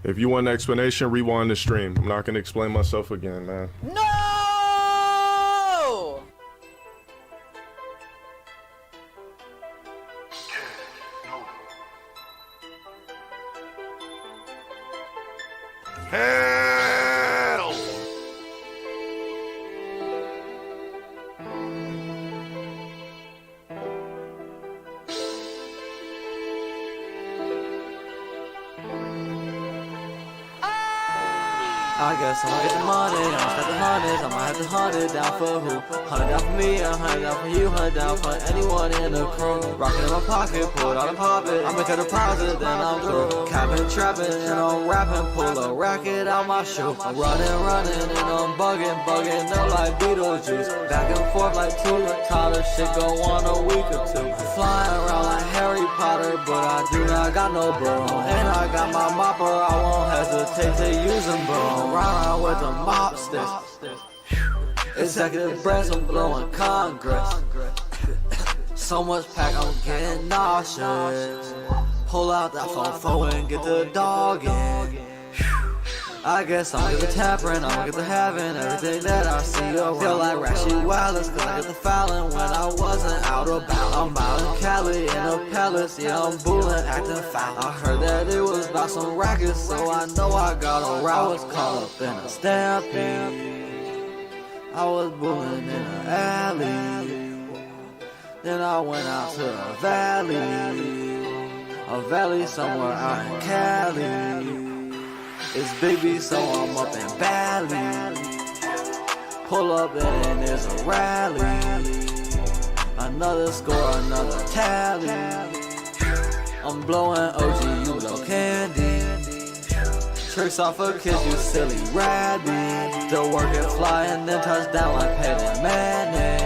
If you want an explanation, rewind the stream. I'm not gonna explain myself again, man. No! Hell! I guess I'ma get the money, I'ma stack the hundreds, I'ma have to hunt it down for who? 100 down for me, 100 down for you, 100 down for anyone in the crew. Rockin' in my pocket, pull it out and pop it. I make a deposit, then I'm through. Capping, trapping, and I'm rapping, pull a racket out my shoe. I'm running, and I'm bugging, no like Beetlejuice. Back and forth like Toilet shit go on a week or two. Flying around like Harry Potter, but I do not got no broom. And I got my mopper, I won't hesitate to use them, bro. Around with the mop sticks. Executive branch, I'm blowing Congress. So much pack, I'm getting nauseous. Pull out that phone and get the dog in. I guess I'ma get the tampering, I'ma get the having everything that I see around. Feel like Rashy Wallace, cause I get the fouling when I wasn't out about. I'm out in Cali in a palace, yeah, I'm bullin', acting foul. I heard that it was about some rackets, so I know I got a route. I was caught up in a stampede, I was bullin' in an alley. Then I went out to a valley somewhere out in Cali. It's Big B, so I'm up in Bali. Pull up and there's a rally. Another score, another tally. I'm blowing OG, you blow candy. Tricks off of kids, you silly rabbit. Still working, flying, then touchdown like Peyton Manning.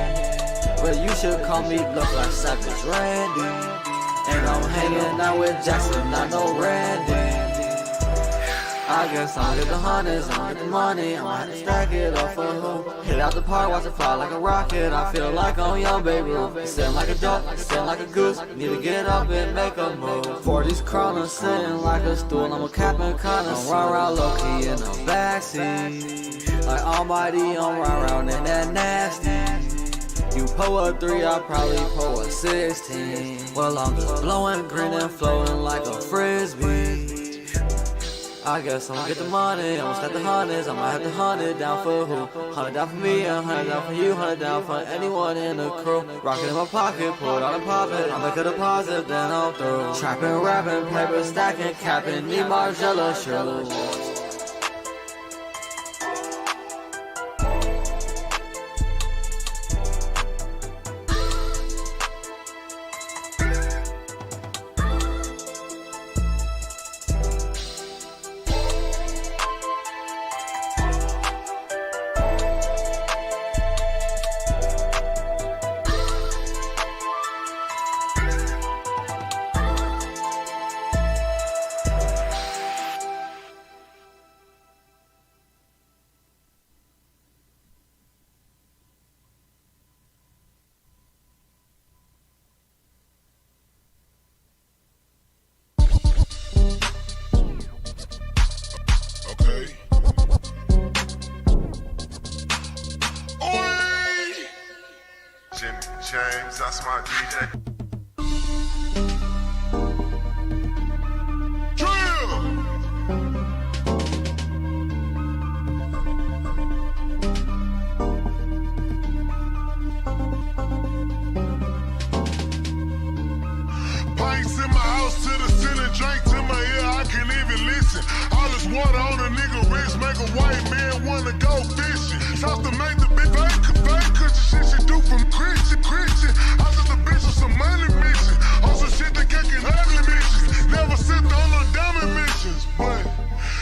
But you should call me look like Savage Randy. And I'm hanging out with Jackson, not no Randy. I guess I'ma get the hundreds, I'ma get the money, I'ma have to stack it up for who? Hit out the park, watch it fly like a rocket. I feel like I'm young Babe Ruth. Sitting like a duck, sitting like a goose. Need to get up and make a move. 40's crawling, sitting like a stool. I'm a captain, kinda run around low key in the backseat. Like Almighty, I'm run around in that nasty. You pull a 3, I probably pull a 16. Well, I'm just blowing green and floating like a frisbee. I guess I'ma get the money, I'ma stack the hundreds, I'ma have to hunt it down for who? 100 down for me, 100 down for you, 100 down for anyone in the crew. Rockin' in my pocket, pull it out and pop it. I make a deposit, then I'm through. Trapping, rapping, paper stacking, capping, need Margiela shoes. James, that's my DJ. Pints in my house to the ceiling, drink to my ear, I can't even listen. All this water on a nigga wrist, make a white man wanna go fishing. Tough to make the big fake, cause the shit she do from Christian. I took the bitch with some money mission. On some shit that can ugly missions. Never sit on no diamond missions, but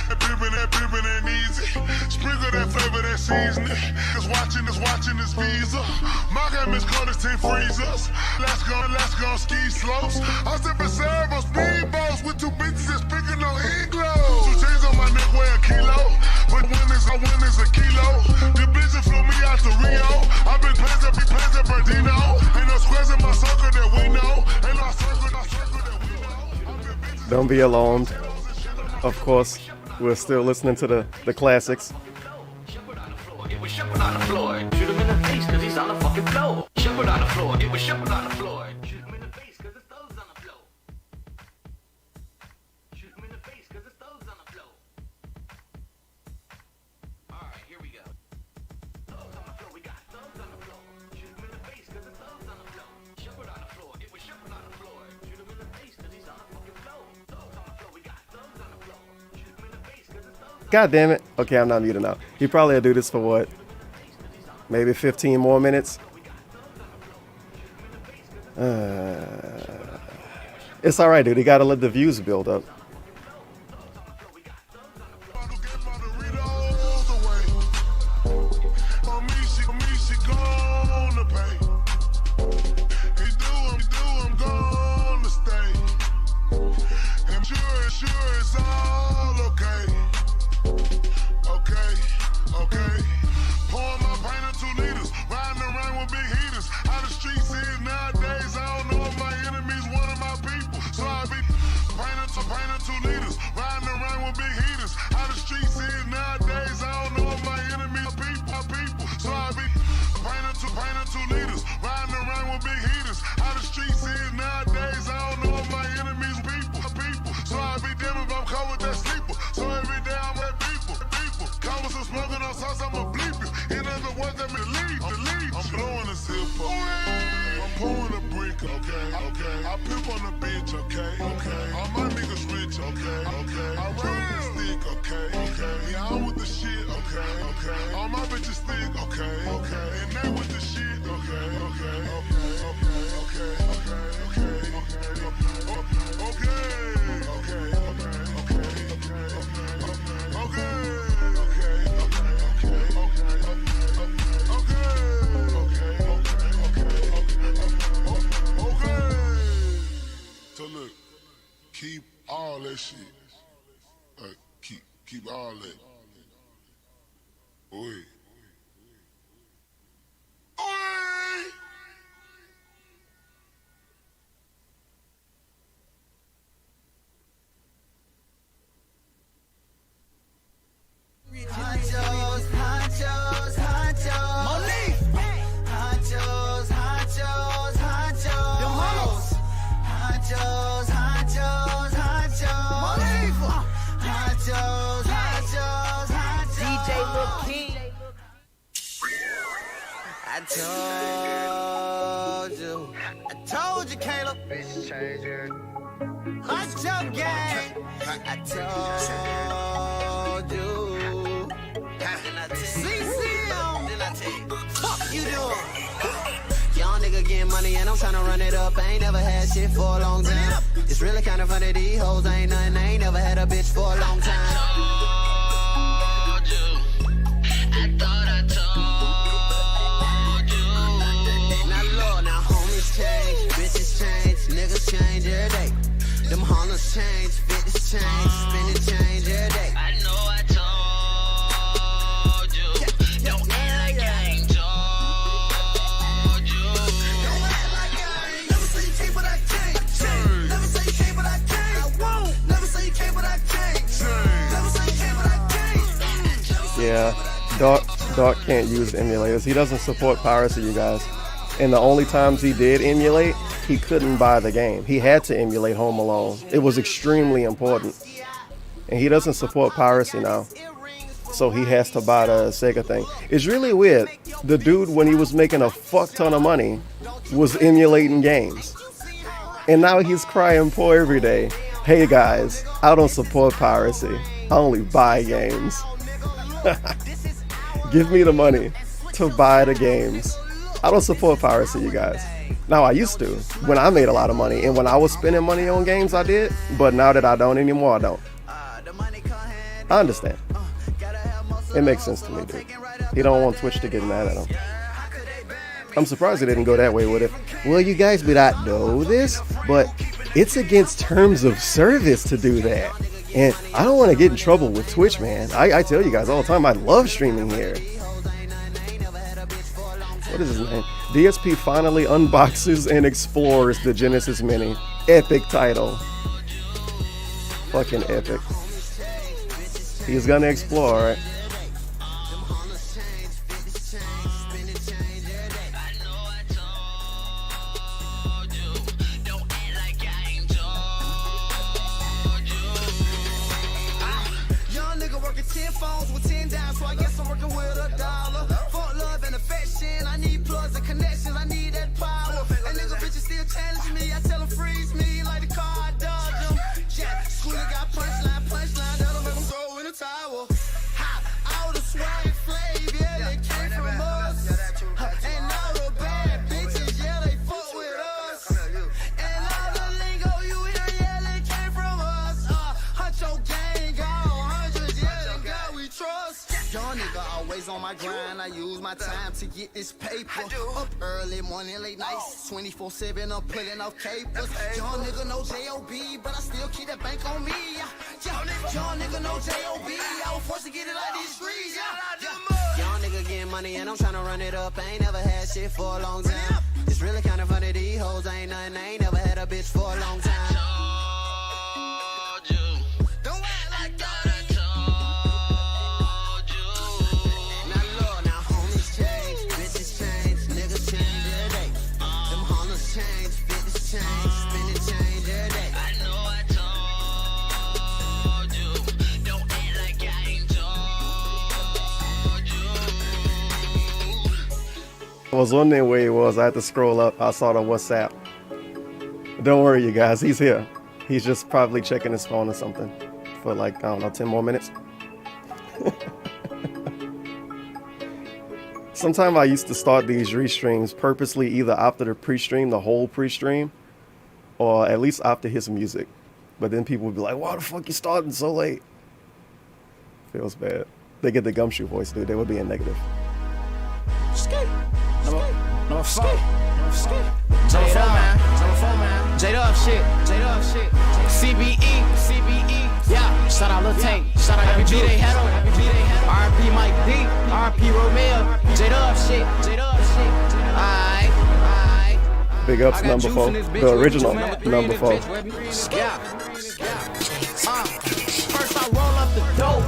that pimpin' ain't easy. Sprinkle that flavor, that seasoning. Cause watching this visa. My game is called 10 freezers. Let's go ski slopes. I sippin' serve on speedboats with 2 bitches that's picking on eglos. 2 chains on my neck weigh a kilo, but I win is a kilo. The bitches flew me out to Rio. I've been planted Bernardino. Ain't no squares in my circle that we know. Ain't no circle that we know. Don't be alarmed. Of course, We're still listening to the classics. It was Shepherd on the floor. Shoot him in the face cause he's on the fucking floor. Shepherd on the floor. It was Shepherd on the floor. Shoot him in the face cause his thugs on the floor. Shoot him in the face cause his thugs on the floor. Alright, here we go. Thugs on the floor. We got thugs on the floor. Shoot him in the face cause his thugs on the floor. Shepherd on the floor. It was Shepherd on the floor. Shoot him in the face cause he's on the fucking floor. Thugs on the floor. We got thugs on the floor. Shoot him in the face cause his thugs on the floor. God damn it. Okay, I'm not muted now. He probably will do this for what? Maybe 15 more minutes? It's alright, dude. You gotta let the views build up. I pimp on the bitch, okay? All my niggas rich, okay? I run with the stick, okay? Yeah, I'm with the shit, okay? All my bitches thick, okay? And they with the shit, okay? So look, keep all that shit. Keep all that. Oi. I told you, Caleb. Bitch changer. Hot your game. I told you. Fuck you doing? Young nigga getting money and I'm tryna run it up. I ain't never had shit for a long time. It's really kinda funny, these hoes ain't nothing. I ain't never had a bitch for a long time. Niggas change every day. Them hunters change, fitness change, spending change every day. I know I told you. Don't act like I ain't told you. Don't act like I ain't. Never say you can't, but I can't. Never say you can't, but I can't. I won't. Never say you can't, but I can't. Never say you can't, but I can't. Yeah, Doc can't use emulators. He doesn't support piracy, you guys. And the only times he did emulate, he couldn't buy the game. He had to emulate Home Alone. It was extremely important. And he doesn't support piracy now. So he has to buy the Sega thing. It's really weird. The dude, when he was making a fuck ton of money, was emulating games. And now he's crying poor every day. Hey guys, I don't support piracy. I only buy games. Give me the money to buy the games. I don't support piracy, you guys. Now, I used to, when I made a lot of money, and when I was spending money on games, I did, but now that I don't anymore, I don't. I understand. It makes sense to me, dude. He don't want Twitch to get mad at him. I'm surprised he didn't go that way with it. Well, you guys may not know this, but it's against terms of service to do that. And I don't want to get in trouble with Twitch, man. I tell you guys all the time, I love streaming here. What is his name? DSP finally unboxes and explores the Genesis Mini. Epic title. Fucking epic. He's gonna explore, right? Young nigga working 10 phones with 10 dimes, so I guess I'm working with $1. Fuck love and affection, I need plugs and connections, I need that power. And nigga bitches still challenging me, I tell them freeze me like the car I dodge them. Yeah, Schooler got punchline, that'll make them throw in the towel. Ha, all the swag flave, yeah, they came from us. And all the bad bitches, yeah, they fuck with us. And all the lingo you hear, yeah, they came from us. Hunt your gang on hundreds, yeah, thank God we trust. Young nigga always on my grind, I use my time to get this paper. Up early morning, late nights, 24/7, I'm pulling off capers. Young nigga no J.O.B., but I still keep that bank on me. Young nigga no J.O.B., I was forced to get it like these streets. Young nigga getting money and I'm tryna run it up. I ain't never had shit for a long time. It's really kinda funny, these hoes ain't nothing. I ain't never had a bitch for a long time. Don't act like that. I was wondering where he was. I had to scroll up. I saw the WhatsApp. Don't worry, you guys. He's here. He's just probably checking his phone or something for like, I don't know, 10 more minutes. Sometimes I used to start these restreams purposely either after the pre-stream, the whole pre-stream, or at least after his music. But then people would be like, why the fuck you starting so late? Feels bad. They get the gumshoe voice, dude. They would be in negative. Number 4. J-Dub shit. CBE. Yeah. Shout out Lil Tank. Shout out every beat they had on. RP Mike D. RP Romeo. J-Dub shit. Aight. Big ups number 4. The original number 4. Yeah. First I roll up the dope.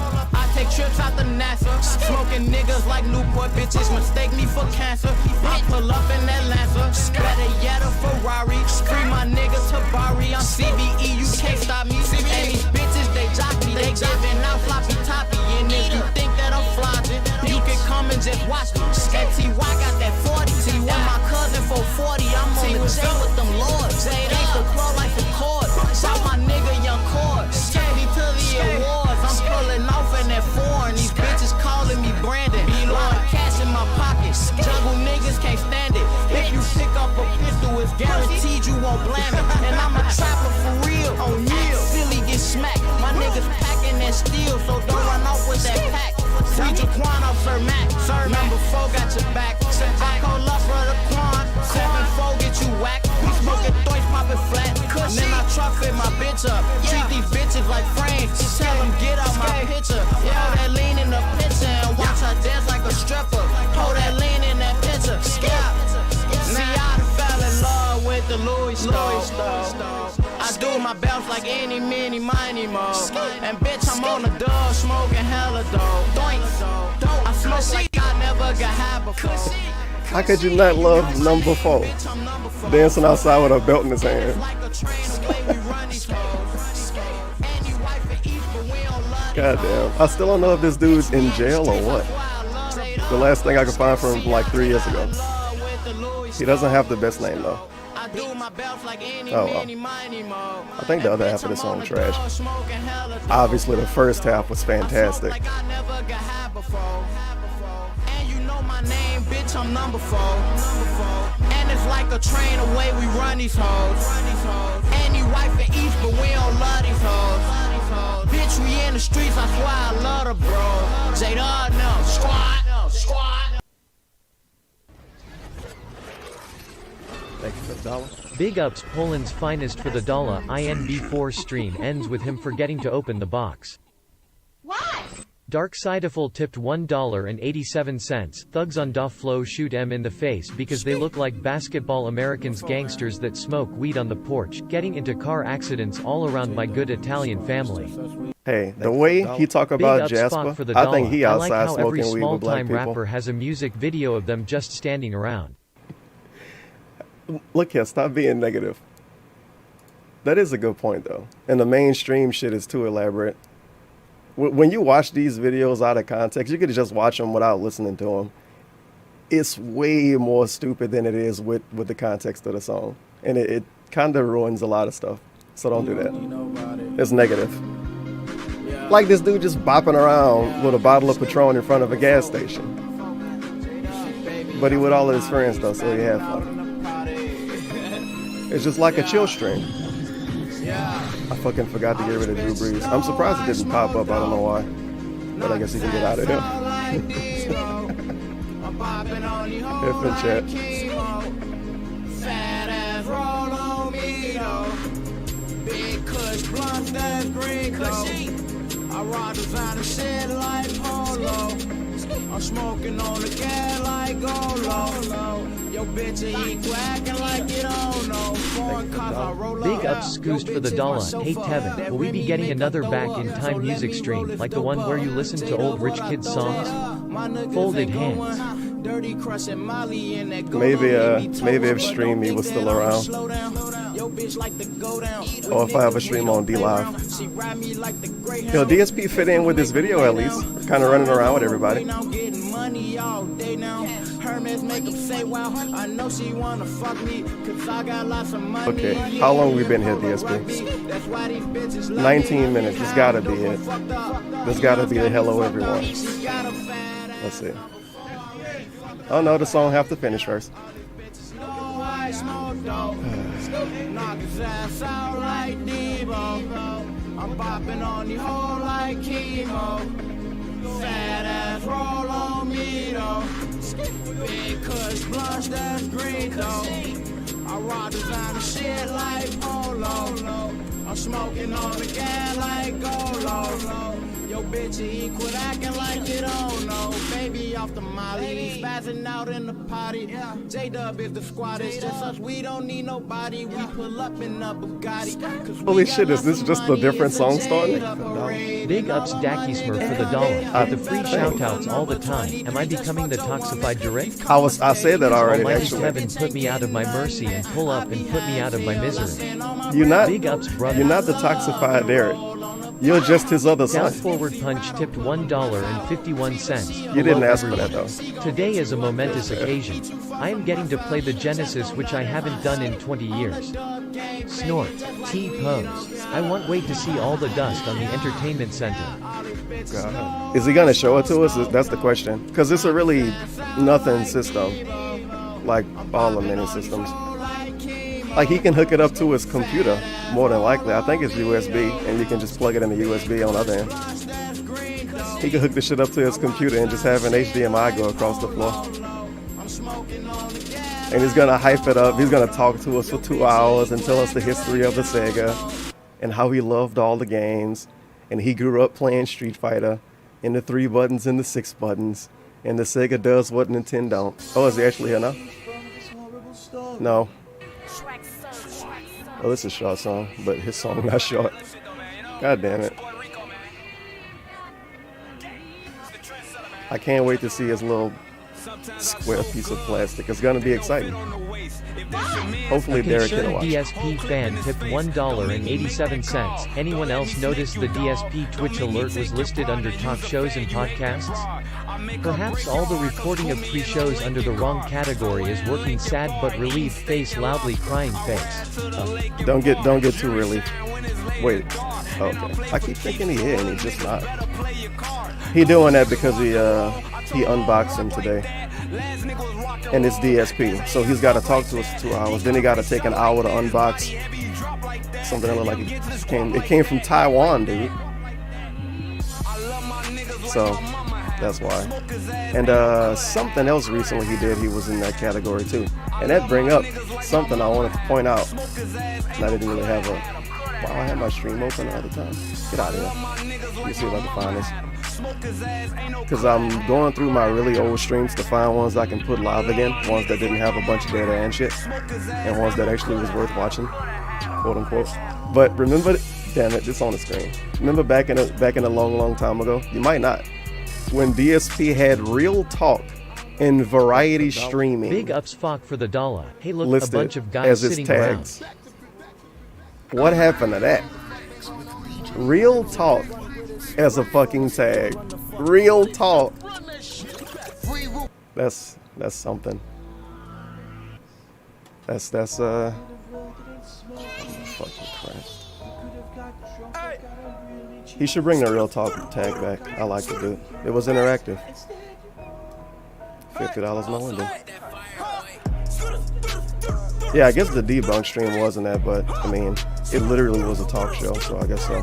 Take trips out the NASA, smoking niggas like Newport bitches mistake me for cancer. I pull up in that Lancer, better yet a Ferrari. Free my nigga Tabari, I'm CBE, you can't stop me. And these bitches they jockey, they giving out floppy toppy. And if you think that I'm flopping, you can come and just watch me. And TY got that 40, with my cousin for 40. I'm on the J with them lords. They ain't the flow like the chord. Shout my nigga Young Cord, take me to the awards. I'm pulling off in that foreign. These bitches calling me Brandon. Blowing cash in my pockets. Jungle niggas can't stand it. If you pick up a pistol, it's guaranteed you won't blam it. And I'm a trapper for real. On yield, Philly get smacked. My niggas packing that steel, so don't run off with that pack. Free Jaquan off Sir Mac. Number 4 got your back. I call up brother Quan. 7-4 get you whacked. We smoking thorns, popping flat. And then I truck fit my bitch up. Treat these bitches like frames. Just tell them get out my picture. Hold that lean in the picture and watch her dance like a stripper. Hold that lean in that picture. See, I done fell in love with the Louis stove. I do my belts like any, mini, miny, mo. And bitch, I'm on the dub, smoking hella dope. I smoke like I never got high before. How could you not love number 4? Dancing outside with a belt in his hand. Goddamn. I still don't know if this dude's in jail or what. The last thing I could find from him like 3 years ago. He doesn't have the best name though. Oh well. I think the other half of the song trash. Obviously the first half was fantastic. My name, bitch, I'm number 4. And it's like a train away, we run these hoes. Any wife in East, but we don't love these hoes. Bitch, we in the streets, I swear I love her, bro. J-Dub, no, squad. Thank you for the dollar. Big ups Poland's finest for the dollar. INB4 stream ends with him forgetting to open the box. Why? Darksideful tipped $1.87. Thugs on Da Flow shoot M in the face because they look like basketball Americans gangsters that smoke weed on the porch, getting into car accidents all around my good Italian family. Hey, the way he talk about Big up Spock Jasper, for the I think he dollar. I like outside how every smoking weed with black small-time people. rapper has a music video of them just standing around. Look here, stop being negative. That is a good point, though. And the mainstream shit is too elaborate. When you watch these videos out of context, you could just watch them without listening to them. It's way more stupid than it is with the context of the song. And it kind of ruins a lot of stuff. So don't do that. It's negative. Like this dude just bopping around with a bottle of Patron in front of a gas station. But he with all of his friends, though, so he had fun. It's just like a chill stream. I fucking forgot to get rid of Drew Brees. I'm surprised it didn't pop up. I don't know why. But I guess he can get out of here. If in chat. Fat ass roll on me though. Big kush blunts that's green though. I rock designer shit like polo. I'm smoking on the gas like Golo. Yo bitch equal acting like you don't know. Foreign cars I roll up. Big ups scoosed for the dollar. Hey Tevin, will we be getting another back in time music stream, like the one where you listen to old rich kids songs? Folded hands. Maybe if Streamy was still around. Or if I have a stream on D-Live. Yo, DSP fit in with this video at least. Kind of running around with everybody. Okay, how long we been here, DSP? 19 minutes. This gotta be it. This gotta be the hello everyone. Let's see. Oh no, the song have to finish first. I'm bopping on the hole like chemo. Fat ass roll on me though. Big kush blush that's green though. I rock designer shit like polo. I'm smoking on the gas like Golo. Yo bitch equal acting like you don't know. Baby off the molly, spazzing out in the potty. J-Dub is the squad, it's just us, we don't need nobody. We pull up in a Bugatti. Holy shit, is this just a different song starting? Big ups Dacky Smurf for the dollar. With the free shoutouts all the time. Am I becoming the toxified direct? I said that already, Almighty actually. Heaven put me out of my mercy and pull up and put me out of my misery. You're not Big ups, brother. You're not the toxified Derek. You're just his other Down son. forward punch tipped $1.51. You didn't Hello, ask for that, everyone. though. Today is a momentous occasion. I am getting to play the Genesis, which I haven't done in 20 years. Snort. T-pose. I won't wait to see all the dust on the entertainment center. God. Is he gonna show it to us? That's the question. Because it's a really nothing system. Like all the mini systems. Like he can hook it up to his computer, more than likely. I think it's USB, and you can just plug it in the USB on the other end. He can hook the shit up to his computer and just have an HDMI go across the floor. And he's gonna hype it up. He's gonna talk to us for 2 hours and tell us the history of the Sega and how he loved all the games. And he grew up playing Street Fighter and the 3 buttons and the 6 buttons. And the Sega does what Nintendo don't. Oh, is he actually here now? No. Oh, this is a short song, but his song not short. God damn it. I can't wait to see his little square piece of plastic. It's gonna be exciting. Hopefully Derek can Concerned watch. DSP fan tipped $1.87. Anyone else notice the DSP Twitch alert was listed under talk shows and podcasts? Perhaps all the recording of pre-shows under the wrong category is working sad but relieved face loudly crying face. Don't get too relieved. Wait. Okay. I keep thinking he is, and he's just not. He doing that because he unboxed him today. And it's DSP. So he's gotta talk to us for 2 hours. Then he gotta take an hour to unbox something that looked like it came from Taiwan, dude. So that's why. And something else recently he did, he was in that category too. And that bring up something I wanted to point out. And I didn't really have a... Wow, I had my stream open all the time. Get out of here. Let me see if I can find this. Because I'm going through my really old streams to find ones I can put live again, ones that didn't have a bunch of data and shit, and ones that actually was worth watching, quote unquote. But remember, damn it, it's on the screen. Remember back in a long time ago? You might not. When DSP had Real Talk in variety streaming. Big ups Fock for the dollar. Hey look, a listed bunch of guys as its sitting tags. around. What happened to that? Real Talk as a fucking tag. Real Talk. That's something. That's fucking Christ. He should bring the Real Talk tag back. I like to do it. It was interactive. $50 my window. Yeah, I guess the debunk stream wasn't that, but I mean, it literally was a talk show, so I guess so.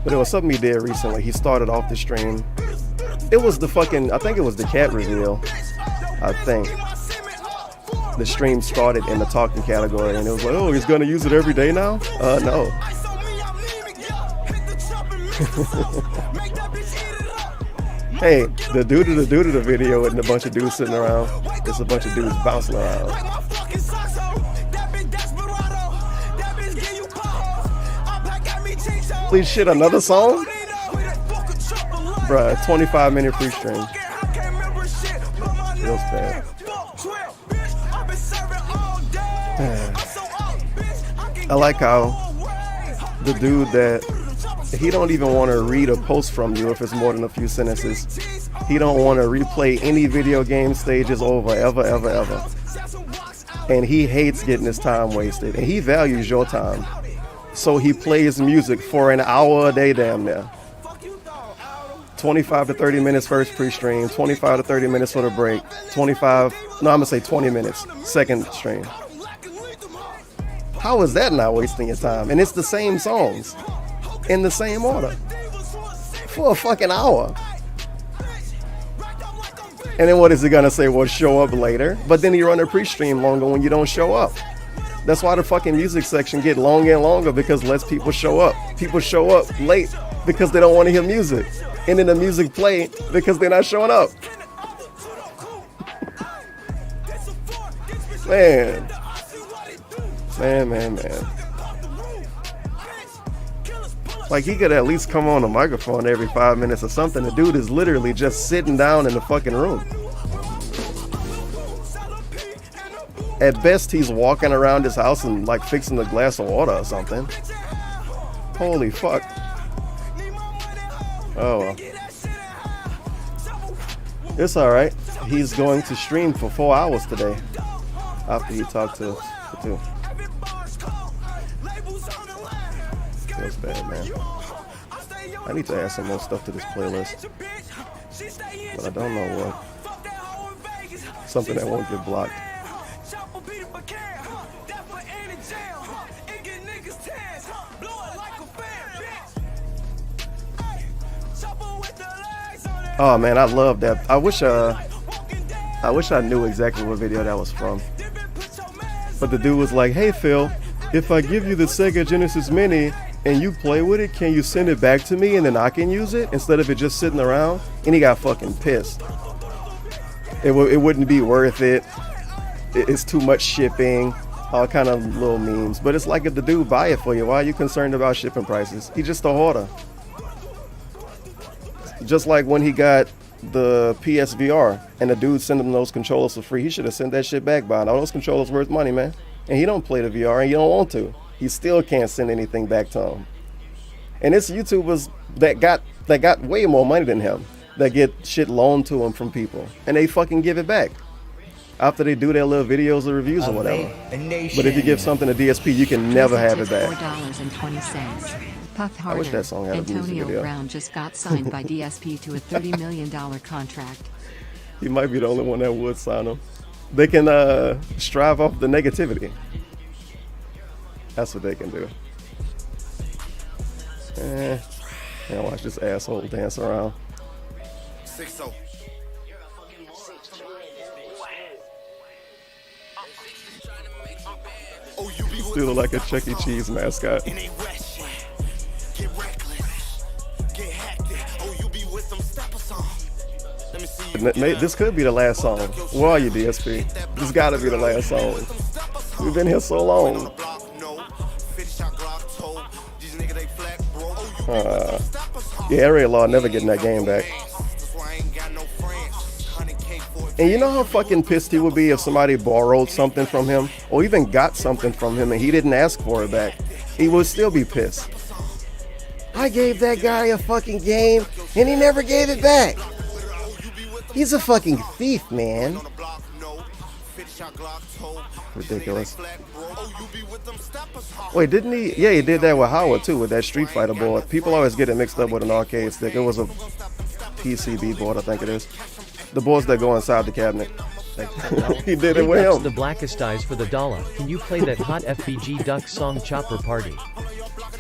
But it was something he did recently. He started off the stream. It was the fucking, I think it was the cat reveal. I think. The stream started in the talking category, and it was like, oh, he's gonna use it every day now? No. Hey, the doo-doo-doo-doo-doo video isn't a bunch of dudes sitting around. It's a bunch of dudes bouncing around. Please shit, another song? Bruh, 25-minute free stream. Feels bad. I like how the dude that he don't even want to read a post from you if it's more than a few sentences. He don't want to replay any video game stages over ever. And he hates getting his time wasted. And he values your time. So he plays music for an hour a day damn near. 25 to 30 minutes first pre-stream, 25 to 30 minutes for the break, 20 minutes second stream. How is that not wasting your time? And it's the same songs in the same order for a fucking hour. And then what is he gonna say? Well, show up later. But then you run a pre-stream longer when you don't show up. That's why the fucking music section get longer and longer, because less people show up. People show up late because they don't want to hear music. And then the music play because they're not showing up. Man. Like, he could at least come on a microphone every 5 minutes or something. The dude is literally just sitting down in the fucking room. At best, he's walking around his house and like fixing a glass of water or something. Holy fuck. Oh well. It's alright. He's going to stream for 4 hours today after he talked to the two. Feels bad, man. I need to add some more stuff to this playlist, but I don't know what. Something that won't get blocked. Oh man, I love that. I wish I knew exactly what video that was from. But the dude was like, "Hey Phil, if I give you the Sega Genesis Mini and you play with it, can you send it back to me and then I can use it instead of it just sitting around?" And he got fucking pissed. It wouldn't be worth it. It's too much shipping. All kind of little memes. But it's like, if the dude buy it for you, why are you concerned about shipping prices? He's just a hoarder. Just like when he got the PSVR and the dude sent him those controllers for free, he should have sent that shit back by now. Those controllers worth money, man. And he don't play the VR and you don't want to. He still can't send anything back to him. And it's YouTubers that got way more money than him that get shit loaned to them from people, and they fucking give it back after they do their little videos or reviews or whatever. But if you give something to DSP, you can never have it back. $4.20. Puff harder. I wish that song had a music Antonio video. Brown just got signed by DSP to a $30 million contract. He might be the only one that would sign him. They can strive off the negativity. That's what they can do. And watch this asshole dance around. 6-0. Still like a Chuck E. Cheese mascot. Get reckless, get hacked. This could be the last song. Where are you, DSP? This gotta be the last song. We've been here so long. Yeah, area law never getting that game back. And you know how fucking pissed he would be if somebody borrowed something from him or even got something from him and he didn't ask for it back. He would still be pissed. I gave that guy a fucking game and he never gave it back. He's a fucking thief, man. Ridiculous. Wait, didn't he? Yeah, he did that with Howard too, with that Street Fighter board. People always get it mixed up with an arcade stick. It was a PCB board, I think it is. The boards that go inside the cabinet. He did it with him. The blackest eyes for the dollar. Can you play that hot FBG Duck song Chopper Party?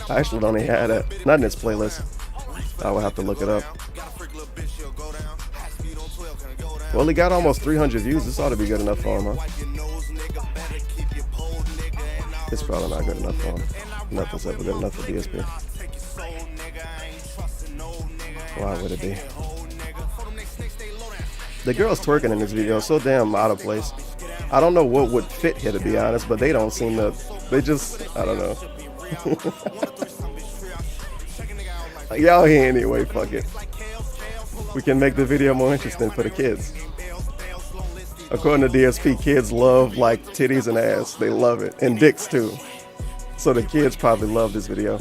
I actually don't even have that. Not in this playlist. I would have to look it up. Well, he got almost 300 views. This ought to be good enough for him, huh? It's probably not good enough for him. Nothing's ever good enough for DSP. Why would it be? The girls twerking in this video is so damn out of place. I don't know what would fit here, to be honest, but they don't seem to. They just, I don't know. Y'all here anyway, fuck it. We can make the video more interesting for the kids. According to DSP, kids love like titties and ass. They love it. And dicks too. So the kids probably love this video.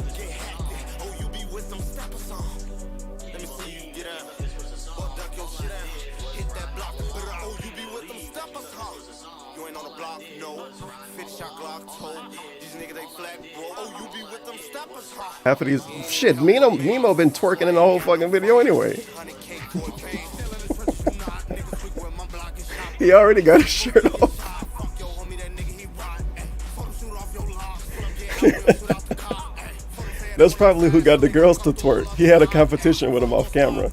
Half of these shit, Nemo been twerking in the whole fucking video anyway. He already got his shirt off. That's probably who got the girls to twerk. He had a competition with him off camera.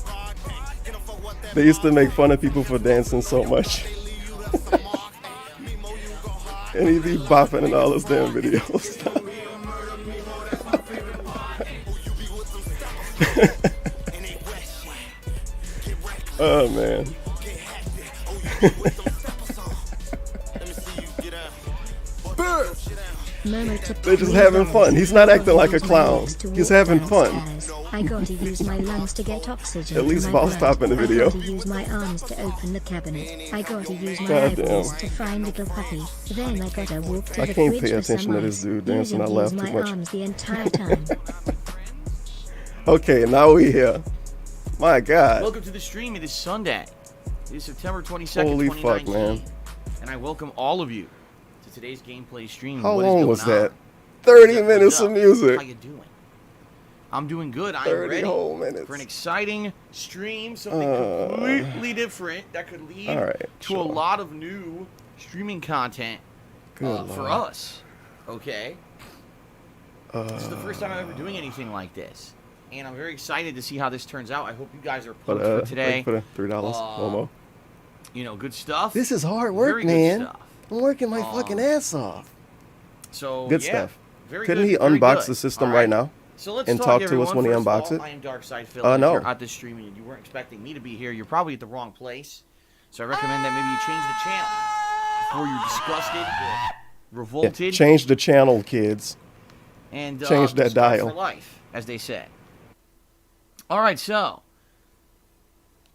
They used to make fun of people for dancing so much. And he'd be bopping in all his damn videos. Oh man. They're just having fun. He's not acting like a clown. He's having fun. I got to use my lungs to get oxygen. At least Ball stop in the video. I got to use my arms to open the cabinet. I got to use my eyeballs to find little puppy. Then I got to walk to the I can't fridge pay for some attention to this ice. dude dancing. I laugh too my much. arms the entire time. Okay, now we here. My God. Welcome to the stream. It is Sunday. It is September 22nd, Holy 2019. fuck, man. And I welcome all of you to today's gameplay stream. How What is long going was on? that? 30 What's minutes up? of music. How you doing? I'm doing good. I'm 30 ready whole minutes. for an exciting stream, something completely different that could lead All right, to sure. a lot of new streaming content Good for Lord. us. Okay? This is the first time I'm ever doing anything like this. And I'm very excited to see how this turns out. I hope you guys are pumped for today. For the $3, Momo. You know, good stuff. This is hard work, Very man. Good stuff. I'm working my fucking ass off. So Good yeah, stuff. Very Couldn't good, he very unbox good. the system All right now? So let's and talk talk to us when he everyone. unbox First of all, it? I am Darkside Phil. No. If you're at this stream and you weren't expecting me to be here, you're probably at the wrong place. So I recommend that maybe you change the channel before you're disgusted or revolted. Yeah, change the channel, kids. And change that subscribe dial. for life, as they say. All right, so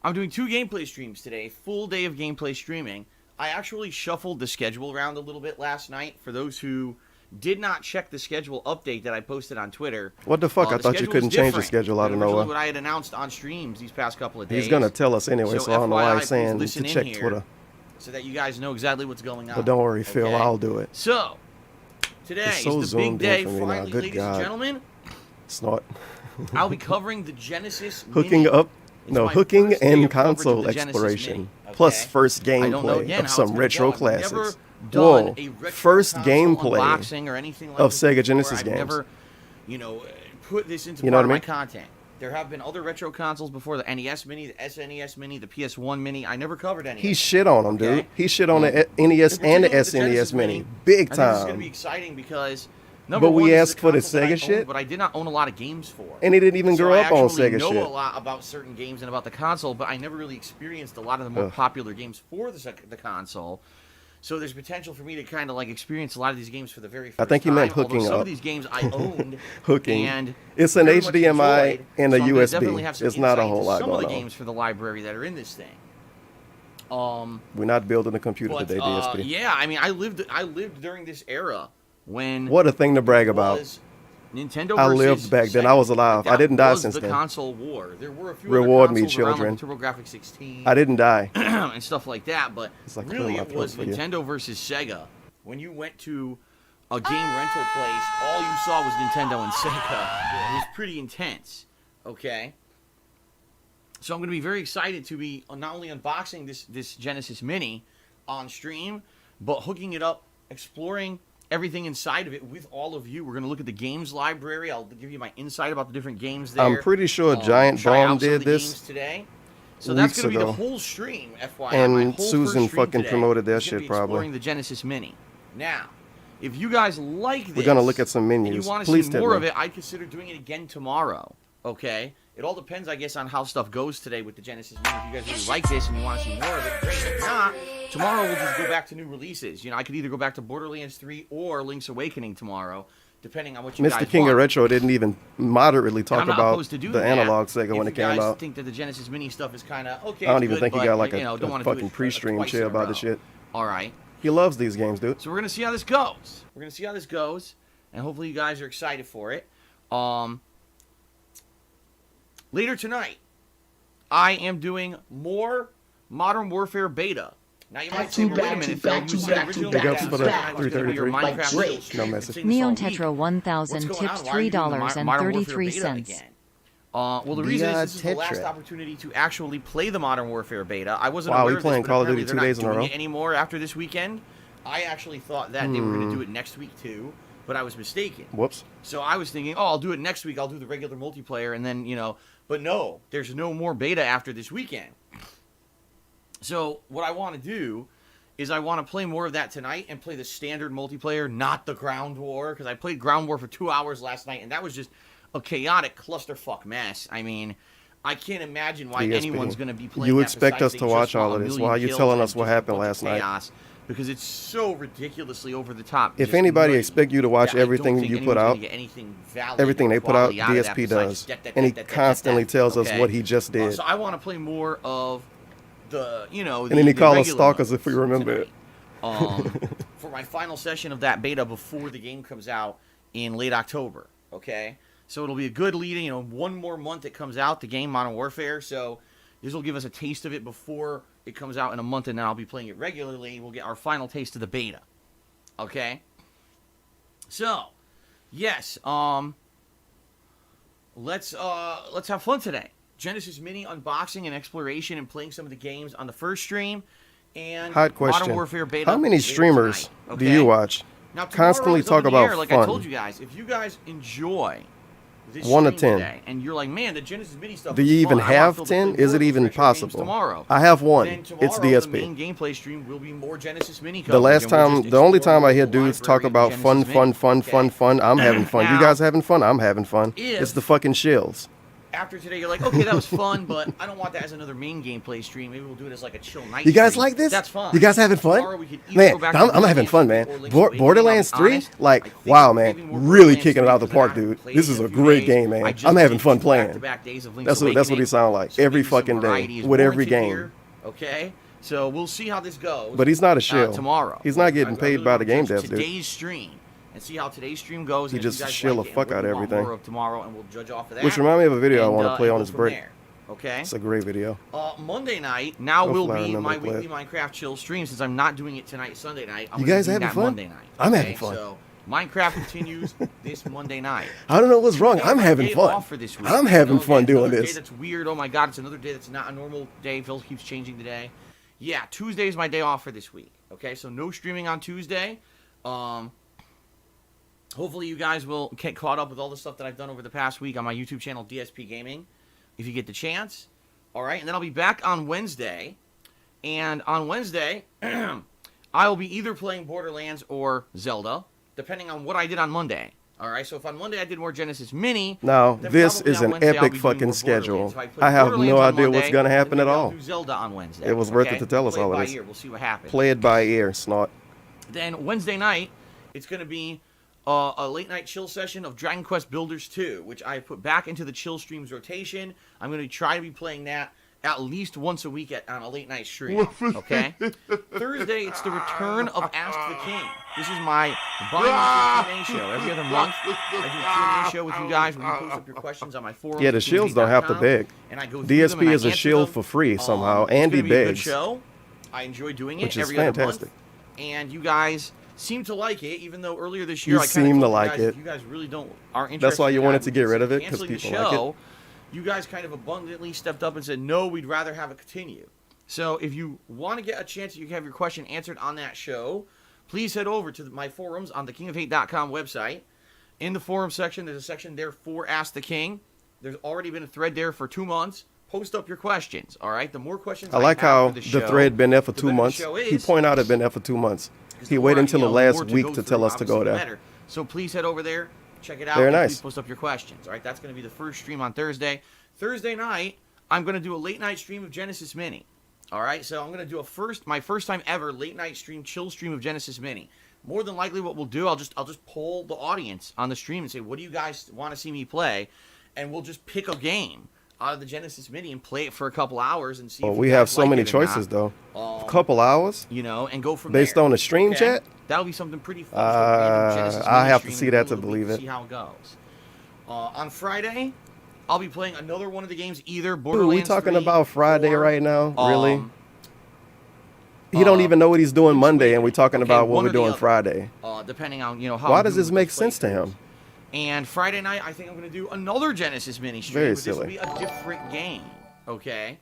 I'm doing 2 gameplay streams today, full day of gameplay streaming. I actually shuffled the schedule around a little bit last night. For those who did not check the schedule update that I posted on Twitter. What the fuck? I the thought you schedule couldn't is change the different schedule out of than originally nowhere. what I had announced on streams these past couple of days. He's gonna tell us anyway, so I don't know why FYI, he's saying please to listen check in here Twitter. so that you guys know exactly what's going on. But don't worry, Phil, okay? I'll do it. So, today It's so is the big zoomed in day, for me now. finally, Good ladies God. and gentlemen. Snort. I'll be covering the Genesis Hooking Mini. up, It's no, my hooking first day and of coverage of console the Genesis exploration, Mini, okay? plus first I don't know gameplay again of how some it's gonna retro go. I've never classics. done Whoa, a retro first console gameplay unboxing or anything like of this Sega before. Genesis I've games. never, put this into You know part what I of my content. There have been other retro consoles before, the NES Mini, the SNES Mini, the PS1 Mini. I never covered any. He shit on them, dude. Okay. He shit on the NES and the Genesis SNES Mini. I Big think this is going to time. be exciting because Number But we one, this is asked a for the console that I Sega owned, shit? but I did not own a lot of games for. And he didn't even So grow I up on actually Sega know shit. a lot about certain games and about the console, but I never really experienced a lot of the more Ugh. popular games for the console. So there's potential for me to kind of like experience a lot of these games for the very first I think you meant time, although hooking some up. of these games I owned. Hooking. And It's an very much HDMI enjoyed, and a so I'm gonna USB. definitely have some It's not a insight whole into lot some of going the on. games for the library that are in this thing. We're not building a computer But today, DSP. yeah, I mean, I lived during this era when What a thing to brag about. was Nintendo I versus lived back then. Sega. I was alive. That I didn't die was since the then. console war. There were a few Reward other me, consoles around, children. like the TurboGrafx 16 I didn't die. and stuff like that, but It's like really clearing my it was throat for you. Nintendo versus Sega. When you went to a game rental place, all you saw was Nintendo and Sega. It was pretty intense. Okay. So I'm going to be very excited to be not only unboxing this Genesis Mini on stream, but hooking it up, exploring everything inside of it with all of you. We're going to look at the games library. I'll give you my insight about the different games there. I'm pretty sure Giant Try Bomb out some of did the this games today. So that's weeks going to be the ago. whole stream, FYI. And My whole Susan first stream fucking today promoted that is gonna shit, be probably. exploring the Genesis Mini. Now, if you guys like this, We're gonna look at some and menus. you want to Please see tell more me. of it, I'd consider doing it again tomorrow. Okay? It all depends, I guess, on how stuff goes today with the Genesis Mini. If you guys really like this and you want to see more of it, great. If not, tomorrow we'll just go back to new releases. You know, I could either go back to Borderlands 3 or Link's Awakening tomorrow, depending on what you guys Mr. King want. of Retro didn't even moderately And talk I'm not about opposed to doing the that analog Sega if when it came you guys out. think that the Genesis Mini stuff is kind of okay. I don't it's even good, think he but, got like you know, don't a wanna do fucking it pre-stream twice in chill a about row. the shit. All right. He loves these games, dude. So we're gonna see how this goes. We're gonna see how this goes, and hopefully you guys are excited for it. Later tonight, I am doing more Modern Warfare beta. Now you might say, well, wait a minute, Phil, you said originally Big ups that for the tonight was gonna be your 333. Minecraft Like Shield stream. No I've been message. saying this Neon all Tetra week. 1000 What's going tips on? Why are you doing the Modern Warfare $3.33. beta again? Well, the reason is this is the last Tetra. opportunity to actually play the Modern Warfare beta. I wasn't Wow, aware you of this, playing but Call of apparently Duty they're 2 days in a not doing row? it anymore after this weekend. I actually thought that they were going to do it next week too, but I was mistaken. Whoops. So I was thinking, oh, I'll do it next week. I'll do the regular multiplayer, and then, you know, but no, there's no more beta after this weekend. So what I want to do is I want to play more of that tonight and play the standard multiplayer, not the Ground War, because I played Ground War for 2 hours last night, and that was just a chaotic clusterfuck mess. I mean, I can't imagine why DSP. anyone's going to be playing. You that expect besides us they to watch just want all of a this. million Why are you kills telling and us what just a happened bunch of last night? chaos, because it's so ridiculously over the top. If just anybody nutty, expect you to watch that I don't everything think you anyone's put gonna out, get anything valid everything or they put out, quality of that DSP besides does. And he constantly tells us okay? what he just did. So I want to play more of the, you know, And then he called us regular stalkers modes if we remember it. tonight. For my final session of that beta before the game comes out in late October, okay? So it'll be a good lead-in, you know, one more month it comes out, the game Modern Warfare, so this will give us a taste of it before it comes out in a month, and then I'll be playing it regularly. We'll get our final taste of the beta, okay? So, yes, let's have fun today. Genesis Mini unboxing and exploration and playing some of the games on the first stream, and Hot question. Modern Warfare beta. How many later streamers tonight, do okay? you watch? Now, tomorrow Constantly is talk up in the about air, like fun. I told you guys, if you guys enjoy this 1 to stream 10. today, and you're like, man, the Genesis Mini stuff Do is you even fun. I want have Phil to play 10? Is more it of those even retro games possible? tomorrow. I have one. Then tomorrow, It's the DSP. main gameplay stream will be more Genesis Mini The coverage, last and we'll time, just the only explore time I hear the dudes talk library of about Genesis fun, Mini, fun, fun, okay? fun, fun, I'm having fun. You Now, guys having fun? I'm having fun. if- It's the fucking shills. After today, you're like, okay, that was fun, but I don't want that as another main gameplay stream. Maybe we'll do it as like a chill night You guys stream. like this? That's fun. You guys having fun? Tomorrow we could either Man, go back to I'm having Borderlands fun, man. 3 or Link's Awakening. Borderlands I'll be 3? honest, I Like, think wow, maybe man. more Really Borderlands kicking it 3 out of the because I park, haven't dude. played This it is in a few great days. game, man. I just I'm having did fun two playing. back-to-back days of Link's That's what he Awakening. sound like. So Every maybe some fucking variety day. is With every warranted game. here, okay? So we'll see how this goes. But he's not a shill. Tomorrow. He's not getting I paid really by wanna the game judge devs, dude. Today's stream. And see how today's stream goes. He and if just you guys shill like the it, fuck and what out of you want everything. more of tomorrow, and we'll judge off of that. Which remind me of a video I And, want to play and on go his from break. there, okay? It's a great video. Monday night now will Hopefully I be remember my to play weekly it. Minecraft chill stream since I'm not doing it tonight, Sunday night. I'm You gonna guys do having that fun? Monday night. I'm okay? having fun. So Minecraft continues this Monday night. I don't know what's wrong. I'm Day having fun. off for this week. I'm having You know, fun it's doing another this. Day that's weird. Oh my god, it's another day that's not a normal day. Phil keeps changing the day. Yeah, Tuesday is my day off for this week. Okay, so no streaming on Tuesday. Hopefully you guys will get caught up with all the stuff that I've done over the past week on my YouTube channel, DSP Gaming, if you get the chance. All right, and then I'll be back on Wednesday. And on Wednesday, I will be either playing Borderlands or Zelda. depending on what I did on Monday. All right, so if on Monday I did more Genesis Mini, Now, then this probably is on an Wednesday I'll epic be doing fucking more schedule. Borderlands. If I play I have Borderlands no on idea what's Monday, gonna happen then at maybe I'll all. do Zelda on Wednesday. It was worth it okay? to tell us Play it all of by this. ear. We'll see what happens. Play it by ear, snot. Then Wednesday night, it's going to be a late night chill session of Dragon Quest Builders 2, which I put back into the chill streams rotation. I'm going to try to be playing that at least once a week on a late night stream. Okay? Thursday, it's the return of Ask the King. This is my bi-monthly Q&A show. Every other month, I do a Q&A show with you guys where you post up your questions on my forum. Yeah, the shields don't have to beg. And I go through them DSP and I is a answer shield them. for free somehow, It's and he gonna be a good begs. show. I enjoy doing it Which is every other fantastic. month. And you guys seem to like it, even though earlier this year You I kind seem of to told like guys, it. if you guys really aren't interested. That's why you in wanted that, to get rid of it, 'cause canceling the people like it. show, you guys kind of abundantly stepped up and said, no, we'd rather have it continue. So if you want to get a chance that you can have your question answered on that show, please head over to my forums on the kingofhate.com website. In the forum section, there's a section there for Ask the King. There's already been a thread there for 2 months. Post up your questions, all right? The more questions I like have how for the the show, thread been there for the 2 better the months. show He is. pointed out it been there for 2 months. Because He the waited more, until you the know, last more week go to through, tell us to go obviously, the there. better. So please head over there, check it out. Very and nice. Please post up your questions. All right, that's going to be the first stream on Thursday. Thursday night, I'm going to do a late night stream of Genesis Mini. All right, so I'm going to do my first time ever late night stream, chill stream of Genesis Mini. More than likely, what we'll do, I'll just poll the audience on the stream and say, what do you guys want to see me play? And we'll just pick a game out of the Genesis Mini and play it for a couple hours and see. Oh, if we you have guys so like many it or choices, not. though. A couple hours? You know, and go from Based there. on the stream chat? That'll be something pretty fun. Just a random Genesis I Mini have to stream see and that do a to little bit believe it. See how it goes. On Friday, I'll be playing another one of the games, either Borderlands Dude, we talking 3 about Friday or, right now? Really? He uh, don't even know what he's doing Monday, and we talking okay, about what one we're or the doing other. Friday. Depending on how. Why I'm does doing this with make those sense to playthroughs. him? And Friday night, I think I'm going to do another Genesis Mini stream. Very but this will silly. be a different game. Okay?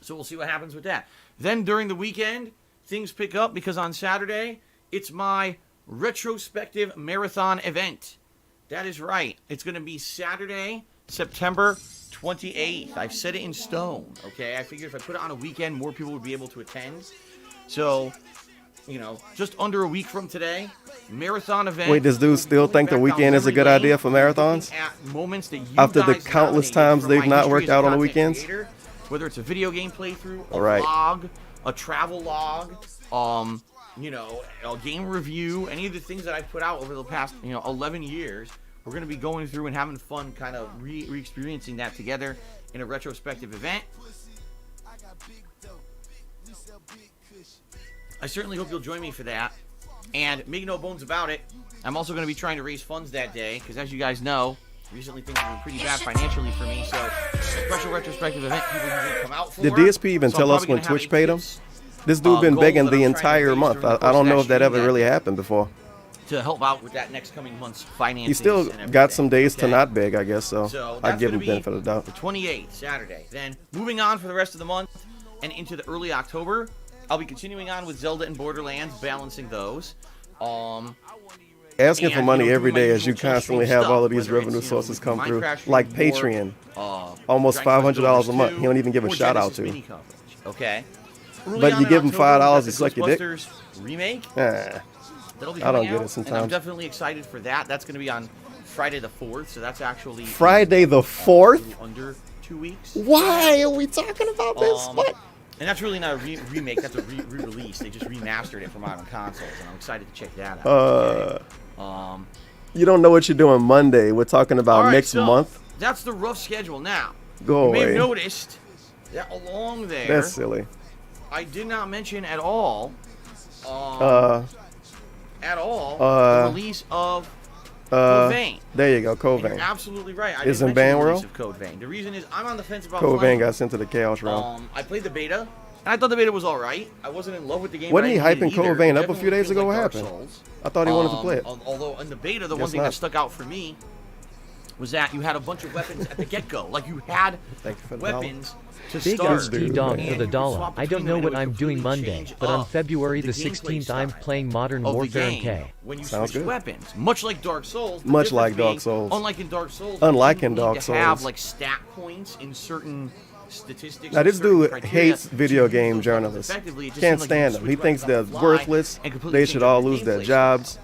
So we'll see what happens with that. Then during the weekend, things pick up because on Saturday, it's my retrospective marathon event. That is right. It's going to be Saturday, September 28th. I've set it in stone. Okay? I figured if I put it on a weekend, more people would be able to attend. So, just under a week from today, marathon event. Wait, does dude still think the weekend is a good idea for marathons? After the countless times they've not worked out on the weekends? Whether it's a video game playthrough, a Right. vlog, a travel log, a game review, any of the things that I've put out over the past, 11 years, we're going to be going through and having fun kind of re-experiencing that together in a retrospective event. I certainly hope you'll join me for that. And make no bones about it, I'm also going to be trying to raise funds that day, because as you guys know, recently things have been pretty bad financially for me, so a special retrospective event people usually come out for. Did DSP even So I'm tell us probably when gonna have Twitch a paid him? tips, This dude been goal begging that the I'm trying to entire raise month. during the I course don't of know that if that stream ever really happened before. to help out with that next coming month's financing. He still got some days to not beg, I guess, so So I that's give him gonna be benefit of the doubt. The 28th, Saturday. Then moving on for the rest of the month and into the early October, I'll be continuing on with Zelda and Borderlands, balancing those. Asking for and, money doing every my day as usual you chill constantly stream have all stuff, of these whether it's, revenue sources come through, Minecraft like stream or, Patreon. Almost Dragon Quest $500 a Builders month. 2 He don't even give a or shout out Genesis to. Mini coverage, okay? Early But on you in give him October, $5 we've to got suck the your dick? Ghostbusters remake. That'll be I don't coming get it out, and I'm sometimes. definitely excited for that. That's going to be on Friday the 4th, so that's actually Friday the a 4th? little under 2 weeks. Why are we talking about this? What? And that's really not a remake. That's a re-release. They just remastered it for modern consoles, and I'm excited to check that out. You don't know what you're doing Monday. We're talking about All right, next so month. That's the rough schedule. Now, Go you may have away. noticed that along there, That's silly. I did not mention at all, Uh, the release of Code Vein. There you go, Code And you're Vein. absolutely right. I Isn't didn't mention the Banworld? release of Code Vein. The reason is I'm on the fence about Code Vein playing. got sent to the Chaos Realm. I played the beta, and I thought the beta was all right. I wasn't in love with the game. Wasn't but he I didn't hyping hate it either. Code Vein It up a few definitely days feels ago? like What Dark happened? Souls. I thought he wanted to play it. Although in the beta, the Guess one thing not. that stuck out for me was that you had a bunch of weapons at the get-go. Like you had Thank you for the weapons to Big start. SD Dog and for you the could dollar. swap I don't between know them, what and it I'm would doing completely Monday, change but on up February the gameplay 16th I'm style playing Modern of the Warfare game K. when you Sounds switch good. weapons, much like Dark Souls. the Much difference like Dark being, Souls. Unlike in Dark Souls, Unlike you in need Dark to have Souls. like stat points in certain statistics. Now and this certain dude criteria hates to video use game those weapons journalists. effectively. It just Can't seemed like you stand could them. He switch thinks weapons they're on the fly worthless. and completely They change should up all your lose their gameplay jobs. style.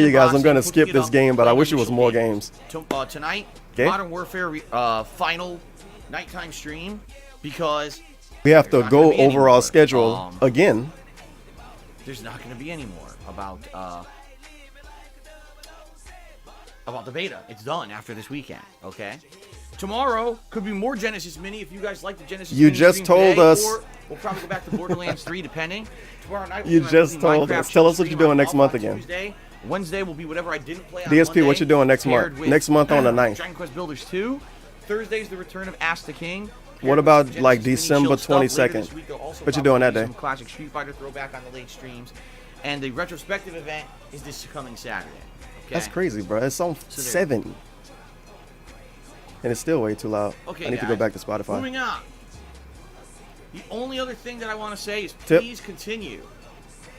hey, you guys, I'm boxing, gonna hook skip it this up, game, but I play wish it was initial more game. games. Tonight, Okay. Modern Warfare final nighttime stream, because We have to there's not go gonna be any over our more. schedule again. There's not going to be any more about the beta. It's done after this weekend, okay? Tomorrow could be more Genesis Mini if you guys like the Genesis You Mini just stream told today, us. Or we'll probably go back to Borderlands 3, depending. Tomorrow night, You we'll just do told Minecraft us. Tell us what stream you're doing on next off month on again. Tuesday. Wednesday will be whatever I didn't play on DSP, Monday, what you doing next paired month? with Next month on the 9th. Dragon Quest Builders 2. Thursday's the return of Ask the King. What about like December 22nd? What you doing that day? Some classic Street Fighter throwback on the late streams. And the retrospective event is this coming Saturday. Okay? That's crazy, bro. It's on 7. And it's still way too loud. Okay, I need to go back to Spotify. Moving on. The only other thing that I want to say is Tip. please continue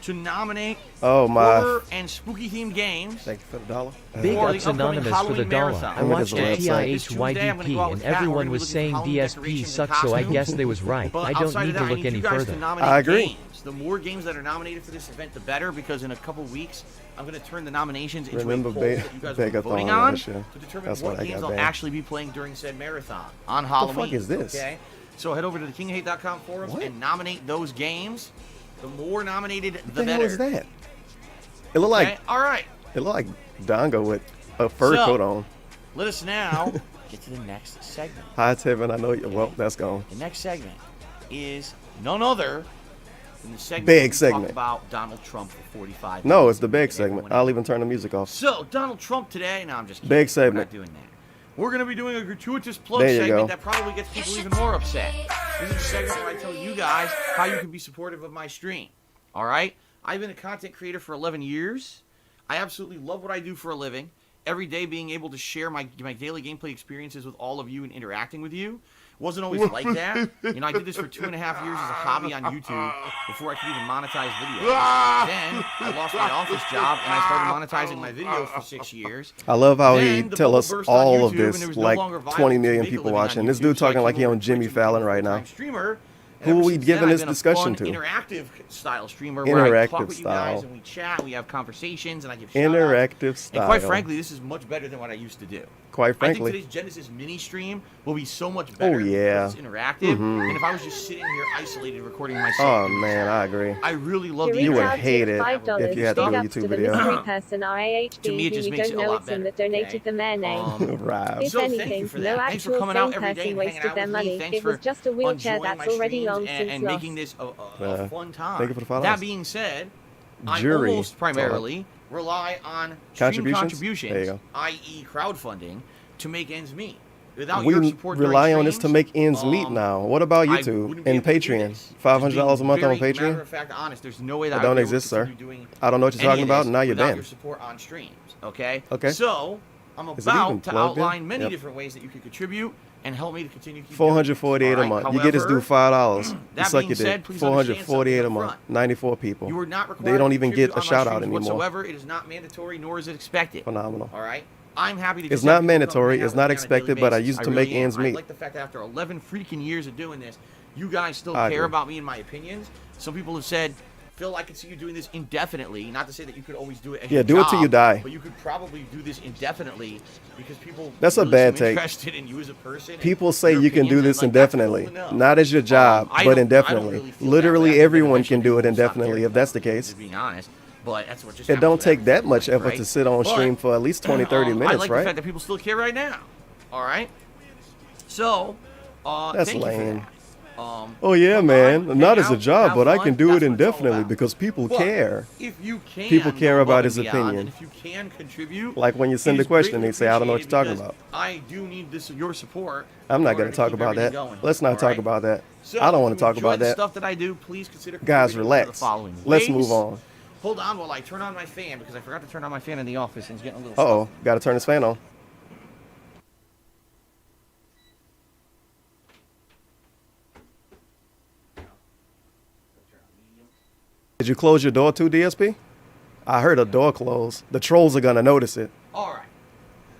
to nominate Oh my. horror and spooky themed games. Thank you for the dollar. Big For the ups upcoming anonymous for the Halloween dollar. marathon. I watched Look at the the website. This Tuesday, I'm gonna go out TIHYDP with and Kat. everyone We're was gonna be saying looking for DSP Halloween sucks, so I costumes. guess they was right. But I don't outside need of to that, I look need any you guys further. to nominate I agree. games. The more games that are nominated for this event, the better, because in a couple weeks, I'm going to turn the nominations into Remember a poll that you guys will be Beggar voting thong on last year. to determine That's what when I games got I'll banned. actually be playing during said marathon on What Halloween. the fuck is this? Okay? So head over to the kinghate.com forums What? and nominate those games. The more nominated, What the the hell better. is that? It looked Okay? like All right. Dongo with a fur So- coat on. Let us now get to the next segment. Hi, Tevin. I know you. Well, that's gone. The next segment is none other than the segment Big where we talk segment. about Donald Trump for 45 No, minutes it's the and big make segment. everyone I'll even turn the music off. So, Donald Trump today. No, I'm just kidding. Big We're segment. not doing that. We're going to be doing a gratuitous plug There you segment go. that probably gets people even more upset. This is a segment where I tell you guys how you can be supportive of my stream. All right? I've been a content creator for 11 years. I absolutely love what I do for a living. Every day being able to share my daily gameplay experiences with all of you and interacting with you. Wasn't always like that. You know, I did this for 2.5 years as a hobby on YouTube before I could even monetize videos. Then I lost my office job and I started monetizing my videos for 6 years. I love how he Then the tell bubble us burst on all of YouTube, and this, there was no like longer viable 20 to million make a people living on watching. This YouTube, dude so I talking came like he over on to Jimmy Twitch and Fallon became a right now. full-time streamer. And Who ever are we since giving then, this I've been a discussion fun, to? Interactive style streamer where I Interactive talk with you guys style. and we chat, we have conversations, and I give shout-outs. Interactive style. And quite frankly, this is much better than what I used to do. Quite I frankly. think today's Genesis mini stream will be so much better Oh, yeah. because it's interactive Mhm. than if I was just sitting here isolated recording myself. Oh man, I agree. I really love the You would interactive hate it stuff. if you had to do a Big ups YouTube to the video. mystery person RAHB To me, it who just we makes don't it a know lot it's him better, that donated okay? them their name. Right. If So thank you anything, for no that. Thanks for actual coming out sane every day person and hanging wasted out their with money. me. Thanks It was for just a wheelchair enjoying that's my already streams long and since making lost. this a fun time. Thank you for the follow-ups. That being said, Jury I almost primarily rely on stream Contributions? There you contributions, go. i.e. crowdfunding, to make ends meet. Without We your support rely during on this to streams, make ends meet now. What about I YouTube wouldn't be and able to do Patreon? this. $500 a month on Very matter Patreon? of fact, honest, there's no way that It I don't would be able to exist, sir. continue doing I don't know what you're any talking of about. this Now you're without banned. your support on streams. Okay. Okay. So I'm Is it even about to plugged in? outline many Yep. different ways that you can contribute and help me to continue. Keep 448 a month. You get this dude $5. You That suck being your said, dick. please 448 a understand month. something 94 people. You are not required They don't to even contribute get a on my shout out streams anymore. whatsoever. It is not mandatory, nor is it expected. Phenomenal. All right. I'm happy to. It's just not have people come mandatory, hang out it's with not me on a expected, daily but I basis. used to make ends I meet. like the fact that after 11 freaking years of doing this, you guys still I care agree. about me and my opinions. Some people have said, Phil, I could see you doing this indefinitely. Not to say that you could always do it as Yeah, your do it till job, you die. But you could probably do this indefinitely because people That's a really bad seem take. interested in you as a person. and People say your you can do opinions, this and, like, that's cool indefinitely. to know. Not as your job, I but don't indefinitely. really feel Literally that, but everyone eventually can do it people will stop indefinitely caring if that's the about me, case. to being honest. But that's what just It happened don't with take that much everything, effort right? to sit on But, stream for at least 20, 30 I minutes, like the right? fact that people still care right now. All right. So, That's thank you for lame. that. Oh yeah, come man. on, Not hang as a out, job, have but I fun. can do That's it what it's all indefinitely about. because people But care. If you can, People care go about above his and beyond, opinion. and if you can contribute, Like when you send it a is question, greatly they say, "I don't know what you're talking appreciated about." because I do need your support. I'm in not order going to talk keep about that. everything going, Let's not all talk right? about that. So, I don't want if to you talk enjoy about the that. stuff that I do, please consider Guys, contributing to relax. The following Let's ways. move on. Hold on while I turn on my fan because I forgot to turn on my fan in the office and it's getting a little. Uh-oh. stuffy. Got to turn this fan on. Did you close your door too, DSP? I heard a door close. The trolls are going to notice it. All right.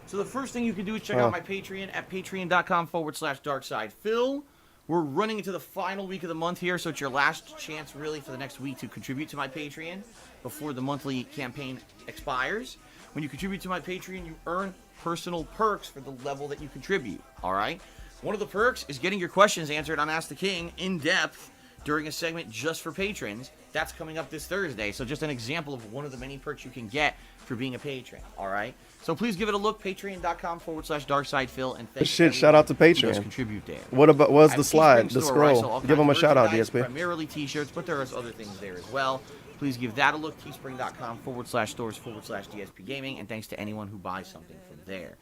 So the first thing you can do is check out my Patreon at patreon.com/darksidephil. We're running into the final week of the month here, so it's your last chance really for the next week to contribute to my Patreon before the monthly campaign expires. When you contribute to my Patreon, you earn personal perks for the level that you contribute. All right. One of the perks is getting your questions answered on Ask the King in depth during a segment just for patrons. That's coming up this Thursday. So just an example of one of the many perks you can get for being a patron. All right. So please give it a look. Patreon.com/DarkSidePhil. And thank Shit, shout out to Patreon. Contribute there. What about, what's I the have a slide, Teespring the store where I sell scroll? all Give kinds them a of shout out, merchandise, DSP. Primarily t-shirts, but there are other things there as well. Please give that a look. Teespring.com/stores/DSP Gaming. And thanks to anyone who buys something from there.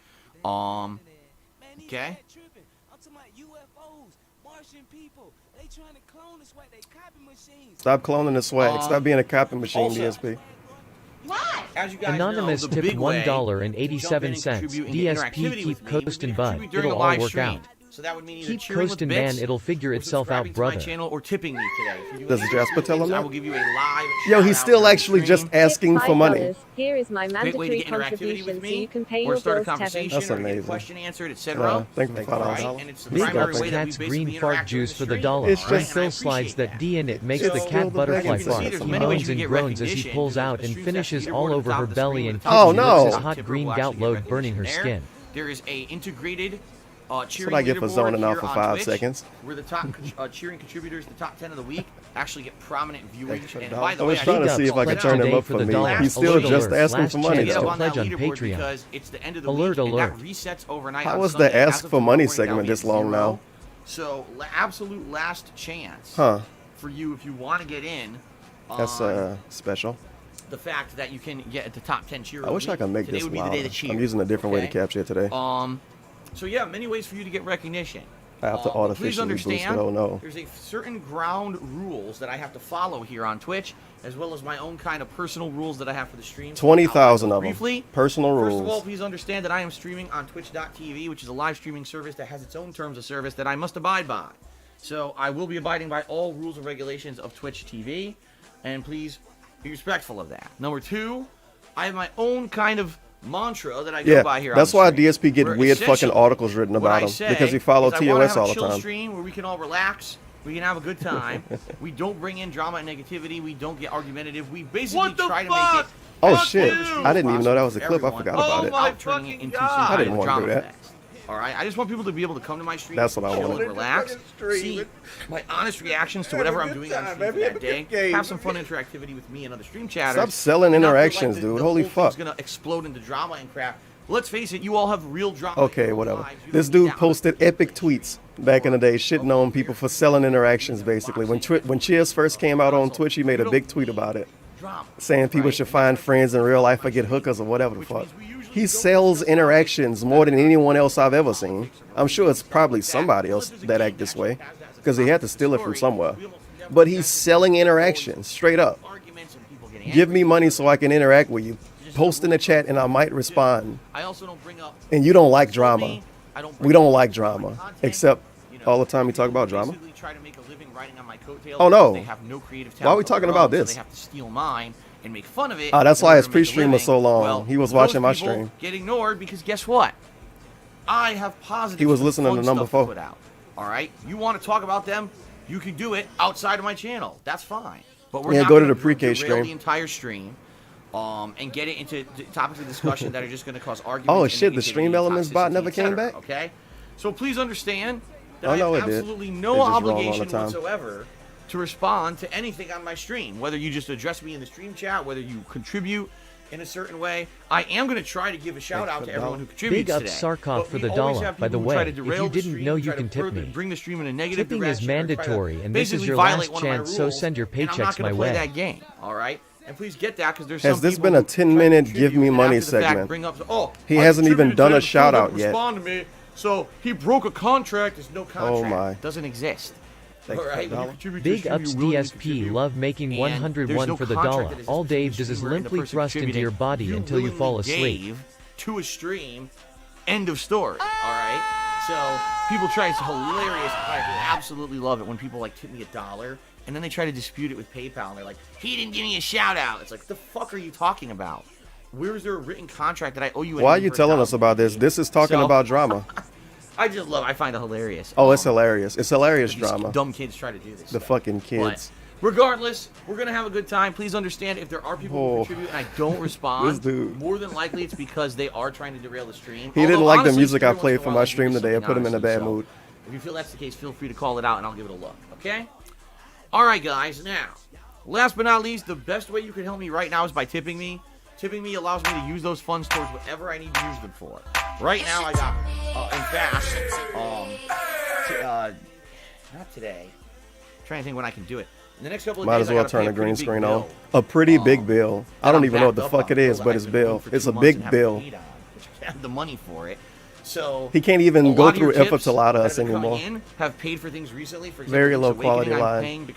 Okay. Stop cloning the swag. Stop being a copy machine, also, DSP. As you guys Anonymous know, the tip big way $1.87. to jump in and contribute into DSP interactivity keep with me would be coasting, to bud. contribute during It'll a all live work stream. out. So that would mean either Keep cheering with coasting, bits, man. It'll figure or itself out, subscribing to my brother. channel, or tipping me today. If you do Does any Jasper of those tell him things, I that? will give you a live Yo, he's shout-out still during actually the just stream. asking for money. Here is my Great way to mandatory get interactivity contribution with so me, you can pay or your start a bills, Kevin. conversation, That's or get a amazing. question answered, etc. Thank you for Right? $5. And it's the Big primary ups way that we cat's basically green fart interact during juice the for the stream. dollar. It's When just- Phil slides that D in it makes So, the cat butterfly Vegan fart. fart. He There's many ways moans you and get groans as he recognition. pulls out and There's a finishes stream all leaderboard over at the her top of the belly screen and at the top. Oh, Kitten no. licks his hot Tip green will gout actually get load burning her recognition skin. there. There is a integrated That's cheering what I get for leaderboard zoning out here for on 5 Twitch, seconds. where the top cheering contributors, the top 10 of the week, actually get prominent viewing. Extra And dollar. by the I way, was trying to Big see if ups, I could pledge turn him today up for for the me. dollar. He's still Alert, just alert. asking Last for money, chance get to up though. on that pledge on leaderboard Patreon. because it's the end of the Alert, week, and alert. that resets overnight. How on was the Sunday. ask As of for money tomorrow morning, segment that'll this be long 0. now? So, absolute last chance Huh. for you if you want to get in. That's on special. the fact that you can get at the top 10 cheer. I wish I could make today this would be the louder. day to cheer. I'm using a different way to okay? capture it today. So yeah, many ways for you to get recognition. I have to But please artificially boost it. understand, Oh no. there's a certain ground rules that I have to follow here on Twitch, as well as my own kind of personal rules that I have for the stream. 20,000 of them. Briefly, Personal First of all, rules. please understand that I am streaming on Twitch.tv, which is a live streaming service that has its own terms of service that I must abide by. So I will be abiding by all rules and regulations of Twitch TV, and please be respectful of that. Number 2, I have my own kind of mantra that I go by here. That's on the why stream, DSP get where weird fucking essentially articles written what about I him say because he follows is I wanna TOS have a all the chill time. stream where we can all relax, we can have a good time. We don't bring in drama and negativity. We don't get argumentative. We basically try to make it. Oh as shit! close as I didn't even know that was a possible clip. I for forgot everyone about it. without turning it into some I kind didn't of want to do drama that. fest. All right, I just want people to be able to come to my stream. That's what I chill wanted. and relax, see my honest reactions to whatever I'm doing on stream for that day. Have some fun interactivity with me and other stream chatters. Stop selling and not feel interactions, like dude. the Holy whole fuck. thing's gonna explode into drama and crap. Let's face it, you all have real drama. Okay, whatever. This dude posted epic tweets back in the day, shitting on people for selling interactions. Basically, when Cheers first came out on Twitch, he made a big tweet about it, saying people should find friends in real life or get hookers or whatever the fuck. He sells interactions more than anyone else I've ever seen. I'm sure it's probably somebody else that act this way, because he had to steal it from somewhere. But he's selling interactions straight up. Give me money so I can interact with you. Post in the chat and I might respond. I also don't bring up. And you don't like drama. We don't like drama, except all the time we talk about drama. Oh no! Why are we talking about this? They have to steal mine and make fun of it. Oh, that's in why order his to make a pre-stream was living. so long. Well, He was those watching my people stream. Get ignored because guess what? I have positive. He was and listening fun to number stuff 4. put out. All right, you want to talk about them? You can do it outside of my channel. That's fine. But we're Yeah, not go to gonna the pre-K derail stream. the entire stream. And get it into topics of discussion that are just going to cause arguments. Oh and shit! The negativity Stream and Elements bot toxicity, never came etc., back. Okay, so please understand that Oh, I no, have it did. absolutely It's no just wrong all the obligation time. whatsoever to respond to anything on my stream. Whether you just address me in the stream chat, whether you contribute in a certain way, I am going to try to give a shout out to everyone who contributes Big up today. Sarkov But for we the always dollar. have By the people who try way, to if derail you the didn't stream, know, you try to can tip further me. bring the stream in a negative Tipping is direction, or try to mandatory, and this is basically your violate last one of my chance, so rules, send your and I'm not paychecks gonna my play way. that game. All right. And please get that because there's Has some this people been a who try to 10-minute contribute give me and money after the fact segment? bring up, oh, He I hasn't even contributed done to a it, shout still out didn't yet. Respond to me, so he broke a contract. There's no contract. Oh my. Doesn't exist. All Thank you for right. the When you dollar. contribute to a Big stream, ups you're willing to DSP, contribute. love making And 101 there's for no the contract dollar. that exists All between Dave the does is streamer and the limply person thrust into contributing. your body You until you fall willingly asleep. gave to a stream. End of story. All right. So people try. It's hilarious. I absolutely love it when people like tip me $1 and then they try to dispute it with PayPal and they're like, "He didn't give me a shout out." It's like, the fuck are you talking about? Where is there a written contract that I owe you? Why are you telling us about this? This is talking So- about drama. I find it hilarious. Oh, it's hilarious. It's hilarious These drama. dumb kids try to do this. The stuff. fucking But kids. regardless, we're gonna have a good time. Please understand if there are people Oh. who contribute and I don't respond. This dude. More than likely, it's because they are trying to derail the stream. He didn't Although, like the honestly, music I every once played in a for while, my I do stream today. It something put him in a honestly, bad so mood. If you feel that's the case, feel free to call it out and I'll give it a look. Okay. All right, guys. Now, last but not least, the best way you can help me right now is by tipping me. Tipping me allows me to use those funds towards whatever I need to use them for. Right now, I got, in fact, not today. I'm trying to think when I can do it. In the next couple of Might days, as well turn the green screen on. A pretty big bill. I don't even know what the fuck it is, but it's bill. It's a big bill. Which I have the money for it. So he can't even go through effort to lie to us anymore. Have paid for things recently. For example, very low quality line.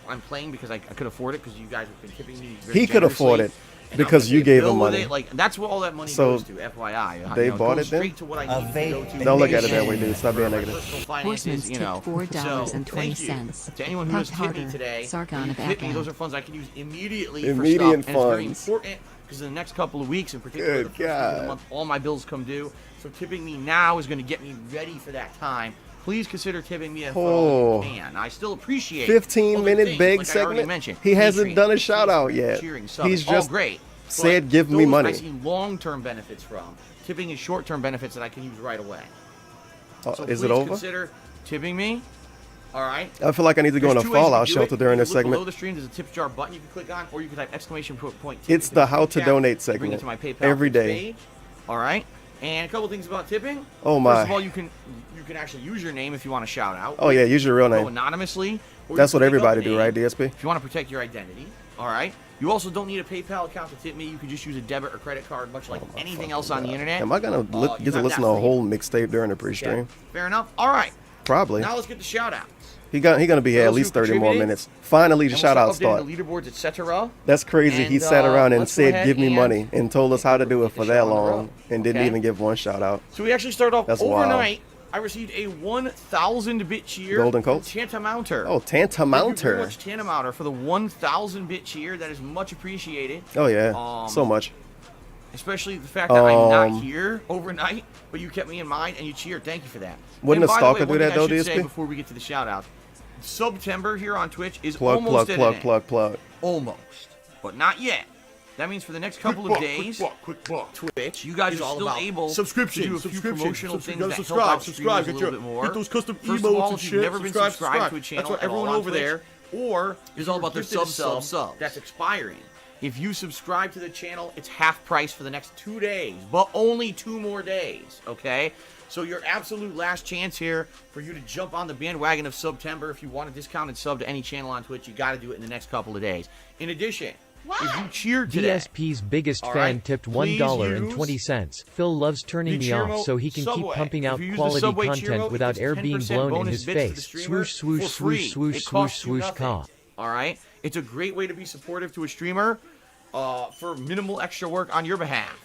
I'm playing because I could afford it because you guys have been tipping me. He could afford it because you gave him money. Like that's what all that money goes to. FYI, they bought it then. Don't look at it that way, dude. Stop being negative. Horseman's tipped $4.20. To anyone who has tipped me today, those are funds I can use immediately. Immediate for stuff. funds. And it's very important because in the next couple of weeks, in particular, the first week of the month, all my bills come due. So tipping me now is going to get me ready for that time. Please consider tipping me if you can. I still appreciate 15-minute beg segment. He hasn't done a shout out yet. He's just great. Said give me money. I see long-term benefits from. Tipping is short-term benefits that I can use right away. So is it over? Consider tipping me. All right. I feel like I need to go in a fallout shelter during this segment. Below the stream, there's a tip jar button you can click on, or you can type !point. It's the how to donate segment. Bring it to my PayPal every day. page. All right. And a couple things about tipping. Oh my. First of all, you can actually use your name if you want to shout out. Oh yeah, use your real name. Anonymously. That's what everybody do, right, DSP? If you want to protect your identity. All right. You also don't need a PayPal account to tip me. You can just use a debit or credit card, much like anything else on the internet. Am I gonna get to listen to a whole mixtape during the pre-stream? Yeah, fair enough. All right. Probably. Now let's get the shout outs. He gonna be here at least 30 more minutes. Finally, the shout outs start. The leaderboards, etc. That's crazy. He sat around and said, "Give me money," and told us how to do it for that long, and didn't even give one shout out. So we actually started off overnight. Wild. I received a 1,000-bit cheer. Golden Colts? Tantamounter. Oh, Tantamounter. Thank you very much, Tantamounter, for the 1,000-bit cheer. That is much appreciated. Oh, yeah. So much. Especially the fact that I'm not here overnight, but you kept me in mind and you cheered. Thank you for that. Wouldn't a stalker do that, though, DSP? Before we get to the shout-out, September here on Twitch is plug. Almost. But not yet. That means for the next couple of days, Twitch, you guys are still able to do a few promotional things that help out streamers a little bit more. Get those custom First of all, if you've never been subscribed to a channel, that's what everyone over there, or it's all about their sub that's expiring. If you subscribe to the channel, it's half price for the next 2 days, but only 2 more days, okay? So your absolute last chance here for you to jump on the bandwagon of September. If you want a discounted sub to any channel on Twitch, you got to do it in the next couple of days. In addition, if you cheered today, DSP's biggest fan tipped $1.20. Phil loves turning me off so he can keep pumping out quality content without air being blown in his face. Swoosh, swoosh, swoosh, swoosh, swoosh, swoosh, caw. All right? It's a great way to be supportive to a streamer for minimal extra work on your behalf.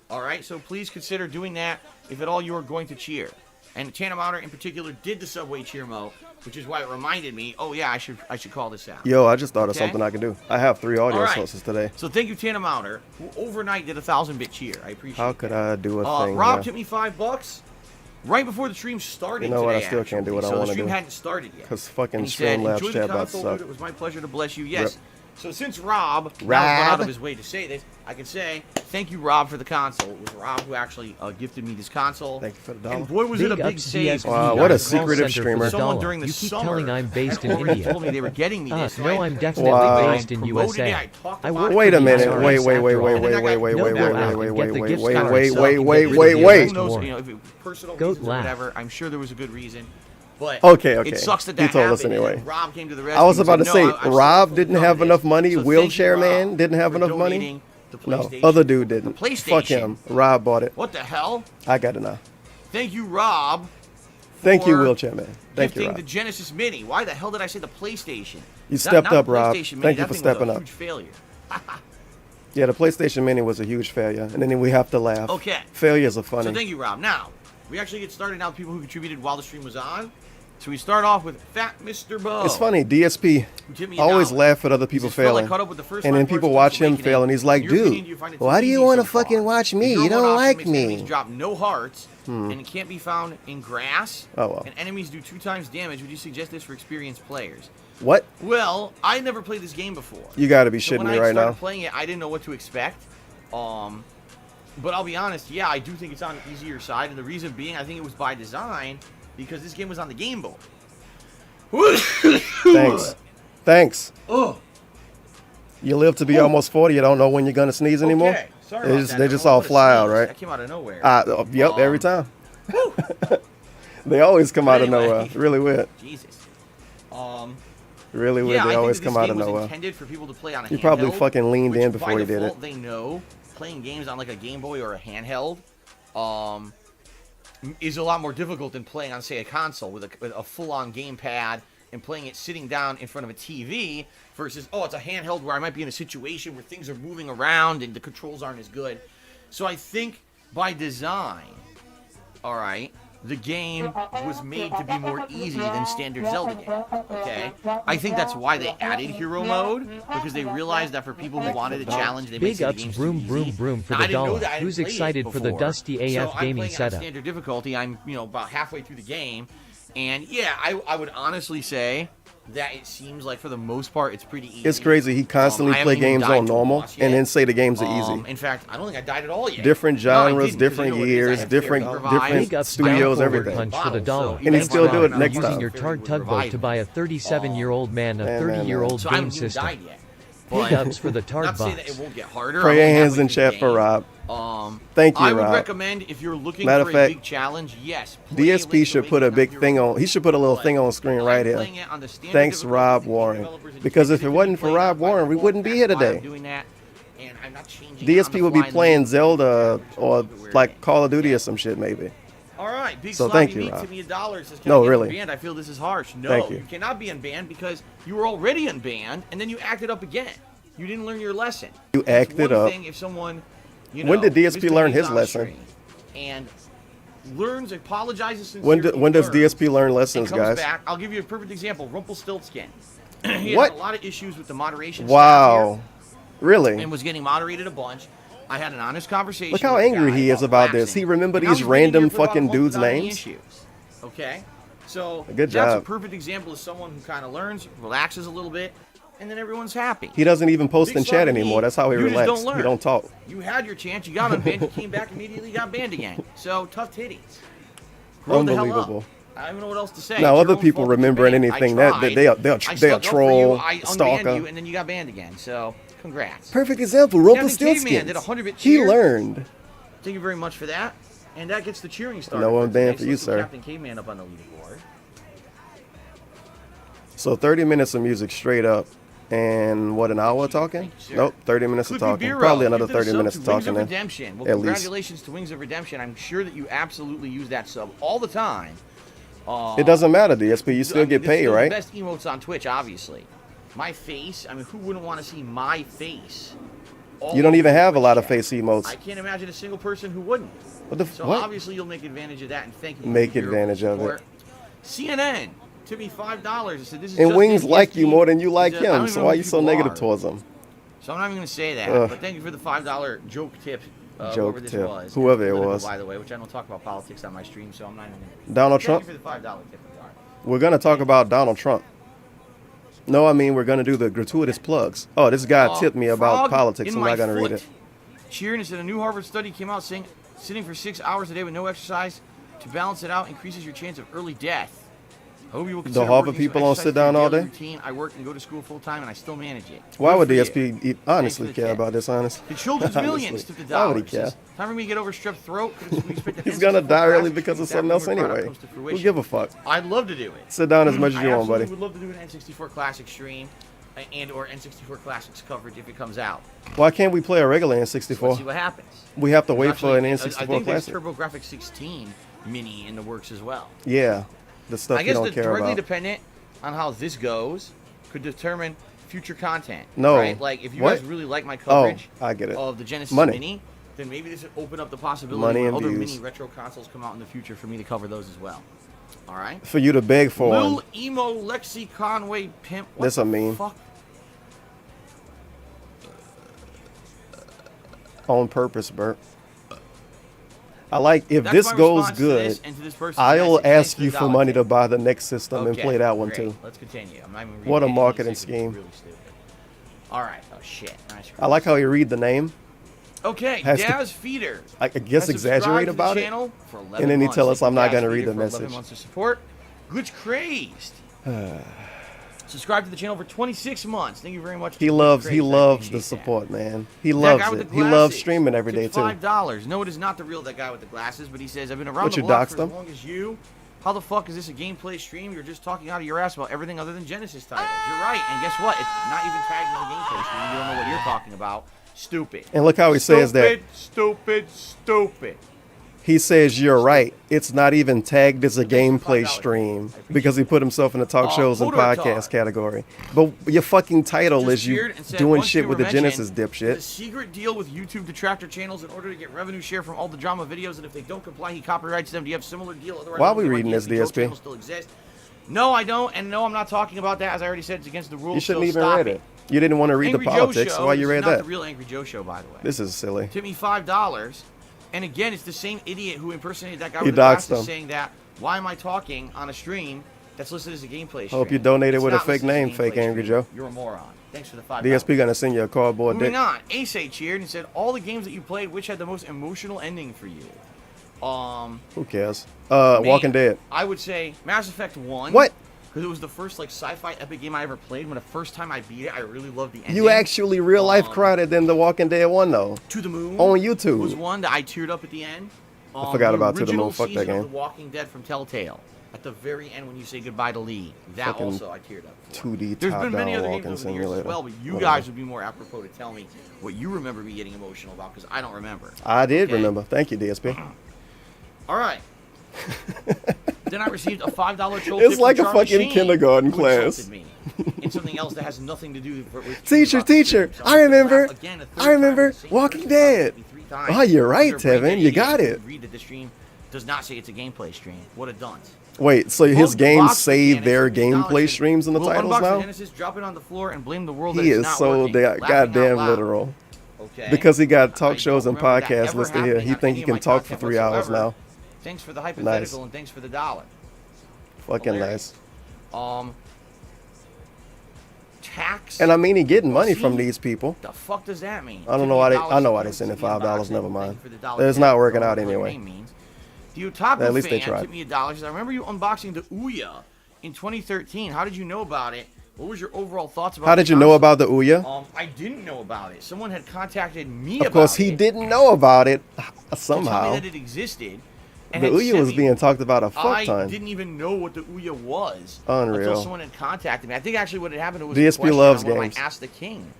All right? So please consider doing that if at all you are going to cheer. And Tantamounter in particular did the Subway cheer mo, which is why it reminded me, oh yeah, I should call this out. Yo, I just thought of something I could do. I have 3 audio sources today. So thank you, Tantamounter, who overnight did a 1,000-bit cheer. I appreciate it. How could I do a thing? Rob tipped me $5 right before the stream started. You know what? I still can't do what I want to do. So the stream hadn't started yet. Because fucking Streamlabs chat about to suck. It was my pleasure to bless you. Yes. Rip. So since Rob went out of his way to say this, I can say thank you, Rob, for the console. It was Rob who actually gifted me this console. Thank you for the dollar. And boy, was it a big save. Wow, what a secretive streamer. Someone during the you keep summer telling I'm based in India. told me they were getting me this. No, I'm definitely based in USA. Wait a minute. Wait. Goat laugh. Whatever. I'm sure there was a good reason. But okay. It sucks that he told happened. us anyway. Rob came to the rescue. I was about to say, Rob didn't have this. enough money. So Wheelchair you, man didn't have enough money. No, other dude didn't. Fuck him. Rob bought it. What the hell? I got it now. Thank you, Rob. Thank you, Wheelchair man. Thank you, Rob. The Genesis Mini. Why the hell did I say the PlayStation? You stepped up, Rob. Thank you for stepping up. Huge failure. Yeah, the PlayStation Mini was a huge failure, and then we have to laugh. Okay. Failures are funny. So thank you, Rob. Now, we actually get started now with people who contributed while the stream was on. So we start off with Fat Mr. Bo. It's funny, DSP always laugh at other people failing. And then people watch him fail, and he's like, dude, why do you want to fucking watch me? You don't like me. Drop no hearts, and it can't be found in grass. Oh, well. And enemies do 2 times damage. Would you suggest this for experienced players? What? Well, I never played this game before. You got to be shitting me right now. When I started playing it, I didn't know what to expect. But I'll be honest, yeah, I do think it's on the easier side. And the reason being, I think it was by design, because this game was on the Game Boy. Thanks. Thanks. Ugh. You live to be almost 40. You don't know when you're gonna sneeze anymore. Okay. Sorry about that. They just all fly out, right? That came out of nowhere. Yep, every time. They always come out of nowhere. Really weird. Jesus. Really weird. Yeah, They I always think come this out game of was nowhere. intended for people to play on a He probably handheld, fucking leaned in which before by he did default, it. They know playing games on like a Game Boy or a handheld is a lot more difficult than playing on, say, a console with a full-on gamepad and playing it sitting down in front of a TV versus, oh, it's a handheld where I might be in a situation where things are moving around and the controls aren't as good. So I think by design, all right, the game was made to be more easy than standard Zelda game, okay? I think that's why they added hero mode, because they realized that for people who wanted a challenge, they made Big the ups, games broom, too broom, easy. broom for Now, the I didn't know dollar. that. I didn't Who's play it excited for the before. Dusty AF so gaming I'm playing setup? on standard difficulty. I'm, about halfway through the game, and yeah, I would honestly say that it seems like for the most part it's pretty easy. It's crazy. He constantly I play haven't even games died on to a normal boss yet. and then say the games are easy. In fact, I don't think I died at all yet. Different No, I genres, didn't, 'cause different you know what it is, I years, have different Fairy Revive. Big ups studios, down everything. punch for the dollar. And he Thanks, still do Rob, it for next using time. your Tard tugboat to buy a 37-year-old man a Man, 30-year-old So I game haven't even system. died yet. Big But ups for the Tard not to say that box. it won't get harder. Pray I'm your only hands in halfway through the chat for game. Rob. Thank you, I would Rob. recommend if you're looking Matter for of a fact, big challenge, yes. play DSP Link's should put a Awakening big on thing Hero on. He should put a little thing on screen I'm right here. playing it on the standard Thanks, difficulty Rob because Warren. developers Because if it intended wasn't to for be played Rob by Warren, we default. wouldn't be here That's why I'm today. doing that, and I'm not changing on DSP the would be fly in the playing middle. Zelda or Where it like is. Call of Duty or some shit maybe. All right, big So sloppy thank you, meat Rob. to me $1 says, can No, I get really. unbanned? I feel this is harsh. No, Thank you. cannot be unbanned because you were already unbanned and then you acted up again. You didn't learn your lesson. You It's acted one up. thing if someone, When did DSP learn his misbehaves on lesson? stream And apologizes When sincerely. when does learns, DSP learn and lessons, comes guys? back. I'll give you a perfect example. Rumpelstiltskin. He What? had a lot of issues with the moderation. Wow. staff Really? here and was getting moderated a bunch. I had an honest conversation. Look how with the angry guy he is about this. collapsing. He remember And now these he's been in random here for about a fucking month dudes' without any names? issues. Okay, so Good that's a job. perfect example of someone who kind of learns, relaxes a little bit, and then everyone's happy. He doesn't even post Big in chat sloppy anymore. meat, That's how he you just relaxes. don't learn. He don't talk. You had your chance, you got unbanned, you came back immediately, got banned again. So tough titties. Grow the hell up. Unbelievable. I don't even know what else to say. Now, It's other your own people fault that you're remembering banned. I anything that tried. they'll I they'll stuck up for you, troll, I unbanned stalker. you, and then you got banned again. So, congrats. Perfect example. Captain Caveman Rumpelstiltskin. did a 100-bit He cheer. learned. Thank you very much for that. And that gets the cheering started. No for unbanned today. for you, So let's sir. put Captain Caveman up on the leaderboard. So 30 minutes of music straight up, and what, an hour talking? Thank you, sir. Nope, 30 minutes of Clippy talking. Bureau, Probably another you've been a 30 sub minutes to of Wings talking of then. Redemption. Well, At least. congratulations to Wings of Redemption. I'm sure that you absolutely use that sub all the time. It doesn't matter, DSP. You still get it's paid, still right? The best emotes on Twitch, obviously. My face. I mean, who wouldn't want to see my face? all You don't even over have a lot of chat? face emotes. I can't imagine a single person who wouldn't. What the So what? obviously you'll make advantage of that, and thank you. Make for your advantage of support. it. CNN tipped me $5. I said this is And just Wings an like you ESP. more than you like He said, I don't him. even So know why who you so people negative are. towards him? So I'm not even going to say that. Ugh. But thank you for the $5 joke tip. Joke whoever this tip. was. Whoever it Political, was. By the way, which I don't talk about politics on my stream, so I'm not even gonna... Donald Thank Trump? you for the $5 tip. Regard. We're going to talk about Donald Trump. No, I mean, we're going to do the gratuitous plugs. Oh, this guy tipped me about Frog politics. in I'm my not going to read foot. it. Cheering and said a new Harvard study came out saying sitting for 6 hours a day with no exercise to balance it out increases your chance of early death. I hope you will consider Harvard working some people don't exercise sit for your down all daily day? Routine. I work and go to school full time and I still manage it. Why Good would for you. DSP honestly Thanks for the care tip. about this, honestly? The Children's Millions Honestly. took the Why dollar. would he care? Says, time for me to get over strep throat. Could we expect an He's going to N64 die early classic because of stream something else when the product anyway. comes to Who fruition? give a fuck? I'd love to do it. Sit down as much as I you want, absolutely buddy. would love to do an N64 Classic stream and or N64 Classics coverage if it comes out. Why can't we play a regular Let's see N64? what happens. We have to wait There's for an actually- I N64 think there's Classic. TurboGrafx 16 mini in the works as well. Yeah, the stuff I you guess don't the care directly about. dependent on how this goes could determine future content. No. Right? Like if you What? guys really like my Oh, coverage I get it. of the Genesis Money. Mini, then maybe this would open up the possibility Money when and other views. mini retro consoles come out in the future for me to cover those as well. All right. For you to beg for Lil one. Emo Lexi Conway Pimp. What That's a the meme. fuck? On purpose, Bert. I like, if That's this my goes response to good, this and to this person's I'll message. ask Thanks for you the for dollar money tip. to buy the next system and Okay, play that one great. too. Let's continue. I'm not even What a reading marketing anything, so it's scheme. Really stupid. All right. Oh shit. Nice. I like how you read the name. Okay, Has to- Daz Feeder. I guess has exaggerate subscribed to the about it, channel for 11 and then he months. tell us Thank I'm you, not Daz gonna read Feeder, the for 11 message. months of support. Glitch Crazed. Subscribe to the channel for 26 months. Thank you very much. He loves I the appreciate support, man. He that. loves That guy with it. the He loves glasses streaming every day tipped too. $5. No, it is not the real that guy with the glasses, but he says, I've been around What, the you block doxed for him? as long as you. How the fuck is this a gameplay stream? You're just talking out of your ass about everything other than Genesis titles. You're right, and guess what? It's not even tagged as a gameplay stream. You don't know what you're talking about. Stupid. And look how he says that. Stupid. He says you're right. It's not even tagged as a gameplay stream because he put himself in the talk shows and Hodor podcast Talk. category. But your fucking title Just is you cheered and said, doing once shit you with were the Genesis mentioned, the dipshit. secret deal with YouTube detractor channels in order to get revenue share from all the drama videos, and if they don't comply, he copyrights them. Do you have similar deal? Otherwise, Why are we like reading this, control DSP? channels still exist? No, I don't, and no, I'm not talking about that. As I already said, it's against the rules. You shouldn't so even stop read it. You didn't want to read Angry the Joe politics, Show so why you is read not that? the real Angry Joe Show, by the way. This is silly. Tip me $5, and again, it's the same idiot who impersonated that guy He with the doxed glasses him. saying that. Why am I talking on a stream that's listed as a gameplay stream? Hope you donated It's with a not fake listed as name, gameplay fake Angry stream. Joe. You're a moron. Thanks for the $5. DSP gonna send you a cardboard dick. Moving on, Ace cheered and said, all the games that you played, which had the most emotional ending for you? Who cares? Me, Walking Dead. I would say Mass Effect 1. What? Because it was the first like sci-fi epic game I ever played. When the first time I beat it, I really loved the ending. You actually real life cried it than the Walking Dead one though. To the Moon on YouTube was one that I teared up at the end. I forgot about To the original Moon. Fuck that season of game. The Walking Dead from Telltale. At the very end, when you say goodbye to Lee, that Fucking also I teared up for. 2D There's been many top-down other games walking over the years as simulator. well, but you Whatever. guys would be more apropos to tell me what you remember me getting emotional about, because I don't remember. I did Okay? remember. Thank you, DSP. All right. Then I received a $5 troll It's tip like from a Charlie fucking Sheen, kindergarten who class. insulted me in something else that has nothing to do with Teacher, about the teacher, stream. So I I'm gonna remember. laugh again a third I time remember at the same Walking person Dead. me 3 times. Oh, you're right, Because they're Tevin. brain You idiots got who it. Read that the stream does not say it's a gameplay stream. What a dunce. Wait, so his Both games box save mechanics their and acknowledgement. gameplay streams in the We'll titles unbox the now? Genesis, drop it on the floor, and blame the world that He it's is not so working. Laughing goddamn out loud. literal. Okay? Because he got I talk don't shows and remember that podcasts ever listed here. happening He on think any he of can my talk for content 3 hours whatsoever. now. Thanks for the hypothetical Nice. and thanks for the dollar. Fucking Hilarious. nice. Tax. And I mean, he getting money See? from these people. The fuck does that mean? I don't know why they. I know why they sending $5. Never mind. It's not working out anyway. The Otaku At least they fan tried. tipped me $1. Says, I remember you unboxing the Ouya in 2013. How did you know about it? What was your overall thoughts about it? How did you know about the Ouya? I didn't know about it. Someone had contacted me Of about course, he it didn't know about it to tell somehow. me that it existed. And The had Ouya sent was me- being talked about a fuck I ton. didn't even know what the Ouya was Unreal. until someone had contacted me. I think actually what had happened was DSP a question loves on one games. of my Ask the King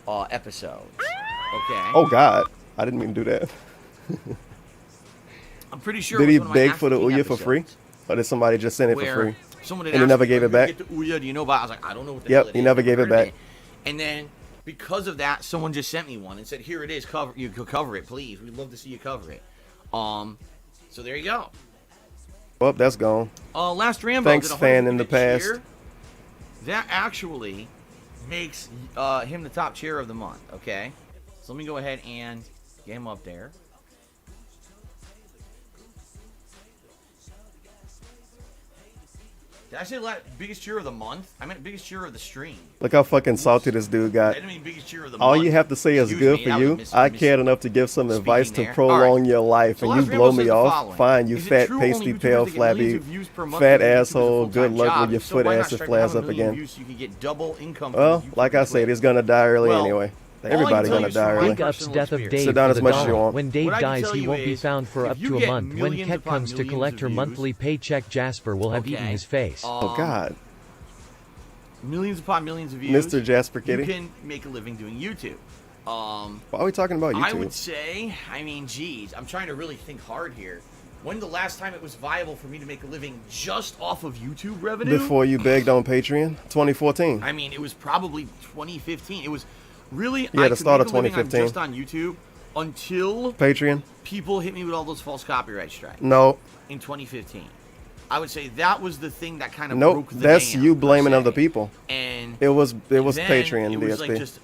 episodes. Okay. Oh God, I didn't mean to do that. I'm pretty sure. Did it he was one of my beg Ask for the King Ouya for free, episodes or did somebody just send it for where free? Someone had And he asked never me, gave it "Where back? did you get the Ouya? Do you know about it?" I was like, I don't know what the Yep, hell it he is. never I've gave it heard of back. And then because of that, someone just sent me one and said, "Here it is. Cover. You could cover it, please. We'd love to see you cover it." So there you go. Well, that's gone. Last Rambo. Thanks, did a fan 100 in the minute past. cheer. That actually makes him the top cheer of the month. Okay, so let me go ahead and get him up there. Did I say biggest cheer of the month? I meant biggest cheer of the stream. Look how fucking salty this dude I got. didn't mean biggest cheer of the All month. you have to say is Excuse good me, for that you. was I cared enough to give some advice to there. prolong All right. your life, So and you Last blow Rambo me says the off. following. Fine, you Is it fat, true only pasty, YouTubers pale, that get millions flabby, of views per month fat because YouTube is a asshole. full-time Good luck job? when your If so, foot why not ass strive to flares have a up million again. views so you can get double income from Well, YouTube like I said, clips? he's gonna die early Well, anyway. all I can Everybody tell gonna you die from my early. Big ups personal Death of experience. Dave Sit down for as the much as you dollar. want. When Dave What I can dies, tell he you won't be is, found for if up you to a get month. When millions Ket upon comes to millions collect her of views, monthly paycheck, Jasper will have eaten okay, his face. Oh God, millions upon millions of views. Mr. Jasper You Kitty. can make a living doing YouTube. Why are we talking about I would YouTube? say, I mean, geez, I'm trying to really think hard here. When the last time it was viable for me to make a living just off of YouTube revenue? Before you begged on Patreon, 2014. I mean, it was probably 2015. It was really Yeah, I the could start make of a living on 2015. just on YouTube until Patreon? people hit me with all those false copyright strikes No. in 2015. I would say that was the thing that kind of Nope. broke the That's dam, you per blaming se. other people. And It was then Patreon, it was DSP. like just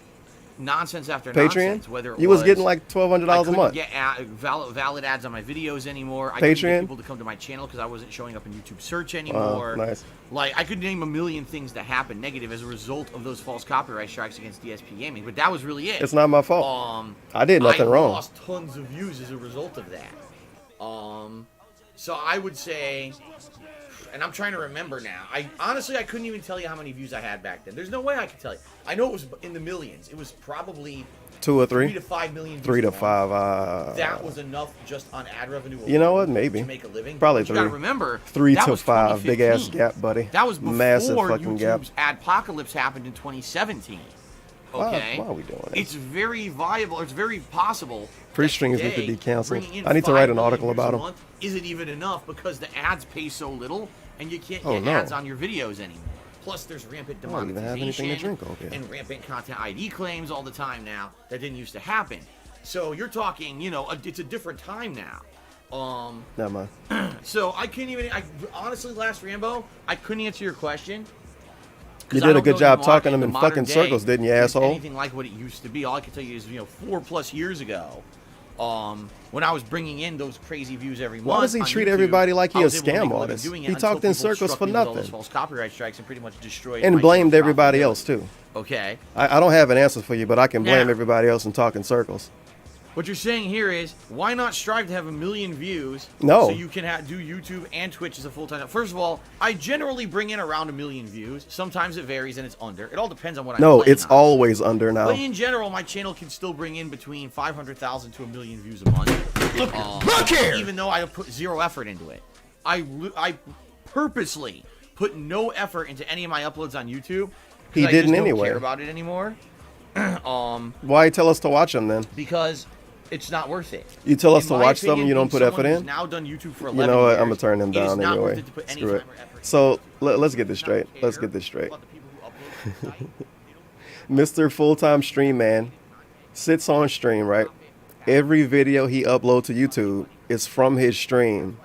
nonsense after Patreon? nonsense. Whether it You was getting like $1,200 a month. Get valid ads on my videos anymore. I couldn't Patreon? get people to come to my channel because I wasn't showing up in YouTube search anymore. Nice. Like I could name a million things that happened negative as a result of those false copyright strikes against DSP Gaming, but that was really it. It's not my fault. I did nothing I wrong. lost tons of views as a result of that. So I would say and I'm trying to remember now. I honestly couldn't even tell you how many views I had back then. There's no way I could tell you. I know it was in the millions. It was probably 2 or 3? 3 to 5 million. 3 to 5. That was enough just on ad revenue. You know what? Maybe. To make a living. Probably But 3. You gotta remember, 3 that to was 5. Big ass 2015. gap, buddy. That was before massive fucking YouTube's gap. adpocalypse happened in 2017. Okay. Why are we doing this? It's very viable. It's very possible. Free that streams need to today, be canceled. bringing in I need to 5 write an million article views about a 'em. month isn't even enough because the ads pay so little and you can't Oh, get no. ads on your videos anymore. Plus, there's rampant I don't even have anything to demonetization drink over here. and rampant content ID claims all the time now that didn't used to happen. So you're talking, it's a different time now. Never mind. So I couldn't even. Honestly, Last Rambo, I couldn't answer your question. You 'Cause I did a don't good know job the talking them the in modern fucking day circles, didn't you, is asshole? Anything like what it used to be. All I can tell you is, 4+ years ago, when I was bringing in those crazy views every month. Why does he on treat YouTube, everybody like he I a was able to make scam a living artist? doing it He until talked in people circles struck for me with all those nothing. false copyright strikes and pretty much destroyed And my blamed channel's everybody profitability. else, too. Okay. I don't have an answer for you, but I can blame Now- everybody else and talk in circles. What you're saying here is, why not strive to have 1 million views? No. So you can do YouTube and Twitch as a full-time job. First of all, I generally bring in around 1 million views. Sometimes it varies and it's under. It all depends on what I'm No, playing it's on. always under now. But in general, my channel can still bring in between 500,000 to 1 million views a month. Look here! Even though I put zero effort into it. I purposely put no effort into any of my uploads on YouTube. 'cause He I didn't just don't anyway. care about it anymore. Why tell us to watch them then? Because it's not worth it. You tell us In to my watch something opinion, you don't being put effort someone who's in? now done YouTube for 11 You know what? years, I'm gonna turn him it is down not worth anyway. it to put any Screw it. time or effort So let's get this straight. Let's get this straight. Mr. Full-Time Stream Man sits on stream, right? Every video he uploads to YouTube is from his stream,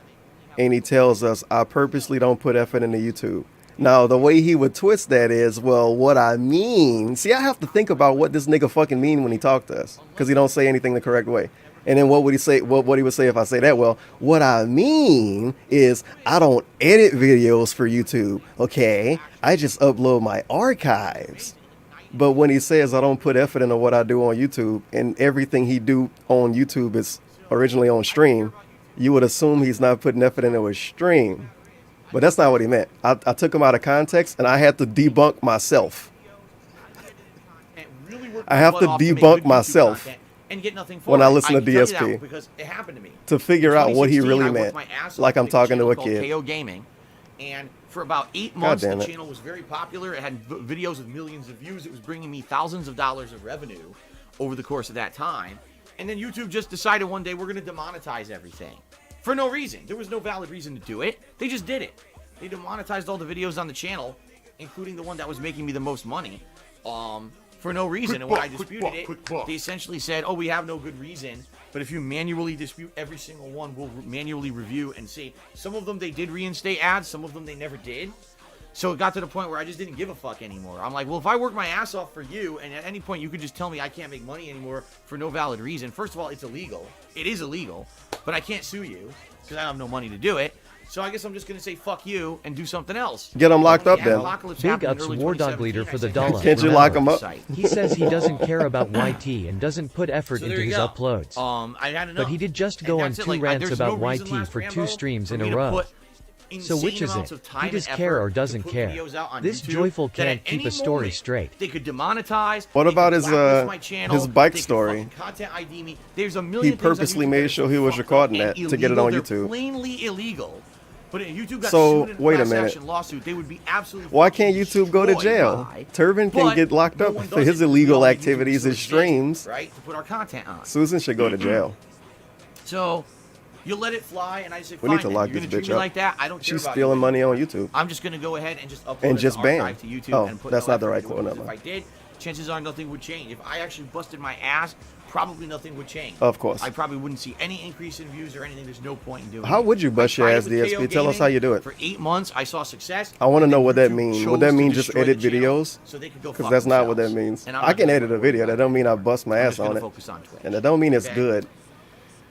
and he tells us, I purposely don't put effort into YouTube. Now, the way he would twist that is, well, what I mean, see, I have to think about what this nigga fucking mean when he talk to us, because he don't say anything the correct way. And then what would he say? What he would say if I say that? Well, what I mean is I don't edit videos for YouTube, okay? I just upload my archives. But when he says I don't put effort into what I do on YouTube, and everything he do on YouTube is originally on stream, you would assume he's not putting effort into his stream. But that's not what he meant. I took him out of context, and I had to debunk myself. I have to debunk myself and get nothing for when it. I listen to can tell you that DSP because it happened to me. to figure out what he 2016, really I worked meant, my ass off like to I'm make talking to a channel called kid. KO Gaming, and for about 8 months, the damn it. channel was very popular. It had videos with millions of views. It was bringing me thousands of dollars of revenue over the course of that time. And then YouTube just decided one day we're going to demonetize everything for no reason. There was no valid reason to do it. They just did it. They demonetized all the videos on the channel, including the one that was making me the most money, for no reason. And when I disputed it, they essentially said, oh, we have no good reason, but if you manually dispute every single one, we'll manually review and see. Some of them they did reinstate ads, some of them they never did. So it got to the point where I just didn't give a fuck anymore. I'm like, well, if I work my ass off for you, and at any point you could just tell me I can't make money anymore for no valid reason. First of all, it's illegal. It is illegal, but I can't sue you because I have no money to do it. So I guess I'm just going to say fuck you and do something else. Get him locked up then. Big ups War Dog Leader for the dollar. Can't you lock him up? He says he doesn't care about YT and doesn't put effort into his uploads. I had enough. But he did just go on 2 rants about YT for 2 streams in a row. So which is it? He does care or doesn't care? This joyful can't keep a story straight. They could demonetize. What about his bike they could story? fucking content ID me. There's a million He things on purposely YouTube made that sure are he was fucked recording up that and to get it on illegal. YouTube. They're plainly illegal. But if YouTube got So, sued in a wait a class minute. action lawsuit, they would be absolutely Why fucking can't YouTube go to destroyed. jail? Why? Turban can But get locked no up one for does his it. illegal We all activities need and YouTube streams. right, to put our content on. Susan should go to jail. So you let it fly, and I say, We fine. need to then. lock You're this gonna treat bitch me up. like that. I don't care She's about stealing you. money on YouTube. I'm just gonna go ahead and just upload And it just as ban. archive to YouTube Oh, and put that's no not the effort right into it, one, because never if I did, chances are nothing would change. If I actually busted my ass, probably nothing would change. Of course. I probably wouldn't see any increase in views or anything. There's no point in doing it. How would you bust I your tried ass, it with DSP? KO Tell us Gaming. how you do it. For 8 months, I saw success. I want to and know then what that YouTube means. chose Would that to mean just destroy edit the channel videos? so they could go Because fuck that's not what that themselves. means. And I'm I not can gonna edit a worry video. about That don't mean I bust my I'm ass just gonna on it. focus on Twitch. And that don't mean it's Okay? good.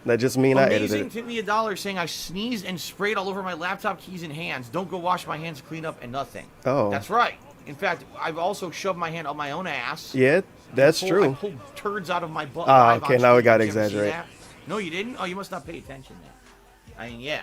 That just mean I edited Amazing it. tipped me $1 saying I sneezed and sprayed all over my laptop keys and hands. Don't go wash my hands, clean up, and nothing. Oh. That's right. In fact, I've also shoved my hand up my own ass. Yeah, that's I true. pulled turds out of my butt. Ah, live okay, on now we stream. gotta Did you ever see exaggerate. that? No, you didn't? Oh, you must not pay attention then. I mean, yeah.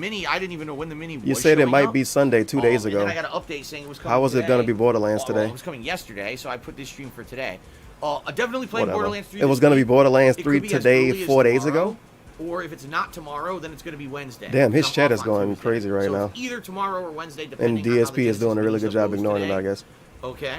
mini, I didn't even know when the mini was You said it showing might up. be Sunday 2 days And ago. then I got an update saying it was coming How was it going to today. be Borderlands Well, today? it was coming yesterday, so I put this stream for today. Definitely playing Whatever. Borderlands 3. It was this going to be week. Borderlands It 3 could be as today, early as 4 days tomorrow, ago. Or if it's not tomorrow, then it's going to be Wednesday. Damn, his I'm chat off is on going Tuesday. crazy right So now. it's either tomorrow or Wednesday, And depending on how the DSP is doing a Genesis really mini good stuff job goes ignoring it, today. I guess. Okay.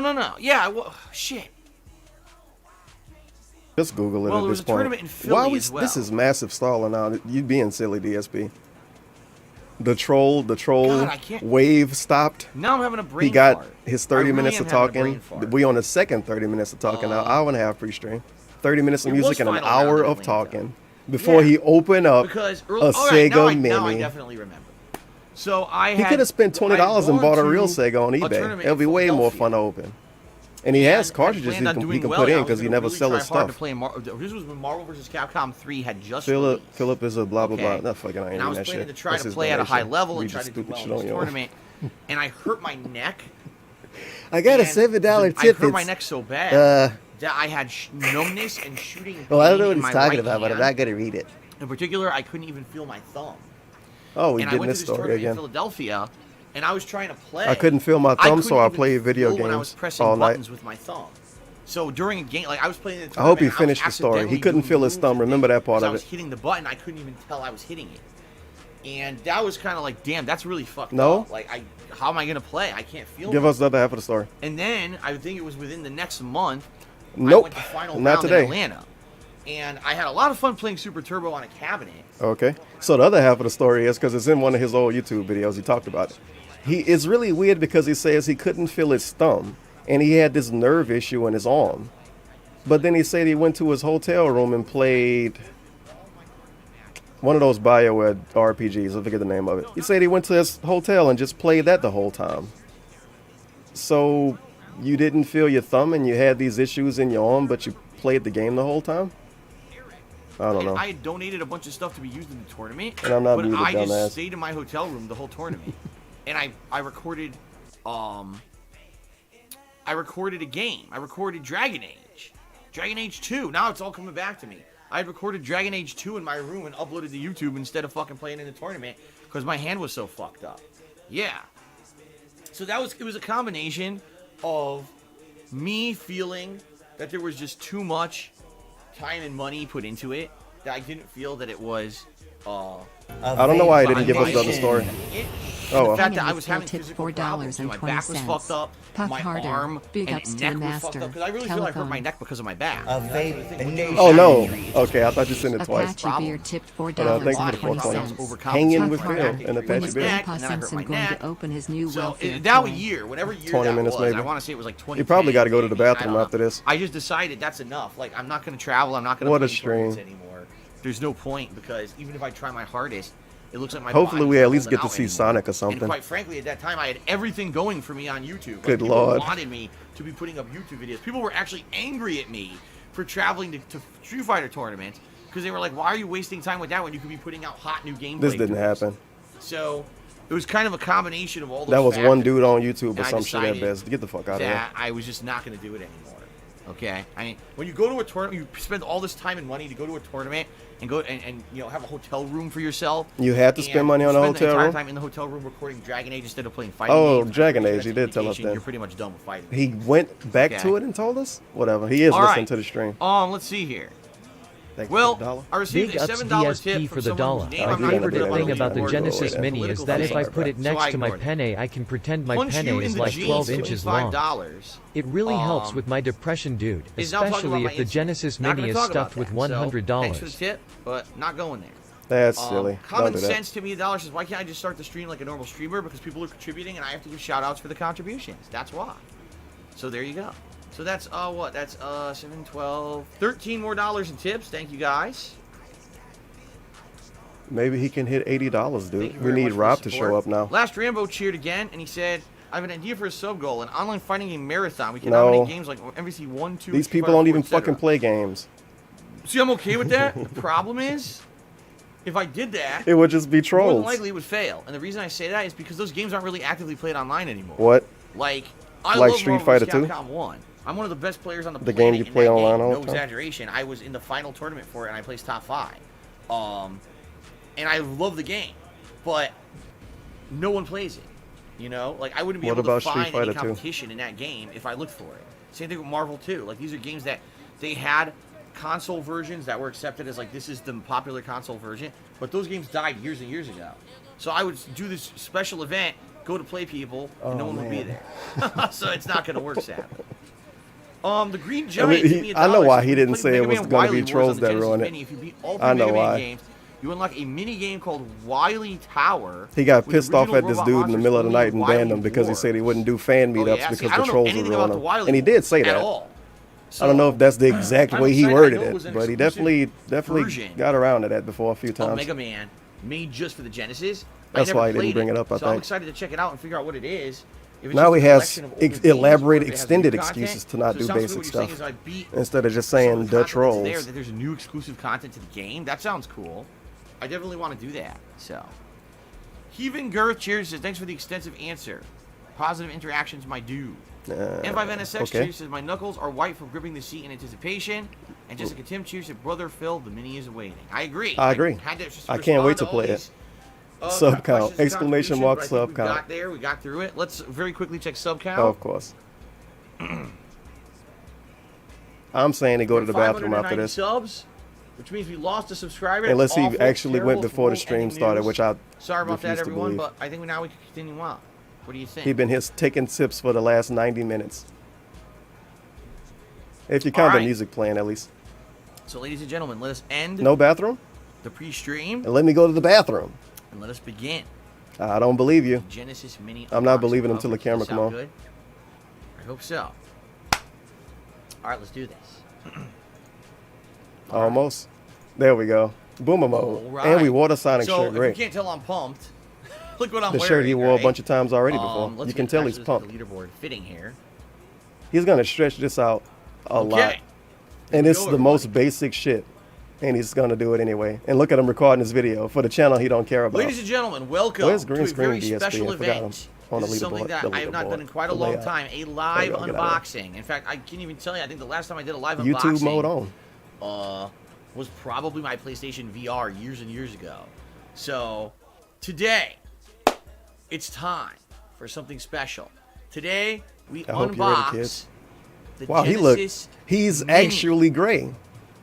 No. Yeah, well, shit. Just Google it Well, at there was this a point. tournament in Philly as well. This is massive stalling now. You being silly, DSP. The troll God, I can't- wave stopped. Now I'm having a brain He got fart. his I 30 really minutes am of having a brain talking. fart. We on the second 30 minutes of talking now. Hour and a half pre-stream. 30 minutes of It was music and an final round hour in of Atlanta. talking before Yeah. he opened up Because a all right, Sega now I Mini. definitely remember. So I He had. could have spent $20 and bought a real to Sega on a eBay. tournament It'll be in way more Philadelphia. fun to open. And he has I cartridges planned on he doing can well, put and I in was because he gonna never really sell try his hard to stuff. play this was when Marvel vs. Capcom 3 had just Philip released. Philip is a blah blah Okay. blah. Not fucking. I ain't And I was reading that planning shit. to try That's to his play at a high donation. level and Read try the to do stupid well in shit on this your own. tournament. And I hurt my neck. I got a and $7 I tip. hurt my It's neck so bad that I had numbness and shooting pain well, I don't know what in he's my talking right about, but I'm hand. not gonna read it. In particular, I couldn't even feel my thumb. Oh, we And I getting went to this this story tournament in again. Philadelphia, and I was trying to play. I couldn't feel my thumb, so couldn't I even played video feel when I was games pressing all night. buttons with my thumb. So during a game, like I was playing in the I hope he tournament, and finished the story. He accidentally couldn't doing feel his moves thumb. and Remember things, that part 'cause I of was it. hitting the button, I couldn't even tell I was hitting it. And that was kind of like, damn, that's really fucked No? up. Like, how am I gonna play? I can't feel. Give it. us the other half of the story. And then I think it was within the next month. I Nope, went to final not round today. in Atlanta, and I had a lot of fun playing Super Turbo on a cabinet. Okay. So the other half of the story is because it's in one of his old YouTube videos. He talked about it. It's really weird because he says he couldn't feel his thumb, and he had this nerve issue in his arm. But then he said he went to his hotel room and played one of those BioWare RPGs. I forget the name of it. He said he went to his hotel and just played that the whole time. So you didn't feel your thumb and you had these issues in your arm, but you played the game the whole time? I don't know. I had donated a bunch of stuff to be used in the tournament, And I'm not but muted, I dumbass. just stayed in my hotel room the whole tournament, and I recorded a game. I recorded Dragon Age 2. Now it's all coming back to me. I had recorded Dragon Age 2 in my room and uploaded to YouTube instead of fucking playing in the tournament because my hand was so fucked up. Yeah. So it was a combination of me feeling that there was just too much time and money put into it, that I didn't feel that it was I don't know why he didn't give us the other story. Oh, well. the fact that I Hanging was with having Phil physical tipped problems. My back was $4.20. fucked up. Puff My harder. arm Big and ups to neck the was fucked master. up because I really feel I hurt my Telephone. neck because of my back. Oh no. Okay, I thought you sent it twice. Apache beer tipped Thank you for the $4.20. $4.20. Hanging with Puff Phil harder. and When Apache is beer. Grandpa And then I hurt Simpson my going neck. to open his new So welfare that toy? year, whatever year 20 that minutes was, maybe. I want to say it was like 20. You probably got to go to the bathroom I don't after know. this. I just decided that's enough. Like I'm not going to travel. I'm not going to What play a stream. anymore. There's no point because even if I try my hardest, it looks like my Hopefully body's we not at least holding get to out see anymore. Sonic or something. And quite frankly, at that time, I had everything going for me on YouTube. Like, Good people Lord. wanted me to be putting up YouTube videos. People were actually angry at me for traveling to Street Fighter tournaments because they were like, "Why are you wasting time with that when you could be putting out hot new gameplay?" This didn't videos?" happen. So it was kind of a combination of all those. That was one factors. dude on YouTube And or I some shit at decided best. Get the fuck out of that here. I was just not going to do it anymore. Okay, I mean, when you go to a tournament, you spend all this time and money to go to a tournament and go and you know have a hotel room for yourself. You had to spend money on a a hotel entire room? time in the hotel room recording Dragon Age instead of playing fighting Oh, games. Dragon After Age. He did tell us vacation, that. You're pretty much done with fighting. He went back Okay. to it and told us? Whatever. He is All listening right. to the stream. Let's see here. Thank you Well, for the dollar. I received Big a ups $7 DSP tip for from the someone dollar. whose name Oh, I'm you not didn't going to do put up that. on thing the about the board. Genesis Political Mini is thing. that if I Sorry, put it bro. So next I to my ignored it. penne, I can pretend my Punch penne you in is the like jeans, 12 inches long. $25. It really helps Um, with my depression, dude, Is now talking about especially my if the Instagram. Genesis Not Mini gonna is talk about stuffed with that. So, $100. thanks for the tip, but not going there. That's silly. Don't Common do that. sense to me, $1 says, why can't I just start the stream like a normal streamer? Because people are contributing and I have to give shout outs for the contributions. That's why. So there you go. So that's, what? That's, 7, 12, 13 more dollars in tips. Thank you guys. Maybe he can hit $80, Thank you dude. We very need much for Rob the to support. show up now. Last Rambo cheered again and he said, I have an idea for a sub goal, an online fighting game marathon. We can No. nominate games like MVC 1, 2, These 3, people 5, don't 4, even etc. fucking play games. See, I'm okay with that. The problem is, if I did that, It would just be more than trolls. likely it would fail. And the reason I say that is because those games aren't really actively played online anymore. What? Like, I Like love Street Marvel Fighter vs. 2? Capcom 1. I'm one of the best players on the The planet game you in play that online game. all No the time? exaggeration. I was in the final tournament for it, and I placed top 5. And I love the game, but no one plays it. You know, like I wouldn't be What able to about Street find any Fighter 2? competition in that game if I looked for it. Same thing with Marvel 2. Like these are games that they had console versions that were accepted as like this is the popular console version, but those games died years and years ago. So I would do this special event, go to play people, and no Oh, one would be man. there. So it's not going to work, sadly. The Green Giant. he- gave me $1. I know why If he you didn't play say it Mega was Man gonna be Wily Wars trolls on the that Genesis ruined it. Mini, if you beat all I three know Mega Man why. games, you unlock a mini game called Wily Tower. He got with pissed off original at this robot dude in the monsters middle of the only night with and Wily banned him because he War. said he wouldn't do fan Oh, meetups yeah, see, because I the don't know trolls would anything ruin about the him. Wily And he did say at that. all. I don't know if that's the exact I'm way he excited. I worded know it was it, an but he exclusive definitely version got around to that before a few of times. Mega Man made just for the Genesis. That's I never why he didn't played bring it up, I so I'm think. excited to check it out and figure out what it is. If it's Now just he a has collection of older games, elaborate, or if it has extended new content. excuses to not So it do sounds basic like what you're saying stuff is I beat instead of just some saying of the the content that's trolls. there, that there's new exclusive content to the game. That sounds cool. I definitely want to do that. So, Heaving Girth cheers says, thanks for the extensive answer. Positive interactions, my dude. M5NSX okay. cheers says, my knuckles are white from gripping the seat in anticipation. And Jessica Tim cheers says, brother Phil, the mini is awaiting. I agree. I agree. I can't wait to play it. Sub count! Exclamation mark! Sub count! Got there. We got through it. Let's very quickly check sub count. Oh, of course. I'm saying to go to the bathroom after this. Subs, which means we lost a subscriber. Unless he Awful, actually went terrible, before the cruel, stream ending started, news. which I Sorry about that, refuse to everyone, believe. but I think now we can continue on. What do you think? He's been taking sips for the last 90 minutes. If you count the music playing, at least. So, ladies and gentlemen, let us end. No bathroom? The pre-stream. And let me go to the bathroom. And let us begin. I don't believe you. Genesis Mini. I'm not unboxing believing until the coverage. camera Does that come on. sound good? I hope so. All right, let's do this. Almost. There we go. Boomer mode. And we wore the Sonic so shirt. if Great. you can't tell, I'm pumped. Look what I'm The wearing. shirt he wore right? a bunch of times already before. Let's You can get tell back he's to pumped. The leaderboard fitting here. He's going to stretch this out a lot. And it's the most basic shit. And he's going to do it anyway. And look at him recording this video for the channel he don't care about. Ladies and gentlemen, welcome Where's to green a screen very DSP? special I forgot him event. on the This is something leaderboard. that The I have not leaderboard. done in quite a The long layout. time. A live There we go, get out of unboxing. In fact, I can't even tell you. I think the last time I did a live YouTube unboxing mode on. Was probably my PlayStation VR years and years ago. So, today, it's time for something special. Today, we I hope you're ready, unbox kids. the Wow, Genesis he's Mini. actually gray.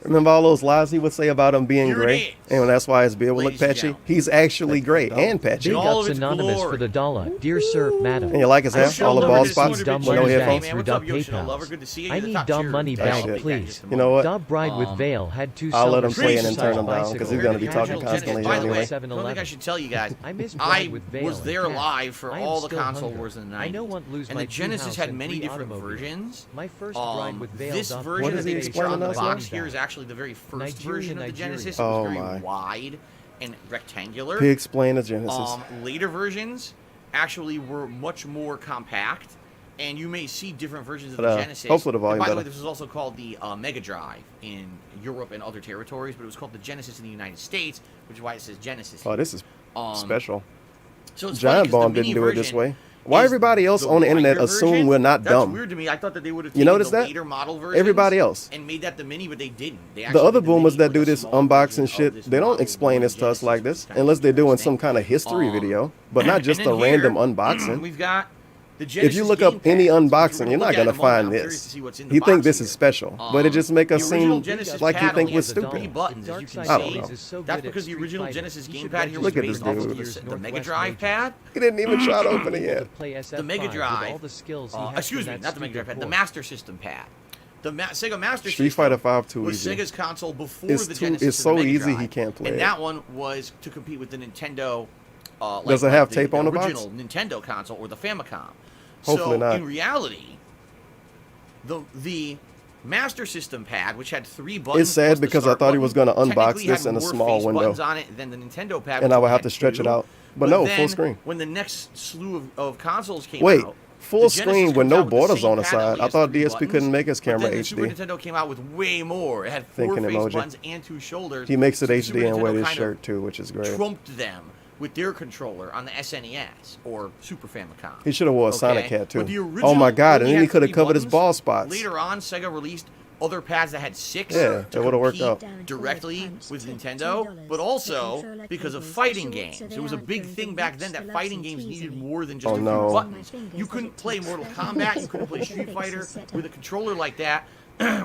Remember all those lies he would say about him being Here it gray? And that's why his beard would look Ladies and patchy? gentlemen. He's actually gray and patchy. Big ups anonymous for the dollar. Dear sir, madam. And you like his hair? All the bald spots? Dumb No money headphones? back through dub PayPal. I need dumb money That's back, shit. please. You know what? Dub bride with veil had 2 I'll let him summer play and then exercise turn him down, 'cause bicycles. he's gonna be talking Casual constantly Genesis. By the way, anyway. I don't think I should tell you guys. I miss bride with veil was and there cat. live for I am all the still console hungry. wars in the 90s. I know won't lose and my the Genesis true had house many and different 3 automobiles. versions. My first bride with veil. This dot version What of is the he picture explaining on the us box now? here is actually the very first Nigeria, version of the Nigeria. Genesis. Oh, It was my. very wide and rectangular. He explained the Genesis. Later versions actually were much more compact, and you may see different versions of But, the Genesis. hopefully the volume and by the way, better. this was also called the Mega Drive in Europe and other territories, but it was called the Genesis in the United States, which is why it says Genesis. Oh, this is special. So it's funny Giant 'cause the Bomb mini didn't do it this version way. Why is everybody else on the internet wider assume version. we're not That's dumb? weird to me. I thought that they would have You taken notice the that? later model versions Everybody else. and made that the mini, but they didn't. They The actually other did boomers mini that with do a this smaller unboxing version of shit, this they don't model explain one this to us Genesis, like which this, is kind of unless they're doing interesting. some kind of history video, but not just and a then random here, unboxing. We've got the If Genesis you look up gamepad, any which we're unboxing, gonna you're look not at in gonna a moment. find I'm curious this. to see what's in the You think box this here. is special, but it just make us The original seem Genesis like you pad think only we're has stupid. 3 buttons, as you can I don't see. know. That's because the original Genesis gamepad here was Look at this based off of dude. the Mega Drive pad. He didn't even try to open it yet. The Mega Drive. Excuse me, not the Mega Drive pad. The Master System pad. The Sega Master Street System Fighter 5 too was easy. Sega's console before It's the too- Genesis. it's and so the Mega easy Drive. he can't play And it. that one was to compete with the Nintendo. Does it have tape on the box? original Nintendo console or the Famicom. Hopefully so not. in reality, the Master System pad, which had 3 buttons. It's sad plus the because I start thought he button, was gonna unbox technically this had in a more small face window. buttons on it than the Nintendo pad, And which I would only have had to stretch it 2. out. But no, full then, screen. When the next slew of consoles came Wait, out, full the Genesis screen with comes no out with the borders same on the pad that side. only I has thought 3 DSP buttons, couldn't make his but camera then the Super HD. Nintendo came out with way more. It had 4 Thinking face emoji. buttons and 2 shoulders. He makes it So the Super HD and Nintendo wear his kind of shirt too, which is great. Trumped them with their controller on the SNES or Super Famicom. He should have wore a Okay? Sonic hat too. But the original Oh my god, and only then he had could have 3 covered his buttons. ball spots. Later on, Sega released other pads that had 6 Yeah, to that would've worked out. compete directly with Nintendo, but also because of fighting games. It was a big thing back then that fighting games needed more than just Oh, a few no. buttons. You couldn't play Mortal Kombat, you couldn't play Street Fighter with a controller like that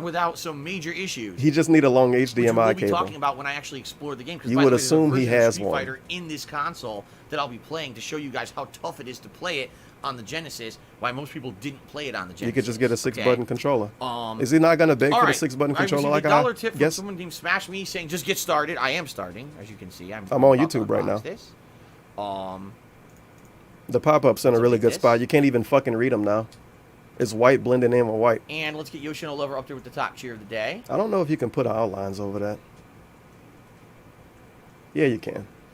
without some major issues. He just need a long Which HDMI we'll be cable. talking about when I actually explore the game. 'cause You by the would way, there's a assume he version of has Street one. Fighter in this console that I'll be playing to show you guys how tough it is to play it on the Genesis. Why most people didn't play it on the Genesis. You could just get a 6-button controller. Um, Is he not gonna beg all for the right. 6-button I controller received like a I dollar tip from guess? someone named Smash Me saying, "Just get started." I am starting, as you can see. I'm on about to YouTube right now. unbox This. The pop-up's in a really like good this. spot. You can't even fucking read them now. It's white blending in with white. And let's get Yoshino Lover up there with the top cheer of the day. I don't know if you can put outlines over that. Yeah, you can.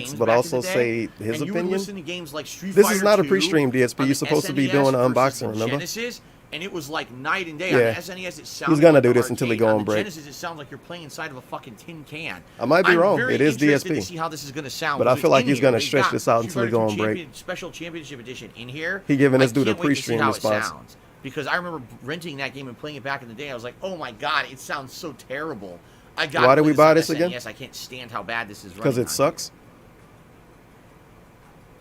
facts, games but back in also the day, say his and you would opinion. listen to games like Street This Fighter is not a 2 pre-stream, DSP. on You're the supposed to be SNES doing an versus unboxing, the remember? Genesis, and it was like night and day. Yeah. On the SNES, it sounded He's gonna like do the this until he arcade. go on the break. Genesis, it sounds like you're playing inside of a fucking tin can. I might be I'm wrong. very It is interested DSP. to see how this is going to sound. But I because feel like in he's here, gonna they've stretch got this out Street until he Fighter go 2 on break. Special Championship Edition in here. He giving this I dude a can't wait to see pre-stream how it response. sounds. Because I remember renting that game and playing it back in the day. I was like, oh my god, it sounds so terrible. I got. Why did we buy this again? Yes, I can't stand how bad this is running. Because it on sucks.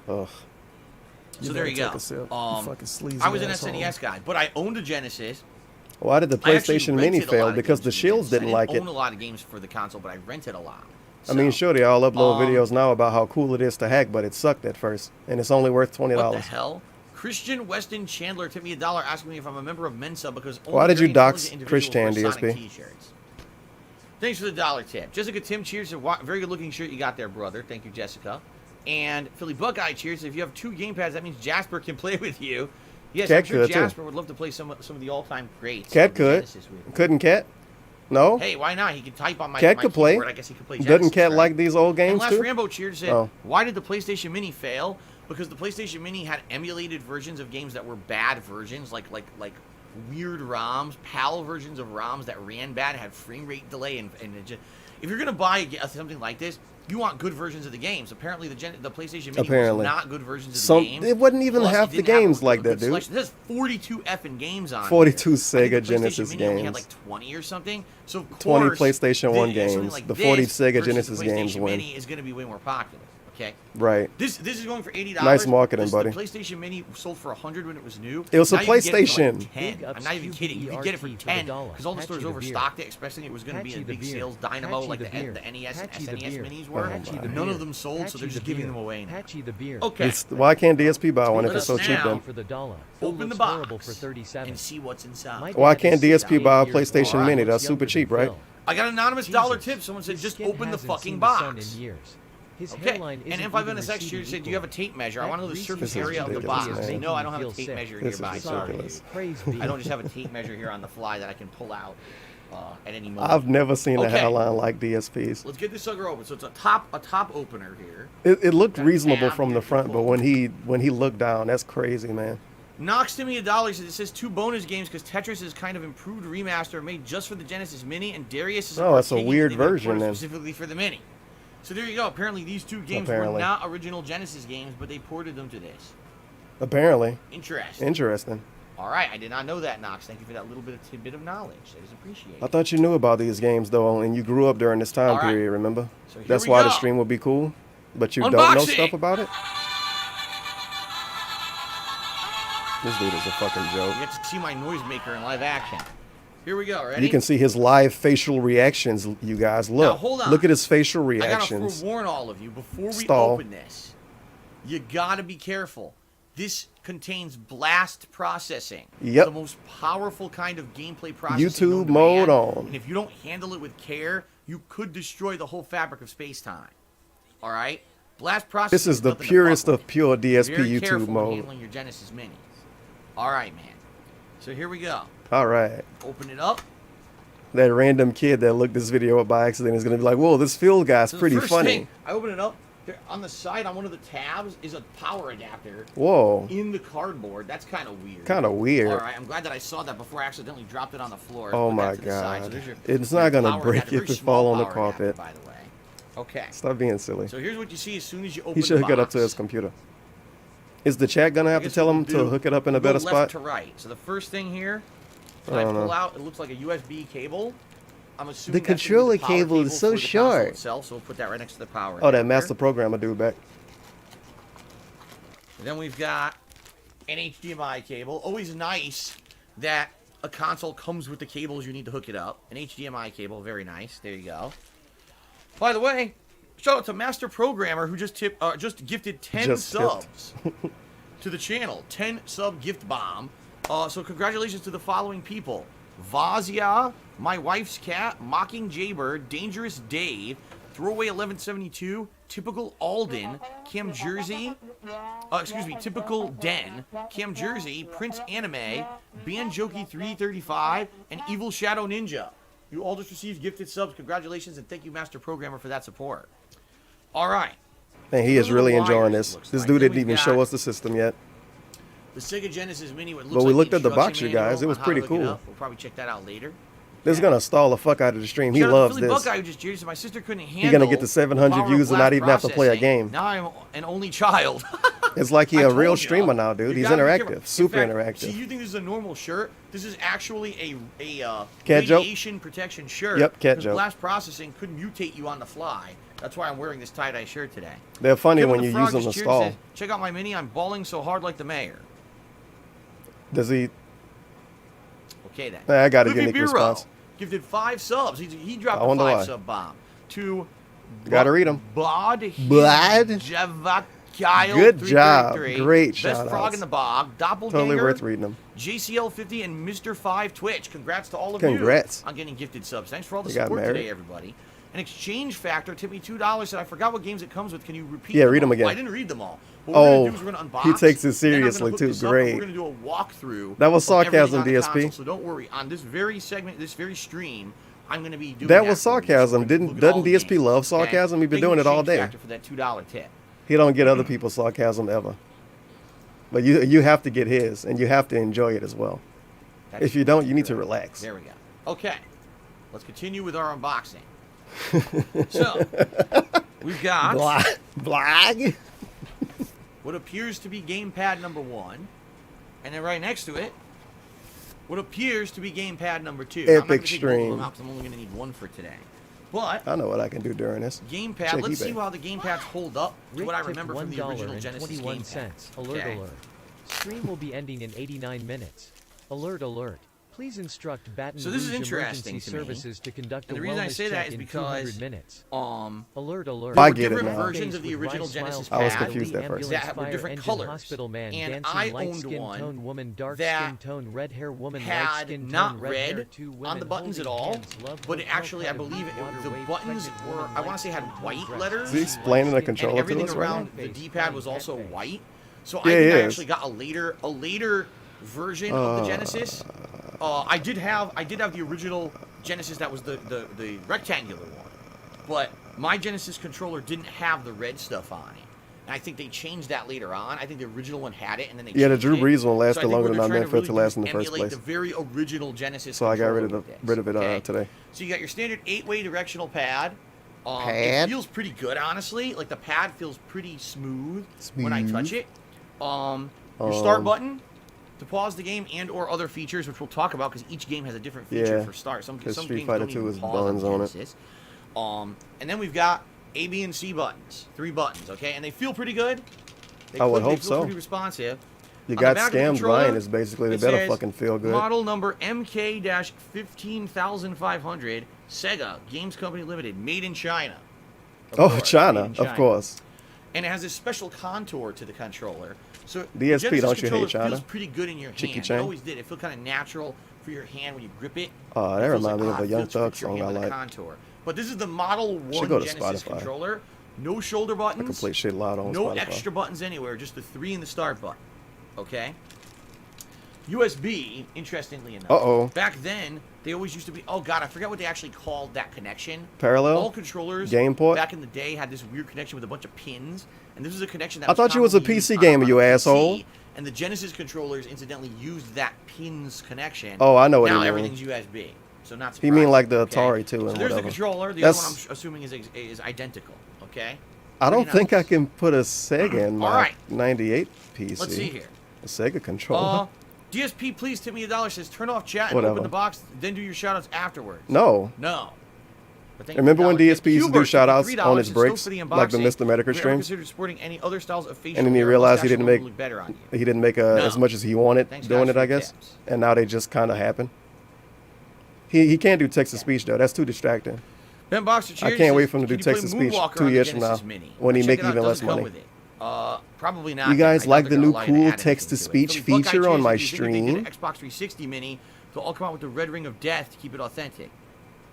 Ugh. So there you go. Take a sip, you fucking sleazy I was an asshole. SNES guy, but I owned a Genesis. Why did the I actually PlayStation Mini rented a lot fail? of Because games the for Shields Genesis. didn't like I it. didn't own a lot of games for the console, but I rented a lot. I mean, So, sure, they all upload videos now about how cool it is to hack, but it sucked at first, and it's only worth $20. What the hell? Christian Weston Chandler tipped me $1 asking me if I'm a member of Mensa because only Why did you very dox intelligent Christian, individuals wear DSP? Sonic T-shirts. Thanks for the $1 tip. Jessica Tim cheers. Very good looking shirt you got there, brother. Thank you, Jessica. And Philly Buckeye cheers. If you have 2 gamepads, that means Jasper can play with you. Yes, Cat I'm sure could, too. Jasper would love to play some of the all-time greats. Cat of the could. Genesis with me. Couldn't Cat? No? Hey, why not? He could type on my Cat my could play. keyboard. I guess he could play Doesn't Genesis, Cat right? like these old And games Last too? Rambo cheered said, Oh. why did the PlayStation Mini fail? Because the PlayStation Mini had emulated versions of games that were bad versions, like weird ROMs, PAL versions of ROMs that ran bad, had frame rate delay, and it just, if you're gonna buy something like this, you want good versions of the games. Apparently, the PlayStation Mini was not good versions of the games. It wasn't even Plus, half it the didn't have games a like good that, dude. selection. There's 42 effing games on 42 here. Sega I think the PlayStation Genesis Mini only had games. like 20 or something. So of 20 course, PlayStation 1 something games. like The this 40 Sega versus Genesis the games PlayStation win. Mini is going to be way more popular. Okay. Right. This is going for $80. Nice marketing, buddy. The PlayStation Mini sold for $100 when it was new. It was a Now you can get it for, PlayStation. like, 10. I'm not even kidding. You can get it for 10 because all the stores overstocked it, expecting it was going to be a big sales dynamo like the NES and SNES Minis were. None of them sold, so they're just giving them away now. Okay. Why can't DSP buy one if Let it's so us cheap now then? For the dollar. Open the box and see what's inside. Why can't DSP buy a PlayStation Mini? That's super cheap, right? I got an anonymous $1 tip. Someone said just open the fucking box. Okay, and M5NSX here said, do you have a tape measure? I want to know the surface area of the box. No, I don't have a tape measure nearby. Sorry. I don't just have a tape measure here on the fly that I can pull out at any moment. I've never seen a Okay. hairline like DSP's. Let's get this sucker open. So it's a top opener here. It looked reasonable from the front, but when he looked down, that's crazy, man. Knox to me $1 says it says 2 bonus games because Tetris is kind of improved remaster made just for the Genesis Mini, and Darius is Oh, it's a arcade weird thing that version ported then. specifically for the Mini. So there you go. Apparently these 2 games were Apparently. not original Genesis games, but they ported them to this. Apparently. Interesting. Interesting. All right, I did not know that, Knox. Thank you for that little tidbit of knowledge. That is appreciated. I thought you knew about these games though, and you grew up during this time All right. period. Remember? So here That's we why the go. stream would be cool, but you don't know Unboxing. stuff about it. This dude is a fucking joke. You get to see my noisemaker in live action. Here we go. Ready? You can see his live facial reactions, you guys. Look. Now, hold on. Look at his facial I gotta reactions. forewarn all of you before we Stall. open this. You gotta be careful. This contains blast processing. Yep. The most powerful kind of gameplay processing. YouTube known to mode man. on. And if you don't handle it with care, you could destroy the whole fabric of space-time. All right. Blast processing. This is the nothing to purest fuck with. of pure DSP Very YouTube careful when mode. handling your Genesis Minis. All right, man. So here we go. All right. Open it up. That random kid that looked this video up by accident is gonna be like, "Whoa, this field guy's So the pretty first funny." thing, I open it up. There, on the side, on one of the tabs, is a power adapter. Whoa. In the cardboard. That's kind of weird. Kinda weird. All right, I'm glad that I saw that before I accidentally dropped it on the floor. Oh Put that my to the side. So god. there's your- It's your not gonna power break adapter. if Very it fall on the small power adapter, carpet. by the way. Okay. Stop being silly. So here's what you see as soon as you open He should the hook it up box. to his computer. Is the chat gonna have to Guess tell what him we'll to do, hook it up in a we'll better go spot? left to right. So the first thing here, when I I don't pull know. out, it looks like a USB cable. I'm assuming The that's gonna be controller power cable is so for the console short. Itself, so we'll put that right next to the power. Oh, that adapter. master programmer dude back. Then we've got an HDMI cable. Always nice that a console comes with the cables you need to hook it up. An HDMI cable, very nice. There you go. By the way, shout out to Master Programmer who just gifted 10 Just subs to the channel. 10 sub gift bomb. So congratulations to the following people: Vazia, My Wife's Cat, Mocking Jaybird, Dangerous Dave, Throwaway 1172, Typical Alden, Cam Jersey, Typical Den, Cam Jersey, Prince Anime, Banjoki 335, and Evil Shadow Ninja. You all just received gifted subs. Congratulations, and thank you, Master Programmer, for that support. All right. And he is really enjoying this. This dude Then didn't we've even got show us the system yet. The Sega Genesis Mini. What looks But we like looked at the instruction box, you guys. manual It was on how to pretty look it cool. up. We'll probably check that out later. This is gonna stall the fuck out of the stream. He Shout out to loves Philly this. Buckeye who just cheered. So my sister couldn't handle. He's gonna get to 700 the power views of and not blast even have to play a processing. game. Now I'm an only child. It's like he I a real told ya. streamer now, dude. You He's gotta be interactive, careful. In super fact, interactive. See, you think this is a normal shirt? This is actually a Cat joke? radiation protection shirt. Yep, cat because joke. Blast processing could mutate you on the fly. That's why I'm wearing this tie-dye shirt today. They're funny Kevin when the you Frog use them to just cheered, stall. says, check out my mini. I'm balling so hard like the mayor. Does he? Okay then. I got a Luffy unique Bureau response. Gifted 5 subs. He dropped I a wonder 5 why. sub bomb to. Gotta read 'em. Bod. Good job. Great Best shout Frog outs. in the Bog. Doppelganger. Totally worth reading them. JCL50 and Mr. 5 Twitch. Congrats to all of Congrats. you on getting gifted subs. Thanks for all the They got support married. today, everybody. An exchange factor tipped me $2. Said I forgot what games it comes with. Can you repeat? Yeah, them read 'em all? again. I didn't read them all. What we're gonna do is we're gonna unbox. he takes it then I'm gonna seriously hook too. this up, and Great. We're gonna do a walkthrough. That was of everything sarcasm, on the DSP. console, so don't worry. On this very segment, this very stream, I'm gonna be doing That was for you, so sarcasm. we can look at all Doesn't the DSP games, love okay? sarcasm? We've been Big doing it all exchange day. factor for that $2 tip. He don't get other people's sarcasm ever. But you have to get his, and you have to enjoy it as well. That's If you don't, you need to relax. There we go. Okay, let's continue with our unboxing. So, we've got Blag. what appears to be gamepad number 1, and then right next to it, what appears to be gamepad number 2. I'm not Epic gonna take both of them stream. out 'cause I'm only going to need one for today. But I know what I can do during this. gamepad, Check let's eBay. see how the gamepads hold up to Rick what I tipped remember from the original Genesis $1.21. gamepad. Alert Okay. alert. Stream will be ending in 89 minutes. Alert alert. Please instruct Baton So this is Rouge interesting Emergency to me. Services to conduct And a the reason I wellness say that check is in because 200 minutes. um Alert alert. I there were get it different now. versions of the original Genesis I was pad confused at first. that were Fire different engine, colors. Hospital man, And dancing, I light owned skin one tone woman, dark that skin tone, red hair woman, light had skin not tone, red hair, red two on women the buttons at holding all, hands, love, but it hotel actually, I party, believe water the wave, buttons pregnant were, woman, I want to say, light had skin white tone, letters. Is he explaining the And controller to everything us right around now? the D-pad was also white. So Yeah, I think he I is. actually got a later version of the Genesis. I did have the original Genesis that was the rectangular one, but my Genesis controller didn't have the red stuff on it. And I think they changed that later on. I think the original one had it, and then they Yeah, the changed Drew it. Brees one lasted So I think longer what than they're I trying meant for it to really do last in is the first emulate place. the very original Genesis. So I got rid of controller it with this, today. So you got your standard 8-way directional pad. It Pad? feels pretty good, honestly. Like the pad feels pretty smooth when I touch it. Your start button to pause the game and/or other features, which we'll talk about because each game has a different feature Yeah, for start. Some 'cause games Street Fighter don't 2 even is pause buttons on it. Genesis. And then we've got A, B, and C buttons. 3 buttons, okay? And they feel pretty good. They I would feel hope so. pretty responsive. You On the got back of the scammed controller, buying this basically. They it better says, fucking feel good. Model number MK-15500, Sega, Games Company Limited, made in China. Of Oh, course, China, made in of course. And it has this special contour to the controller. So the DSP, Genesis don't you hate controller China? feels pretty good in your Chicky hand. It Chang? always did. It felt kind of natural for your hand when you grip it. That It feels reminds me of a it Young fits Thug your song hand I with a like. contour. But this is the Model 1 go to Genesis Spotify. controller. No shoulder buttons. I can play shit loud on No Spotify. extra buttons anywhere. Just the 3 and the start button. Okay? USB, interestingly enough. Uh-oh. Back then, they always used to be... Oh, God, I forgot what they actually called that connection. Parallel? All controllers Game port? back in the day had this weird connection with a bunch of pins. And this was a connection that I thought you was a commonly PC used gamer, on you a PC, asshole. And the Genesis controllers incidentally used that pins connection. Oh, I know what now he mean. everything's USB. So not He surprising. mean like the okay? Atari too So and there's the whatever. controller. The That's- other one I'm assuming is identical. Okay? I don't Pretty think I can put a Sega in my Alright. 98 PC. Let's see here. A Sega controller? DSP, please tip me $1. Says turn off chat and Whatever. open the box, then do your shoutouts afterwards. No. No. But thank you Remember for when $1. DSP used to do Hubert, shout-outs $3 on his and still breaks, for the like the unboxing. Mr. Medical Have you ever streams? considered sporting any other styles of facial And then he hair? realized he Mustache didn't alone make would look better on you. he didn't make No. as much as he wanted Thanks, doing guys, it, for I the guess. tips. And now they just kind of happen. He can't do text to speech though. That's too distracting. Ben Boxer, cheers. I can't wait says, for him to do "Can you text to play speech Moonwalker 2 on the years from now Genesis Mini?" when he Check make it out, even it less doesn't come money. with it. Probably not. You guys I doubt like they're the gonna new allow you to cool add anything text-to-speech to it. Philly Buckeye feature on cheers, my if you think they get stream? an Xbox 360 Mini, they'll all come out with the red ring of death to keep it authentic.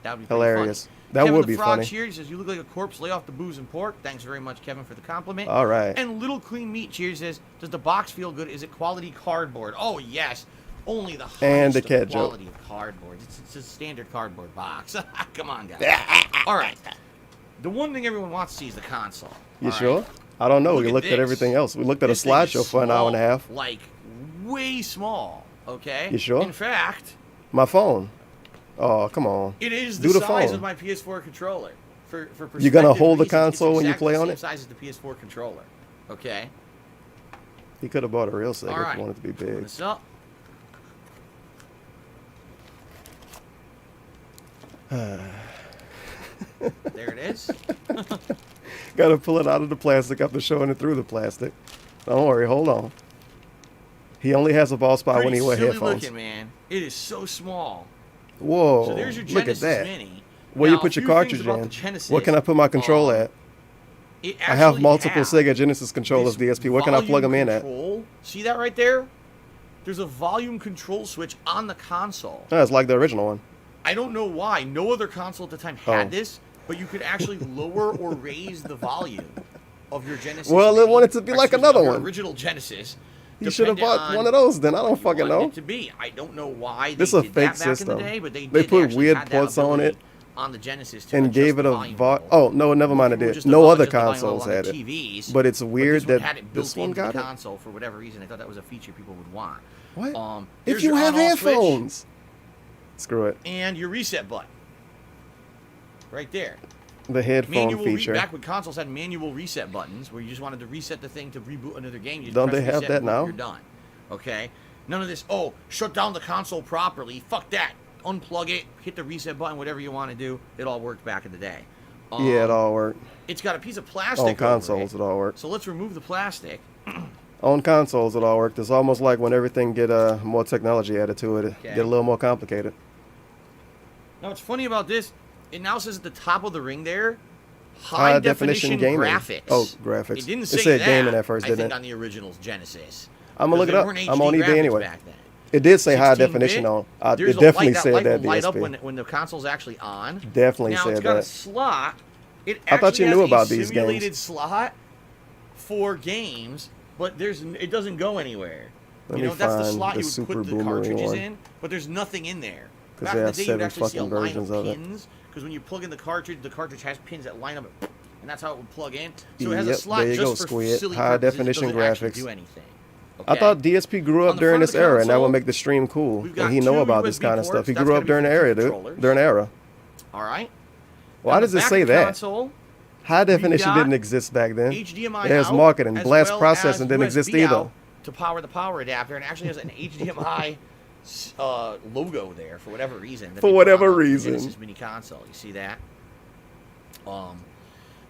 That would be pretty Hilarious. funny. That Kevin would the be Frog funny. Cheers says you look like a corpse. Lay off the booze and pork. Thanks very much, Kevin, for the compliment. All right. And Little Clean Meat Cheers says, does the box feel good? Is it quality cardboard? Oh yes, only the highest And the of cat joke. quality of cardboard. It's a standard cardboard box. Come on, guys. All right. The one thing everyone wants to see is the console. You all right? sure? I don't know. Look We at looked at this. everything else. We looked at a This thing is slideshow for an hour and a small, half. Like way small. Okay. You sure? In fact, My phone. Oh, come on. it is Do the the size phone. of my PS4 controller. For You gonna perspective hold the reasons, console it's when you exactly play the on same it? size as the PS4 controller. Okay. He could have bought a real Sega All if right. he wanted to be Open big. this up. There it is. Gotta pull it out of the plastic after showing it through the plastic. Don't worry, hold on. He only has a ball spot when Pretty he wears silly headphones. looking, man. It is so small. Whoa! So there's your Look at Genesis that. Mini. Where Now, you put a your few things cartridge about in? the Genesis, What can I put my control at? it I have actually multiple has Sega Genesis controllers, this DSP. What can I plug them volume in at? control. See that right there? There's a volume control switch on the console. No, it's like the original one. I don't know why. No other console at the time had Oh. this, but you could actually lower or raise the volume of your Genesis. Well, it Mini, wanted to be or like excuse me, another of your one. Original Genesis. You should have depending bought on one of those then. I don't what you fucking wanted know. it to be. I don't know why they This is a did fake that back in system. the day, but they They did. put actually weird had that ports on ability it on the Genesis to and adjust gave the it a volume volume. level. Oh, no, never mind. It People were did. just No other adjust the volume level consoles on had the it. TVs, But it's this weird one that had it this built one into got the it. console for whatever reason. I thought that was a feature people would want. What? There's If you your have on-off switch headphones. Screw it. and your reset button, right there. The headphone Manual feature. back when consoles had manual reset buttons, where you just wanted to reset the thing to reboot another game. You just Don't press they have reset, that boom, now? You're done. Okay. None of this. Oh, shut down the console properly. Fuck that. Unplug it. Hit the reset button. Whatever you want to do. It all worked back in the day. Yeah, it all worked. It's got a piece of plastic On consoles, it all worked. So let's remove the plastic. On consoles, it all worked. It's almost like when everything get more technology added to it, it Okay. get a little more complicated. Now, what's funny about this, it now says at the top of the ring there, High definition gaming. graphics. Oh, graphics. It didn't It say said that, gaming at first, I didn't think it? on the original's Genesis. I'm gonna look it Because up. there weren't I'm on HD eBay graphics anyway. back then. It did say high 16-bit, definition on. there's It a definitely light, that said light that will light up DSP. when the console's actually on. Definitely Now, it's said got a that. slot. It I thought actually you knew has about a these simulated games. slot for games, but it doesn't go anywhere. Let You me know, that's the find slot the you would Super put the Boomerang cartridges one. in, but there's nothing in there. 'Cause Back they in the have day, you'd 7 actually see a fucking line versions of of it. pins, because when you plug in the cartridge has pins that line up, and that's how it would plug in. So it has a Yep, slot there you go, just for Squid. silly High purposes. definition It doesn't actually graphics. do anything. I Okay? thought DSP grew On up the during front of this the era, and that would console, make the stream cool. we've got And he know two about this USB kind of stuff. ports. He That's grew gonna up be during the for era, two dude. controllers. During the era. All right. Why On does the it back say of the that? console, High definition got didn't exist back then. HDMI There's out, marketing. as Blast well processing as didn't USB exist either. out to power the power adapter, and actually has an HDMI logo there for whatever reason. that For they put whatever on the reason. Genesis Mini console. You see that?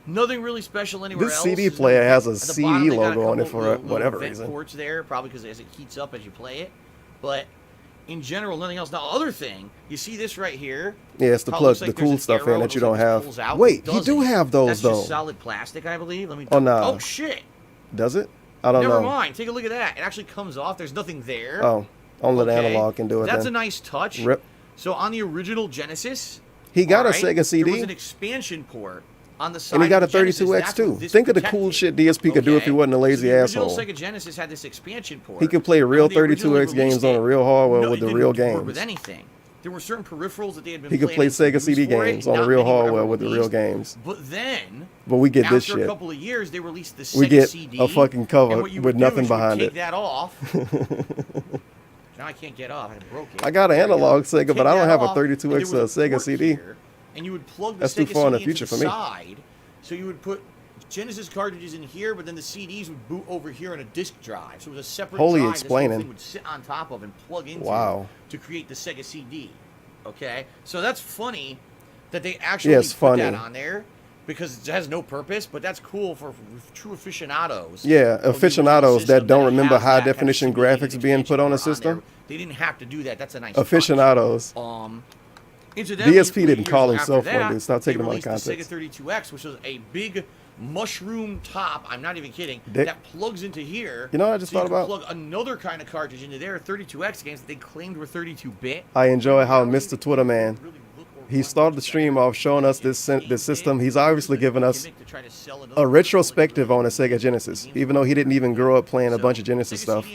Nothing really special anywhere This else. CD There's player no- has a at the CD bottom, they got a logo on it couple for little whatever vent reason. ports there, probably because as it heats up as you play it. But in general, nothing else. Now, other thing, you see this right here? Yeah, it's to How it plug looks the like cool there's an stuff in arrow, that it you looks don't like this have. pulls out. Wait, It you do doesn't. have those That's though. just solid plastic, I believe. Let me. Oh, nah. Oh shit! Does it? I don't Never know. mind. Take a look at that. It actually comes off. There's nothing there. Oh, only the Okay. analog can do it. That's then. a nice touch. Rip. So on the original Genesis, He got a alright, Sega CD. There was an expansion port on the side. And he got a of the Genesis. 32X That's too. what this Think of the cool protected. shit DSP could do if he wasn't a lazy so the original asshole. Sega Genesis had this expansion port. He could play real When they originally 32X games released on it, a real hardware no, with it the didn't real work games. with anything. There were certain peripherals that they had been. He could play planning to Sega CD use for it, games on not a real many were ever hardware with the real released. games. But then, But we get after this a shit. couple of years, they released the Sega We get CD, a fucking cover and what you with would do nothing is you would behind take it. that off. Now I can't get off. I broke it. I got an There we go. analog Sega, Take but I don't that have a off, and 32X there was a Sega port CD. here, and you would plug the That's Sega too far in the CD into future for me. side. So you would put Genesis cartridges in here, but then the CDs would boot over here on a disk drive. So it was a separate Holy drive explaining. this whole thing would sit on top of and plug into Wow. to create the Sega CD. Okay? So that's funny that they actually Yeah, it's put that funny. on there because it has no purpose, but that's cool for true aficionados. Yeah, of the aficionados system that don't remember have high that kind of definition simulated graphics being put on a expansion system. there. They didn't have to do that. That's a nice Aficionados. touch. Incidentally, DSP 3 didn't call years himself after one, that, dude. Stop taking they him out of released the context. Sega 32X, which was a big mushroom top. I'm not even kidding. Dick. That plugs into here. You know what I just so thought you can about? plug another kind of cartridge into there. 32X games that they claimed were 32-bit. I enjoy how Mr. Twitter Man, he started the stream off showing us this system. He's obviously given us a retrospective on a Sega Genesis, even though he didn't even grow up playing a bunch of Genesis stuff.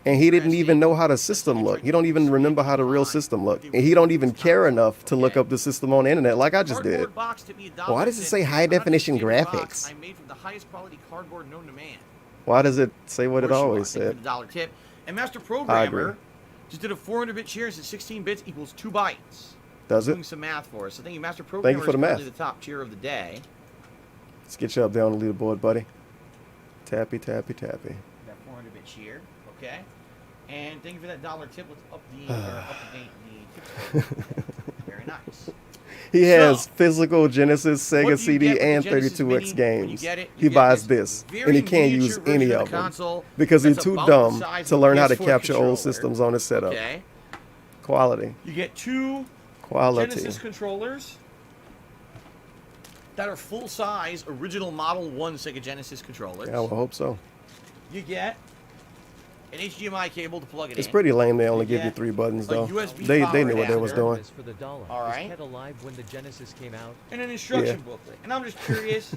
And he didn't even know how the system looked. He don't even remember how the real system looked. And he don't even care enough to look up the system on the internet like I just did. Why does it say high definition graphics? I made from the highest quality cardboard known to man. Why does it say what it Sure, always thank you for said? the dollar tip. And Master agree. Programmer just did a 400-bit share. Said 16 bits equals 2 bytes. Does Doing it? some math for us. So thank you, Master Programmer. Thank you for the is currently math. the top tier of the day. Let's get you up there on the leaderboard, buddy. Tappy, tappy, tappy. That 400-bit share. Okay. And thank you for that dollar tip. Let's update the tip. Very nice. He has physical Genesis, what Sega do you CD, get with and the Genesis 32X Mini? When you games. get it, you He get buys this this, very and he can't miniature use version any of of the them console because he's that's too about the dumb size to of learn a how to PS4 capture old controller. systems on his setup. Okay. Quality. You get 2 Quality. Genesis controllers that are full-size original Model 1 Sega Genesis controllers. Yeah, I would hope so. You get an HDMI cable to plug it It's in. pretty lame they only give you get 3 buttons, though. USB They power knew what they was adapter. doing. For the dollar. All Was right. Ted alive when the Genesis came out? And an instruction Yeah. booklet. And I'm just curious.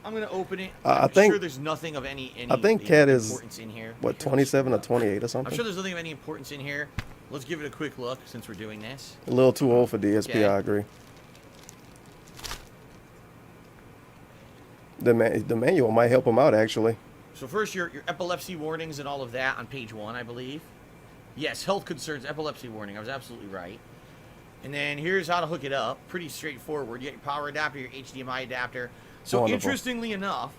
I'm going to open it. I I'm think- sure there's nothing of any I think Cat is, importance in here. what, 27 or 28 or I'm something? sure there's nothing of any importance in here. Let's give it a quick look since we're doing this. A little too old for DSP, Okay. I agree. The manual might help him out, actually. So first, your epilepsy warnings and all of that on page 1, I believe. Yes, health concerns, epilepsy warning. I was absolutely right. And then here's how to hook it up. Pretty straightforward. You get your power adapter, your HDMI adapter. So Wonderful. interestingly enough,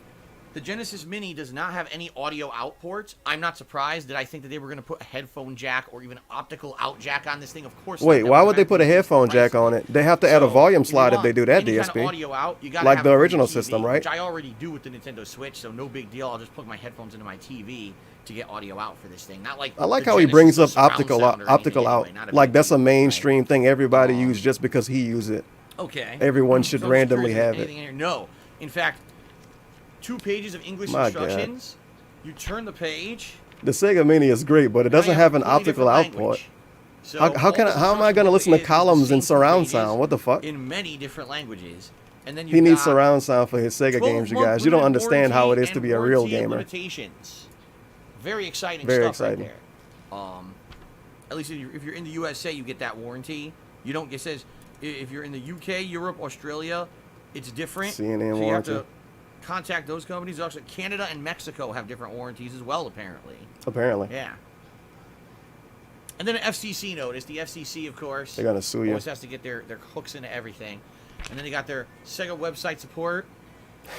the Genesis Mini does not have any audio out ports. I'm not surprised. Did I think that they were going to put a headphone jack or even optical out jack on this thing? Of course not. Wait, That why was would they put a effectively headphone jack priced. on it? They have to add a So, volume if you slide if want they do that, any kind DSP. of audio out, you gotta Like have the it on your original TV, system, right? Which I already do with the Nintendo Switch, so no big deal. I'll just plug my headphones into my TV to get audio out for this thing. Not like I like the how he Genesis brings with up surround optical sound or optical anything out. anyway, not a Like big that's a deal, mainstream thing everybody Um, uses just because he uses it. Okay. Everyone should So I'm just randomly curious if have there's it. anything in here. No. In fact, 2 pages of English My God. instructions. You turn the page. The Sega Mini is great, but it now you doesn't have an a completely optical different output. language. So How all can this how am I instruction going to listen to booklet is the columns in same surround pages sound? What the fuck? In many different languages. And then He you've needs got surround sound for his Sega games, you 12-month guys. You don't limited understand how it warranty is to and be a real warranty gamer. Limitations. Very exciting Very stuff exciting. right there. At least if you're in the USA, you get that warranty. You don't. It says if you're in the UK, Europe, Australia, it's different. CNN so you have to warranty. contact those companies. Also, Canada and Mexico have different warranties as well, apparently. Apparently. Yeah. And then an FCC notice. The FCC, of course, They're gonna sue you. always has to get their hooks into everything. And then they got their Sega website support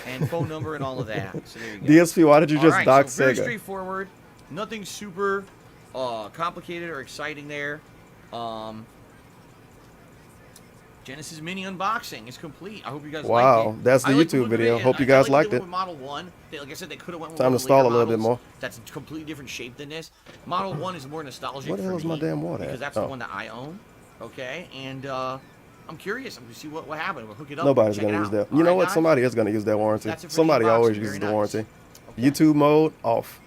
and phone number and all of that. So there you go. DSP, why did you just All right, dock so very Sega? straightforward. Nothing super complicated or exciting there. Genesis Mini unboxing is complete. I hope you guys Wow, liked it. that's the I like YouTube look of video. it, Hope and you I guys like liked they it. went with Model 1. Like I said, they could have went with Time one to of the stall later a little bit models. more. That's a completely different shape than this. Model 1 is more nostalgic Where the for hell is me, my damn water because at? that's Oh. the one that I own. Okay, and I'm curious. I'm going to see what happened. We'll hook it up. Nobody's check going to it use out. that. You know All right, what? guys? Somebody is going to use that warranty. That's it for the Somebody unboxing. always Very uses the nice. warranty. Okay. YouTube mode off.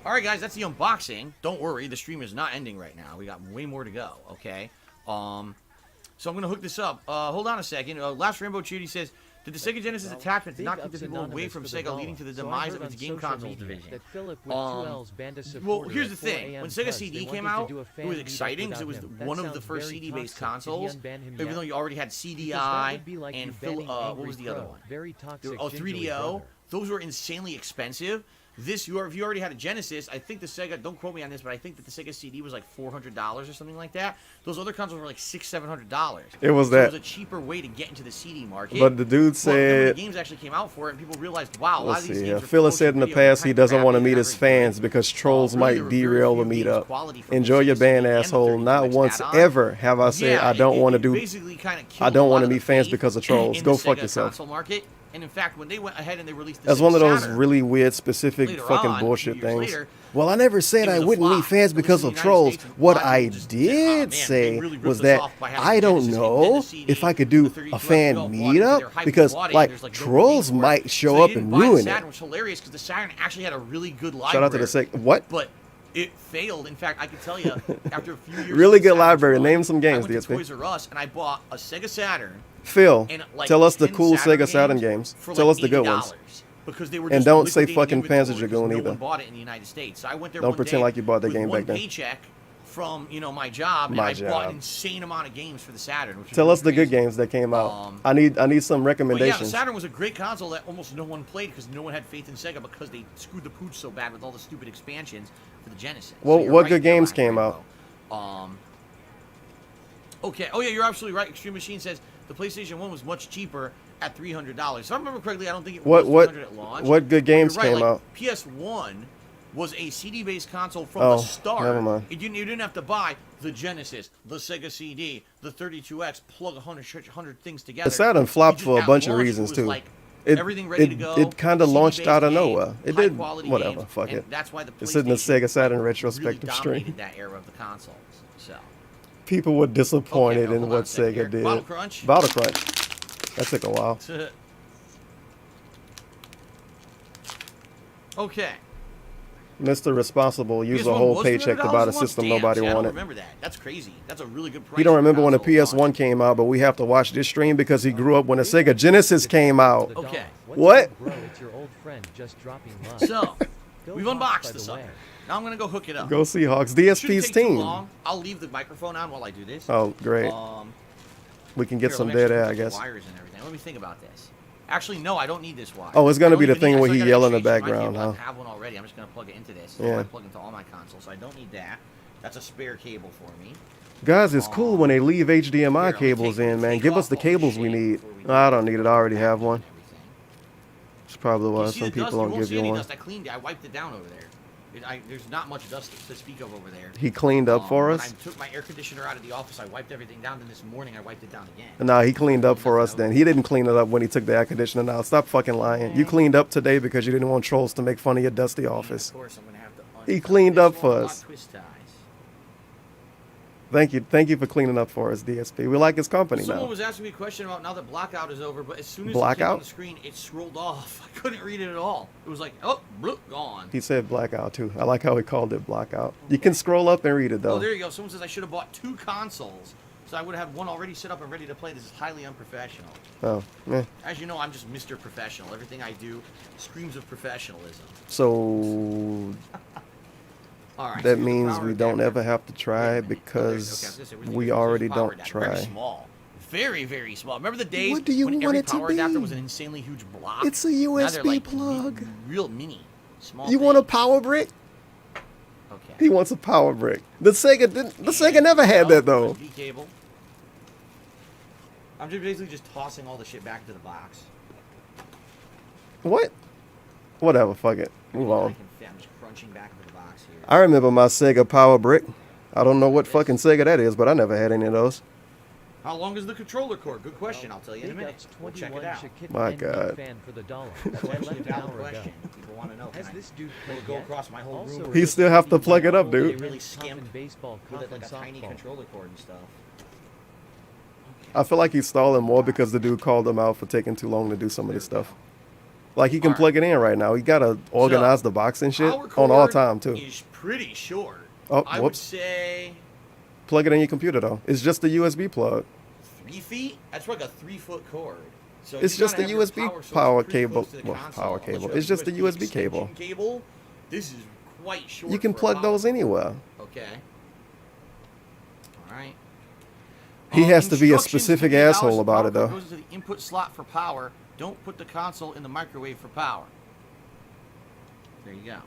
All right, guys, that's the unboxing. Don't worry, the stream is not ending right now. We got way more to go, okay? So I'm going to hook this up. Hold on a second. Last Rainbow Judy says, did the Sega Genesis attachment Big not keep ups the people away anonymous from for the Sega, dollar. leading to the So I demise heard of its on game social console media division? that Philip with 2Ls banned a Well, supporter here's the at 4 thing. a.m. When Sega because CD they came wanted to out, do a it fan was meetup exciting because it was without him. That one of the sounds first very CD-based toxic. Did he consoles, unban him even yet? though you already had Because that CDI would be like you and banning what Angry was the other Crow. one? Very toxic, Oh, gingerly 3DO. brother. Those were insanely expensive. If you already had a Genesis, I think the Sega, don't quote me on this, but I think that the Sega CD was like $400 or something like that. Those other consoles were like $600-700. It was so that. It was a cheaper way to get into the CD market. But the dude Well, then when said, the games actually came out for it, and people realized, wow, a lot let's of these see. games are Phyllis said in the promotion video, past he they're doesn't want to crappy, meet they're his not very fans good. because trolls Really, there might were very derail few the games meetup. quality from the Enjoy your Sega band, CD and asshole. 32X Not once add-on. ever have I said Yeah, I don't want to it do. basically kinda killed I a don't lot want to of the meet fans faith because of trolls. in Go the fuck Sega yourself. console market. And in fact, when they went ahead and they released the That's Sega one of those Saturn, really weird, specific later fucking on, a few bullshit years things. later, Well, I never said it I was a wouldn't flop. meet fans It was because in of the trolls. United States, What and I just said, "Oh, did man, they say really ripped was us that off by having I the don't Genesis and know the CD, if I could do the 32X a fan we all bought it, meetup they're hyped because bought it, like there's, no trolls need for it. might So show they up didn't and buy the ruin Saturn, it. which is hilarious because the Saturn actually had a really good library. Shout out to the what? But it failed. In fact, I can tell you, after a few years, Really of good Saturn's library. run, Name some I games, went to DSP. Toys R Us and I bought a Sega Saturn. Phil, And, like, tell us the 10 cool Saturn Sega Saturn games. for Tell like us the good ones. $80 because they were And just don't say liquidating fucking inventory Panzer because Dragoon no either. one bought it in the United States. So I went there Don't one pretend day like you bought that with game one back then. paycheck from my job, and My I bought job. an insane amount of games for the Saturn. Which was Tell really us the good crazy. games that came out. Um, I need some But yeah, recommendations. the Saturn was a great console that almost no one played because no one had faith in Sega because they screwed the pooch so bad with all the stupid expansions for the Genesis. Well, you're what right good there, games Black came Rainbow. out? Okay. Oh yeah, you're absolutely right. Extreme Machine says the PlayStation 1 was much cheaper at $300. If I remember correctly, I don't think it was $300 at launch. What good But you're games right, came like, out? PS1 was a CD-based console from Oh, the start. never mind. You didn't have to buy the Genesis, the Sega CD, the 32X, plug 100 things together. The Saturn flopped You just- for a at bunch of launch, it reasons was too. like everything ready to go. It kind of launched CD-based out of games, nowhere. It did high-quality whatever. games, Fuck and it. That's why the It's in the PlayStation, Sega Saturn really retrospective dominated stream. that era of the consoles. So People were disappointed Okay, in hold on what a second Sega here. did. Bottle Crunch. Bottle Crunch. That took a while. Okay. Mr. Responsible used a PS1 whole was paycheck to $300 buy the once? system Damn, nobody see, I don't wanted. remember that. That's crazy. That's a really good price. He don't for a remember when the console PS1 came out, but we have to watch this stream because he grew up when the Sega Genesis came out. Okay. What? Bro, it's your old friend just dropping love. So, Go we've Hawks, unboxed by the the sucker. way. Now I'm gonna go hook it up. Go Seahawks. Shouldn't DSP's take too team. long. I'll leave the microphone on while I do this. Oh, great. We can get Here, some let me dead actually air, put I the guess. Wires and everything. Let me think about this. Actually, no, I don't need this wire. Oh, it's gonna I don't be the even thing need- where I he gotta yell in the exchange my background, cable. huh? I have one already. I'm just gonna plug it into this. Yeah. I plug into all my consoles, so I don't need that. That's a spare cable for me. Guys, it's cool when they leave HDMI Here, cables in, man. take Give us off the all cables shit we need. before we No, I do don't need it. I already have one. everything. It's probably why You see some the dust? people You don't won't give see you any one. dust. I cleaned it. I wiped it down over there. There's not much dust to speak of over there. He cleaned up for When us? I took my air conditioner out of the office, I wiped everything down. Then this morning, I wiped it down again. Nah, he cleaned up for us then. He didn't clean it up when he took the air conditioner out. Stop fucking lying. You cleaned up today because you didn't want trolls to make fun of your dusty office. Of course, I'm gonna have to. He cleaned up for Lock us. twist ties. Thank you for cleaning up for us, DSP. We like his company Someone now. was asking me a question about now that blackout is over, but as soon as it came Blackout? on the screen, it scrolled off. I couldn't read it at all. It was like, oh, bloop, gone. He said blackout too. I like how he called it blackout. You can scroll up and read it Oh, though. there you go. Someone says I should have bought 2 consoles, so I would have had one already set up and ready to play. This is highly unprofessional. Oh, eh. As you know, I'm just Mr. Professional. Everything I do screams of professionalism. So All right. that so the means power we don't adapter. ever have to try Okay, I because was gonna say, where's we the already power don't adapter? Very try. small. Very, very small. Remember the days What do you when want every it to power adapter be? was an insanely huge block? It's a Now they're USB like plug. real mini, small. You want a things. power brick? Okay. He wants a power brick. The Sega never had that though. USB cable. I'm just basically just tossing all the shit back into the box. What? Whatever, fuck it. Move I on. can fit. I'm just crunching back into the box here. I remember my Sega power brick. I don't know what fucking Sega that is, but I never had any of those. How long is the controller cord? Good question. I'll tell you in a minute. We'll check it out. My God. Fan for the dollar. That's So I actually a left an valid hour ago. question. People want to know. Has Can this I dude will played it go yet? across my whole Also, room? He still have to plug it up, They dude. really skimp baseball, with cup, like and a tiny softball. controller cord and stuff. I feel like he's stalling more because the dude called him out for taking too long to do some of this stuff. Like he can Alright. plug it in right now. He gotta organize the box and shit Power on all cord time too. Is pretty short. Oh, I would whoops. say Plug it in your computer though. It's just a USB plug. 3 feet. That's like a 3-foot cord. So It's you just gotta a have your USB source power pretty cable. close to the Well, console. power Unless cable. you have It's just a USB cable. extension cable. This is quite short. You can for a plug power those cord. anywhere. Okay. All right. He has to be a Instructions specific to the asshole mouse. about Power it though. cord goes to the input slot for power. Don't put the console in the microwave for power. There you go.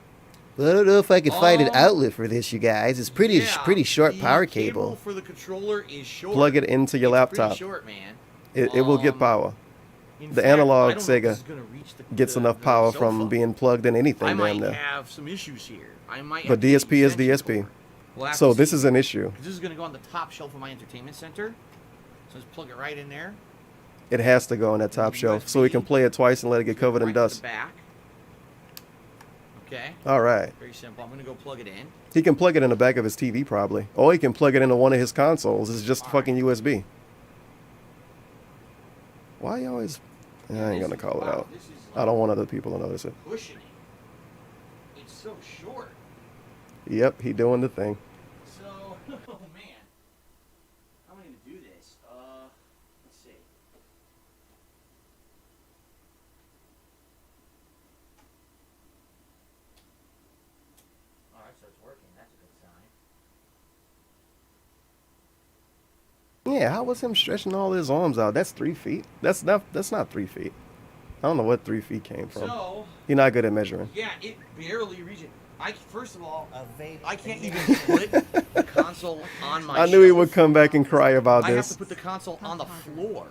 Well, I don't know if I could find an Um, outlet for this, you guys. It's pretty short the power cable cable. for the controller is short. Plug it into your It's pretty laptop. short, man. It will get power. In The fact, analog I don't know if this Sega is gonna reach gets the enough power cell from phone. being plugged in anything I damn might near. have some issues here. I might. But have to use DSP is extension DSP. cord. We'll have So to this see. is an issue. This is going to go on the top shelf of my entertainment center. So let's plug it right in there. It has to go on that top shelf so we can play it twice and let it get covered in Right to the dust. back. Okay. All right. Very simple. I'm going to go plug it in. He can plug it in the back of his TV probably. Or he can plug it into one of his consoles. It's just fucking USB. Why you always... I ain't gonna call it out. I don't want other people to notice it. Pushing it. It's so short. Yep, he doing the thing. So, oh man. How am I going to do this? Let's see. Alright, so it's working. That's a good sign. Yeah, how was him stretching all his arms out? That's 3 feet. That's not 3 feet. I don't know what 3 feet came from. So, You're not good at measuring. yeah, it barely reaches. First of all, I can't even put the console on my I knew he shelf. would come back and cry about I have this. to put the console on the floor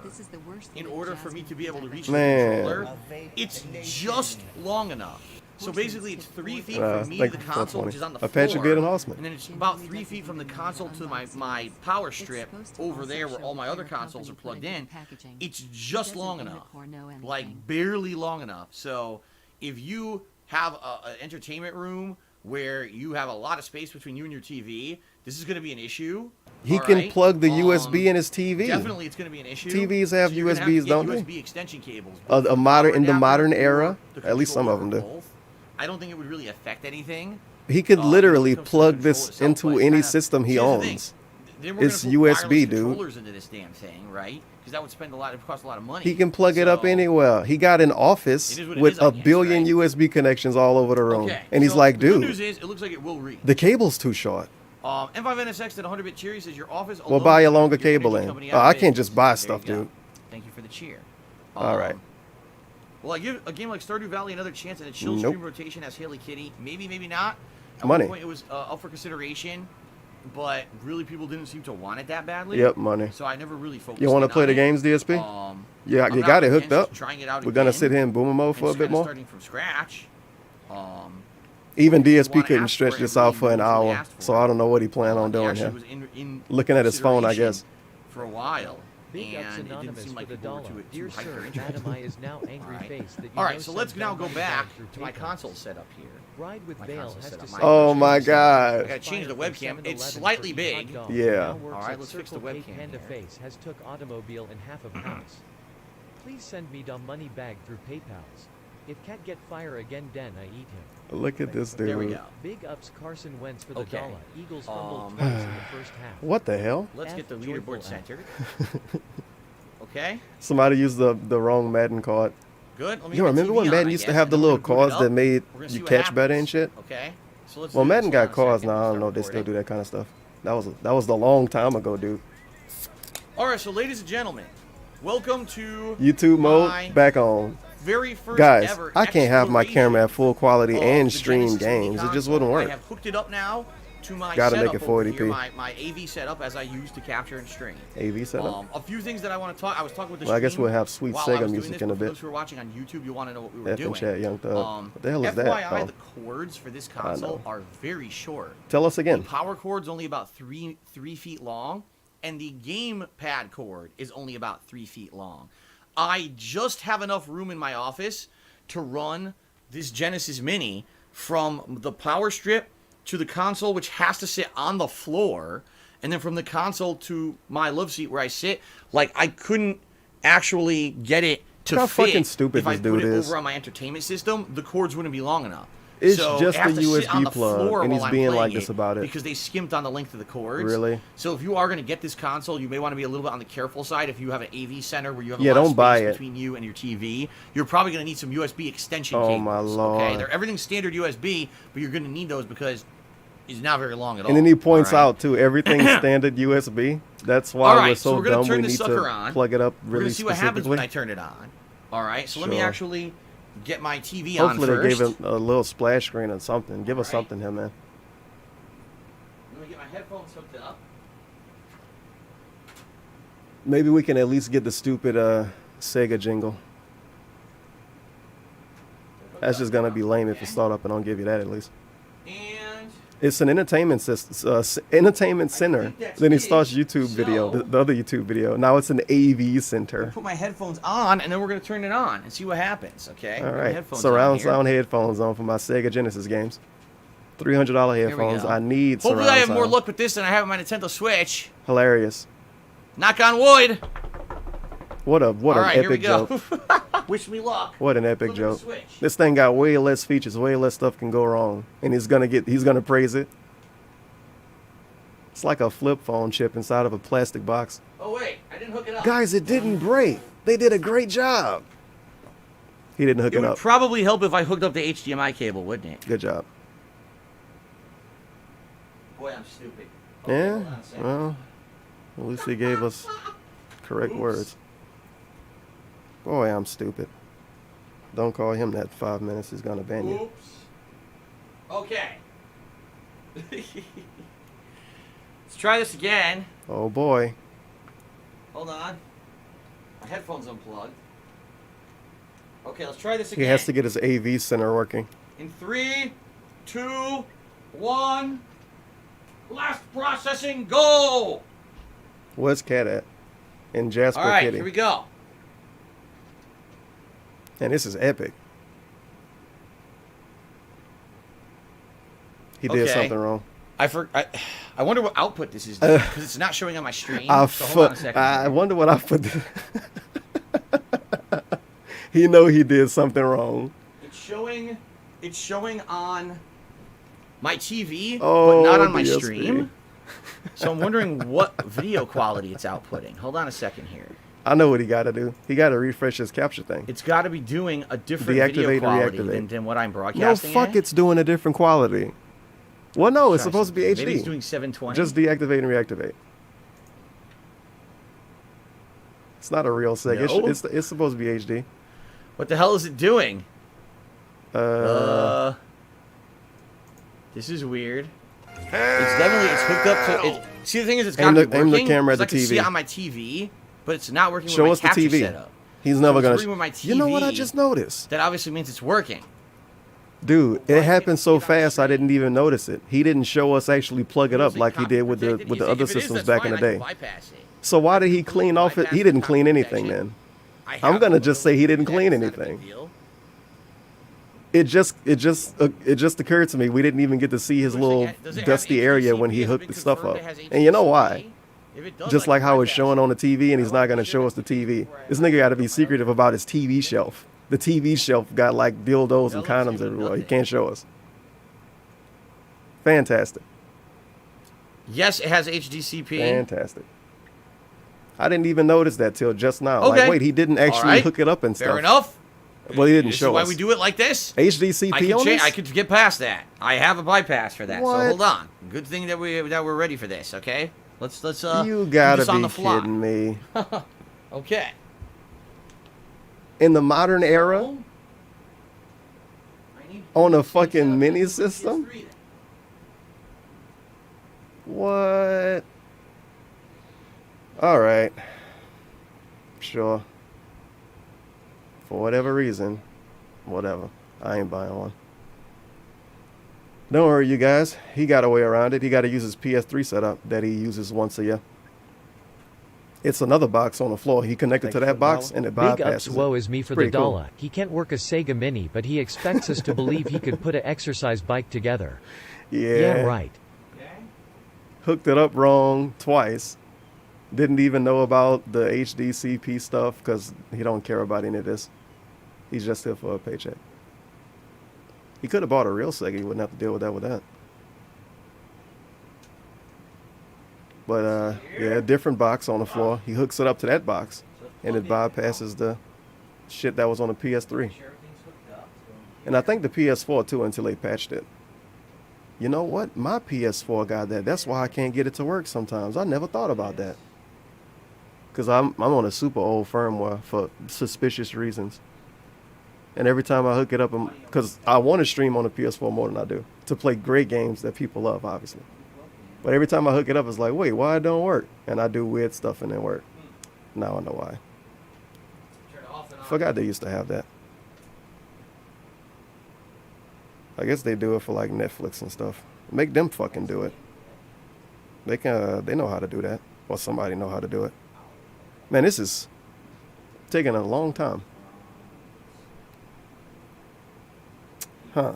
in order for me to be able to reach Man. the controller. It's just long enough. So basically, it's 3 feet from me to thank the you for console, 420. which is on the A floor. Patrick Gate enhancement. And then it's about 3 feet from the console to my power strip over there where all my other consoles are plugged in. It's just long enough. Like, barely long enough. So, if you have an entertainment room where you have a lot of space between you and your TV, this is going to be an issue. He all can right? plug the USB in his TV. Definitely, it's going to be an issue. TVs have So you're gonna USBs, to don't get they? USB extension cables. A both for the modern power in the adapter modern or era, the at least some of them controller do. or both. I don't think it would really affect anything. He could when literally it comes to the plug controller this itself, into but any kinda- system he here's the thing. owns. Then we're It's gonna put wireless USB, dude. controllers into this damn thing, right? Because that would spend it cost a lot of money. He can plug it up So- anywhere. He got an office It is what it with is, I a guess, billion right? USB connections all over the room. Okay, And he's so like, the good dude, news is, it looks like it will reach. the cable's too short. M5NSX at 100-bit Cherry says your office. Well, alone buy a is longer your energy cable in. company Oh, out I of can't business. just buy There stuff, you go. dude. Thank you for the cheer. All right. Will I give a game like Stardew Valley another chance and a chill Nope. stream rotation as Haley Kitty? Maybe, maybe not. At Money. one point it was up for consideration, but really people didn't seem to want it that badly. Yep, money. So I never really focused. You want to in play on the it. games, DSP? Yeah, I'm you not got it hooked against up. trying it out We're gonna again sit here in boomer mode and for a just bit kinda more. Starting from scratch. Even if you DSP wanna couldn't ask stretch for it, this it out really for an means what he hour, asked for. so I don't know what he planned on He doing actually here. was in Looking at his phone, I guess. for a while. Big Ups And it didn't Anonymous seem like with people were $1. too Dear hyper sir, interested. Madam I is now angry face that you All right, know so let's send now down go money back through to my PayPal. console setup here. Ride with My Bale console has setup, to my say Oh console my setup. God. I gotta change the webcam. It's slightly big. Yeah. All right, let's fix the webcam Panda here. Face has took automobile and half of house. Please send me the money bag through PayPal's. If cat get fire again, then I eat him. Look at this dude. There we go. Big ups Carson Wentz for the Okay. dollar. Eagles fumbled twice in the first half. What the hell? Let's get the F joyful leaderboard F. centered. Okay, Somebody used the wrong Madden card. good. Let me You get remember TV when on, Madden I used to guess, have and the then little we're gonna boot cards it that up. made We're gonna see you what catch better and happens. shit? Okay, so let's Well, do Madden this. Hold got on a cards second. now. I don't Start know if they still recording. do that kind of stuff. That was the long time ago, dude. All right, so ladies and gentlemen, welcome to YouTube mode my back on. very first Guys, ever I can't have my camera at full quality of and the stream Genesis Mini games. It just console. wouldn't work. I have hooked it up now to my Gotta setup make it over 480p. here, my AV setup as I use to capture and stream. AV setup. A few things that I want to talk. I was talking with the Well, I guess stream we'll have sweet while Sega I was doing music this, in a but for bit. those who are watching on YouTube, you want to know what we were F and doing. chat, Young Thug. What the hell is that? FYI, Oh. the cords for this console are very short. Tell us again. The power cord's only about three feet long, and the game pad cord is only about 3 feet long. I just have enough room in my office to run this Genesis Mini from the power strip to the console, which has to sit on the floor, and then from the console to my love seat where I sit. Like, I couldn't actually get it to Look how fit. fucking stupid if I this put dude it is. over on my entertainment system, the cords wouldn't be long enough. It's So just it has a to sit on USB the plug, floor and while he's I'm being playing like this about it. because they skimped on the length of the cords. Really? So if you are going to get this console, you may want to be a little bit on the careful side. If you have an AV center where you have a Yeah, lot of don't buy space it. between you and your TV, you're probably going to need some USB extension Oh, cables. my Okay, Lord. everything's standard USB, but you're going to need those because it's not very long at all. And then he points all right? out too, everything's standard USB. That's why All right, we're so so we're gonna dumb. turn We this need sucker to on. plug it up We're really going to see what happens when I specifically. turn it on. All right, so let me Sure. actually get my TV Hopefully on they first. gave it a little splash screen or something. Give us Alright. something here, man. Let me get my headphones hooked up. Maybe we can at least get the stupid Sega jingle. That's just gonna be lame if it start up and don't give you that at least. And It's an entertainment entertainment center. that's Then he it. starts YouTube video, So- the other YouTube video. Now it's an AV center. put my headphones on, and then we're going to turn it on and see what happens, okay? All Put my right, headphones surround on here. sound headphones on for my Sega Genesis games. $300 Here we headphones. go. I need Hopefully surround I have more sound. luck with this than I have with my Nintendo Switch. Hilarious. Knock on wood. What All an right, here we epic go. joke. Wish me luck. What an epic Look at the joke. Switch. This thing got way less features, way less stuff can go wrong. And he's gonna praise it. It's like a flip phone chip inside of a plastic box. Oh, wait. I didn't hook it up. Guys, it didn't break. They did a great job. He didn't hook It it would up. probably help if I hooked up the HDMI cable, wouldn't it? Good job. Boy, I'm stupid. Okay, Yeah. hold on a second. Well, At least he gave us correct words. Boy, I'm stupid. Don't call him that 5 minutes. He's gonna ban you. Oops. Okay. Let's try this again. Oh boy. Hold on. My headphones unplugged. Okay, let's try this again. He has to get his AV center working. In 3, 2, 1. Last processing, go! Where's Cat at? In Jasper All right, Kitty. here we go. And this is epic. He did Okay. something wrong. I wonder what output this is doing, because it's not showing on my stream. So hold on a second. I wonder what I put. He know he did something wrong. It's showing on my TV, Oh, but not on my DSP. stream. So I'm wondering what video quality it's outputting. Hold on a second here. I know what he got to do. He got to refresh his capture thing. It's got to be doing a different Deactivate video and quality reactivate. than what I'm No, broadcasting. fuck, it's doing a different quality. Well, no, it's Try supposed to be HD. Maybe it's doing 720. Just deactivate and reactivate. It's not a real seg. No? It's supposed to be HD. What the hell is it doing? This is weird. It's hooked up to it. See, the thing is, it's got to be aim working. the camera at 'cause the I can see TV. it on my TV, but it's not working Show with us my the capture TV. setup. He's never So it's gonna. working with my TV. You know what I just noticed? That obviously means it's working. Dude, it happened so fast I didn't even notice it. He didn't show us actually plug it up like he did with the other systems back in the day. So why did he clean off it? He didn't clean anything then. I'm gonna just say he didn't clean anything. It just occurred to me we didn't even get to see his little dusty area when he hooked the stuff up. And you know why? Just like how it's showing on the TV and he's not gonna show us the TV. This nigga gotta be secretive about his TV shelf. The TV shelf got like dildos and condoms everywhere. He can't show us. Fantastic. Yes, it has HDCP. Fantastic. I didn't even notice that till just now. Okay. Like, wait, he didn't actually Alright. hook it up and stuff. Fair enough. Well, he didn't This show is why us. we do it like this. HDCP on this? I could get past that. I have a bypass for that. What? So hold on. Good thing that we're ready for this. Okay. Let's You do gotta this on be the fly. kidding me. Okay. In the modern era, on a fucking mini system? What? Alright. Sure. For whatever reason. Whatever. I ain't buying one. Don't worry, you guys. He got a way around it. He got to use his PS3 setup that he uses once a year. It's another box on the floor. He connected to that box and it Big ups bypasses woe it. is me for Pretty the cool. dollar. He can't work a Sega Mini, but he expects us to believe he could put an exercise bike together. Yeah, right. Hooked it up wrong twice. Didn't even know about the HDCP stuff because he don't care about any of this. He's just here for a paycheck. He could have bought a real Sega. He wouldn't have to deal with that. But yeah, different box on the floor. He hooks it up to that box, and it bypasses the shit that was on the PS3. And I think the PS4 too until they patched it. You know what? My PS4 got that. That's why I can't get it to work sometimes. I never thought about that. Because I'm on a super old firmware for suspicious reasons. And every time I hook it up, because I want to stream on the PS4 more than I do. To play great games that people love, obviously. But every time I hook it up, it's like, wait, why it don't work? And I do weird stuff and it work. Now I know why. Forgot they used to have that. I guess they do it for like Netflix and stuff. Make them fucking do it. They know how to do that. Or somebody know how to do it. Man, this is taking a long time. Huh.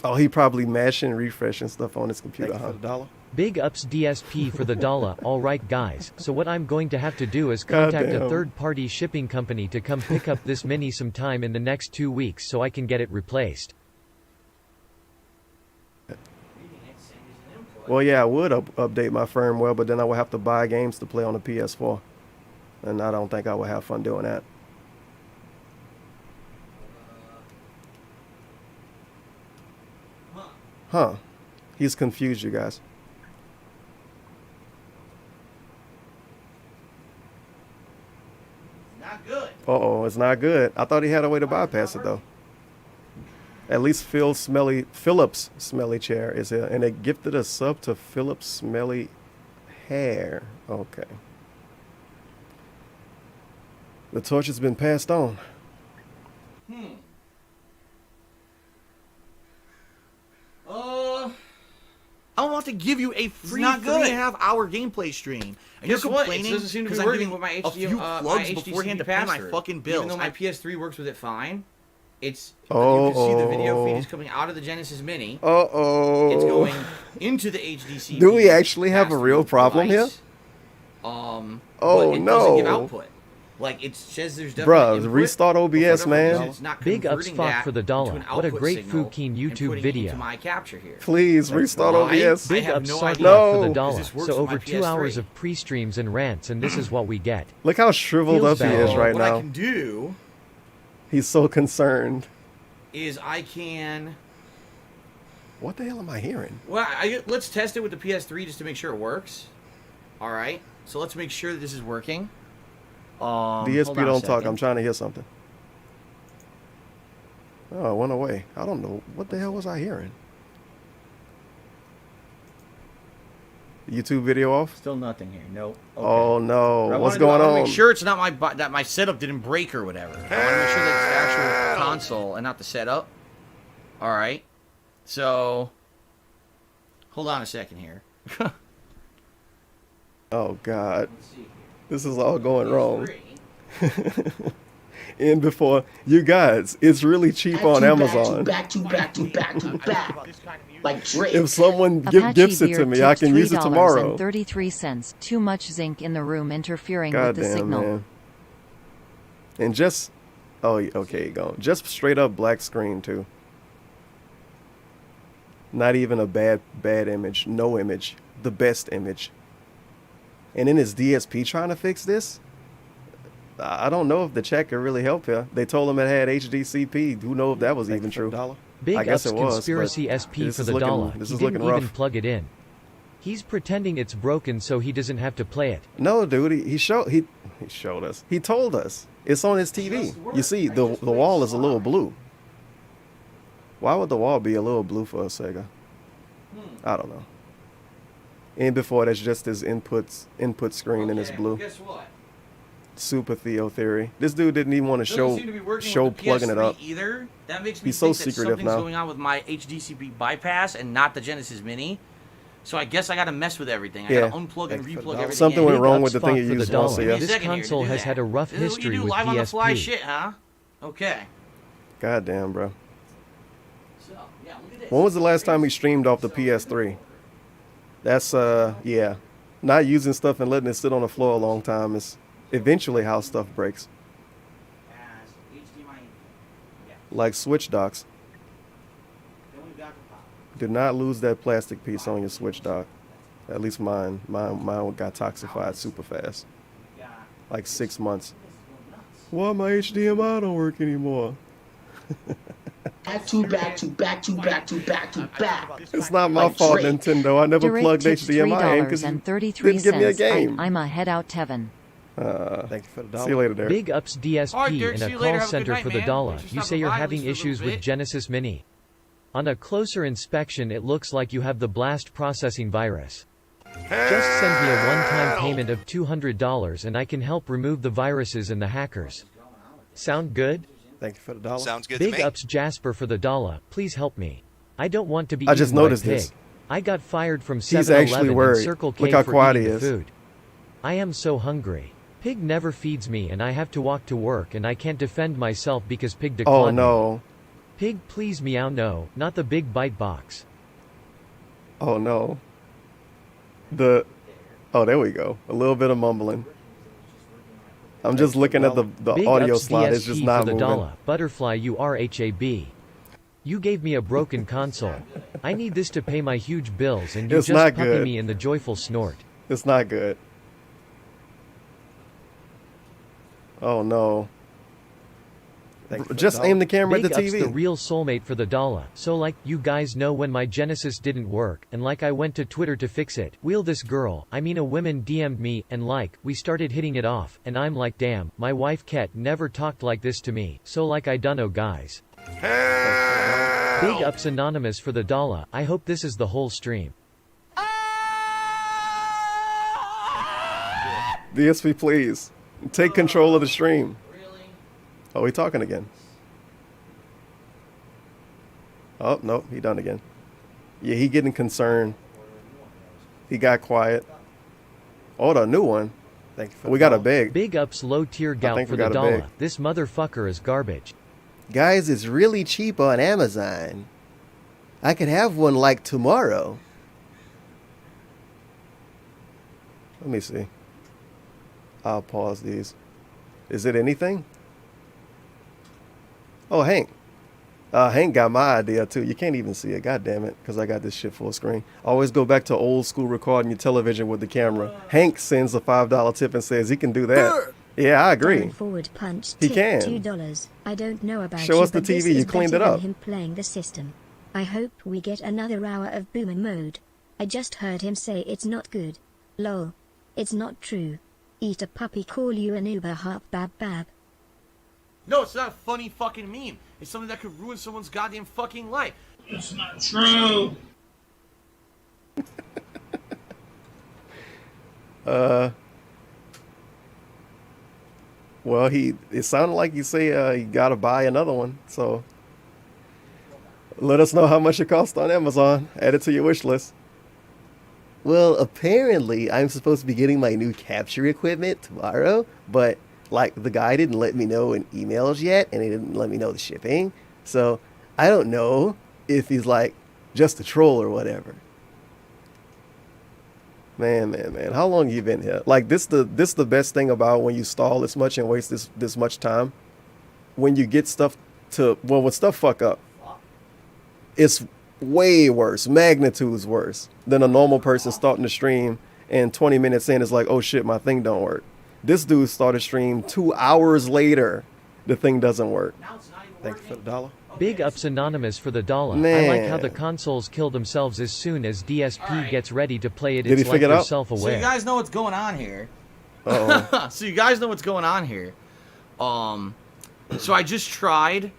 Oh, he probably mashing, refreshing stuff on his computer, huh? Big ups DSP for the dollar. Alright guys, so what I'm going to have to do is contact a Goddamn. third-party shipping company to come pick up this mini sometime in the next 2 weeks so I can get it replaced. Well, yeah, I would update my firmware, but then I would have to buy games to play on the PS4. And I don't think I would have fun doing that. Huh. He's confused, you guys. it's not good. I thought he had a way to bypass it though. At least Philip's smelly chair is here, and they gifted a sub to Philip's smelly hair. Okay. The torch has been passed on. I want to give you a free not good. 3.5-hour gameplay stream. And Guess you're what? It complaining doesn't seem to be because I'm working giving with my a HD, few plugs my beforehand to HDCP pay my pass-through. fucking bills. Even though my PS3 works with it fine, it's you Oh, can see the video feed is coming out of the Genesis Mini. Uh-oh. It's going into the HDCP. Do we actually have a pass-through real problem here? device. Oh, but it doesn't give no. output. Like it says there's definitely Bruh, input, restart but for OBS, whatever man. reason, it's not Big ups converting Fok that for the into dollar. an What a output great signal Fukeen and YouTube putting it video. into my capture here. Please restart OBS. I Big have ups no Sarkloff idea. No. for the Because dollar. this works So with my over 2 hours PS3. of pre-streams and rants, and this is what we get. Look how shriveled up Feels he bad. is right what I now. can do He's so concerned. is I can. What the hell am I hearing? Well, let's test it with the PS3 just to make sure it works. All right. So let's make sure that this is working. DSP hold on a don't talk. second. I'm trying to hear something. Oh, it went away. I don't know. What the hell was I hearing? YouTube video off? Still nothing here. Nope. Okay. Oh no. I What's wanna going I wanna on? make sure it's not that my setup didn't break or whatever. I want to make sure that it's the actual console and not the setup. All right. So, hold on a second here. Oh god. This is all going wrong. And before you guys, it's really cheap on Amazon. Back to back. Like Drake. If someone Apache gifts it to Beard me, I tipped can use it tomorrow. $3.33. Too much zinc in the room interfering with the Goddamn, signal. man. And just, oh, okay, go. Just straight up black screen too. Not even a bad image. No image. The best image. And then is DSP trying to fix this? I don't know if the chat could really help here. They told him it had HDCP. Who knows if that was even true? Big I guess ups it was. Conspiracy but SP this for is the looking- dollar. This He is didn't looking even rough. plug it in. He's pretending it's broken so he doesn't have to play it. No, dude, he showed us. He told us. It's on his TV. You see, the wall is a little blue. Why would the wall be a little blue for a Sega? I don't know. And before that's just his input screen and it's blue. Guess what? Super Theo theory. This dude didn't even want to show plugging it up. Either. That makes me He's so think that secretive something's now. going on with my HDCP bypass and not the Genesis Mini. So I guess I got to mess with everything. I got to unplug and replug everything. Something went wrong with the thing you for the used dollar. once. Yeah. This console has had a rough This is what you history do with live on the fly DSP. shit, huh? Okay. Goddamn, bro. So, yeah, look at this. When was the last time we streamed off the PS3? That's yeah. Not using stuff and letting it sit on the floor a long time is eventually how stuff breaks. Like switch docks. Do not lose that plastic piece on your switch dock. At least mine. Mine got toxified super fast. Like 6 months. Why my HDMI don't work anymore? Back to back. It's not my fault, Nintendo. I never Direct plugged tips HDMI in because you didn't give me a game. I'm a head out Tevin. Thank you for the dollar. See you later, Derek. Big ups DSP All right, Derek, in see a you call later. Have a good center night, for the man. dollar. Thanks for You say stopping you're by, at having least for a issues little with bit. Genesis Mini. On a closer inspection, it looks like you have the blast processing virus. Just send me a one-time payment of $200 and I can help remove the viruses and the hackers. Sound good? Thank you for the dollar. Sounds good Big to me. ups Jasper for the dollar. Please help me. I don't want to be I just eaten by noticed pig. this. I got fired from He's 7-Eleven actually and worried. Circle K Look how for quiet eating he the is. food. I am so hungry. Pig never feeds me and I have to walk to work and I can't defend myself because Pig declawed Oh me. no. Pig please meow no, not the big bite box. Oh no. Oh, there we go. A little bit of mumbling. I'm just looking at the Big audio ups slide. It's DSP just for not the moving. dollar. Butterfly URHAB. You gave me a broken console. I need this to pay my huge bills and you It's just not puppy good. me in the joyful snort. It's not good. Oh no. Just aim the camera Big at the Up's TV. the real soulmate for the dollar. So like, you guys know when my Genesis didn't work, and like I went to Twitter to fix it. Wheel this girl, I mean a woman DM'd me, and like, we started hitting it off, and I'm like damn, my wife Ket never talked like this to me, so like I dunno guys. Big Up's anonymous for the dollar. I hope this is the whole stream. DSP, please. Take control of the stream. Oh, he talking again. Oh, nope, he done again. Yeah, he getting concerned. He got quiet. Oh, the new one. Thank you for We got a big. Big Up's low tier gout for the dollar. This motherfucker is garbage. Guys, it's really cheap on Amazon. I could have one like tomorrow. Let me see. I'll pause these. Is it anything? Oh, Hank. Hank got my idea too. You can't even see it. God damn it. Because I got this shit full screen. Always go back to old school recording your television with the camera. Hank sends a $5 tip and says he can do that. Yeah, I agree. Going forward punch He tip can. $2. I don't know about Show you, us the but this TV. You is cleaned better it than up. him playing the system. I hope we get another hour of boomer mode. I just heard him say it's not good. Lol. It's not true. Eat a puppy, call you an Uber hop bab bab. No, it's not a funny fucking meme. It's something that could ruin someone's goddamn fucking life. It's not true. Well, it sounded like you say he got to buy another one. So let us know how much it costs on Amazon. Add it to your wish list. Well, apparently I'm supposed to be getting my new capture equipment tomorrow, but like the guy didn't let me know in emails yet, and he didn't let me know the shipping. So I don't know if he's like just a troll or whatever. Man. How long you been here? Like this the best thing about when you stall this much and waste this much time. When you get stuff when stuff fuck up, it's way worse, magnitudes worse than a normal person starting the stream and 20 minutes in is like, oh shit, my thing don't work. This dude started stream 2 hours later, the thing doesn't work. Thank you for the dollar. Big Up's anonymous for the dollar. Man. I like how the consoles kill themselves as soon as DSP gets ready to play it. Did he It's like figure it they're out? self-aware. So you guys know what's going on here. Uh-oh. So you guys know what's going on here. So I just tried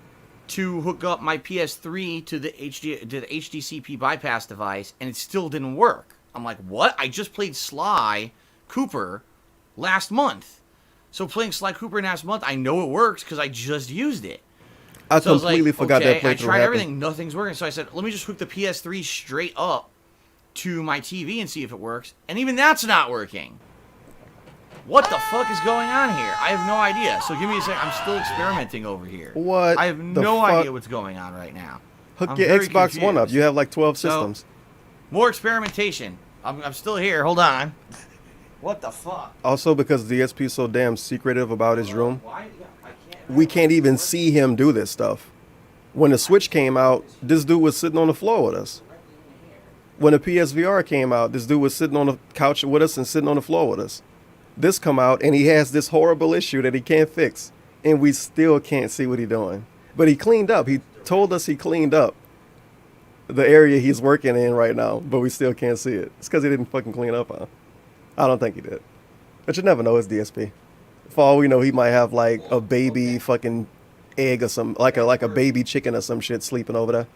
to hook up my PS3 to the HDCP bypass device, and it still didn't work. I'm like, what? I just played Sly Cooper last month. So playing Sly Cooper last month, I know it works because I just used it. I So was like, completely forgot okay, that playthrough I tried happened. everything, nothing's working. So I said, let me just hook the PS3 straight up to my TV and see if it works. And even that's not working. What the fuck is going on here? I have no idea. So give me a second. I'm still experimenting over here. What I have the no fuck? idea what's going on right now. Hook I'm your very Xbox One up. confused. You have like 12 So, systems. More experimentation. I'm still here. Hold on. What the fuck? Also, because DSP is so damn secretive about his room, we can't even see him do this stuff. When the Switch came out, this dude was sitting on the floor with us. When the PSVR came out, this dude was sitting on the couch with us and sitting on the floor with us. This come out, and he has this horrible issue that he can't fix, and we still can't see what he's doing. But he cleaned up. He told us he cleaned up the area he's working in right now, but we still can't see it. It's because he didn't fucking clean up, huh? I don't think he did. But you never know, it's DSP. For all we know, he might have like a baby fucking egg or some, like a baby chicken or some shit sleeping over there.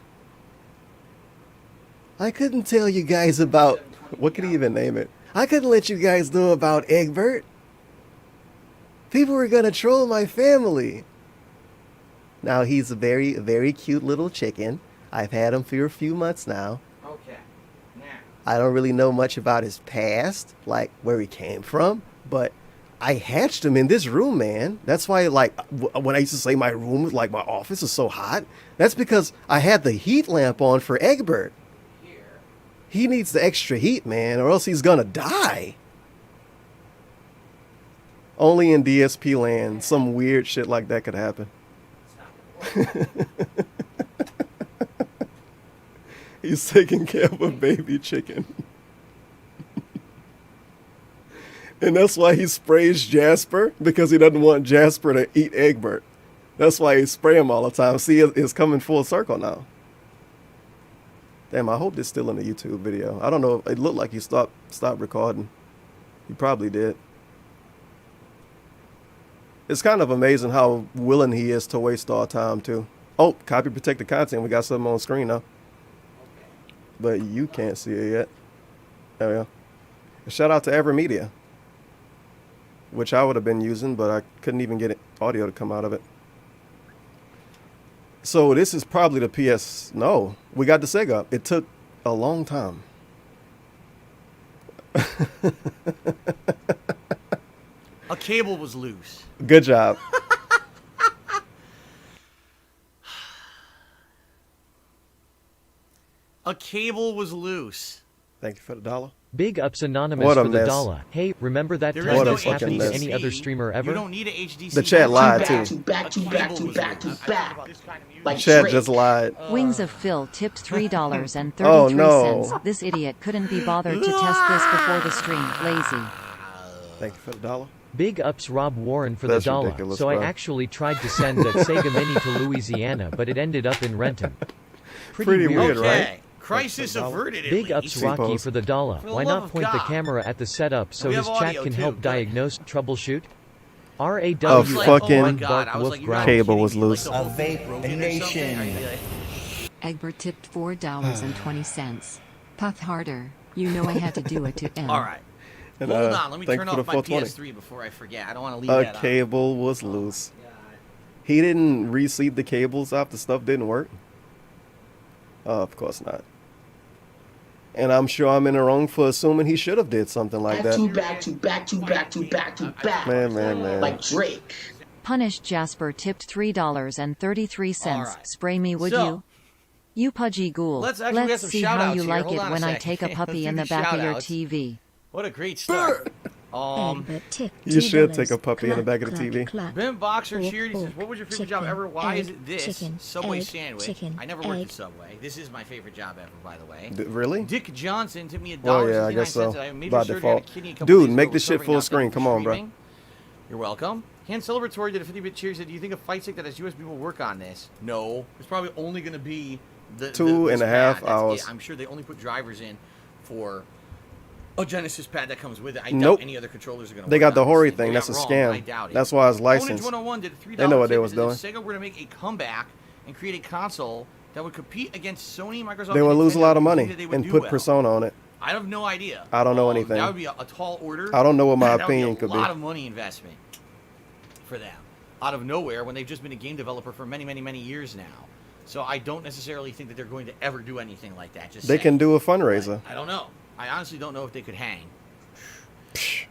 I couldn't tell you guys about... What could he even name it? I couldn't let you guys know about Egbert. People were gonna troll my family. Now, he's a very, very cute little chicken. I've had him for a few months now. Okay. Now. I don't really know much about his past, like where he came from, but I hatched him in this room, man. That's why, like, when I used to say my room, like my office is so hot, that's because I had the heat lamp on for Egbert. He needs the extra heat, man, or else he's gonna die. Only in DSP land, some weird shit like that could happen. He's taking care of a baby chicken. And that's why he sprays Jasper, because he doesn't want Jasper to eat Egbert. That's why he spray him all the time. See, it's coming full circle now. Damn, I hope this still in the YouTube video. I don't know. It looked like you stopped recording. You probably did. It's kind of amazing how willing he is to waste our time, too. Oh, copy protected content. We got something on screen now. But you can't see it yet. There we go. Shout out to EverMedia, which I would have been using, but I couldn't even get audio to come out of it. So this is probably the PS. No, we got the Sega. It took a long time. A cable was loose. Good job. A cable was loose. Thank you for the $1. Big ups Anonymous What a for the mess. $1. Hey, remember that There time is no this happened to HDC. any other streamer ever? You don't need an HDC. The chat lied Back too. to back to back to back to back. Like Chat Drake. just lied. Wings of Phil tipped $3.33. Oh, no. This idiot couldn't be bothered to test this before the stream. Lazy. Thank you for the $1. Big ups Rob Warren for That's the $1. ridiculous, So I bro. actually tried to send that Sega Mini to Louisiana, but it ended up in Renton. Pretty weird, Okay. right? Crisis averted. At Big ups least. Rocky T-pose. for the $1. For the Why love not of point the God. camera at the setup so We his have chat audio, can too. help Good. diagnose, troubleshoot? A RAW fucking God, I was like, you're not cable kidding was me. Like, loose. the whole thing broken or something? Are you like- Egbert tipped $4.20. Puff harder. You know I had to do it to him. All right. And, Hold on. Let me thank turn you for off the my 420. PS3 before I forget. I don't want to leave A that on. cable was loose. He didn't reseat the cables after stuff didn't work? Oh, of course not. And I'm sure I'm in the wrong for assuming he should have did something like Back to that. back to back to back to back to back. Man. Like Drake. Punish Jasper tipped $3.33. All right. Spray me, would So, you? You pudgy ghoul. let's actually get some see how shout-outs you here. like Hold it on a when I second. take a Let's puppy do in the the back of your shout-outs. TV. What a great start. Egbert tipped You should $2. take a puppy in the back of the Cluck, TV. cluck. Ben Boxer Pork, cheered. He says, pork, "What was your favorite chicken, job ever? Why is egg, it this chicken, Subway egg, sandwich? chicken, I never worked egg. at Subway. This is my favorite job ever, by the way." Really? Dick Johnson took me Well, yeah, I $1.69. guess so. I made By surgery on a default. kidney a couple Dude, days make ago. this shit Recovering full now. screen. Thank you Come for on, bro. streaming. You're welcome. Han Celebratory did a 50-bit cheer. Said, "Do you think a fight stick that has USB will work on this?" No. It's probably only going to be the 2.5 this pad. That's hours. it. I'm sure they only put drivers in for a Genesis pad that comes with it. I Nope. doubt any other controllers are going to. They got the Hori thing. Maybe That's a I'm wrong, but I scam. doubt it. That's why it's Ownage licensed. 101 did a $3 They know what they tip was that said doing. if Sega were to make a comeback and create a console that would compete against Sony, Microsoft, They and would lose a Nintendo, lot of do you money think that they would and do put well? Persona on it. I have no idea. I don't know anything. That would be a tall order. I don't know what my That would be opinion could be. A lot of money investment for them out of nowhere when they've just been a game developer for many, many, many years now. So I don't necessarily think that they're going to ever do anything like that. Just They saying. can do a fundraiser. I don't know. I honestly don't know if they could hang.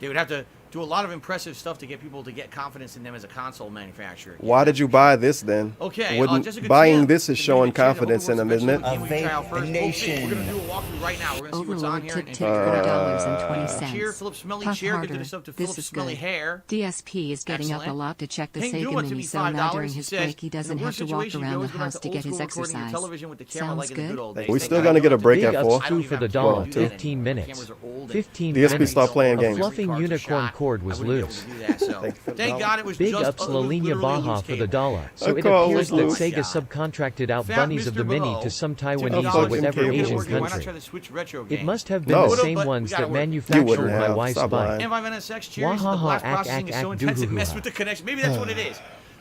They would have to do a lot of impressive stuff to get people to get confidence in them as a console manufacturer. Why did you buy this then? Okay, Wouldn't Jessica buying Tim, this is the showing David Chin, confidence in them, isn't it? Game Week trial first. We're gonna do a walkthrough right now. We're gonna see what's on Overlord here. tipped and $4.20. Cheer, Philip Smelly Puff Cheer. Good harder. stuff to This Philip is Smelly good. Hair. DSP is getting up a Excellent. lot to check the Hank Sega Duma, Mini, so $75. now during He his says, break he "In doesn't the have worst to walk situation, you around the always go back house to old get his school recording your exercise. television with the camera Sounds like in the good? good old days. We Thank still God gonna I get a don't break do at that. 4. I don't $2 even for the have $1. to do that 15 anymore. minutes. Cameras are old and 15 DSP minutes. stop playing A games. fluffing cards are unicorn shot. cord I was wouldn't be able loose. to do that, so Thank you for the thank $1. God it was Big just ups it was La Linea literally a Baja loose for the cable. $1. So A it call appears was that loose. Sega subcontracted out Fat bunnies of Mr. the Mini Below to some took Taiwanese fucking or whatever cable. Asian Why not country. try the Switch retro It games? must have been No. the But same we ones gotta that work. You manufactured wouldn't my have. wife's Stop bike. lying. M5NSX cheers. The Wahaha, blast ack, processing ack, is so ack, intense it doo-hoo-hoo-ha. messed with the connection. Maybe that's what it is.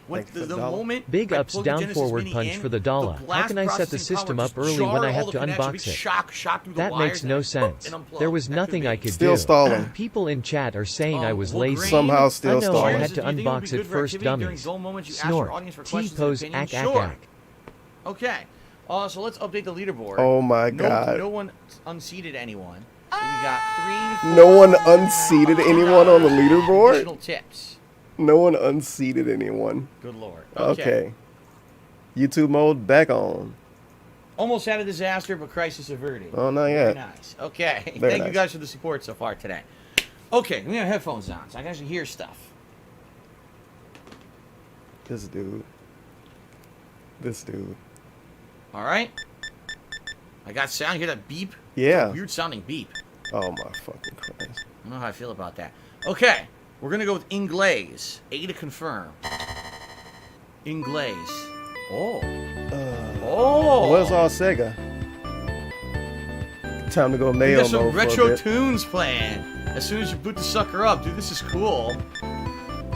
When Thank you the for the $1. moment Big I ups plugged the down Genesis forward Mini punch in, for the the $1. How blast can I set the processing system power up just early jarred when I all have the to connections. unbox Big it? shock through the That wires makes and no then sense. and unplug. There was That nothing could I be. could Still do. stalling. People in chat are saying I was Will lazy. Green, Somehow still I know, I stalling. had to Cheers, do you think it would unbox be it good for first, activity during dummies. dull moments you ask your Snort. audience for questions and T-pose, opinions? ack, Sure. ack, ack. Okay. So let's update the leaderboard. Oh my No God. one unseated anyone. So we got 3, No 4, one unseated anyone on the leaderboard? additional tips. No one unseated anyone. Good lord. Okay. YouTube mode back on. Almost had a disaster, but crisis averted. Oh, not Very yet. nice. Okay. Very Thank you nice. guys for the support so far today. Okay, we have headphones on, so I can actually hear stuff. This dude. This dude. All right. I got sound. You hear that beep? Yeah. It's a weird sounding beep. Oh my fucking Christ. I don't know how I feel about that. Okay, we're gonna go with Inglaze. A to confirm. Inglés. Oh. Where's our Sega? Time to go We mayo got some mode for a retro bit. tunes playing. As soon as you boot the sucker up, dude, this is cool.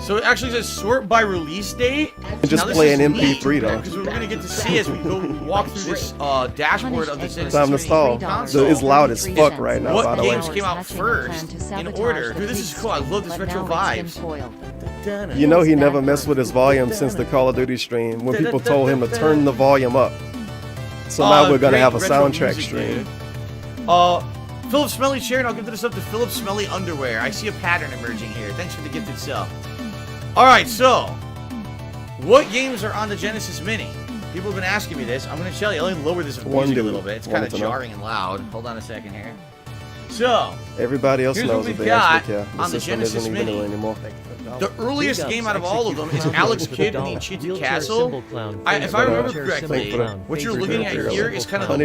So it actually says sort by release date. Just Now, this play is an neat, MP3 though. because we're gonna get to see as we go walk through this dashboard of this Time to stall. console. It's loud as fuck right now, by What the way. games came out first in order? Dude, this is cool. I love this retro vibes. You know he never messed with his volume since the Call of Duty stream when people told him to turn the volume up. So now we're gonna Great have a retro soundtrack music, stream. dude. Philip Smelly sharing. I'll give this up to Philip Smelly Underwear. I see a pattern emerging here. Thanks for the gifted sub. All right, so what games are on the Genesis Mini? People have been asking me this. I'm going to tell you. Let me lower this music a little bit. It's kind of jarring and loud. Hold on a second here. So Everybody else here's knows what that we've they got actually care. The on the system Genesis isn't even Mini. new anymore. The earliest game out of all of them is Alex Kidd and the Enchanted Castle. If I remember correctly, what you're looking at here is kind of the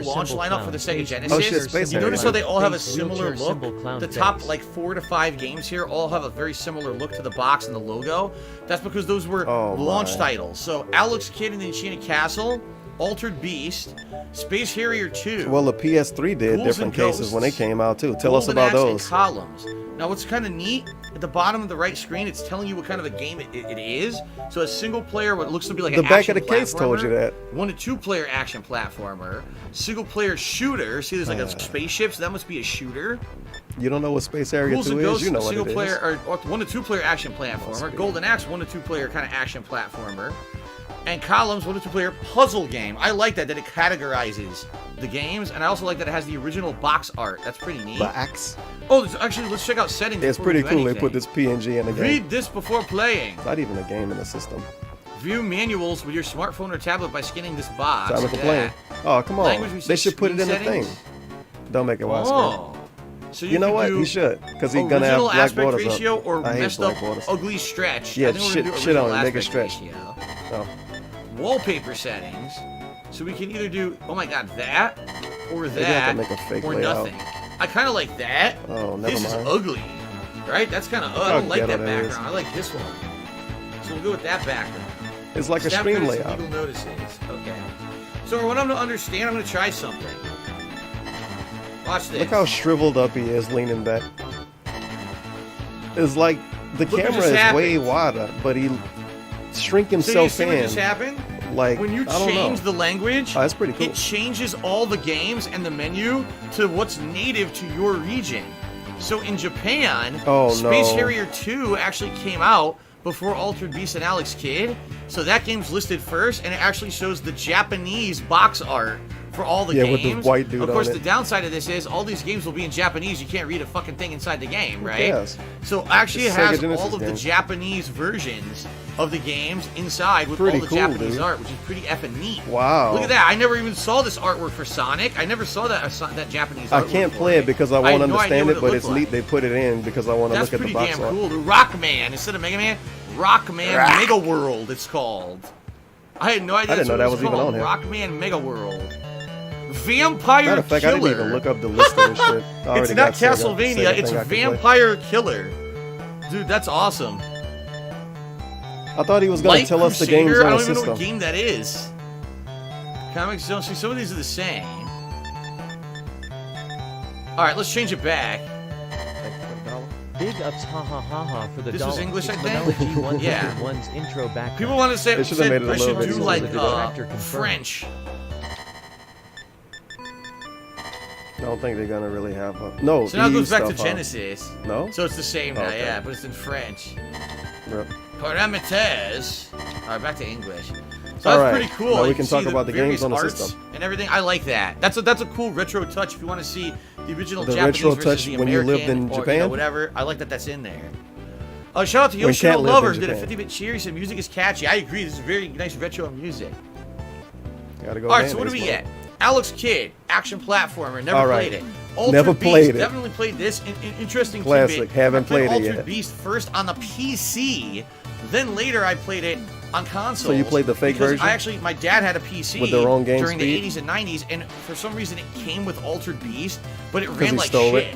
launch lineup for the Sega Genesis. Oh shit, Space You notice how Harrier. they all have a similar look? The top like 4 to 5 games here all have a very similar look to the box and the logo. That's because those were launch titles. So Alex Kidd and the Enchanted Castle, Altered Beast, Space Harrier 2. Well, the PS3 did Ghouls different and cases when they Ghosts, came out too. Tell us Golden about Axe and those. Columns. Now, what's kind of neat, at the bottom of the right screen, it's telling you what kind of a game it is. So a single player, what looks to be like The an back action of the case told you platformer, that. 1 to 2 player action platformer, single player shooter. See, there's like a spaceship, so that must be a shooter. You don't know what Space Harrier Ghouls 2 and is? Ghosts, You know a what single it player is. or 1 to 2 player action platformer. Golden Axe, 1 to 2 player kind of action platformer. And Columns, 1 to 2 player puzzle game. I like that it categorizes the games, and I also like that it has the original box art. That's pretty neat. Box. Oh, actually, let's check out settings. It's before we pretty do cool. They anything. put this PNG in the game. Read this before playing. It's not even a game in the system. View manuals with your smartphone or tablet by scanning this box. Time to Look at complain. that. Oh, come on. Language, we They see should put it in screen the thing. settings. Don't make it widescreen. Oh. So You know can what? do He should, because he's gonna have original black aspect borders ratio up. or I hate messed black up borders. ugly stretch. Yeah, I think we're gonna do shit on original it, make it aspect stretch. ratio. Oh. Wallpaper settings. So we can either do, oh my god, that or Maybe I that can make a fake or layout. nothing. I kind of like that. Oh, never This mind. is ugly, right? That's kind of I How don't like ghetto that that is. background. I like this one. So we'll go with that background. It's like a Snap stream credits and layout. legal notices. Okay. So what I'm to understand, I'm going to try something. Watch this. Look how shriveled up he is leaning back. It's like the Look what camera just is way happened. wider, but he shrink So you himself see what just in. happened? Like, When you I don't change know. the language, Oh, that's pretty cool. it changes all the games and the menu to what's native to your region. So in Japan, Oh, Space no. Harrier 2 actually came out before Altered Beast and Alex Kidd. So that game's listed first, and it actually shows the Japanese box art for all the Yeah, games. with the white dude Of course, on the it. downside of this is all these games will be in Japanese. You can't read a fucking thing inside the game, right? cares? So actually, It's it has Sega Genesis all of the games. Japanese versions of the games inside with Pretty all the cool, Japanese dude. art, which is pretty effing neat. Wow. Look at that! I never even saw this artwork for Sonic. I never saw that that Japanese I artwork. can't for play it because I had won't no idea understand what it, but looked it's like. neat they put it in because I want to That's look at the pretty box damn art. cool. The Rockman instead of Mega Man, Rockman Mega World. It's called. I had no idea. I didn't know that that's was what it even called. on here. Rockman Mega World. Vampire Matter of fact, I Killer. didn't even look up the list of this shit. I It's already not got Sega Castlevania. It's thing I could play. Vampire Killer. Dude, that's awesome. I thought he was going to Light tell us the Crusader? games I on don't the even know system. what game that is. Comics don't see. Some of these are the same. All right, let's change it back. Big ups, ha ha ha ha, for the This dollar. was English, I It's think? Vanilla G101's Yeah. intro back. People want to say, They should have made it a I should little bit do easier like to do that. Tractor confirmed. French. I don't think they're going to really have a... No, So now it EU goes back to stuff, huh? Genesis. No? So it's the same now, Okay. yeah, but it's in French. Yep. Parameters. All right, back to English. So All that's right. pretty cool. Now we You can see talk about the various games on the arts system. and everything. I like that. That's a cool retro touch. If you want to see the original The Japanese retro versus touch the when you American, lived in or, you know, Japan? whatever. I like that that's in there. Shout out to When Yoshino Cat lived in Lover. Did a Japan. 50-bit cheer. He said music is catchy. I agree. This is very nice retro music. Gotta go All right, so what do we mayonnaise get? Alex Kidd, action platformer. Never All right. played it. Altered Never Beast, played it. Definitely played this. Interesting Classic. tidbit. Haven't I played played it Altered yet. Beast first on the PC. Then later I played it on console. So you played the fake version? My dad had a PC With the wrong game during speed? the 80s and 90s, and for some reason it came with Altered Beast, but it 'Cause ran he like stole shit. it?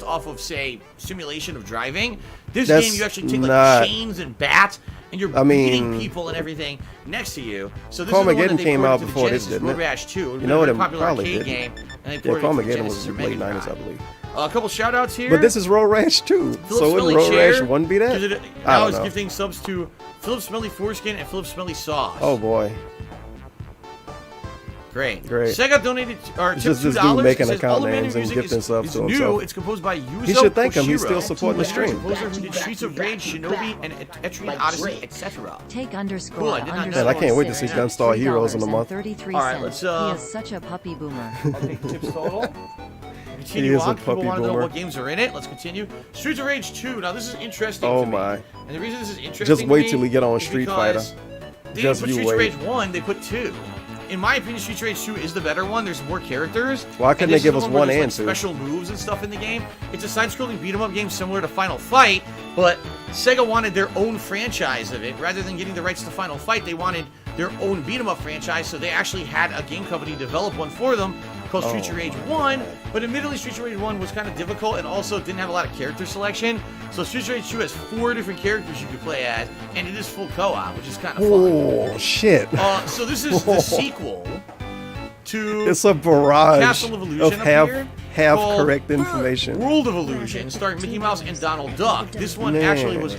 based off of, say, simulation of driving. This That's game, you actually take like not- chains and bats, and you're I beating mean- people and everything next to you. So this is the one that Carmageddon they came ported out to the before this, Genesis, didn't Road it? Rash 2. You know what a it popular probably arcade did. game. And they Yeah, ported it for Carmageddon Genesis was or late Mega 90s, I Drive. believe. A couple shout-outs here. But this is Road Rash 2. So wouldn't Road Rash 1 be that? I Now don't is know. gifting subs to Philip Smelly Foreskin and Philip Smelly Sauce. Oh, boy. Great. Great. Sega donated or It's tipped just this $2. dude making It says, account all the names and music gifting subs is to new. himself. It's composed by Yuzo He should thank him. He's Koshiro, still supporting the stream. composer who did Streets of Rage, Shinobi, and Etrian Odyssey, etc. Take underscore Cool, I did not know Man, I can't wait to see Gunstar Heroes in a month. 33 All right, let's, He is such a puppy boomer. Okay, tips total. He Continue is a on. People puppy want to know boomer. what games are in it. Let's continue. Streets of Rage 2. Now this is interesting. Oh to me. my. And the reason this is interesting. Just wait to till me we get on is Street because Fighter. They Just didn't put you Streets of wait. Rage 1. They put 2. In my opinion, Streets of Rage 2 is the better one. There's more characters. Why couldn't And they this give is us the where one there's, and two? Special moves and stuff in the game. It's a side-scrolling beat-em-up game similar to Final Fight, but Sega wanted their own franchise of it. Rather than getting the rights to Final Fight, they wanted their own beat-em-up franchise, so they actually had a game company develop one for them called Streets of Rage 1, but admittedly Streets of Rage 1 was kind of difficult and also didn't have a lot of character selection. So Streets of Rage 2 has 4 different characters you could play as, and it is full co-op, which is kind of fun. Oh, shit. So this is the sequel to It's a barrage Castle of Illusion of up here, half called correct information. World of Illusion, starring Mickey Mouse and Donald Duck. This one actually was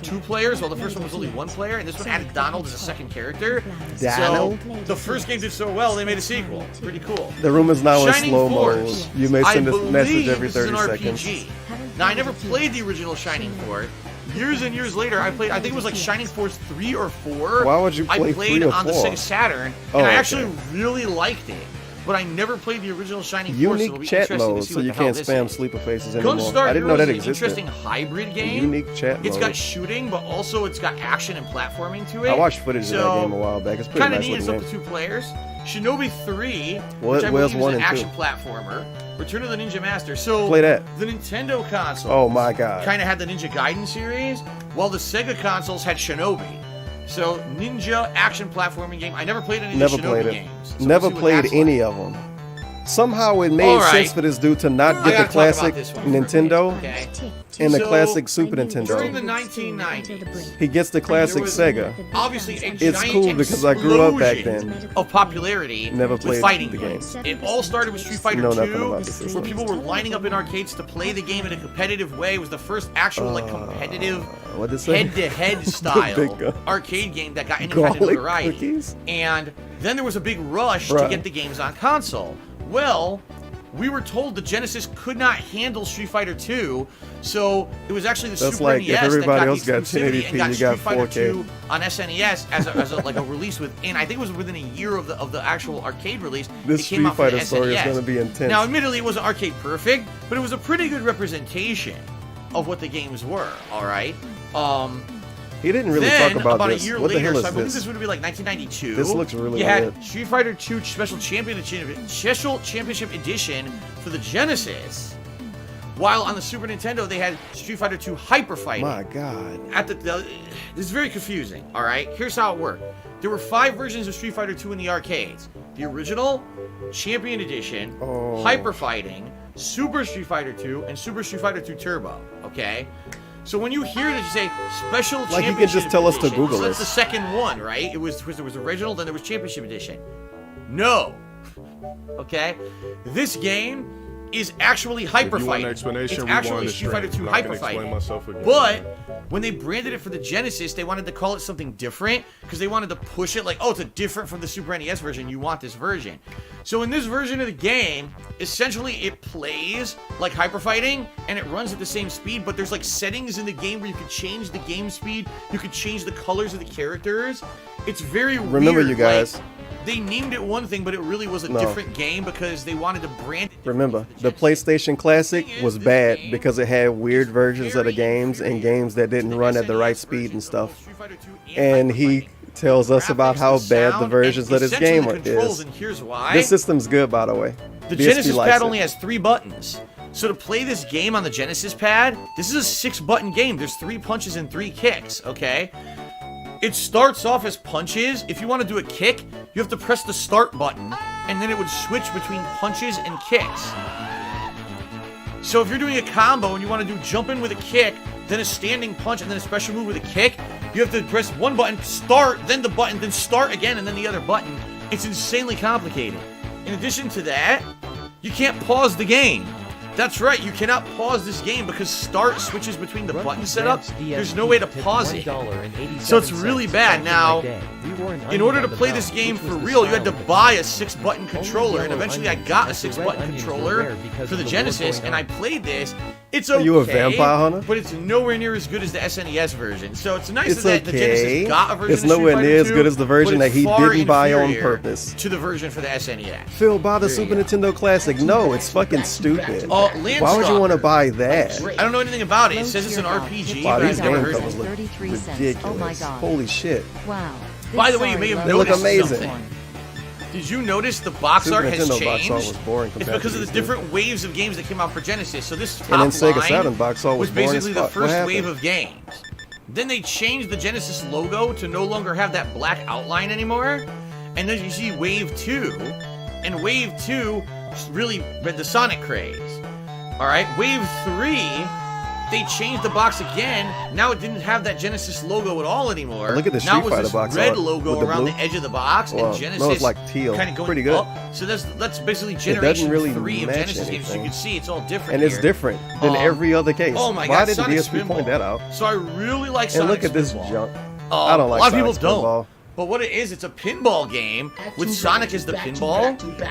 2 players, while the first one was only 1 player, and this one added Donald as a second character. Donald? So the first game did so well, they made a sequel. Pretty cool. The room is now in Shining slow Force. mode. You may send I a message believe every this is 30 an seconds. RPG. Now, I never played the original Shining Force. Years and years later, I think it was like Shining Force 3 or 4. Why would you play I played 3 or on the 4? Sega Saturn, Oh, and I okay. actually really liked it. But I never played the original Shining Force, so it'll Unique be chat interesting to mode, see so what you the hell can't this spam is. sleeper faces anymore. Gunstar I didn't know Heroes that is an existed. interesting hybrid game. Unique chat It's mode. got shooting, but also it's got action and platforming to it. I watched footage of that So, game a while back. It's pretty kind of nice neat. It's looking up game. to 2 players. Shinobi 3, What- which I where's believe is 1 an and 2? action platformer. Return of the Ninja Master. So Play that. the Nintendo console. Oh my god. Kind of had the Ninja Gaiden series, while the Sega consoles had Shinobi. So Ninja action platforming game. I never played any of Never the played Shinobi it. games. So Never we'll see what played that's any like. of them. Somehow it made All right. sense for this dude to not I get the gotta talk classic about this one for a Nintendo minute, okay? and the So, classic Super During the Nintendo. 1990s, He gets the classic was- Sega. obviously a It's giant cool because I grew up back explosion then. of popularity Never with played fighting the games. game. It all started with Street Fighter Know 2, nothing about the where system. people were lining up in arcades to play the game in a competitive way. It was the first actual competitive What'd it say? head-to-head Big style gun. arcade game that got any kind of Garlic notoriety. cookies? And then there was a big rush to Bruh. get the games on console. Well, we were told the Genesis could not handle Street Fighter 2, so it was actually the That's Super like if NES everybody that else got got the exclusivity 1080p, and got you Street got Fighter 4K. 2 on SNES as a release within. I think it was within a year of the actual arcade release. This it came Street out for the Fighter story is SNES. gonna be intense. Now, admittedly, it wasn't arcade perfect, but it was a pretty good representation of what the games were. All right. He didn't really Then, talk about a this. year What the later, hell is so I believe this? this would be like 1992. This looks really You had weird. Street Fighter 2 Special Championship Edition for the Genesis. While on the Super Nintendo, they had Street Fighter 2 Hyper Fighting. My god. This is very confusing, all right? Here's how it worked. There were 5 versions of Street Fighter 2 in the arcades. The original, Champion Edition, Oh. Hyper Fighting, Super Street Fighter 2, and Super Street Fighter 2 Turbo, okay? So when you hear that you say Special Like, you Championship can just tell us to Edition, Google so that's this. the second one, right? There was original, then there was Championship Edition. No. Okay? This game is actually Hyper If you want Fighting. an explanation, It's rewind actually the Street Fighter stream. 2 I'm not gonna Hyper explain Fighting. myself again. But when they branded it for the Genesis, they wanted to call it something different because they wanted to push it like, oh, it's a different from the Super NES version. You want this version. So in this version of the game, essentially it plays like Hyper Fighting and it runs at the same speed, but there's like settings in the game where you could change the game speed. You could change the colors of the characters. It's very weird. Remember, you guys. Like, they named it one thing, but it really was a No. different game because they wanted to brand it. Remember, the PlayStation Classic was bad because it had weird versions of the games and games that didn't run at the right speed and stuff. And he tells us about how bad the versions of this game is. And here's why. This system's good, by the way. The BSP Genesis likes pad it. only has 3 buttons. So to play this game on the Genesis pad, this is a 6-button game. There's 3 punches and 3 kicks, okay? It starts off as punches. If you want to do a kick, you have to press the start button, and then it would switch between punches and kicks. So if you're doing a combo and you want to do jump in with a kick, then a standing punch, and then a special move with a kick, you have to press one button, start, then the button, then start again, and then the other button. It's insanely complicated. In addition to that, You can't pause the game. That's right, you cannot pause this game because start switches between the button setup. There's no way to pause it. So it's really bad. Now, in order to play this game for real, you had to buy a 6-button controller, and eventually I got a 6-button controller for the Genesis, and I played this. It's okay, Are you a vampire hunter? but it's nowhere near as good as the SNES version. So it's nice It's that the Genesis got a version It's of Street nowhere Fighter near as 2, good as the version but that it's he far didn't buy on inferior purpose. to the version for the SNES. Phil, buy the There Super you Nintendo Classic. No, it's fucking stupid. Oh, Why would you want to buy that? I don't know anything about it. It says it's an RPG, Wow, but these I've never game heard covers of it. look 33 cents. ridiculous. Oh my God. Holy shit. Wow. By the way, you may have They look noticed amazing. something. Did you notice the box Super art has Nintendo box changed? art was boring It's compared because to of the these different waves of games that came out for Genesis. So this top And then Sega line Saturn box art was boring as basically the fuck. What first wave happened? of games. Then they changed the Genesis logo to no longer have that black outline anymore. And then you see Wave 2. And Wave 2 really read the Sonic craze. Alright, Wave 3, they changed the box again. Now it didn't have that Genesis logo at all anymore. Look at the now Street it was Fighter this box red art logo with the around blue. the edge of the box, Well, and no, Genesis it's like teal. kind of going Pretty good. up. So that's basically doesn't generation really 3 of match Genesis games. You anything. can see it's all different And it's here. different than every other case. Oh my Why God, didn't Sonic DSP point Spinball. that out? So I really like And Sonic look at this Spinball. junk. I don't like A lot of people Sonic don't. Spinball. But what it is, it's a pinball game with Sonic as the pinball,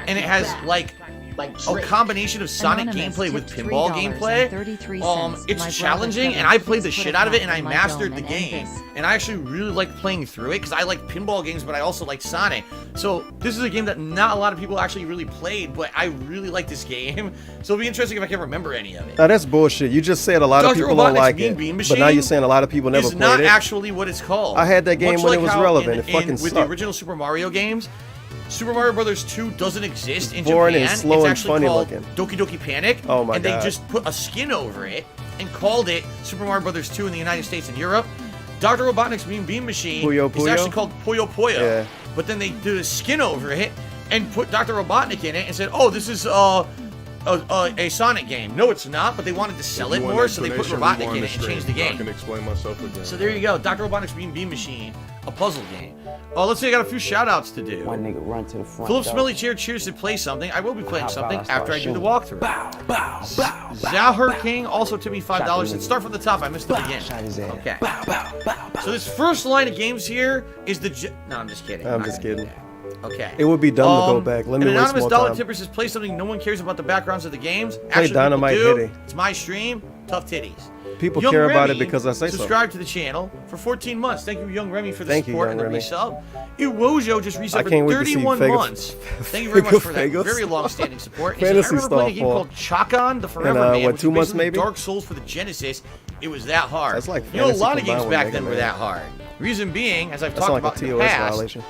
and it has like a combination of Sonic Anonymous gameplay with tipped pinball gameplay. $3.33. It's My challenging, brother and I Kevin, played the please put shit a out of it, hat and I in my mastered dome the and end game. this. And I actually really like playing through it because I like pinball games, but I also like Sonic. So this is a game that not a lot of people actually really played, but I really like this game. So it'll be interesting if I can remember any of it. Now that's bullshit. You just said a lot of Dr. people don't Robotnik's like Mean it, Bean but now Machine you're saying a lot of people never It's played not it. actually what it's called. I had that game Much when like it was how relevant. It fucking with the sucked. original Super Mario games, Super Mario Brothers 2 doesn't exist in Boring Japan. and slow it's and actually funny called looking. Doki Doki Panic. Oh my and God. they just put a skin over it and called it Super Mario Brothers 2 in the United States and Europe. Dr. Robotnik's Mean Bean Machine Puyo is Puyo? actually called Puyo Puyo. Yeah. But then they did a skin over it and put Dr. Robotnik in it and said, "Oh, this is a Sonic game." No, it's not, but they wanted to sell it more, so they put Robotnik in it and changed the game. I can explain myself again. So there you go, Dr. Robotnik's Mean Bean Machine, a puzzle game. Oh, let's see, I got a few shout-outs to do. One nigga run to the front. Philip door. Smelly Chair cheers to play something. I will be playing How about something I start after I do the shooting? walkthrough. Zahur King also tipped me $5. And start from the top, I missed the beginning. Shot his ass. Okay. So this first line of games here is the... No, I'm just kidding. I'm not just gonna do kidding. that. Okay. It would be dumb to go back. Let me an waste anonymous more dollar time. tipper says play something no one cares about the backgrounds of the games. Play Actually, people Dynamite do. Hitty. It's my stream. Tough titties. People Young care about it Remy because I say so. subscribed to the channel for 14 months. Thank you, Young Remy, for the Thank you, support Young and the Remy. resub. Iwojo just I resubbed for can't wait to see 31 Fega- months. Thank you very much for that Fega- very long-standing support. He said, Fantasy I remember playing a game Star called Chakan, the Forever And, Man, what, which 2 was months basically maybe? Dark Souls for the Genesis. It was that hard. That's like you know, a Fantasy lot of games combined with back Mega then were Man. that hard. Reason being, as I've That's talked like a about in the TOS past, violation.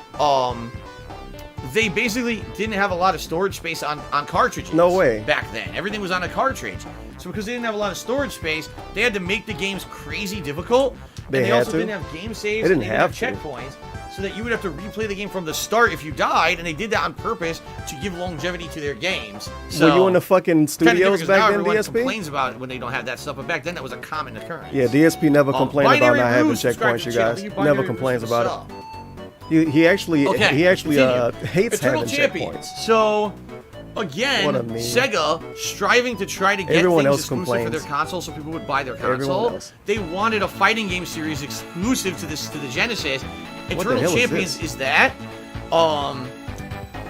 they basically didn't have a lot of storage space on cartridges. No way. Back then. Everything was on a cartridge. So because they didn't have a lot of storage space, they had to make the games crazy difficult. They and they had also to? didn't have game saves. They didn't and have didn't to. checkpoints. So that you would have to replay the game from the start if you died, and they did that on purpose to give longevity to their games. So Were you in the fucking kinda studios different 'cause now back then, everyone DSP? complains about it when they don't have that stuff, but back then that was a common occurrence. Yeah, DSP never complained about Binary not having Ruse subscribed checkpoints, to you the channel. guys. Thank you, Never Binary complains Ruse, for about the it. He actually Okay, hates continue. Eternal having Champions. checkpoints. So, again, What a meme. Sega striving to try to get Everyone things else exclusive complains. for their console so people would buy their Everyone console. else. They wanted a fighting game series exclusive to the Genesis. What the Eternal hell is Champions this? is that.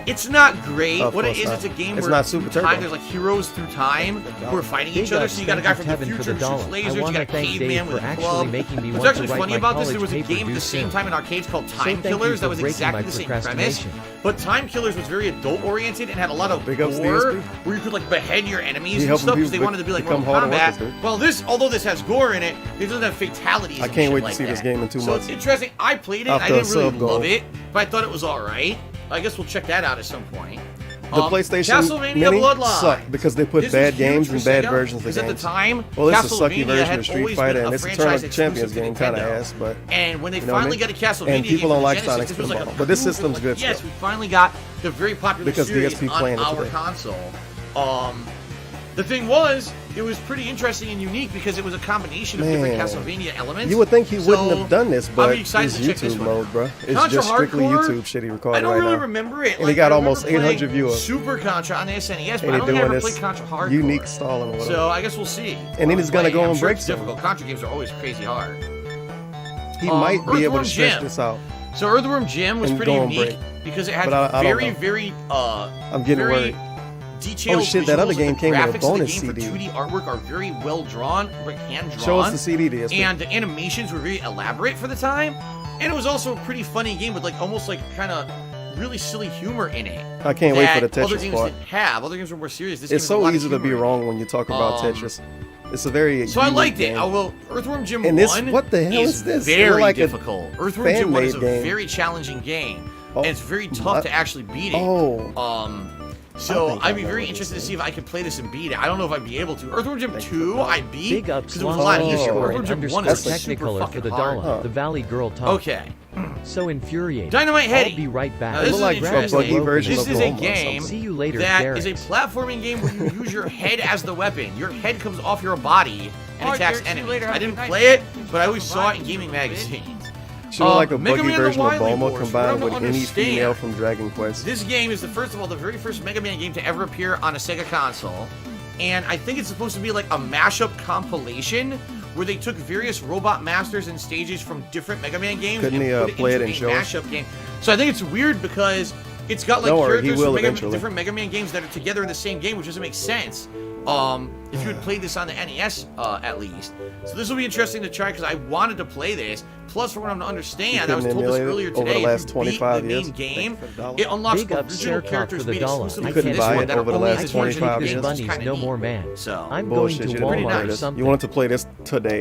It's not great. Of What it course is, not. it's a game It's where not Super through time, Turbo. there's like heroes through time who are fighting Big each other. ups, So you got a thank guy you, from the Kevin, for future the who shoots dollar. lasers. I You wanna got a thank caveman Dave with for a actually club. making me What's want actually to write funny my about this, there college was a paper game at the due same soon. time in arcades called So Time thank you Killers for that was breaking exactly my the same premise. procrastination. But Time Killers was very adult oriented and had a lot of Big ups, gore DSP. where you could like behead your enemies He and helping stuff because they people wanted to be like become Mortal harder Kombat. workers, dude. Well, although this has gore in it, it doesn't have fatalities. I and can't shit wait to like see this that. game in 2 So months. it's interesting. I played it. I After didn't a really sub goal. love it, but I thought it was all right. I guess we'll check that out at some point. The PlayStation Castlevania Mini Bloodline sucked because they put This bad is huge games for and bad Sega, versions of because at games. the time, Well, this is a sucky Castlevania version had of Street always Fighter, been and a it's a franchise Tournament Champions exclusive game, to kind of Nintendo. ass, but And when they you know what I finally mean? got a Castlevania And people game don't for like Genesis, Sonic this was like a Spinball, but this cool- system's good Yes, still. we finally got the very popular Because series DSP on playing it our today. console. The thing was, it was pretty interesting and unique because it was a combination of different Man. Castlevania elements. You would think he wouldn't have done this, but I'm excited it's to check this YouTube one mode, out. bro. It's Contra just strictly Hardcore, YouTube shit he recorded I don't right really now. remember it. And Like, he got I almost remember 800 playing viewers. Super Contra on the SNES, but And I he don't think I doing ever played this Contra Hardcore. unique stalling or whatever. So I guess we'll see. And then he's gonna go I'm and sure break it's some. difficult. Contra games are always crazy hard. He might be able Earthworm to stretch Jim. this out. So Earthworm Jim was And pretty go and unique break. because it had But I don't very, know. very, I'm getting very worried. detailed Oh shit, that other visuals. game The came with a graphics of bonus the game CD. for 2D artwork are very well drawn, like hand drawn. Show us the CD, DSP. And the animations were very elaborate for the time. And it was also a pretty funny game with like almost like kind of really silly humor in it. I can't wait for the that other Tetris games part. didn't have. Other games were more serious. This game It's has a so lot of easy to be humor in it. wrong when you talk about Tetris. It's a very So I unique liked it. game. Oh, well, Earthworm Jim And 1 this, what the hell is this? It very looked like a difficult. Earthworm Jim 1 is a fan-made game. very challenging game. Oh, and it's very tough to actually beat it. Oh. So think I'd I be know very what interested to this see if I could play this and beat it. I don't know if I'd be able to. Earthworm Jim 2, I beat Big up because it was a lot easier. /_ Earthworm Jim 1 underscore is like super Technicolor for fucking the hard. dollar. The Valley Girl talk. Okay. So infuriating. Dynamite Heady. I'll be right back. Now, this is like a interesting. buggy version This of is a Roma or game See you later, that Derek. is a platforming game where you use your head as the weapon. Your head comes off your body and attacks enemies. I didn't play it, but I always saw it in gaming magazines. She looked like a Mega buggy Man: The version of Wily Bulma Wars. combined What with I don't any understand. female from Dragon Quest. This game is the first of all, the very first Mega Man game to ever appear on a Sega console. And I think it's supposed to be like a mashup compilation where they took various Robot Masters and stages from different Mega Man games Couldn't he, and put it play it into and a show us? mashup game. So I think it's weird because it's got like Don't worry, he characters will from eventually. different Mega Man games that are together in the same game, which doesn't make sense. If you had played this on the NES, at least. So this will be interesting to try because I wanted to play this. Plus, from what I'm to understand, I was told this earlier over the today, last if you beat 25 the years. main game, it unlocks Big up original Sarkov characters for the made dollar. exclusively I for couldn't this buy one it that over are the only last existing in 25 games, years. which is Bunnies, kinda no neat. more man. So I'm Bullshit, going you to didn't want to Walmart play or this. something. You wanted to play this today.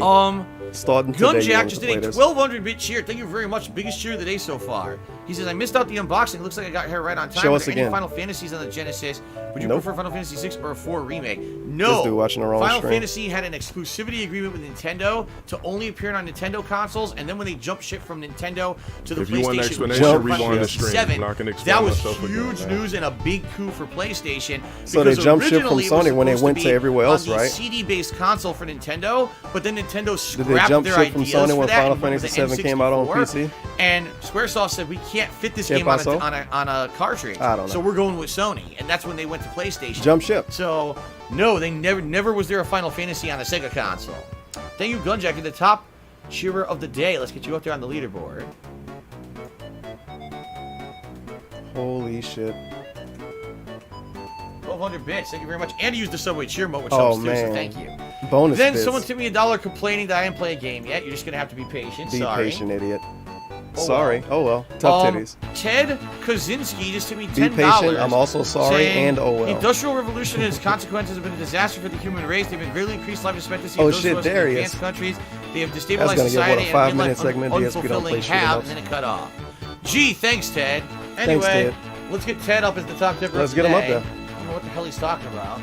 Starting today, you Gunjack wanted just to did play a this. 1200-bit cheer. Thank you very much. Biggest cheer of the day so far. He says, I missed out the unboxing. Looks like I got here right on time. Show Are us there again. any Final Fantasies on the Genesis? Would you Nope. prefer Final Fantasy 6 or a 4 remake? This No. dude watching the wrong Final stream. Fantasy had an exclusivity agreement with Nintendo to only appear on Nintendo consoles, and then when they jumped ship from Nintendo to the If you want an PlayStation, explanation, Final rewind Fantasy the stream. 7, I'm not gonna explain that was myself again, huge man. news and a big coup for PlayStation. So they because jumped ship from originally it was Sony when they supposed went to be everywhere else, on the right? CD-based console for Nintendo, but then Nintendo Did scrapped they jump their ship from ideas Sony for when that Final and went with Fantasy the 7 came out on N64, PC? And Squaresoft said we can't fit this ¿Qué game on pasó? a cartridge. I don't know. So we're going with Sony, and that's when they went to PlayStation. Jump ship. So no, they never was there a Final Fantasy on a Sega console. Thank you, Gunjack, you're the top cheerer of the day. Let's get you up there on the leaderboard. Holy shit. 1200 bits. Thank you very much. And you used the Subway Cheer mode, which Oh, helps too, man. so thank you. Bonus Then bits. someone tipped me $1 complaining that I didn't play a game yet. You're just going to have to be patient. Be Sorry. patient, idiot. Oh, Sorry. well. Oh well. Tough Um, titties. Ted Kaczynski just took me Be $10. patient. I'm also sorry saying, and oh well. The Industrial Revolution and its consequences have been a disaster for the human race. They've been greatly increased life expectancy Oh, of those shit, of us in there he advanced is. countries. They have That's destabilized gonna get, what, a society and 5-minute made life segment? DSP don't play unfulfilling shit have, else. and then it cut off. Gee, thanks, Ted. Anyway, Ted. let's get Ted up as the top tipper. Let's of the get him up day. there. I don't know what the hell he's talking about.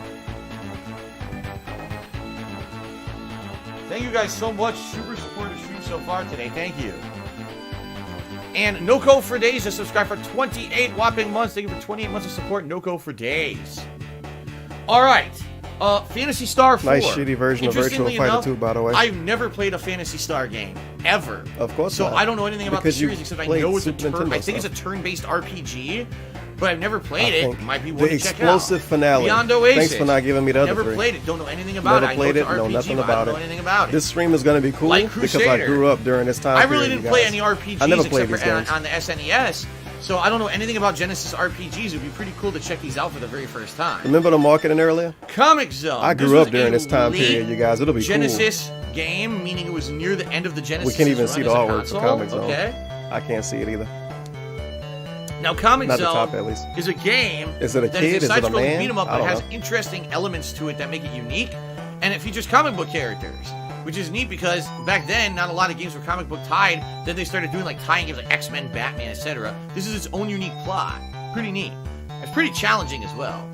Thank you guys so much. Super supportive stream so far today. Thank you. And Noko for Days has subscribed for 28 whopping months. Thank you for 28 months of support. Noko for Days. All right. Phantasy Star 4. Nice shitty version of Virtual Interestingly Fighter enough, 2, by the way. I've never played a Phantasy Star game. Ever. Of course So not. I don't know anything about Because the you series except I played know it's a Super turn. Nintendo I think it's a stuff. turn-based RPG, but I've never played I it. think Might be the one to check out. explosive finale. Beyond Oasis. Thanks for not giving me the other Never three. played it. Don't know anything about Never it. played I it. know it's Know RPG, nothing but I about don't know it. anything about it. This stream is going to be cool Like because I Crusader. grew up during this time I period. really didn't you play guys. any RPGs I never played except these for games. on the SNES, so I don't know anything about Genesis RPGs. It would be pretty cool to check these out for the very first time. Remember the marketing earlier? Comic Zone. I This grew was up during a this time late period, you guys. It'll be Genesis game, meaning it was near the end of the Genesis. We can't even run see the as a artwork for console. Comic Zone. Okay. I can't see it either. Now, Comic Not the Zone top, at least. is a game Is it a that kid? is Is a it a side-scrolling man? beat 'em up, I but don't has know. interesting elements to it that make it unique, and it features comic book characters, which is neat because back then not a lot of games were comic book tied. Then they started doing like tying games like X-Men, Batman, etc. This is its own unique plot. Pretty neat. It's pretty challenging as well.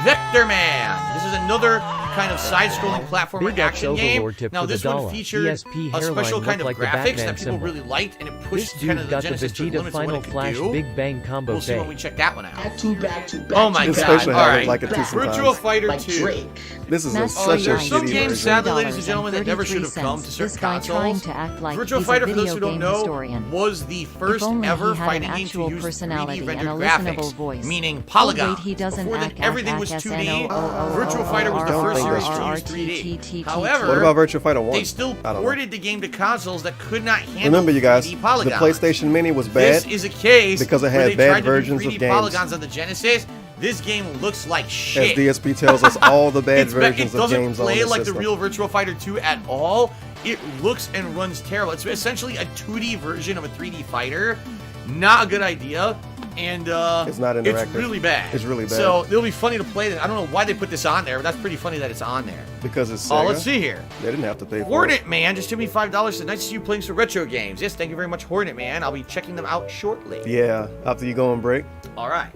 Vector Man. This is another kind of side-scrolling platformer Big Ups action game. Overlord tip Now for the this one dollar. featured ESP a special hairline kind of looked like the graphics Batman that people symbol. really liked, and it This pushed dude kind of the got the Genesis to the Vegeta limits of what Final it could Flash do. Big Bang combo We'll see when we fade. check that one out. Back to back. Oh my This god! special All happened right, like it two Virtua sometimes. Fighter Like 2. Drake. This is Master such a There's some shitty games, version. sadly, ladies and gentlemen, that never should have come to This certain guy trying consoles. to act like Virtua he's Fighter, a for those video who don't game know, historian. was the first If only ever he had fighting an game to actual use 3D personality rendered and a listenable graphics, voice. meaning Oh, polygon. wait, he doesn't Before then, act, everything was act, 2D. SNO. Virtua Fighter was the Don't first think series that's to use true. 3D. What However, about Virtua Fighter 1? they still I don't know. ported the game to consoles that could not handle Remember, you guys, 3D the polygons. PlayStation Mini was This bad is a case because it where had they bad tried to do versions 3D of games. polygons on the Genesis. This game looks like As shit. DSP tells us, all the bad It versions of doesn't games on play the like system. the real Virtua Fighter 2 at all. It looks and runs terrible. It's essentially a 2D version of a 3D fighter. Not a good idea. And It's not interactive. It's really bad. It's really bad. So it'll be funny to play this. I don't know why they put this on there, but that's pretty funny that it's on there. Because it's Oh, Sega. let's see here. They didn't have to pay for Hornet it. Man just gave me $5. It's nice to see you playing some retro games. Yes, thank you very much, Hornet Man. I'll be checking them out shortly. Yeah, after you go on break. All right.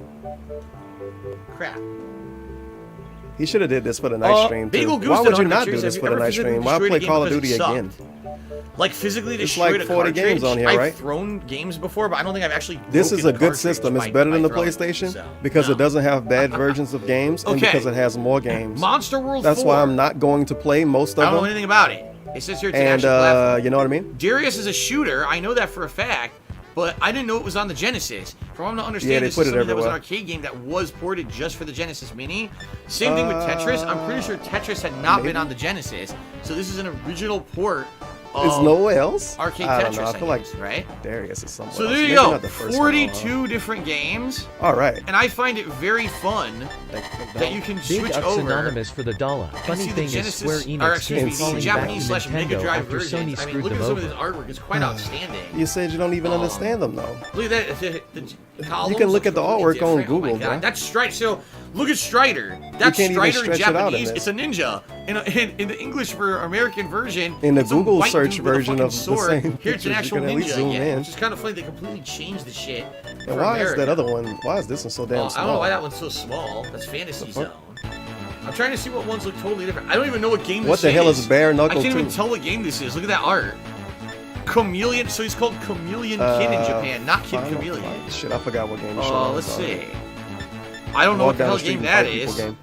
Crap. He should have did this for the night stream too. Bagel Goose Why did would you 100 not do Cheers. this Have for you the ever night physically stream? Why destroyed a play game Call of because it Duty sucked? again? Like physically It's destroyed like a 40 cartridge. games on here, I've right? thrown games before, but I don't think I've actually. This is broken a good cartridge system. It's by better than the throwing it, PlayStation so, because no. it doesn't have bad versions of games and Okay. because it has more games. Monster World That's 4. why I'm not going to play most I of don't know them. anything about it. It says here it's an And action platform. you know what I mean? Darius is a shooter. I know that for a fact, but I didn't know it was on the Genesis. From what I'm to understand, Yeah, they this put is it something that was an everywhere. arcade game that was ported just for the Genesis Mini. Same thing with Tetris. I'm pretty sure Tetris had not been maybe. on the Genesis, so this is an original port. Is nowhere else? Arcade I don't Tetris, know. I feel like guess, right? Darius is somewhere So else. there you Maybe go. not the first one, 42 different games. All right. And I find it very fun that you can Big switch Ups over. Anonymous for the dollar. and Funny see the thing is Genesis, Square or Enix excuse keeps me, the falling back to Japanese / Mega Nintendo Drive after versions. Sony I mean, screwed look at them some of over. this artwork; it's quite outstanding. You said you don't even understand them though. Look at that. The columns You can look at the completely artwork on different. Oh my Google, God, bro. That's Strider. So look at Strider. That's can't even Strider in stretch it out in Japanese. this. It's a ninja. In the English for American version, In the it's some Google white search dude with a version fucking of the sword. same Here it's pictures, an you actual can at least ninja zoom again, in. which is kind of funny. They completely changed the shit. And for why is America. that other one? Why is this one so damn I small? don't know why that one's so small. That's Fantasy The Zone. fuck? I'm trying to see what ones look totally different. I don't even know what game What this the hell is Bare Knuckle I can't even 2? tell what game this is. Look at that art. Chameleon. So he's called Chameleon Kid in Japan, not Kid Final Chameleon. Fight. Shit, I forgot what game. Oh, let's see. I don't know Walk what the down hell the street game and that fight people is. game.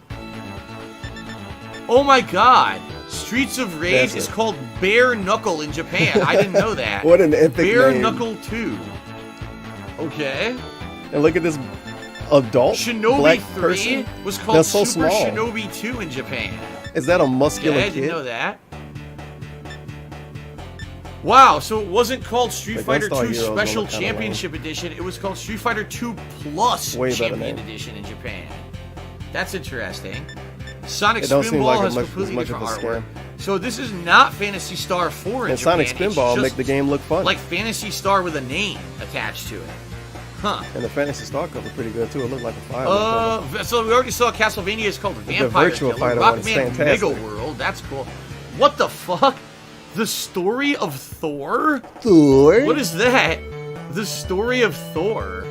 Oh my God! Streets of Rage That's is it. called Bare Knuckle in Japan. I didn't know that. What an epic Bare name. Knuckle 2. Okay. And look at this adult Shinobi black 3 person. was called That's so Super small. Shinobi 2 in Japan. Is that a muscular Yeah, I kid? didn't know that. Wow, so it wasn't called Street The Fighter Gunstar 2 Heroes Special look kinda Championship Edition. It was called Street Fighter 2 Plus Way better Champion name. Edition in Japan. That's interesting. Sonic It don't seem Spinball like has much- completely as much of different a artwork. So this is not Phantasy Star 4 in And Japan. Sonic It's Spinball just make the game look fun. like Phantasy Star with a name attached to it. Huh. And the Fantasy Star cover pretty good too. It looked like a fire. cover. So we already saw Castlevania is called Vampire Virtua Killer. Fighter one is Rockman fantastic. Mega World. That's cool. What the fuck? The story of Thor? Thor? What is that? The story of Thor?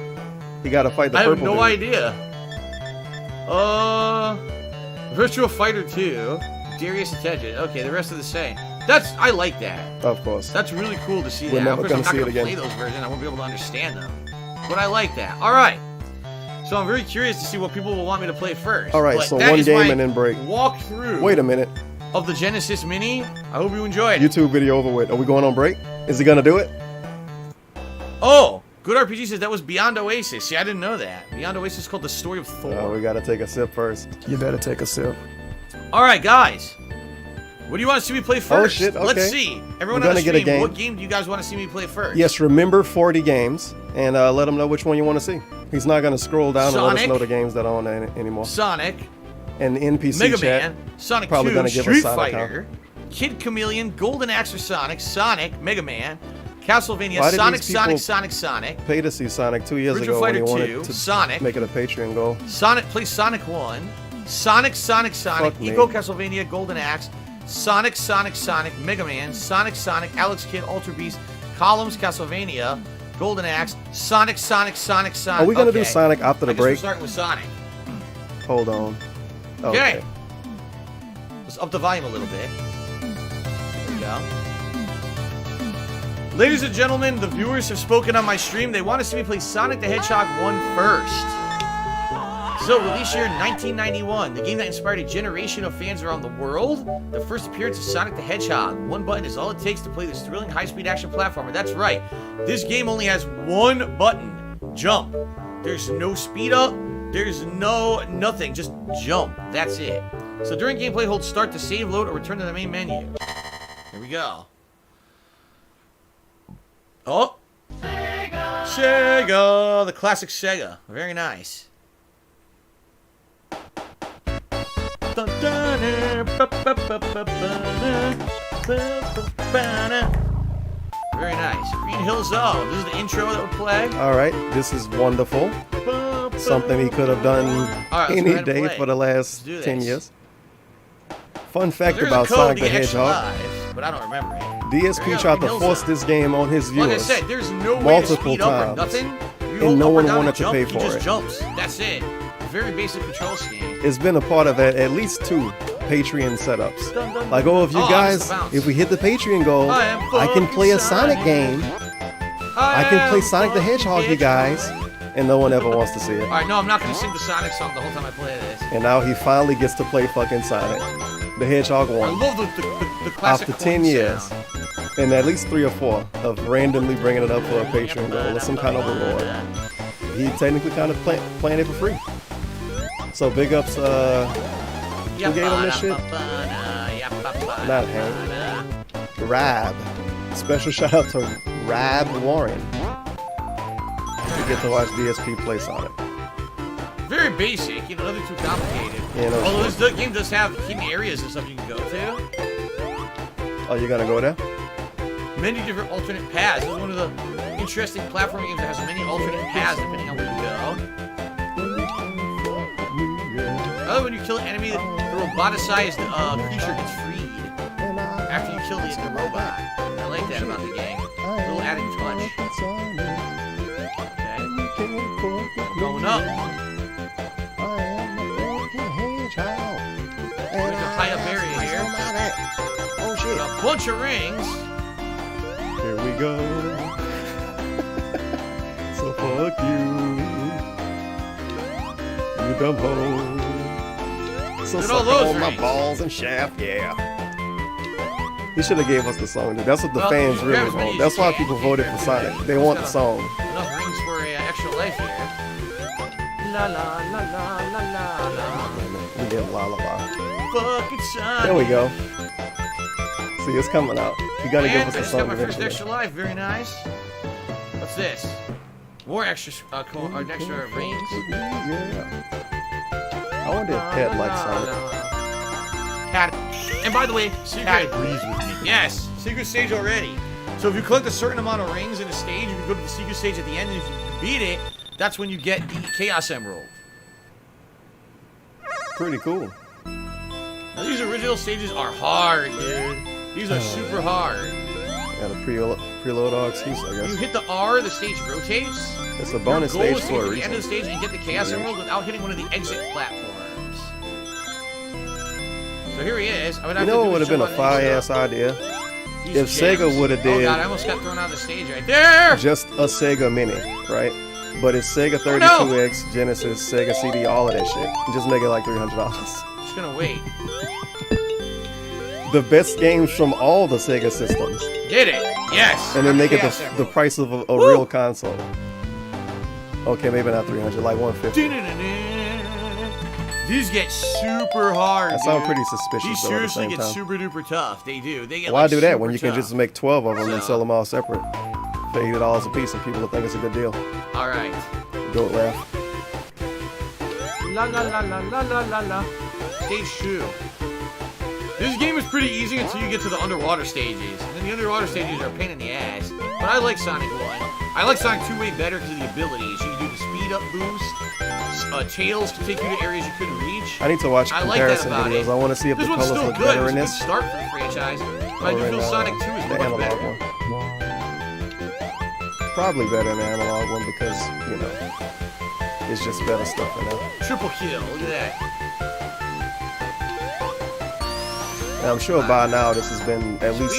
You gotta fight the I have purple no dude. idea. Virtua Fighter 2. Darius and Tedget. Okay, the rest are the same. I like that. Of course. That's really cool to see We're that. never Of course, I'm gonna not see it going to play again. those versions. I won't be able to understand them. But I like that. All right. So I'm very curious to see what people will want me to play first. All right, But so that one is game my and then break. Walkthrough Wait a minute. of the Genesis Mini. I hope you enjoyed it. YouTube video over with. Are we going on break? Is he gonna do it? Oh, Good RPG says that was Beyond Oasis. See, I didn't know that. Beyond Oasis is called The Story of Thor. Oh, we gotta take a sip first. You better take a sip. All right, guys. What do you want to see me play first? Oh, shit, okay. Let's see. Everyone We're on the gonna get a stream, game. what game do you guys want to see me play first? Yes, remember 40 games and let him know which one you want to see. He's not gonna scroll down and let us Sonic. know the games that are on there anymore. Sonic, And the NPC Mega chat, Man, Sonic probably 2, gonna give us Street Sonic, huh? Fighter, Kid Chameleon, Golden Axe for Sonic, Sonic, Mega Man, Castlevania, Why did Sonic, these people Sonic, pay to see Sonic 2 years Virtua ago when he Fighter wanted 2, to Sonic. make it a Patreon goal. Sonic, play Sonic 1, Sonic, Fuck me. Eco Castlevania, Golden Axe, Sonic, Mega Man, Sonic, Alex Kidd, Ultra Beast, Columns, Castlevania, Golden Axe, Sonic. Are we gonna do Okay. Sonic after the I guess we're break? starting with Sonic. Hold on. Okay. Let's up the volume a little bit. There we go. Ladies and gentlemen, the viewers have spoken on my stream. They want to see me play Sonic the Hedgehog 1 first. So, released year in 1991, the game that inspired a generation of fans around the world. The first appearance of Sonic the Hedgehog. One button is all it takes to play this thrilling high-speed action platformer. That's right. This game only has one button. Jump. There's no speed up. There's no nothing. Just jump. That's it. So during gameplay, hold start to save, load, or return to the main menu. Here we go. Oh. Sega. The classic Sega. Very nice. Very nice. Green Hill Zone. This is the intro that would play. All right, this is wonderful. Something he could have done any day for the last 10 years. Fun fact about Sonic the Hedgehog. But I don't remember it. DSP tried to force this game on his viewers like I said, there's no way to multiple speed up or times, nothing. and no one wanted to pay He for just it. jumps. That's it. Very basic control scheme. It's been a part of at least 2 Patreon setups. Like, oh, if you guys, if we hit the Patreon goal, I can play a Sonic game. I can play Sonic the Hedgehog, you guys. And no one ever wants to see it. Alright, no, I'm not going to sing the Sonic song the whole time I play this. And now he finally gets to play fucking Sonic the Hedgehog 1. I love the classic After 10 years. sound. And at least 3 or 4 of randomly bringing it up for a Patreon goal or some kind of reward. He technically kind of playing it for free. So big ups, who gave him this shit? Not Hank. Rab. Special shout out to Rab Warren. You get to watch DSP play Sonic. Very basic, nothing too complicated. Yeah, no Although shit. this game does have hidden areas and stuff you can go to. Oh, you gonna go there? Many different alternate paths. This is one of the interesting platform games that has many alternate paths depending on where you go. Oh, when you kill an enemy, the roboticized creature gets freed after you kill the robot. I like that about the game. A little added touch. Okay. Going up. There's a high up area here. Oh shit. A bunch of rings. Here we go. So fuck you. You dumb hoe. So Look at suck all those on my rings. balls and shaft, yeah. He should have gave us the song, dude. That's what the Well, fans you grab really as many want. as That's you why can. people voted for Sonic. They want the song. Enough rings for a extra life here. La la la la la la la. We get la la la. Fucking Sonic. There we go. See, it's coming out. You gotta give And us I the just got song my first eventually. extra life. Very nice. What's this? More extra, extra rings. Yeah. I wonder if Pet likes Sonic. Cat. And by the way, Cat agrees with me. Yes, secret stage already. So if you collect a certain amount of rings in a stage, you can go to the secret stage at the end, and if you beat it, that's when you get the Chaos Emerald. Pretty cool. Now these original stages are hard, dude. These are super hard. Got a preload all excuse, I You guess. hit the R, the stage rotates. It's a bonus Your goal stage is to get for a to the end of the reason. stage and get the Chaos Emerald without hitting one of the exit platforms. So here he is. I would You have know to what do would have been a show on fire-ass idea? these If Sega gems. would have Oh did god, I almost got thrown out of the stage right there! just a Sega Mini, right? But it's Sega Oh, no! 32X, Genesis, Sega CD, all of that shit. And just make it like $300. Just gonna wait. The best games from all the Sega systems. Get it! Yes! And then make it Chaos the Emerald. price of a real console. Okay, maybe not 300, like 150. These get super hard. That sounds dude. pretty suspicious, These though, at the seriously same get time. super duper tough. They do. They get Why like do that super when you can tough. just make 12 of them and So- sell them all separate for $80 a piece and people will think it's a good deal? All right. Goat laugh. La la la la la la la la. Stage 2. This game is pretty easy until you get to the underwater stages. And then the underwater stages are a pain in the ass. But I like Sonic 1. I like Sonic 2 way better because of the abilities. You can do the speed up boost. Tails can take you to areas you couldn't reach. I need to watch I like that comparison about videos. it. I want to see if This the one's colors still look good. better It's in a this. good start for the franchise. But I do or in, feel Sonic 2 is the much analog better. one. Probably better than the analog one because, you know, it's just better stuff in there. Triple kill. Look at that. And I'm sure by now this has been at least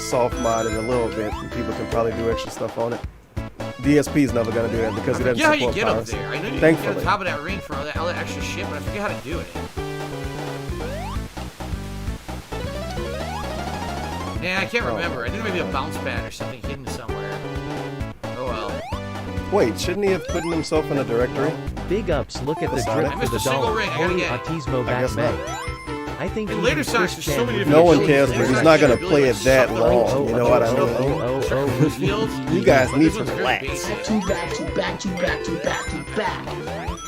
soft modded a little bit, and people can probably do extra stuff on it. DSP is never gonna do that because he doesn't Yeah, how you support get up piracy. there. I know you get Thankfully. to the top of that ring for all that extra shit, but I forget how to do it. Yeah, I can't remember. I think maybe a bounce pad or something hidden somewhere. Oh well. Wait, shouldn't he have put himself in a directory? Big ups, look at the That's drip not it. for the I missed a single dollar. ring, I gotta Holy get it. autismo I back guess May. not. I think In even later songs, Chris there's so many Chan different No one shows. cares, Later but he's songs, not gonna really play like it that something long. You know what I mean? Fields. You guys need This to one's very relax. basic. Back to back to back to back to back.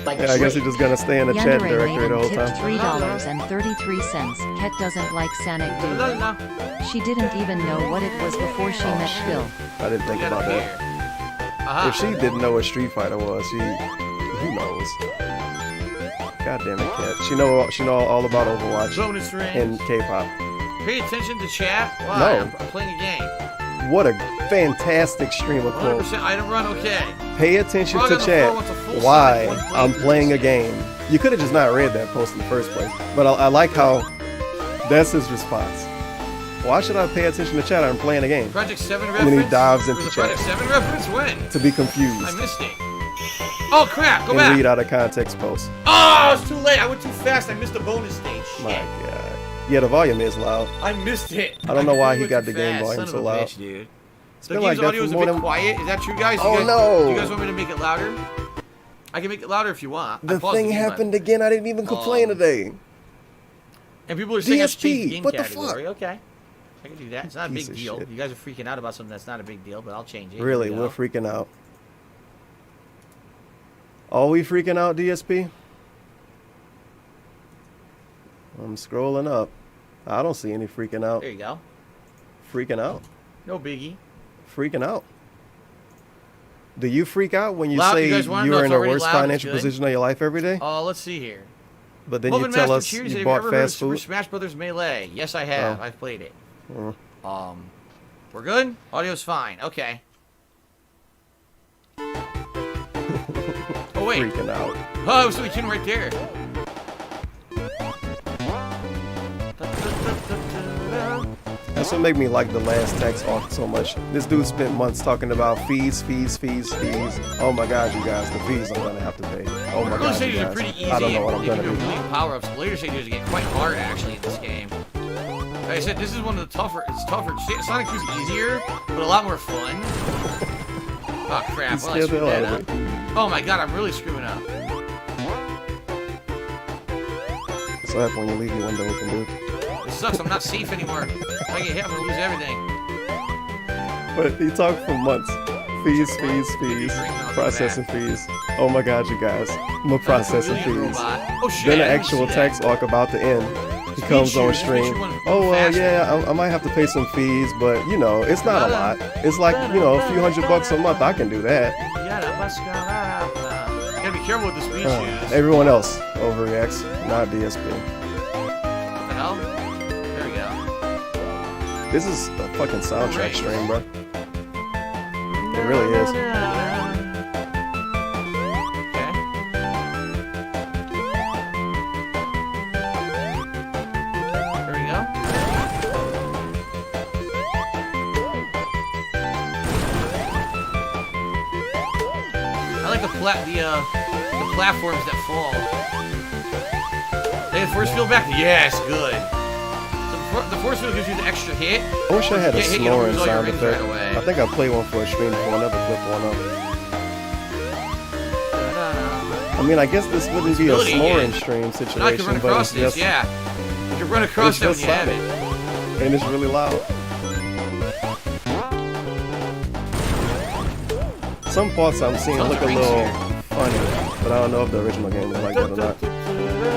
Like Yeah, I guess he's just gonna stay in the chat Yandere directory the whole Maiden tipped time. $3.33. Ket doesn't like Sonic La, dude. la, la. She didn't even know what it was before she met Phil. I didn't think Get about up that. here. Aha. If she didn't know what Street Fighter was, who knows? God damn it, Cat. She know all about Overwatch Bonus rings. and K-pop. Pay attention to chat. Why? No. I'm playing a game. What a fantastic stream of quotes. 100% item run, okay. Pay attention Frog to on the chat. floor wants a full Why Sonic 1 I'm playthrough. playing a game. You could have just not read that post in the first place. But I like how that's his response. Why should I pay attention to chat? I'm playing a game. Project 7 And reference? then he dives into There's a chat. Project 7 reference? When? To be I confused missed it. Oh crap, go and back. read out of context posts. Oh, it's too late. I went too fast. I missed the bonus stage. Shit. My God. Yeah, the volume is loud. I missed it. I don't know why he went got too the game fast. volume Son so of a loud. bitch, dude. It's The been like game's that audio for is a more bit than... quiet. Is that true, guys? Oh, Do no. you guys want me to make it louder? I can make it louder if you want. I The paused thing game happened again. I didn't even complain today. And people are saying that's DSP, game what the category. Okay. I can do that. It's not a Piece big of deal. shit. You guys are freaking out about something that's not a big deal, but I'll change it. Really, Here we we're go. freaking out. Are we freaking out, DSP? I'm scrolling up. I don't see any freaking out. There you go. Freaking out. No biggie. Freaking out. Do you freak out when you Loud, say you guys wanna know you're it's in the already worst loud, it's financial good? position of your life every day? Let's see here. But then you Woven tell Master us Cheers, you have bought ever heard of fast Super food? Smash Brothers Melee? Yes, I have. Oh. I've played it. Mm. We're good? Audio's fine. Okay. Oh, wait. Freaking out. Oh, so we can right there. That's what made me like the last tax offer so much. This dude spent months talking about fees. Oh my God, you guys, the fees I'm gonna have to pay. Oh my Early God, you stages are guys. pretty easy. I don't know what I'm You gonna can do do. a million power-ups. Later stages get quite hard, actually, in this game. Like I said, this is one of the tougher. It's tougher. Sonic 2 is easier, but a lot more fun. Oh crap! You Well, I scared the screwed hell that out up. of me. Oh my God! I'm really screwing up. That's what happens when you leave your window open, dude. It sucks. I'm not safe anymore. If I get hit, I'm gonna lose everything. But he talked for months. Fees, processing fees. Oh my God, you guys. I'm a processing fees. Oh shit! Then I the didn't actual see tax arc about to end. He comes on stream. Oh well, yeah, I might have to pay some fees, but you know, it's not a lot. It's like, you know, a few $100 a month. I can do that. Gotta be careful with the speed shoes. Everyone else overreacts, not DSP. What the hell? There we go. This is a fucking soundtrack Right. stream, bro. It really is. Okay. There we go. I like the platforms that fall. They had force field back? Yes, good. The force field gives you the extra hit. I wish I had a You get hit, you don't snoring lose all your sound rings effect. right away. I think I played one for a stream before. I never clipped one up. I mean, I guess this wouldn't be a Stability snoring again. stream Now I can situation, run but across it's this, just, yeah. You can run across it's that when just you have Sonic. it. And it's really loud. Some parts I'm seeing Tons look of a rings little here. funny, but I don't know if the original game was like that or not.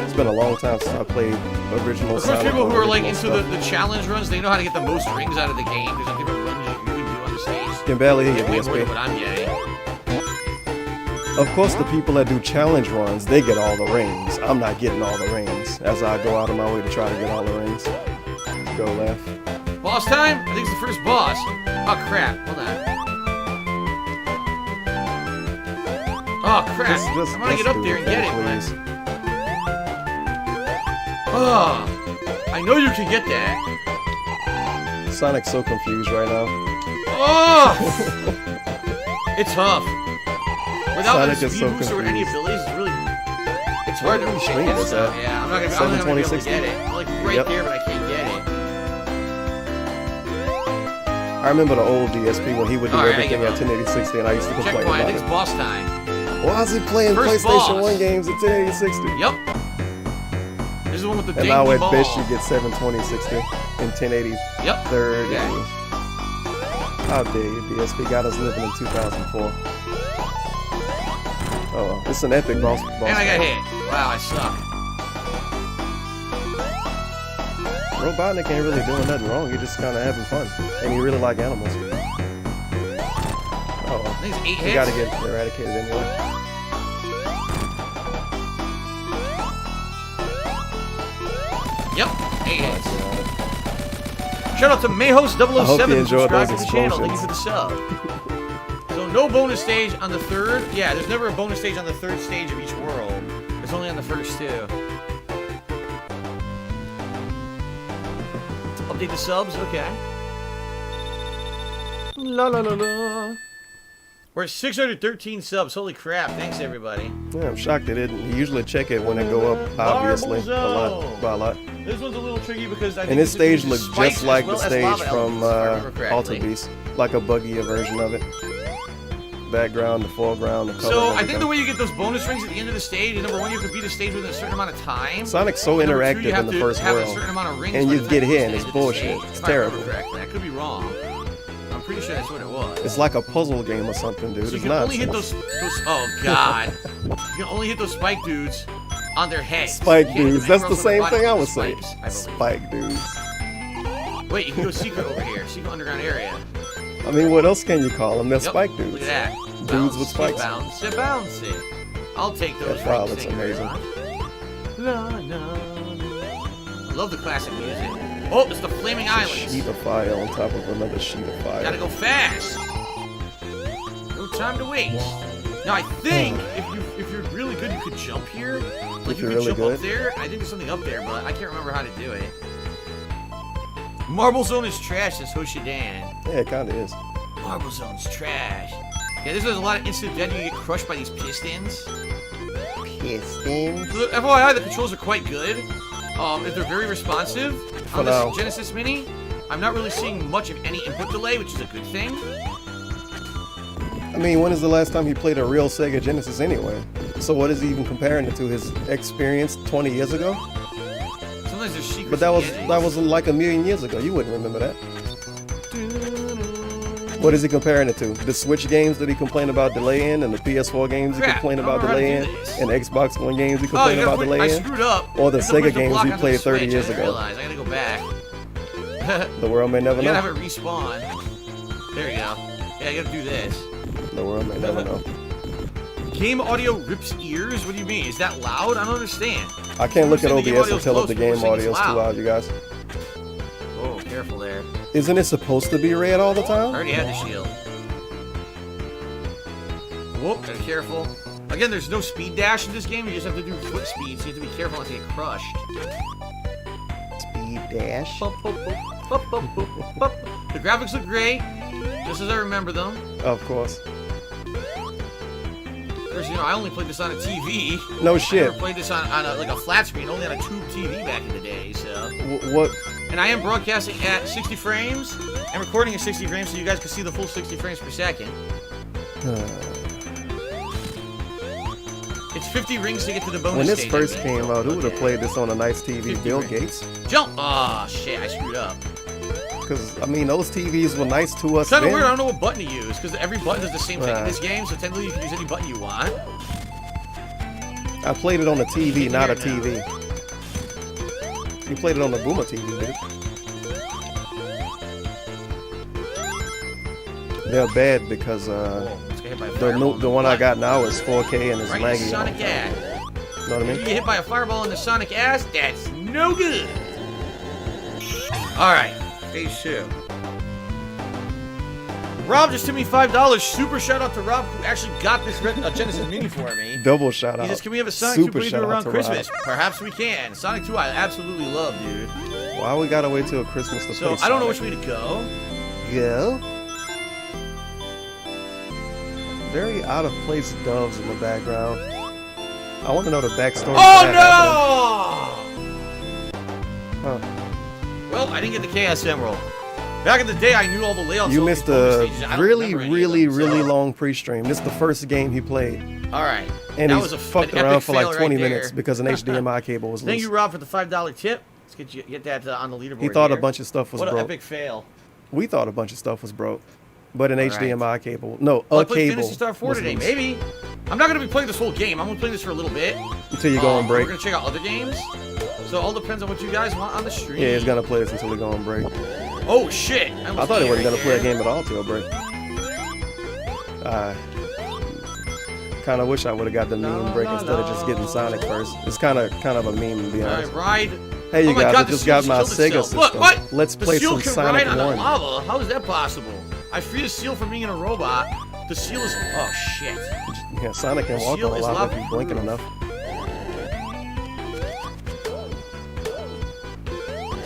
It's been a long time since I played original Of course, Sonic. people who or are like original into stuff. the challenge runs, they know how to get the most rings out of the game. There's some different runs you can do on the stage. Can barely hear you, Way more than DSP. what I'm getting. Of course, the people that do challenge runs, they get all the rings. I'm not getting all the rings as I go out of my way to try to get all the rings. Go left. Boss time? I think it's the first boss. Oh crap! Hold on. Oh crap! I want to get up there and get it, but please. oh, I I know you can get that. Sonic's so confused right now. Oh! It's tough. Without Sonic the is speed so boost or any confused. abilities, it's really... It's hard to stream get is stuff. that? Yeah, I'm not gonna be able to 720, get it. I'm like right Yep. there, but I can't get it. I remember the old DSP when he would do Alright, I everything give at up. 1080-60, and I used to complain Checkpoint, I about think it's it. boss time. Why is he playing First PlayStation boss. 1 games at 1080-60? Yep. This is the one with the And now dinghy at ball. best you get 720-60 and 1080 Yep. third. Yeah. And how dare you, DSP got us living in 2004. Oh, well, it's an epic boss. And I got hit. Wow, I suck. Robotnik ain't really doing nothing wrong. He's just kind of having fun, and he really like animals. Oh, well. I think it's 8 You hits. gotta get eradicated anyway. Yep, 8 hits. Shout out to Mayhost007 I hope you who enjoyed subscribed those to the channel. Thank you for explosions. the sub. So no bonus stage on the third. Yeah, there's never a bonus stage on the third stage of each world. It's only on the first two. Update the subs? Okay. La la la la. We're at 613 subs. Holy crap. Thanks, everybody. Yeah, I'm shocked it didn't. You usually check it when it go up, obviously, a lot, by a lot. This one's a little tricky because I think And this stage uses looks spikes just as like well the as stage lava from elements, if I remember correctly. Alter Beast, like a buggier version of it. Background, the foreground, the color. So I think the way you get those bonus rings at the end of the stage is number one, you have to beat a stage within a certain amount of time. Sonic's so And number two, interactive you have in the to first have world, a certain amount of rings and by you the get time hit, you and it's get to the bullshit. stage, It's if I remember terrible. correctly. I could be wrong. I'm pretty sure that's what it was. It's like a puzzle game or something, dude. So you It's can not. only hit those. Oh god! You can only hit those spike dudes on their heads. Spike You can't hit dudes. them That's the anywhere same else on thing I the was saying. spikes, I believe. Spike dudes. Wait, you can go secret over here. Secret underground area. I mean, what else can you call them? They're Yep, spike Look dudes. at that. Dudes with spikes. Bounce, bouncy. I'll take those. That wow, rings, that's thank you very amazing. much. La, la, la. I love the classic music. Oh, it's the Flaming A Islands. sheet of fire on top of another sheet of fire. Gotta go fast. No time to waste. Now I think if you're really good, you could jump here. Like If you you're could really jump good? up there. I think there's something up there, but I can't remember how to do it. Marble Zone is trash, says Hoshidan. Yeah, it kind of is. Marble Zone's trash. Yeah, this is a lot of instant death. You get crushed by these pistons. Pistons. So, FYI, the controls are quite good. If they're very responsive on now. this Genesis Mini, I'm not really seeing much of any input delay, which is a good thing. I mean, when is the last time he played a real Sega Genesis anyway? So what is he even comparing it to? His experience 20 years ago? Sometimes there's secrets. But that in was the that was like a million years ago. You wouldn't remember that. What is he comparing it to? The Switch games that he complained about delaying, and the PS4 games he Crap, complained I don't about know how to do delaying, this. and Xbox One games he Oh, complained you about gotta put, I delaying, screwed up. or the You have to Sega push the games block we onto played the 30 Switch. years I didn't ago. realize. I gotta go back. The world may never You gotta know. have it respawn. There you go. Yeah, you gotta do this. The world may never know. Game audio rips ears? What do you mean? Is that loud? I don't understand. I can't look at People saying the game OBS and audio's tell if close, the people game saying it's audio is too loud. loud, you guys. Oh, careful there. Isn't it supposed to be red all the I time? already had the shield. Whoop, gotta be careful. Again, there's no speed dash in this game. You just have to do foot speed, so you have to be careful not to get crushed. Speed dash. Bup, bup, bup, bup, bup, bup, bup. The graphics look great, just as I remember them. Of course. Of course, you know, I only played this on a TV. No I shit. never played this on like a flat screen, only on a tube TV back in the day, so. What? And I am broadcasting at 60 frames and recording at 60 frames so you guys can see the full 60 frames per second. It's 50 rings to get to the bonus When this stage, first I mean. came out, who would have played this on a nice TV? 50 Bill rings. Gates? Jump! Oh, shit, I screwed up. Because, I mean, those TVs were nice to us It's kind of then. weird, I don't know what button to use, because every button does the same thing in this game, so technically you can use any button you want. I played it on a TV, not a Here TV. You played it on the Boomer TV, dude. They're bad because Whoa, let's get hit by a the fireball. the one I got now is 4K and it's Right in the laggy. all the Sonic time. ass. You know what I If you mean? get hit by a fireball in the Sonic ass, that's no good. Alright, phase 2. Rob just took me $5. Super shout out to Rob who actually got this Genesis Mini for me. Double shout He out. says, can we have a Sonic 2 Super playthrough shout out around to Christmas? Rob. Perhaps we can. Sonic 2 I absolutely love, dude. Why we gotta wait till Christmas to So play I don't know which Sonic? way to go. Go. Very out of place doves in the background. I want to know the backstory. Oh no! Huh. Well, I didn't get the Chaos Emerald. Back in the day, I knew all the layouts. You of all missed these bonus a stages. I don't really, remember any of really, them, really so- long pre-stream. This is the first game he played. All right. And that he's was fucked an around epic for like fail 20 right minutes there. because an HDMI cable was Thank loose. you, Rob, for the $5 tip. Let's get that on the leaderboard. He thought here. a bunch of stuff was what broke. What an epic fail. We thought a bunch of stuff was broke. But an All right. HDMI cable. No, Well, I a played cable. Phantasy Star 4 was today. loose. Maybe. I'm not going to be playing this whole game. I'm going to play this for a little bit. Until you go on break. We're going to check out other games. So it all depends on what you guys want on the stream. Yeah, he's gonna play this until we go on break. Oh, shit. I thought he wasn't gonna play a game at all till break. Kind of wish I would have got the meme break instead of just getting Sonic first. It's kind of a meme, to be All honest. right, ride. Hey, you Oh my guys, God, I the just seal got my killed Sega itself. system. Look, what? Let's The play seal some can Sonic ride on 1. the lava. How is that possible? I free the seal from being a robot. The seal is. Oh shit. Yeah, Sonic can The walk seal on is lava if lava you blinking proof. enough.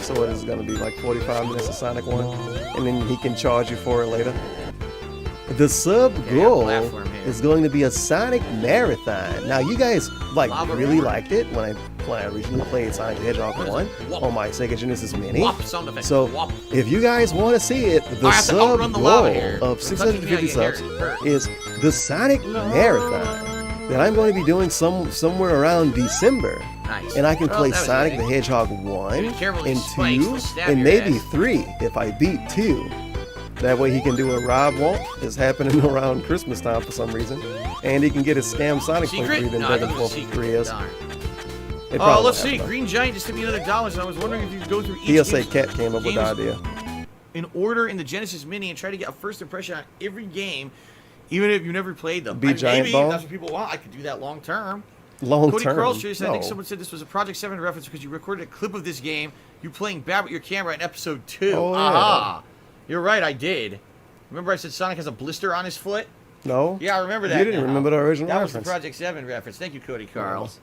So what is it gonna be, like 45 minutes of Sonic 1? And then he can charge you for it later? The sub goal platform here. is going to be a Sonic marathon. Now you guys like Lava really river. liked it when I originally played Sonic the Hedgehog 1 Whop. on my Sega Genesis Mini. Whop sound effect. So Whop. if you guys want to see it, the I have to sub outrun the lava goal here. of Don't touch me, 650 I get subs hurt. is the Sonic Marathon that I'm going to be doing somewhere around December. Nice. And I can Well, play that was Sonic easy. the Hedgehog 1 Be careful, and these spikes 2 will stab and your maybe ass. 3 if I beat 2. That way he can do what Rob wants is happening around Christmas time for some reason. And he can get his scam Sonic Secret? playthrough than No, I Dragon thought it was a 4 secret. 3 is. Darn. It probably Let's won't see. happen, Green Giant just hit me another $1, and I was wondering if you could go through each though. He'll say game's- Cat came up with the game's idea. in order in the Genesis Mini and try to get a first impression on every game, even if you never played them. Be Giant maybe Bomb? that's what people want. I could do that long term. Long Cody term? Carl's I think No. someone said this was a Project 7 reference because you recorded a clip of this game, you playing bad with your camera in episode 2. Oh, yeah. Aha! You're right, I did. Remember I said Sonic has a blister on his foot? No? Yeah, I remember that. You didn't now. remember the original That was the reference. Project 7 reference. Thank you, Cody Carls.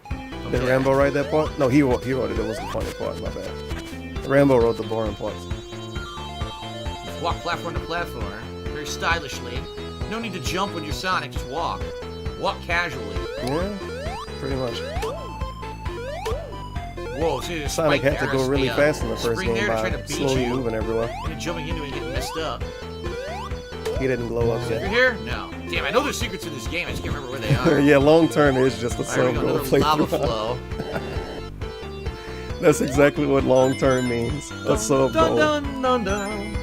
Did Rambo write that part? No, he wrote it. It was the funny part. My bad. Rambo wrote the boring parts. Walk platform to platform, very stylishly. No need to jump when you're Sonic, just walk. Walk casually. Yeah, pretty much. Whoa, see, there's Sonic spike had to there, go really a fast in the first spring game there to try by to beat slowly you, moving everywhere. and then jumping into it and getting messed up. He didn't glow up You're yet. here? No. Damn, I know there's secrets in this game, I just can't remember where they are. Yeah, long term is just a All right, we sub got goal another lava playthrough. flow. That's exactly what long term means. A sub Dun, goal. dun, dun, dun.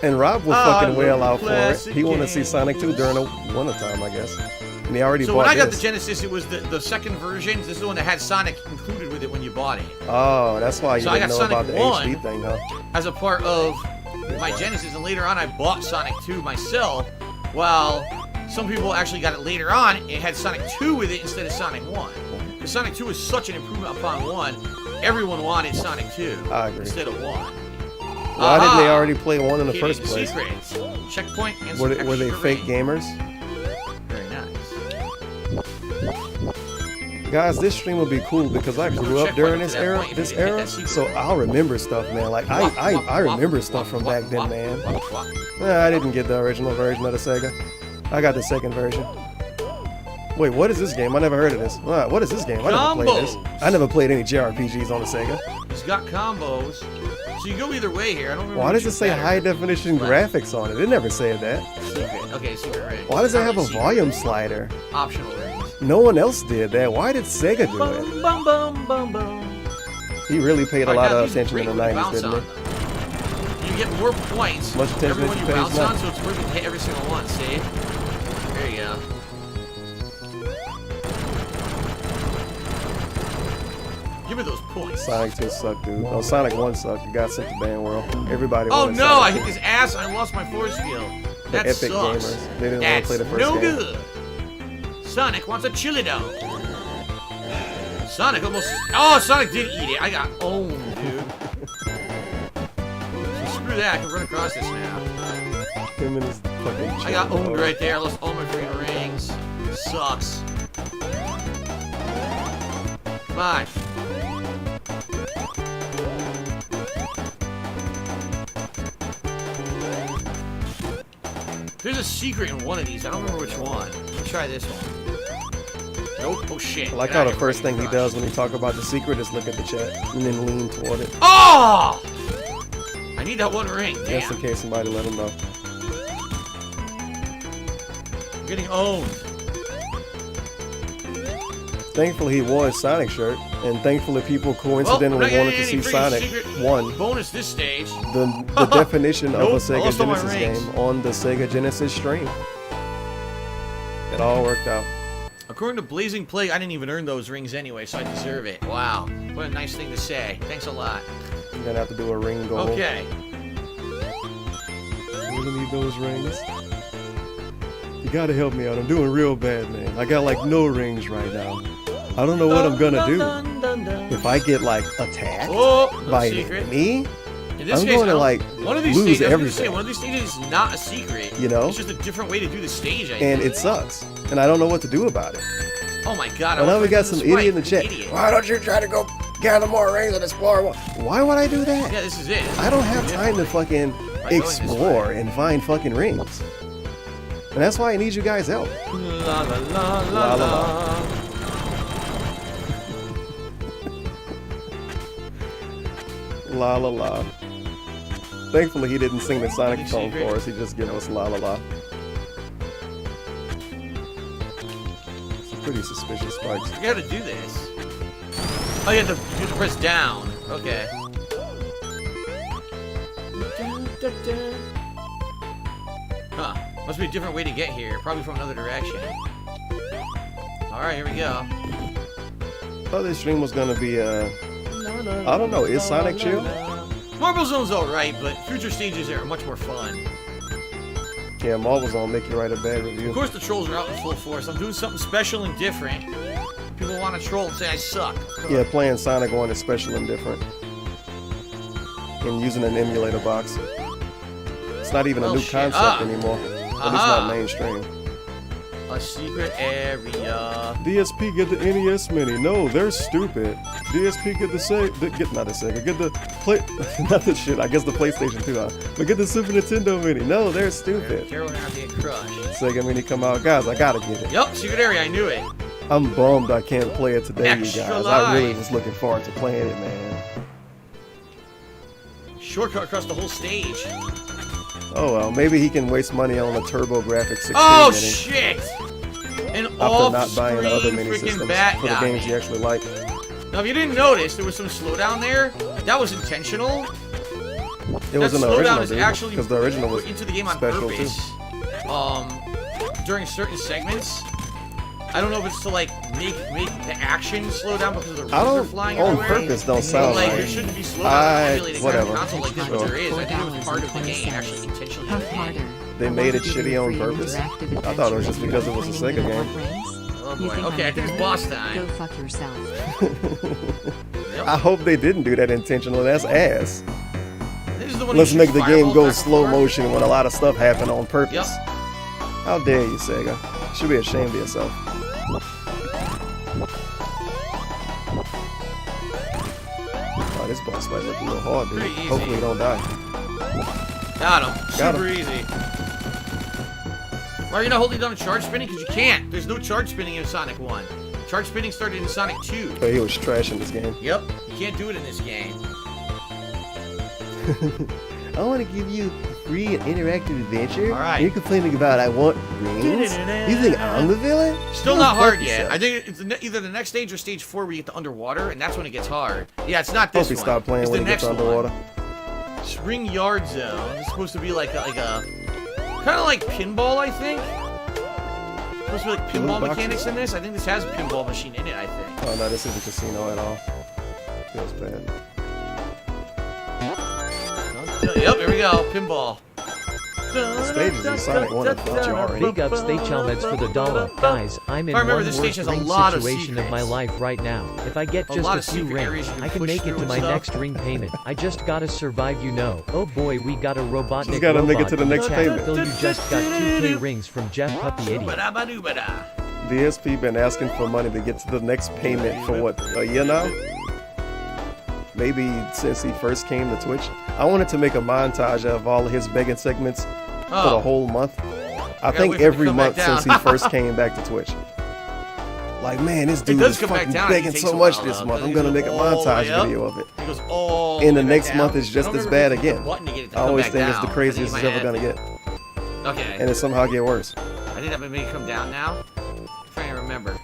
And Rob will I fucking wail love out for it. classic He want to see games. Sonic 2 during the wintertime, I guess. And he already So bought when I got this. the Genesis, it was the second version. This is the one that had Sonic included with it when you bought it. Oh, that's why you So I didn't got know Sonic about the 1. HD thing, huh? As a part of my Genesis, and later on I bought Sonic 2 myself, while some people actually got it later on. It had Sonic 2 with it instead of Sonic 1. Because Sonic 2 is such an improvement upon 1, everyone wanted Sonic 2 I agree. instead of 1. Why didn't they already play 1 in the Hidden first place? secrets. Checkpoint and Were some they extra fake rain. gamers? Very nice. Guys, this stream will be cool because I grew up during this era, so I'll remember stuff, man. Like I remember stuff from back then, man. I didn't get the original version of the Sega. I got the second version. Wait, what is this game? I never heard of this. What is this game? I never played this. I never played any JRPGs on the Sega. He's got combos. So you go either way here. I don't remember. Why which does it is say better. high definition graphics on it? It never said that. Secret. Okay, secret ring. Why does it have a Secret. volume slider? Optional rings. No one else did that. Why did Sega do it? Bum, bum, bum, bum, bum. He really paid a Alright, lot now of these are attention in the great when you 90s, bounce didn't on he? them. You get more points Much attention every one as you you pays bounce now. on, so it's worth it to hit every single one, see? There you go. Give me those points. Sonic 2 sucked, dude. No, Sonic 1 sucked. It got sent to ban world. Everybody Oh wanted no, I Sonic hit 2. this ass and I lost my force field. The That epic sucks. gamers. They didn't want to That's play the first no game. good. Sonic wants a chili dog. Sonic almost... Oh, Sonic did eat it. I got owned, dude. So screw that. I can run across this now. Him and his fucking I got chili owned dog. right there. I lost all my green rings. Sucks. Come on. There's a secret in one of these. I don't remember which one. Let's try this one. Nope. Oh shit. I like how the first thing he does when he talk about the secret is look at the chat and then lean toward it. Oh! I need that one ring. Damn. Just in case somebody let him know. I'm getting owned. Thankfully, he wore his Sonic shirt, and thankfully, people coincidentally wanted to see Sonic 1. Bonus this stage. The definition of a Nope, I Sega lost all my Genesis rings. game on the Sega Genesis stream. It all worked out. According to Blazing Plague, I didn't even earn those rings anyway, so I deserve it. Wow. What a nice thing to say. Thanks a lot. You're gonna have to do a ring goal. Okay. You really need those rings. You gotta help me out. I'm doing real bad, man. I got like no rings right now. I don't know what I'm gonna do. If I get like attacked by an enemy, In this I'm case, going to like one of these lose stages, everything. one of these stages is not a secret. You know? It's just a different way to do the stage, I And think. it sucks. And I don't know what to do about it. Oh my god. Well, now we got some idiot in the chat. chat. Why don't you try to go gather more rings and explore more? Why would I do that? Yeah, this is it. I don't have time to fucking going this explore and find fucking rings. And that's why I need you guys' help. La la la La la la. La la la. Thankfully, he didn't sing the Sonic song for us. He just gave us la la la. Some pretty suspicious spikes. You gotta do this. Oh, you have to press down. Okay. Huh. Must be a different way to get here. Probably from another direction. Alright, here we go. I thought this stream was gonna be I don't know, is Sonic chill? Marble Zone's alright, but future stages are much more fun. Yeah, Marvel Zone make you write a bad review. Of course the trolls are out in full force. I'm doing something special and different. People want to troll and say I suck. Yeah, playing Sonic 1 is special and different. And using an emulator box. It's not even a new concept anymore. At least not mainstream. A secret area. DSP get the NES Mini. No, they're stupid. DSP get the not the Sega, get the not the shit. I guess the PlayStation 2, huh? But get the Super Nintendo Mini. No, they're stupid. Carol and I get crushed. Sega Mini come out, guys. I gotta get it. Yup, secret area. I knew it. I'm bummed I can't play it today, Extra you guys. life. I really was looking forward to playing it, man. Shortcut across the whole stage. Oh well, maybe he can waste money on the TurboGrafx 16 Oh Mini. shit! And After not buying the other off-screen mini freaking systems bat for the got games me. you actually like. Now, if you didn't notice, there was some slowdown there. That was intentional. It was that in the slowdown original, is dude, actually because the original was put into the game on special purpose. During certain segments. I don't know if it's to like make the action slow down because of the rings I are don't flying on everywhere. purpose don't sound like right. there shouldn't be slowdown emulated whatever. on a console like this, but Sure. there is. I think it was part of the game actually intentionally. Puff harder. They made it shitty on purpose. I thought it was just because it was a Sega game. Oh boy. Okay, I think it's boss time. Go fuck yourself. I hope they didn't do that intentionally. That's ass. This is the one Let's who make shoots the game fireballs go back and slow forth. motion when a lot of stuff happened on purpose. Yep. How dare you, Sega? You should be ashamed of yourself. Oh, this boss fight look a little hard, dude. Pretty easy. Hopefully you don't die. Got him. Got Super him. easy. Why are you not holding down charge spinning? Because you can't. There's no charge spinning in Sonic 1. Charge spinning started in Sonic 2. But he was trash in this game. Yep. You can't do it in this game. I want to give you a free and interactive adventure. All right. You're complaining about I want rings. You think I'm the villain? Still Go not hard fuck yet. yourself. I think it's either the next stage or stage 4 where you get the underwater, and that's when it gets hard. Yeah, it's not this Hope he one. stopped playing it's when the he gets next underwater. one. Spring Yard Zone. It's supposed to be like a kind of like pinball, I think. Supposed to be like pinball boxes? mechanics in this. I think this has a pinball machine in it. I think. Oh no, this isn't a casino at all. Feels bad. Yep, here we go. Pinball. Stages in Sonic 1 are jarring. Big ups, they Chalmeds for the dollar. Guys, I'm in I remember one this worst stage has a ring lot of situation of my secrets. life right now. If I get A just lot a of few secret areas rings, you I can push make it through to and my stuff. next ring payment. I just gotta survive, you know. Oh boy, we got a Robotnik Just gotta make it robot to the in next chat. payment. Phil, you just got 2K rings from Jeff Puppy Idiot. Ba-da-ba-doo-ba-da. DSP been asking for money to get to the next payment for what, a year now? Maybe since he first came to Twitch. I wanted to make a montage of all of his begging segments for the whole month. I gotta think wait for it to every come back month since he down. first came back to Twitch. Like, man, this dude does is come back fucking down, begging it takes so a much while, this though, month. 'cause I'm it gonna goes make a all the montage way up. video of it. It goes all And the the way next back month down. is just I don't as remember bad if you hit the again. button to get it to I come always back think it's the down. craziest I it's think ever in my gonna get. head. Okay. And it somehow get worse. I think that made it come down now. I'm trying to remember.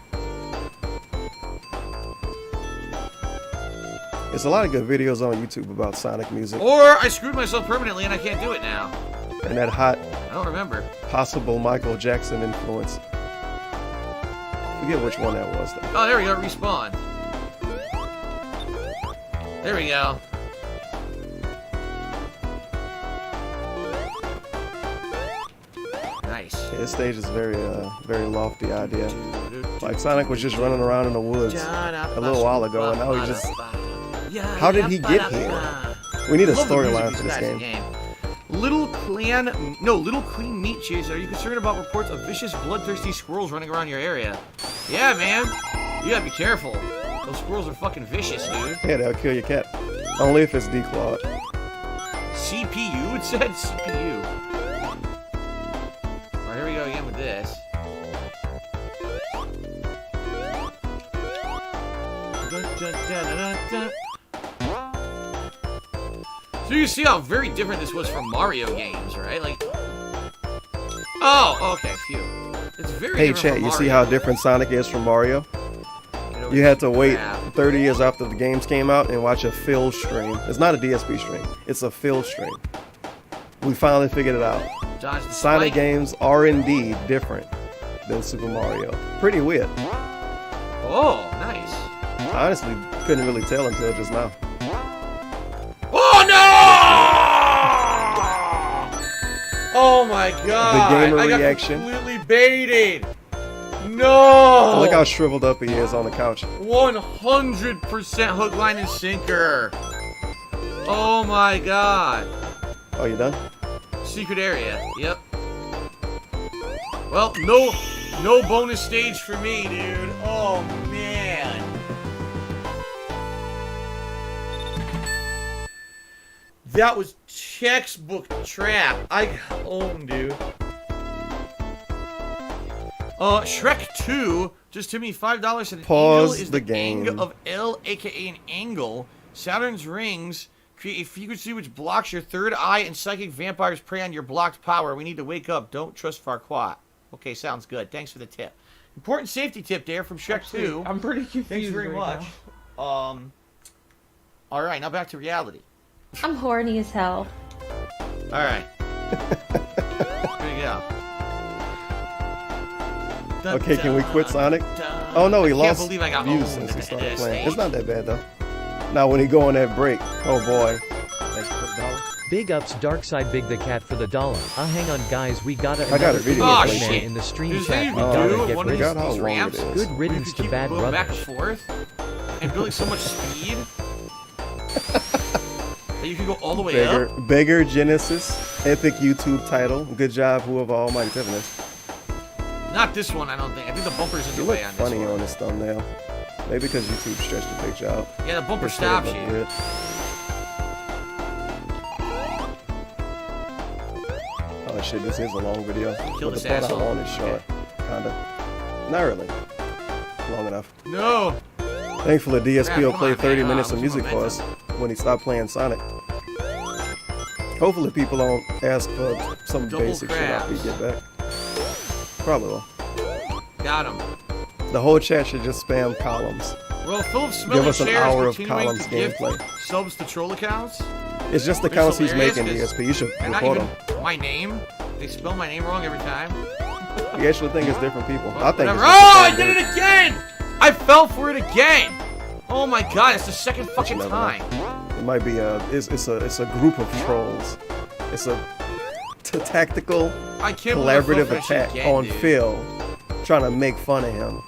There's a lot of good videos on YouTube about Sonic music. Or I screwed myself permanently and I can't do it now. And that hot, I don't remember. possible Michael Jackson influence. Forget which one that was, though. Oh, there we go. Respawn. There we go. Nice. Yeah, this stage is very lofty idea. Like Sonic was just running around in the woods a little while ago, and now he just... How did he get here? We need a Love the music storyline of for this this game. Little Clean Meat Chaser. Are you concerned about reports of vicious, bloodthirsty squirrels running around your area? Yeah, man. You gotta be careful. Those squirrels are fucking vicious, dude. Yeah, they'll kill your cat. Only if it's declawed. CPU? It said CPU. Alright, here we go again with this. So you see how very different this was from Mario games, right? Like, oh, okay, phew. It's very Hey, different chat, from you see Mario. how different Sonic is from Mario? You had to wait 30 years after the games came out and watch a fill stream. It's not a DSP stream. It's a fill stream. We finally figured it out. Dodge the Sonic spike. games are indeed different than Super Mario. Pretty weird. Oh, nice. I honestly couldn't really tell until just now. Oh no! Oh my god! The gamer I got reaction. completely baited. No! Look how shriveled up he is on the couch. 100% hook, line, and sinker. Oh my god! Oh, you done? Secret area. Yep. Well, no bonus stage for me, dude. Oh man. That was textbook trap. I got owned, dude. Shrek 2 just to me $5 and an Pause angle is the the game. ang of L, aka an angle. Saturn's rings create a frequency which blocks your third eye, and psychic vampires prey on your blocked power. We need to wake up. Don't trust Farquaad. Okay, sounds good. Thanks for the tip. Important safety tip there from Shrek 2. I'm pretty confused. Thanks very right much. All right, now back to reality. I'm horny as hell. All right. Here we go. Okay, can we quit Sonic? Oh no, he I can't lost believe I got views owned since he at started this playing. stage. It's not that bad though. Now when he go on that break, oh boy. Thanks for the dollar. Big ups Darkside Big the Cat for the $1. Hang on guys, we got I got a video Oh, play shit. in the stream There's chat. thing We you can gotta do get one of rid these, of how these long it ramps. is. Good where you riddance can to keep bad going back and brothers. forth and building so much speed that you can go all the way Beggar, up. Beggar Genesis, epic YouTube title. Good job, whoever Almighty Tiffany. Not this one, I don't think. I think the bumper's in You the look way on this funny one. on this thumbnail. Maybe because YouTube stretched the picture out. Yeah, the bumper It should have stops looked you. good. Oh shit, this is a long video. Kill But this the part asshole. I want is short. Kinda. Not really. Long enough. No! Thankfully, DSP Crap, will come play on, 30 man. minutes Ah, of what's music for us when he stopped playing Sonic. Hopefully people don't ask for some Double basic shit after you crabs. get back. Probably will. Got him. The whole chat should just spam columns. Well, full of smelly Give us an chairs hour of continuing columns to gift gameplay. subs to troll accounts. It's just the It's counts he's hilarious making, 'cause DSP. You should they're not report even them. my name. They spell my name wrong every time. You actually think it's different people. I think Whatever. it's Oh, just the I same did dude. it again! I fell for it again! Oh my god, it's the second fucking never know. time. It might be it's a group of trolls. It's a tactical, I can't believe I fell collaborative for that shit attack again, on dude. Phil, trying to make fun of him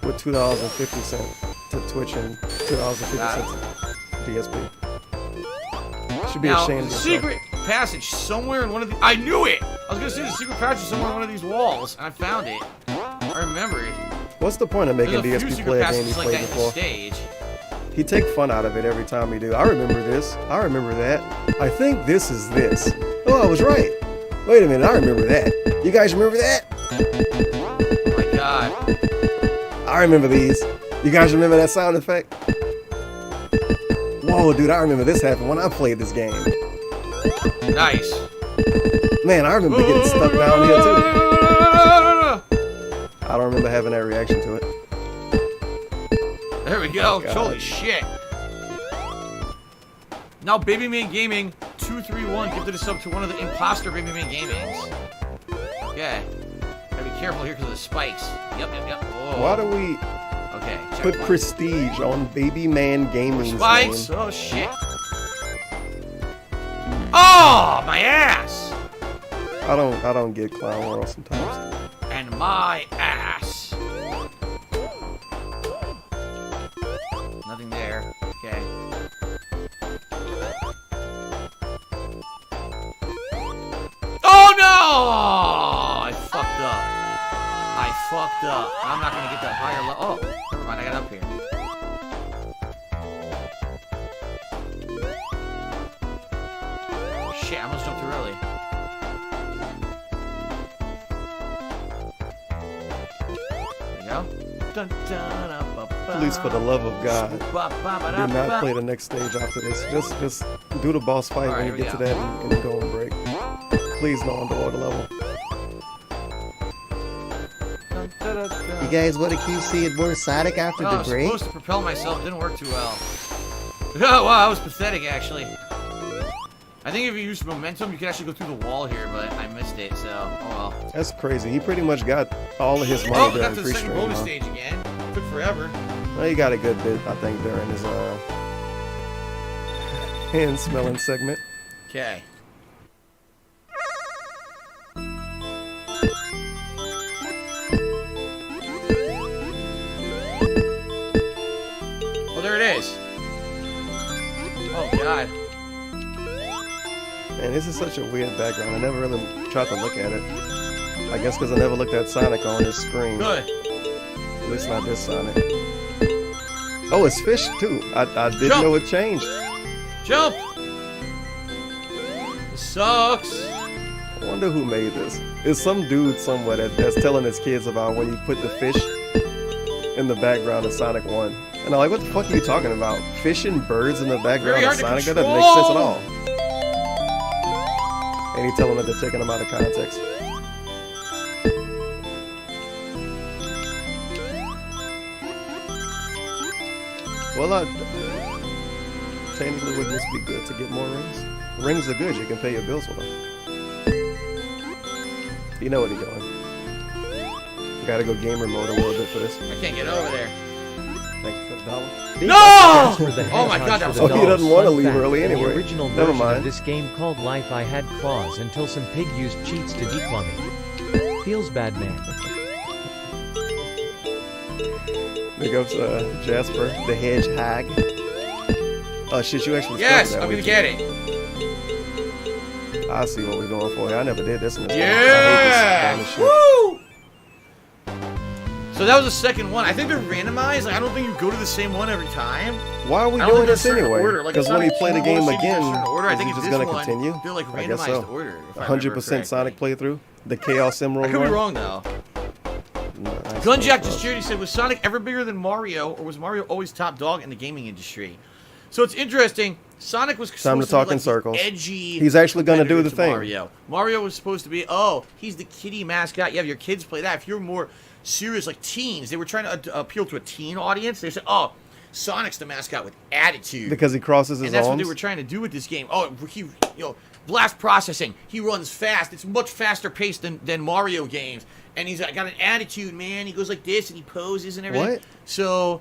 with $2.50 to Twitch and $2.50 to DSP. Should be Now, ashamed the of yourself. secret passage somewhere in one of the... I knew it! I was gonna say the secret passage somewhere on one of these walls, and I found it. I remember it. What's the point of making There's a few DSP secret play a game he passages like played that in the before? stage. He take fun out of it every time he do. I remember this. I remember that. I think this is this. Oh, I was right. Wait a minute, I remember that. You guys remember that? Oh my god. I remember these. You guys remember that sound effect? Whoa, dude, I remember this happened when I played this game. Nice. Man, I remember getting stuck down here too. I don't remember having that reaction to it. There we go. God. Holy shit. Now, Baby Man Gaming 231 gifted a sub to one of the imposter Baby Man Gamings. Okay. Gotta be careful here because of the spikes. Yep. Whoa. Why do we Okay. put prestige on Baby Man Gaming's spikes? name? Oh, shit. Oh, my ass. I don't get Clown World sometimes. And my ass. Nothing there. Okay. Oh no! I fucked up. I'm not gonna get that higher level. Oh, never mind. I got up here. Shit, I almost jumped too early. There we go. Please, for the love of God, do not play the next stage after this. Just do the boss fight when you get to that and go and break. Please, no underwater level. You guys want to keep seeing more Sonic after I the was break? supposed to propel myself. Didn't work too well. Oh, wow, that was pathetic, actually. I think if you use momentum, you can actually go through the wall here, but I missed it, so, oh well. That's crazy. He pretty much got all of his money Oh, we during got to the second pre-stream. bonus Huh? stage again. Took forever. Well, he got a good bit, I think, during his hand smelling segment. Okay. Oh, there it is. Oh, God. Man, this is such a weird background. I never really tried to look at it. I guess because I never looked at Sonic on his screen. Good. At least not this Sonic. Oh, it's fish too. I didn't Jump. know it changed. Jump! This sucks. I wonder who made this. It's some dude somewhere that's telling his kids about when you put the fish in the background of Sonic 1. And I'm like, what the fuck are you talking about? Fish and birds in the background Very of hard to Sonic? That doesn't make sense at control. all. And he telling that they're taking them out of context. Well, technically, wouldn't this be good to get more rings? Rings are good. You can pay your bills with them. You know what he's doing. Gotta go gamer mode a little bit for this. I can't get over there. Thank you for the dollar. No! For the Oh my head God, that punch was for the Oh, he dolls. doesn't want to Fun leave fact, early in anyway. the original Never version mind. of this game called Life, I had claws until some pig used cheats to declaw me. Feels bad, man. There goes Jasper, the hedgehog. Oh shit, you actually Yes, spelled that I'm gonna with get you. it. I see what we're going for here. I never did this in this game. I Yeah! hate this kind of shit. Woo! So that was the second one. I think they're randomized. Like, I don't think you go to the same one every time. Why are we I don't doing think this there's a certain anyway? order. Like, Because when we Sonic play the 2 game seems to be a again, certain order. I is think it it's just this going to one, continue? they're like I guess randomized so. order. If I remember 100% Sonic playthrough? The Chaos Emerald I could be run? wrong though. Nice. Gunjack just cheered. He said, "Was Sonic ever bigger than Mario, or was Mario always top dog in the gaming industry?" So it's interesting. Sonic was Time to supposed talk be in like circles. the edgy. He's actually going to do competitor the thing. Mario. Mario was supposed to be, oh, he's the kiddie mascot. You have your kids play that. If you're more serious, like teens, they were trying to appeal to a teen audience. They said, oh, Sonic's the mascot with attitude Because he crosses his and that's arms? what they were trying to do with this game. Oh, he, blast processing. He runs fast. It's much faster paced than Mario games. And he's got an attitude, man. He goes like this and he poses and everything. What? So,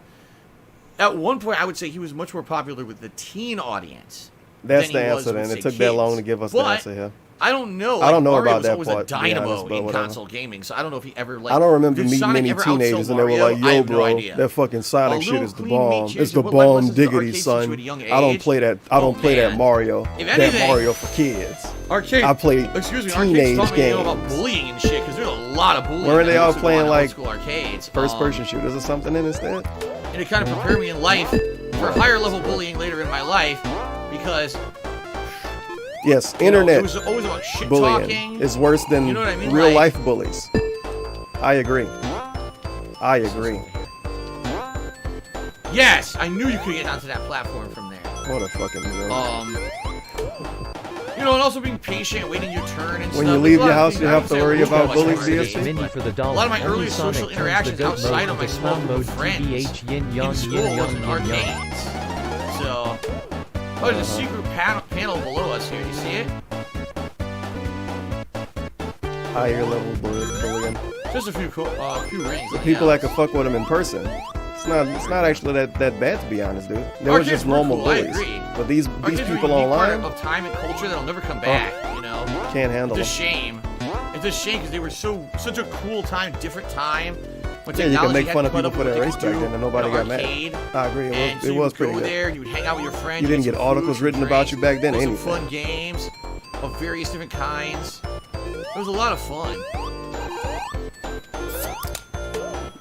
at one point, I would say he was much more popular with the teen audience. That's than the he was answer with, then. It say, took that kids. long to give us the But answer here. I don't know. I don't know Mario about was that always part, a to be dynamo honest, but in whatever. console gaming, so I don't know if he ever like. I don't remember did meeting Sonic many ever outsell teenagers and they were Mario? like, I yo, have no bro, idea. that fucking Sonic A shit little is the clean meat bomb. cheers It's the and what life bomb lessons do diggity, arcades teach son. you at a young I don't age? play that. I don't Oh, play that man. Mario. If That anything, Mario for kids. Arcade. I play Excuse me, teenage arcades taught me about games. bullying and shit, because there's a lot of bullying. Weren't they that all used to go on playing in like old school arcades? first-person shooters or something in instead? And it kind of prepared me in life for higher level bullying later in my life, because Yes, You know, internet it was always about shit bullying talking. is worse than You know what I mean? real Like- life bullies. I agree. I agree. Yes, I knew you could get onto that platform from there. What a fucking weirdo. You know, and also being patient, waiting your turn and When stuff. you leave There's a lot your of house, things you I have to would say worry are about much bullies, more DSP? engaging. Mini for the A dollar. lot of my Only earliest Sonic social turns the interactions goat outside mode of my into small clown group of mode friends TBH yin in yang school yin was in yang yin yang. arcades. So, oh, there's a secret panel below us here. You see it? Higher level bullying. Just a few rings. The people that could fuck with them in person. It's not actually that bad, to be honest, dude. They were Arcades just were normal cool, I bullies. agree. But these Arcades were a people unique part online of time and culture that'll never come back. You know, can't handle it's a them. shame. It's a shame because they were such a cool time, different time. When Yeah, you can make technology fun of hadn't people caught for up that with race what back they then, and nobody could do got in an mad. arcade. I agree. And so It you was would pretty go good. there and you would hang out with your friends. You didn't get get some articles food, written some about you drinks, back then, play some anything. fun games of various different kinds. It was a lot of fun.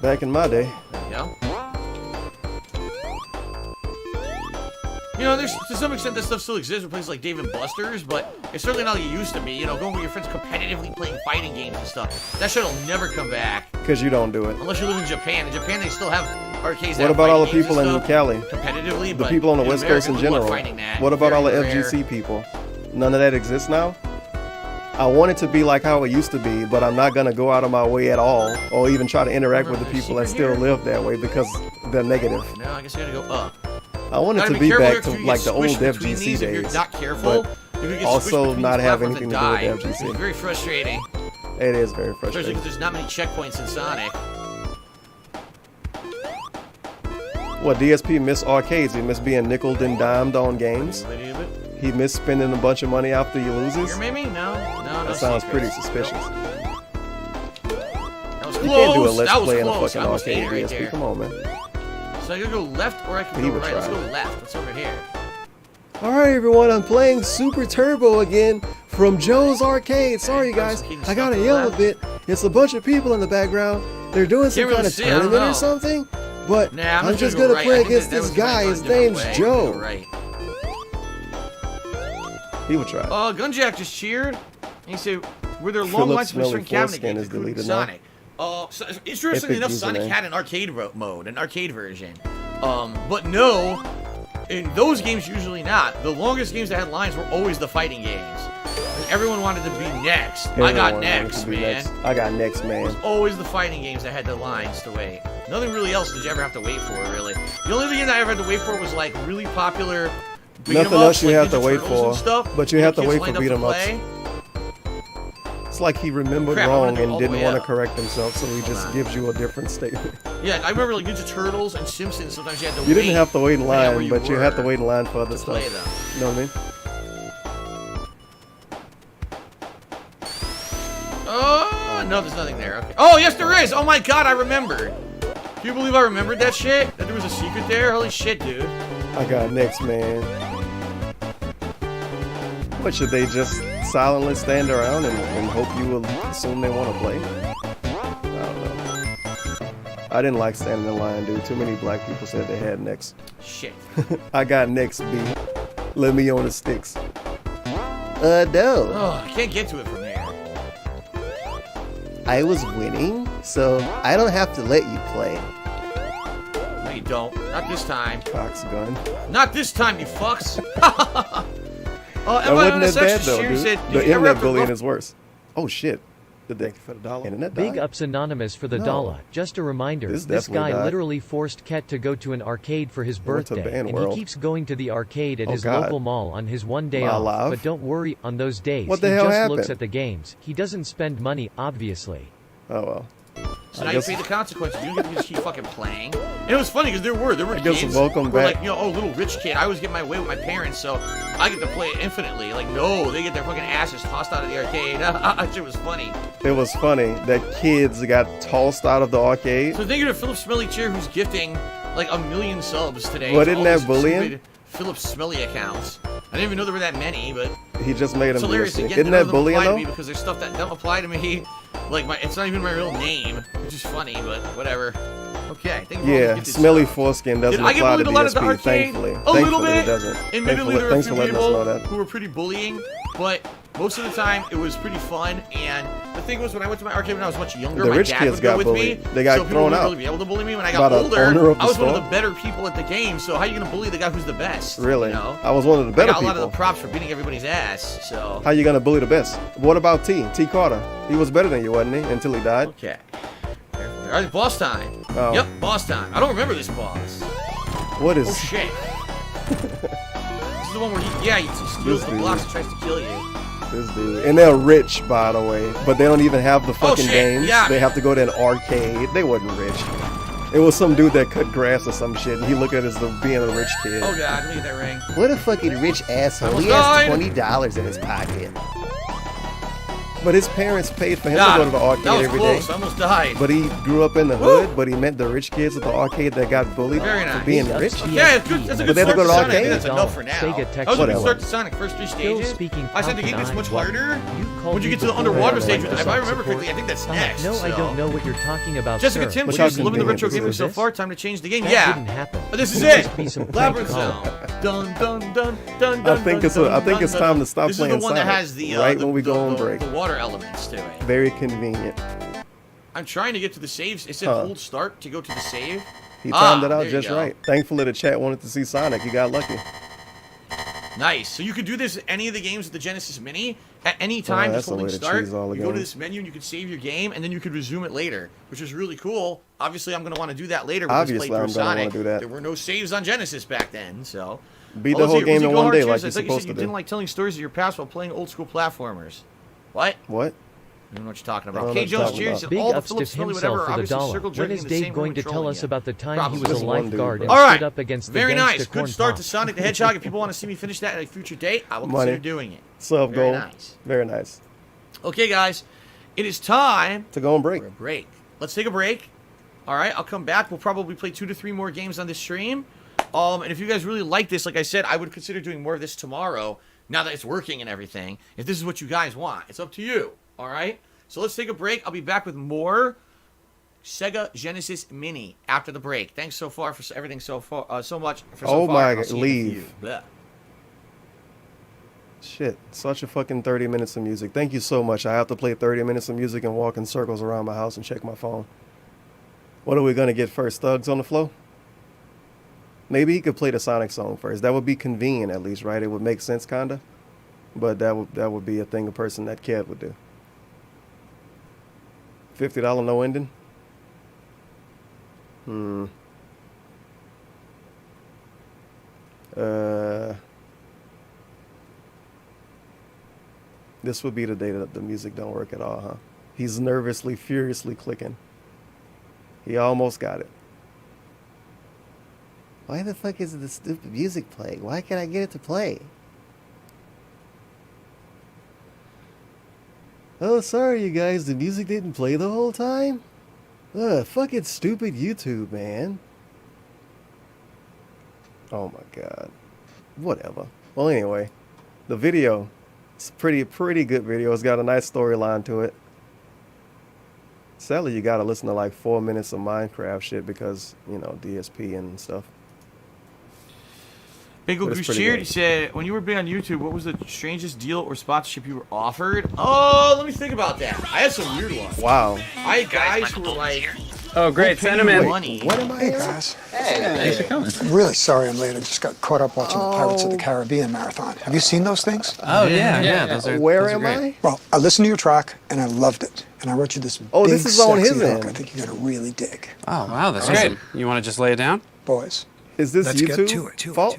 Back in my day. Yeah. You know, there's to some extent that stuff still exists in places like Dave & Buster's, but it's certainly not like it used to be. You know, going with your friends competitively playing fighting games and stuff. That shit'll never come back. Because you don't do it. Unless you live in Japan. In Japan, they still have arcades. that What have about all the fighting games people and in stuff Cali? Competitively, The but people on the in West America, Coast in good luck general. finding that. What about all the Very rare. FGC people? None of that exists now? I want it to be like how it used to be, but I'm not going to go out of my way at all or even try to interact with the people that still live that way because they're negative. No, I guess you gotta go up. I want it Gotta to be be careful back here, 'cause to you like get the old squished between FGC these if you're days. not careful. But You could get squished also between not these have platforms anything and to die. do with the It's FGC. very frustrating. It is very Especially frustrating. because there's not many checkpoints in Sonic. What, DSP miss arcades? He miss being nickeled and dimed on games? He miss spending a bunch of money after he loses? Here, maybe? No. That sounds pretty suspicious. That was You can't do a close. let's That was play in a close. fucking I almost ate arcade, it right DSP. there. Come on, man. So I gotta go left or I can He go would right. Let's try. go left. What's over here? Alright, everyone, I'm playing Super Turbo again from Joe's Arcade. Sorry, guys, I gotta yell a bit. It's a bunch of people in the background. They're doing some Can't kind really of see, I don't tournament know. or something. But Nah, I'm just gonna gonna go play right. I think against that this was guy. right, His but a different name's way. Joe. Go right. He would try. Gunjack just cheered. And he said, were there long Philip lines for Smelly certain cabinet Foreskin games, is including deleted now. Sonic? So, interestingly Epic enough, Sonic username. had an arcade mode, an arcade version. But no, in those games usually not. The longest games that had lines were always the fighting games. Everyone wanted to be next. I got Everyone wanted next, to be man. next. I got next, man. Always the fighting games that had the lines to wait. Nothing really else did you ever have to wait for, really. The only thing that I ever had to wait for was like really popular beat 'em Nothing ups, else you like have to Ninja wait Turtles for, and stuff. but you When have to kids wait for lined up beat to 'em ups. play. It's like he remembered Crap, I wanna wrong go and all the didn't way want to up. correct himself, so he Hold just on. gives you a different statement. Yeah, I remember like Ninja Turtles and Simpsons. Sometimes you had to You wait. didn't have to wait in depending on where line, but you had to were wait in line for other to play stuff. them. You know what I mean? Oh, no, there's nothing there. Okay. Oh, yes, there is. Oh my God, I remembered. Can you believe I remembered that shit? That there was a secret there? Holy shit, dude. I got next, man. What, should they just silently stand around and hope you will assume they want to play? I don't know. I didn't like standing in line, dude. Too many black people said they had next. Shit. I got next, B. Let me on the sticks. No. Oh, I can't get to it from there. I was winning, so I don't have to let you play. No, you don't. Not this time. Cox gun. Not this time, you fucks. That wasn't that bad though, dude. Said, The internet bullying is worse. Oh shit. Did they for the dollar? Internet Big died? ups Anonymous for the No. dollar. Just a reminder, This this definitely guy died. literally forced Ket to go to an arcade for his went to birthday, and Band World. he keeps going to the arcade at Oh, his God. local mall on his one day Am I off. alive? But don't worry, on those days, What the he hell just happened? looks at the games. He doesn't spend money, obviously. Oh well. So I now guess- you pay the consequences. You don't get to just keep fucking playing. And it was funny because there were I guess kids welcome who were back. like, you know, oh, little rich kid. I always get my way with my parents, so I get to play it infinitely. Like, no, they get their fucking asses tossed out of the arcade. That shit was funny. It was funny that kids got tossed out of the arcade. So thank you to Philip Smelly Cheer, who's gifting like 1 million subs today. What, to isn't all that these bullying? stupid Philip Smelly accounts. I didn't even know there were that many, but He just made it's him be a hilarious. stick. Again, Isn't none of that them bullying apply to though? me because there's stuff that don't apply to me. Like it's not even my real name, which is funny, but whatever. Okay, thank you for all these Yeah, gifted smelly subs. foreskin doesn't Did I get apply to bullied a lot at the DSP, arcade? thankfully. A little Thankfully bit. it doesn't. Admittedly, there were a Thanks few for letting us know people that. who were pretty bullying. but most of the time it was pretty fun. And the thing was, when I went to my arcade when I was much younger, The my rich dad kids would go got with bullied. me. They got so people thrown wouldn't out. really be able to bully me. When I By got the older, owner of the I was one of store? the better people at the game. So how are you gonna bully the guy who's the best? Really? You know? I was one of the I better got a lot people. of the props for beating everybody's ass. So How you gonna bully the best? What about T Carter? He was better than you, wasn't he? Until he died. okay. All right, boss time. Oh. Yep, boss time. I don't remember this boss. What is? Oh shit. This is the one where he steals This the dude. blocks and tries to kill you. This dude. And they're rich, by the way, but they don't even have the fucking shit, games. yeah. They have to go to an arcade. They wasn't rich. It was some dude that cut grass or some shit, and he looked at it as being a rich kid. Oh god, let me get that ring. What a fucking rich asshole. Almost He has died. $20 in his pocket. But his parents paid for him God, to go to the arcade that was every day. close. I almost died. But he grew up in the Woo. hood, but he met the rich kids at the arcade that got bullied Very for nice. being rich. Yeah, it's good. That's a But good they had to start go to to the Sonic. I think arcade? that's enough for now. Sega That was a good Whatever. start to Sonic. First three Still stages. speaking I said the game gets much Falcon Eye, harder. You called Once you me get to the before underwater about stage, Microsoft if I remember support. correctly, I think that's I'm next. like, no, I so. don't know what you're talking about, Jessica sir. Tim, Look she's how living the convenient retro this gamer is. so far. Time to change the game. That Yeah. didn't happen. But this is There it. must be some Labyrinth prank Zone. Dun dun dun dun dun. I think it's time to stop This playing is the one Sonic that has the right when we go on the break. water elements to it. Very convenient. I'm trying to get to the saves. It said Huh. hold start to go to the save. He timed it there out you just go. right. Thankfully, the chat wanted to see Sonic. You got lucky. Nice. So you could do this any of the games with the Genesis Mini at any time. that's Just a way holding to start. choose all the You go to games. this menu and you could save your game, and then you could resume it later, which is really cool. Obviously, I'm going to want to do that later. With Obviously, this playthrough I'm of gonna wanna Sonic. do that. There were no saves on Genesis back then, so. Beat Oh, the let's whole see, game Uzi in Go one Hard day Cheers. like I you're thought you said supposed you to didn't do. like telling stories of your past while playing old school platformers. What? What? I don't know what you're talking I about. don't know K. what you're Jones, talking cheers. about. And Big all the ups to Phillips Philly, himself whatever. for the Obviously, dollar. circle When jerking is in the same Dave going room to tell trolling us you. about the time Probably. he was a Just one dude, lifeguard and bro. All right. stood up against the Very gangsta nice. corn Good start pop? to Sonic the Hedgehog. If people want to see me finish that at a future date, I will Money. consider doing it. Sub Very goal. nice. Very nice. Okay, guys. It is time To go on break. for a break. Let's take a break. All right, I'll come back. We'll probably play 2 to 3 more games on this stream. And if you guys really like this, like I said, I would consider doing more of this tomorrow, now that it's working and everything. If this is what you guys want, it's up to you. All right? So let's take a break. I'll be back with more Sega Genesis Mini after the break. Thanks so far for everything so far, so much for so Oh far. my and I'll see you in a leave. few. Blah. Shit, such a fucking 30 minutes of music. Thank you so much. I have to play 30 minutes of music and walk in circles around my house and check my phone. What are we gonna get first? Thugs on the flow? Maybe he could play the Sonic song first. That would be convenient at least, right? It would make sense kinda. But that would be a thing a person that cared would do. $50 no ending? This would be the day that the music don't work at all, huh? He's nervously, furiously clicking. He almost got it. Why the fuck is the stupid music playing? Why can't I get it to play? Oh, sorry, you guys. The music didn't play the whole time? Ugh, fucking stupid YouTube, man. Oh my god. Whatever. Well, anyway, the video. It's a pretty good video. It's got a nice storyline to it. Sadly, you gotta listen to like 4 minutes of Minecraft shit because, you know, DSP and stuff. Big But Ol' it's Goose pretty cheered. good. He said, when you were big on YouTube, what was the strangest deal or sponsorship you were offered? Oh, let me think about that. I had some weird ones. Wow. I had guys who were like, oh, great. pay Send you them in. money. What am I Hey hearing? guys, Thanks for coming. I'm really sorry I'm late. I just got caught up watching the Pirates of the Caribbean marathon. Have you seen those things? Oh, yeah. Where am I? Well, I listened to your track and I loved it. And I wrote you this Oh, big, this is on sexy his hook end. I think you're gonna really dig. Oh, wow, that's great. You want to just lay it down? Boys, Is this let's get YouTube to it. fault?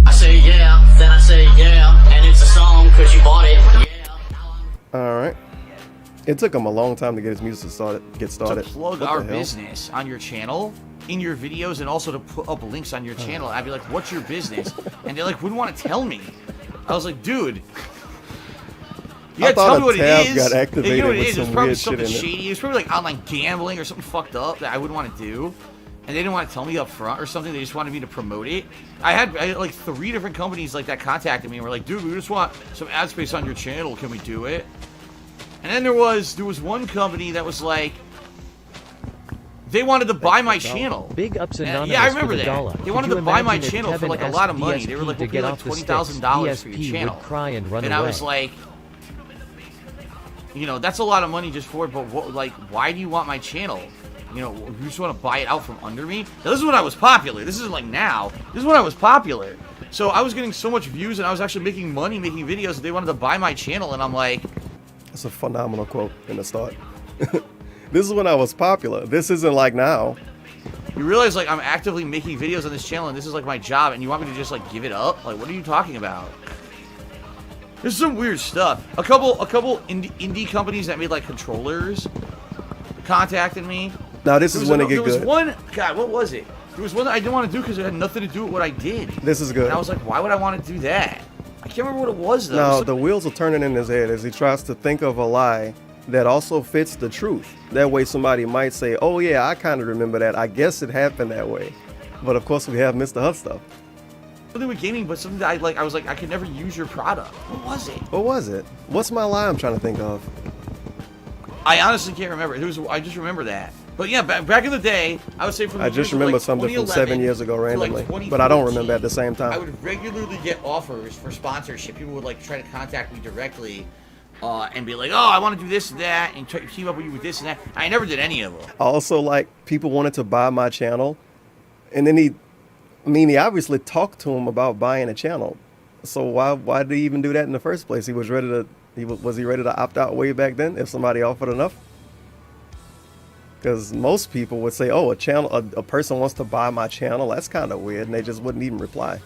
I say yeah, then I say yeah, and it's a song cause you bought it. Yeah. All right. It took him a long time to get his music get started. To plug What our the hell? business on your channel, in your videos, and also to put up links on your channel. I'd be like, what's your business? And they like wouldn't want to tell me. I was like, dude, you I gotta thought tell a me what tab it is. got You activated know what it with is? It was some probably weird shit something in it. shady. It was probably like online gambling or something fucked up that I wouldn't want to do. And they didn't want to tell me up front or something. They just wanted me to promote it. I had like 3 different companies like that contacted me and were like, dude, we just want some ad space on your channel. Can we do it? And then there was one company that was like, they wanted to buy my channel. Big ups anonymous Yeah, I remember for the that. dollar. They wanted Could to you buy my imagine if channel for Kevin like a asked lot of money. DSP They were like, to we'll pay get like off the sticks, $20,000 for your DSP channel. would cry and run I away. was like, you know, that's a lot of money just for it, but what, like, why do you want my channel? You know, you just want to buy it out from under me? Now, this is when I was popular. This isn't like now. This is when I was popular. So I was getting so much views and I was actually making money making videos. They wanted to buy my channel and I'm like... That's a phenomenal quote in the start. This is when I was popular. This isn't like now. You realize, like, I'm actively making videos on this channel and this is like my job and you want me to just, like, give it up? Like, what are you talking about? There's some weird stuff. A couple indie companies that made, like, controllers contacted me. Now this is when it get good. There was one, God, what was it? There was one that I didn't want to do because it had nothing to do with what I did. This is good. And I was like, why would I want to do that? I can't remember what it was, though. Now the wheels are turning in his head as he tries to think of a lie that also fits the truth. That way somebody might say, oh yeah, I kind of remember that. I guess it happened that way. But of course we have Mr. Hut stuff. Something with gaming, but something that I was like, I could never use your product. What was it? What was it? What's my lie I'm trying to think of? I honestly can't remember. I just remember that. But yeah, back in the day, I would say from I just remember something from 7 years ago randomly, but I don't remember at the same time. I would regularly get offers for sponsorship. People would like try to contact me directly and be like, "Oh, I want to do this and that," and team up with you with this and that. I never did any of them. Also, like, people wanted to buy my channel, and then he obviously talked to him about buying a channel. So why did he even do that in the first place? Was he ready to opt out way back then if somebody offered enough? Because most people would say, oh, a person wants to buy my channel. That's kind of weird. And they just wouldn't even reply.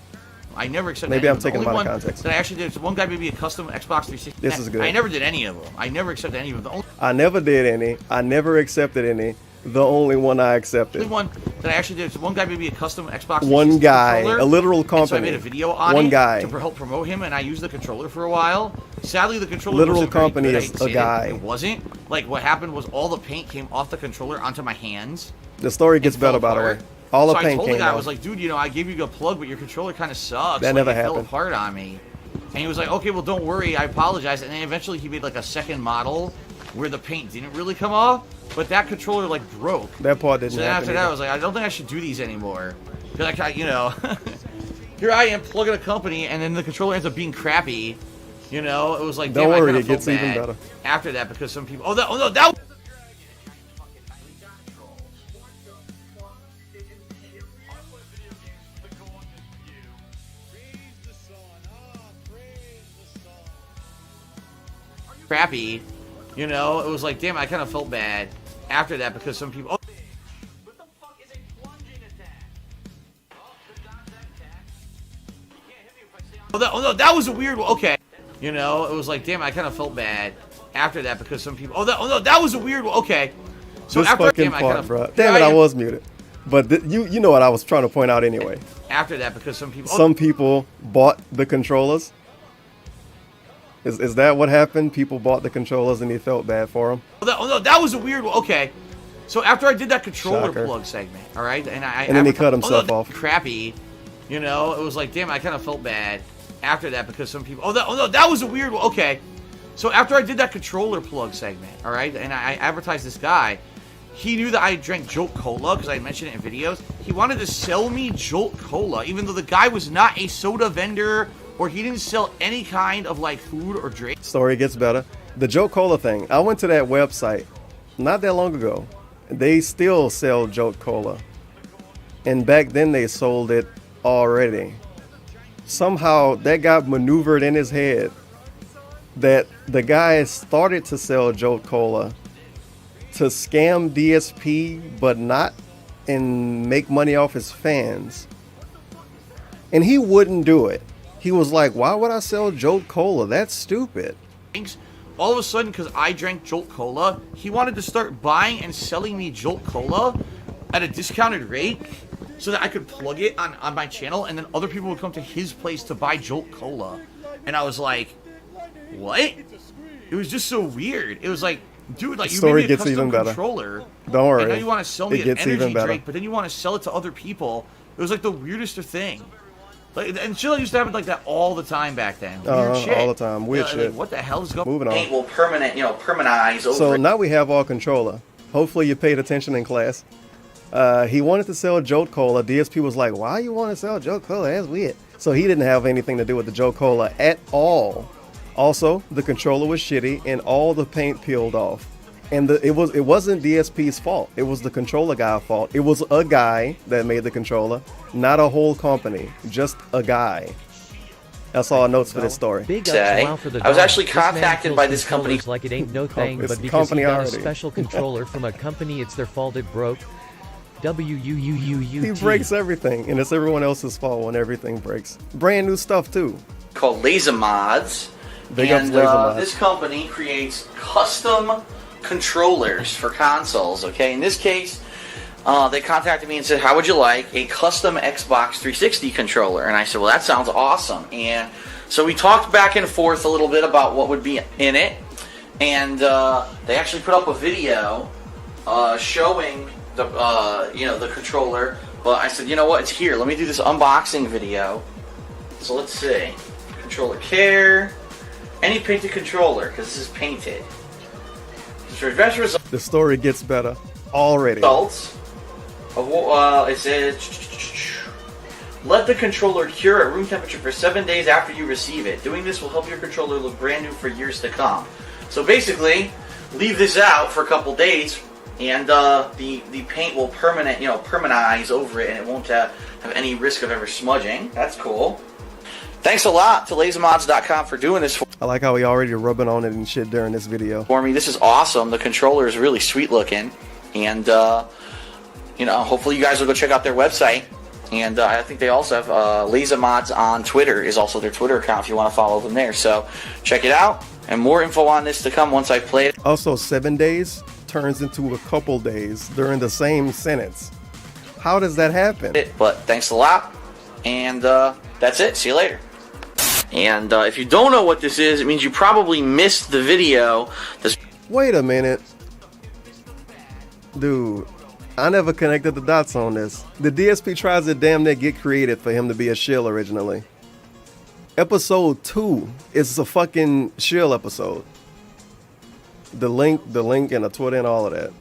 I never accepted Maybe any I'm taking them. them The out only of context. one that I actually did, one guy made me a custom Xbox 360. This is good. I never did any of them. I never accepted any of them. I never did any. I never accepted any. The only one I accepted. The only one that I actually did, one guy made me a custom Xbox 360 One guy, controller, a literal and so I company. made a video on One it guy. to help promote him, and I used the controller for a while. Sadly, the controller Literal wasn't very company good. I is hate to say a guy. It wasn't. Like, what happened was all the paint came off the controller onto my hands. The story gets better, by the way. All the so paint I told came the guy, out. I was like, dude, you know, I gave you a plug, but your controller kind of sucks. That like, never it fell happened. apart on me. And he was like, okay, well, don't worry, I apologize. And then eventually he made like a second model where the paint didn't really come off, but that controller like broke. That part didn't So then happen after that, either. I was like, I don't think I should do these anymore. Because you know, here I am plugging a company, and then the controller ends up being crappy. You know, it was like, Don't damn, worry, I kinda it gets felt even bad better. after that because some people. Oh no, that. Crappy, you know, it was like, damn, I kind of felt bad after that because some people. Oh, oh no, that was a weird one. Okay, you know, it was like, damn, I kind of felt bad after that because some people. Oh no, that was a weird one. Okay, so this after fucking damn, I part, kind of. bro. Damn it, I was muted. But you know what I was trying to point out anyway. After that, because some people. Some people bought the controllers. Is that what happened? People bought the controllers and he felt bad for them. Oh no, that was a weird one. Okay, so after I did that controller Shocker. plug segment, all right, and then he cut himself off. Crappy, you know, it was like, damn, I kind of felt bad after that because some people. Oh no, that was a weird one. Okay, so after I did that controller plug segment, all right, and I advertised this guy. He knew that I drank Jolt Cola because I mentioned it in videos. He wanted to sell me Jolt Cola, even though the guy was not a soda vendor or he didn't sell any kind of like food or drink. Story gets better. The Jolt Cola thing. I went to that website not that long ago. They still sell Jolt Cola. And back then they sold it already. Somehow that got maneuvered in his head that the guy started to sell Jolt Cola to scam DSP, but not and make money off his fans. And he wouldn't do it. He was like, why would I sell Jolt Cola? That's stupid. All of a sudden, because I drank Jolt Cola, he wanted to start buying and selling me Jolt Cola at a discounted rate so that I could plug it on my channel, and then other people would come to his place to buy Jolt Cola. And I was like, what? It was just so weird. It was like, dude, like, The you story made me a gets custom even better. controller. Don't worry. And now you want to sell me It an gets even energy better. drink, but then you want to sell it to other people. It was like the weirdest thing. Like, and shit used to happen like that all the time back then. Weird shit. All the time. Weird Like, shit. what the hell is going on? Moving on. Will permanentize over. So now we have our controller. Hopefully you paid attention in class. He wanted to sell Jolt Cola. DSP was like, why you want to sell Jolt Cola? That's weird. So he didn't have anything to do with the Jolt Cola at all. Also, the controller was shitty and all the paint peeled off. And it wasn't DSP's fault. It was the controller guy's fault. It was a guy that made the controller, not a whole company, just a guy. That's all notes for this story. I was actually contacted by this company. Like it ain't no thing, It's but the because he company got a already. special controller from a company, it's their fault it broke. He breaks everything, and it's everyone else's fault when everything breaks. Brand new stuff too. Called Laser Mods. Big ups And Laser Mods. this company creates custom controllers for consoles. Okay, in this case, they contacted me and said, how would you like a custom Xbox 360 controller? And I said, well, that sounds awesome. And so we talked back and forth a little bit about what would be in it. And they actually put up a video showing the controller. But I said, you know what, it's here. Let me do this unboxing video. So let's see. Controller care. Any painted controller, because this is painted. The story gets better already. Results of it says, let the controller cure at room temperature for 7 days after you receive it. Doing this will help your controller look brand new for years to come. So basically, leave this out for a couple days, and the paint will permanize over it, and it won't have any risk of ever smudging. That's cool. Thanks a lot to LaserMods.com for doing this I like how he already rubbing on it and shit during this video. for me. This is awesome. The controller is really sweet looking, and hopefully you guys will go check out their website. And I think they also have Laser Mods on Twitter is also their Twitter account if you want to follow them there. So check it out, and more info on this to come once I play it. Also, 7 days turns into a couple days during the same sentence. How does that happen? But thanks a lot, and that's it. See you later. And if you don't know what this is, it means you probably missed the video. Wait a minute. Dude, I never connected the dots on this. The DSP tries to damn near get created for him to be a shill originally. Episode 2 is a fucking shill episode. The link and the Twitter and all of that.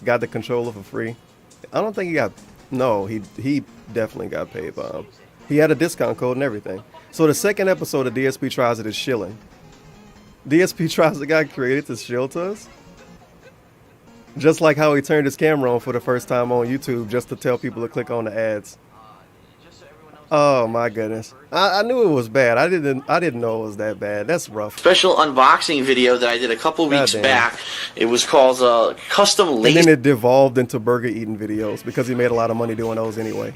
Got the controller for free. I don't think he got... No, he definitely got paid by him. He had a discount code and everything. So the second episode of DSP Tries It is shilling. DSP Tries It got created to shill to us? Just like how he turned his camera on for the first time on YouTube just to tell people to click on the ads. Oh my goodness. I knew it was bad. I didn't know it was that bad. That's rough. Special unboxing video that I did a couple weeks back. It was called Custom Laser. And then it devolved into burger eating videos because he made a lot of money doing those anyway.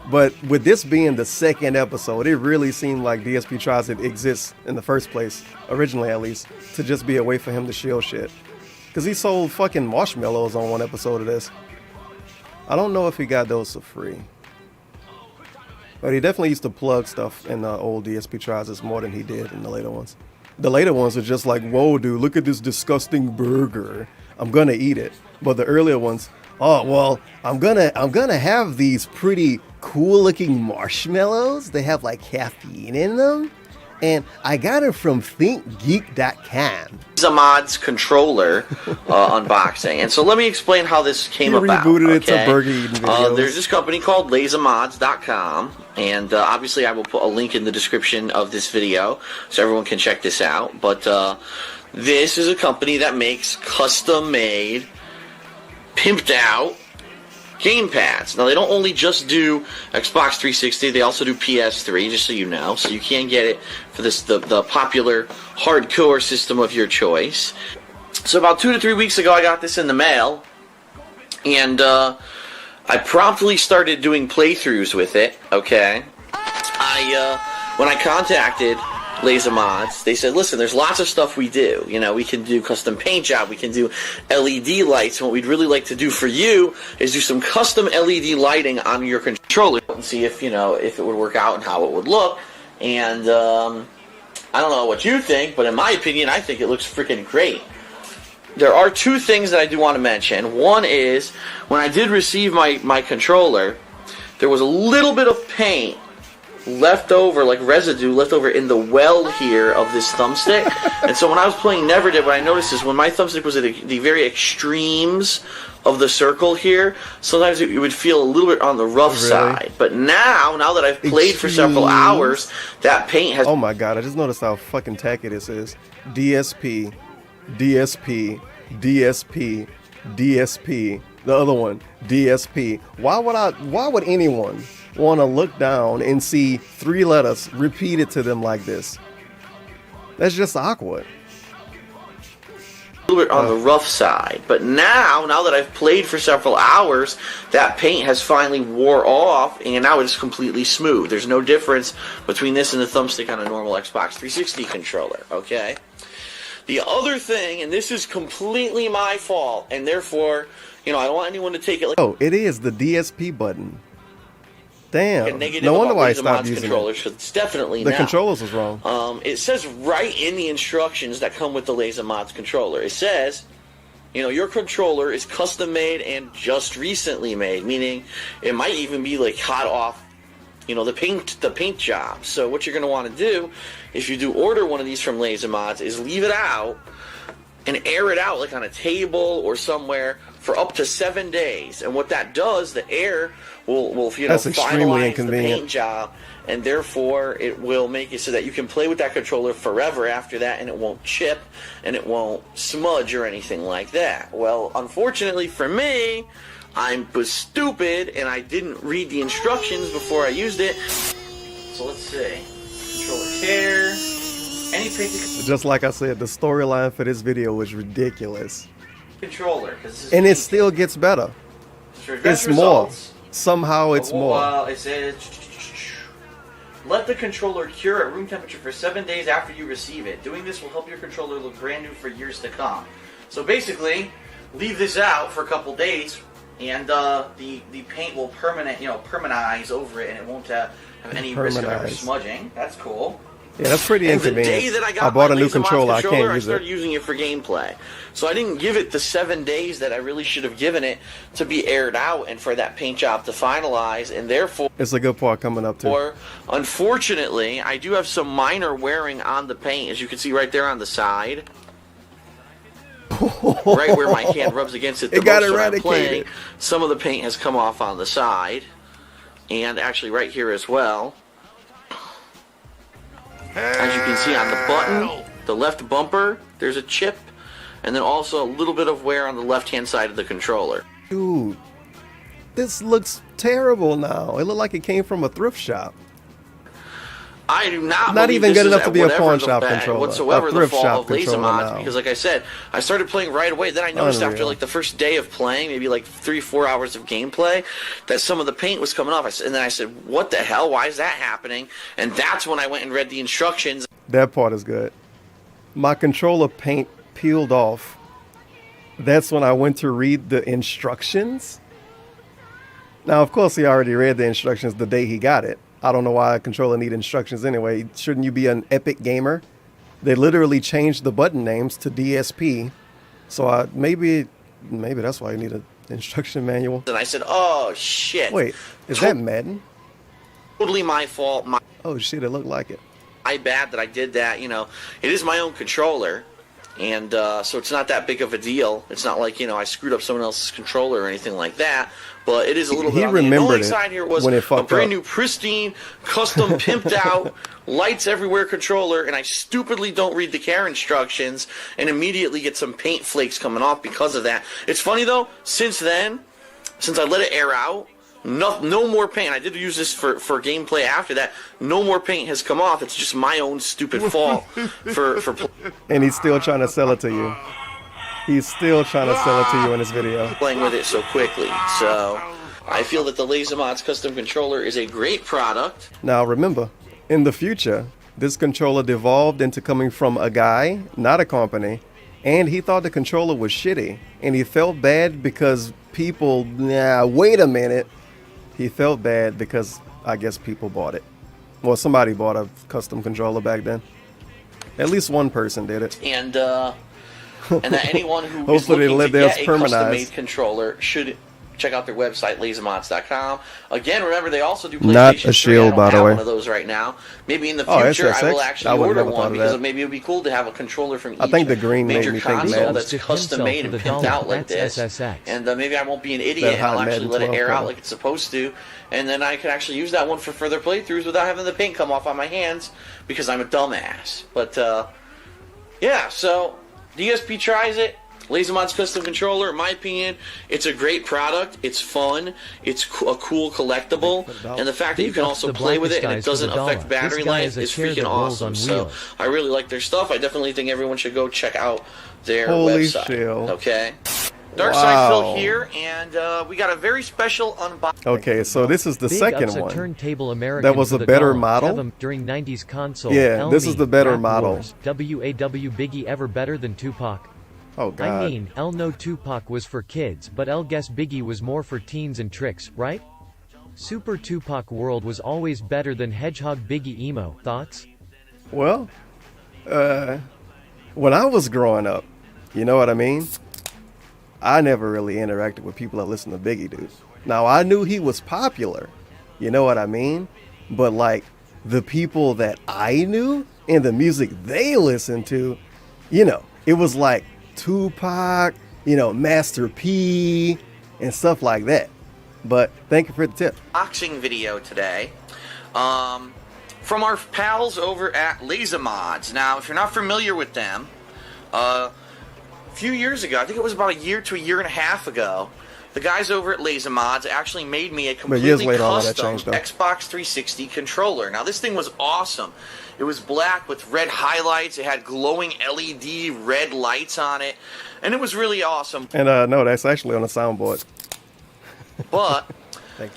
But with this being the second episode, it really seemed like DSP Tries It exists in the first place, originally at least, to just be a way for him to shill shit. Because he sold fucking marshmallows on one episode of this. I don't know if he got those for free. But he definitely used to plug stuff in the old DSP Tries It more than he did in the later ones. The later ones are just like, whoa, dude, look at this disgusting burger. I'm gonna eat it. But the earlier ones, oh, well, I'm gonna have these pretty cool looking marshmallows. They have like caffeine in them. And I got it from thinkgeek.com. Laser Mods controller unboxing. And so let me explain how this came about. He rebooted it to burger eating videos. There's this company called LaserMods.com. And obviously I will put a link in the description of this video so everyone can check this out. But this is a company that makes custom-made, pimped out game pads. Now, they don't only just do Xbox 360, they also do PS3, just so you know. So you can get it for the popular hardcore system of your choice. So about 2 to 3 weeks ago, I got this in the mail, and I promptly started doing playthroughs with it, okay? When I contacted Laser Mods, they said, listen, there's lots of stuff we do. You know, we can do custom paint job, we can do LED lights, and what we'd really like to do for you is do some custom LED lighting on your controller and see if, if it would work out and how it would look. And I don't know what you think, but in my opinion, I think it looks freaking great. There are two things that I do want to mention. One is, when I did receive my controller, there was a little bit of paint leftover, like residue left over in the well here of this thumbstick. And so when I was playing Never Did, what I noticed is when my thumbstick was at the very extremes of the circle here, sometimes it would feel a little bit on the rough side. But now that I've played for several hours, that paint has... Oh my god, I just noticed how fucking tacky this is. DSP, DSP, DSP, DSP. The other one, DSP. Why would anyone want to look down and see 3 letters repeated to them like this? That's just awkward. A little bit on the rough side, but now that I've played for several hours, that paint has finally wore off, and now it's completely smooth. There's no difference between this and the thumbstick on a normal Xbox 360 controller, okay? The other thing, and this is completely my fault, and therefore, you know, I don't want anyone to take it like... Oh, it is the DSP button. Damn. Negative No wonder about why I Laser stopped Mod's using controllers, it. 'cause it's definitely The now. controllers was wrong. It says right in the instructions that come with the Laser Mods controller. It says, you know, your controller is custom made and just recently made, meaning it might even be like hot off, you know, the paint job. So what you're going to want to do, if you do order one of these from Laser Mods, is leave it out and air it out like on a table or somewhere for up to 7 days. And what that does, the air will you know, That's extremely finalize the inconvenient. paint job, and therefore it will make it so that you can play with that controller forever after that, and it won't chip and it won't smudge or anything like that. Well, unfortunately for me, I was stupid and I didn't read the instructions before I used it. So let's see. Controller care. Any paint Just like I said, the storyline for this video was ridiculous. controller. And it still gets better. It's more. Somehow it's more. Well, it says, let the controller cure at room temperature for 7 days after you receive it. Doing this will help your controller look brand new for years to come. So basically, leave this out for a couple days, and the paint will permanize over it, and it won't have any risk of ever Permanize. smudging. That's cool. Yeah, that's pretty And the inconvenient. day that I got I bought my a new Laser Mods controller. I can't I use started it. using it for gameplay. So I didn't give it the 7 days that I really should have given it to be aired out and for that paint job to finalize, and therefore, It's a good part coming up too. unfortunately, I do have some minor wearing on the paint, as you can see right there on the side. Right where my hand rubs against it the It got most when I'm eradicated. playing. Some of the paint has come off on the side, and actually right here as well. As you can see on the button, the left bumper, there's a chip, and then also a little bit of wear on the left-hand side of the controller. Dude, this looks terrible now. It looked like it came from a thrift shop. I do not Not believe even this good is enough to be a whatever pawn the shop bad- controller. whatsoever A the thrift fall shop of Laser controller Mods, now. because like I said, I started playing right away. Then I noticed after Unreal. like the first day of playing, maybe like 3-4 hours of gameplay, that some of the paint was coming off. And then I said, what the hell? Why is that happening? And that's when I went and read the instructions. That part is good. My controller paint peeled off. That's when I went to read the instructions. Now, of course, he already read the instructions the day he got it. I don't know why a controller need instructions anyway. Shouldn't you be an epic gamer? They literally changed the button names to DSP. So maybe that's why you need an instruction manual. And I said, oh, shit. Wait, is that Madden? Totally my fault. Oh, shit, it looked like it. My bad that I did that. You know, it is my own controller. And so it's not that big of a deal. It's not like, you know, I screwed up someone else's controller or anything like that. But it is a little He bit on the remembered annoying it side here was when it a fucked brand up. new, pristine, custom, pimped out, lights everywhere controller, and I stupidly don't read the care instructions and immediately get some paint flakes coming off because of that. It's funny though, since then, since I let it air out, no more paint. I did use this for gameplay after that. No more paint has come off. It's just my own stupid fault for And he's still trying to sell it to you. He's still trying to sell it to you in this video. playing with it so quickly. So I feel that the Laser Mods custom controller is a great product. Now remember, in the future, this controller devolved into coming from a guy, not a company, and he thought the controller was shitty. And he felt bad because people, wait a minute. He felt bad because I guess people bought it. Well, somebody bought a custom controller back then. At least one person did it. And that anyone who is Hopefully they looking let to theirs get a permanize. custom-made controller should check out their website, lasermods.com. Again, remember they also do Not PlayStation 3. a shield, I don't by the have way. one of those right now. Maybe in the Oh, future I will SSX? I actually would've order never thought one of because that. maybe it would be cool to have a controller from I each think the green made major me think console Madden. that's custom made and pimped out like this. And maybe I won't be an idiot and hot I'll actually Madden let it 12 air out color. like it's supposed to. And then I can actually use that one for further playthroughs without having the paint come off on my hands because I'm a dumbass. But, yeah, so DSP tries it. LaserMod's custom controller, in my opinion, it's a great product. It's fun. It's a cool collectible. And the fact that you can also play with it and it doesn't affect battery life is freaking awesome. So I really like their stuff. I definitely think everyone should go check out their Holy website. shit. Okay? Dark Side Phil Wow. here, and we got a very special unboxing. Okay, so this is the Big second ups a one. turntable American That was for a the better dollar. model? Have 'em during 90s console. Yeah, this is the better model. Wars. WAW Biggie ever better than Tupac? Oh, God. I mean, no Tupac was for kids, but guess Biggie was more for teens and tricks, right? Super Tupac World was always better than Hedgehog Biggie Emo. Thoughts? Well, when I was growing up, you know what I mean? I never really interacted with people that listen to Biggie, dude. Now, I knew he was popular, you know what I mean? But, like, the people that I knew and the music they listened to, you know, it was like Tupac, you know, Master P, and stuff like that. But thank you for the tip. Unboxing video today from our pals over at LaserMods. Now, if you're not familiar with them, a few years ago, I think it was about a year to a year and a half ago, the guys over at LaserMods actually made me a completely later, all that custom changed, though. Xbox 360 controller. Now, this thing was awesome. It was black with red highlights. It had glowing LED red lights on it, and it was really awesome. And no, that's actually on the soundboard. But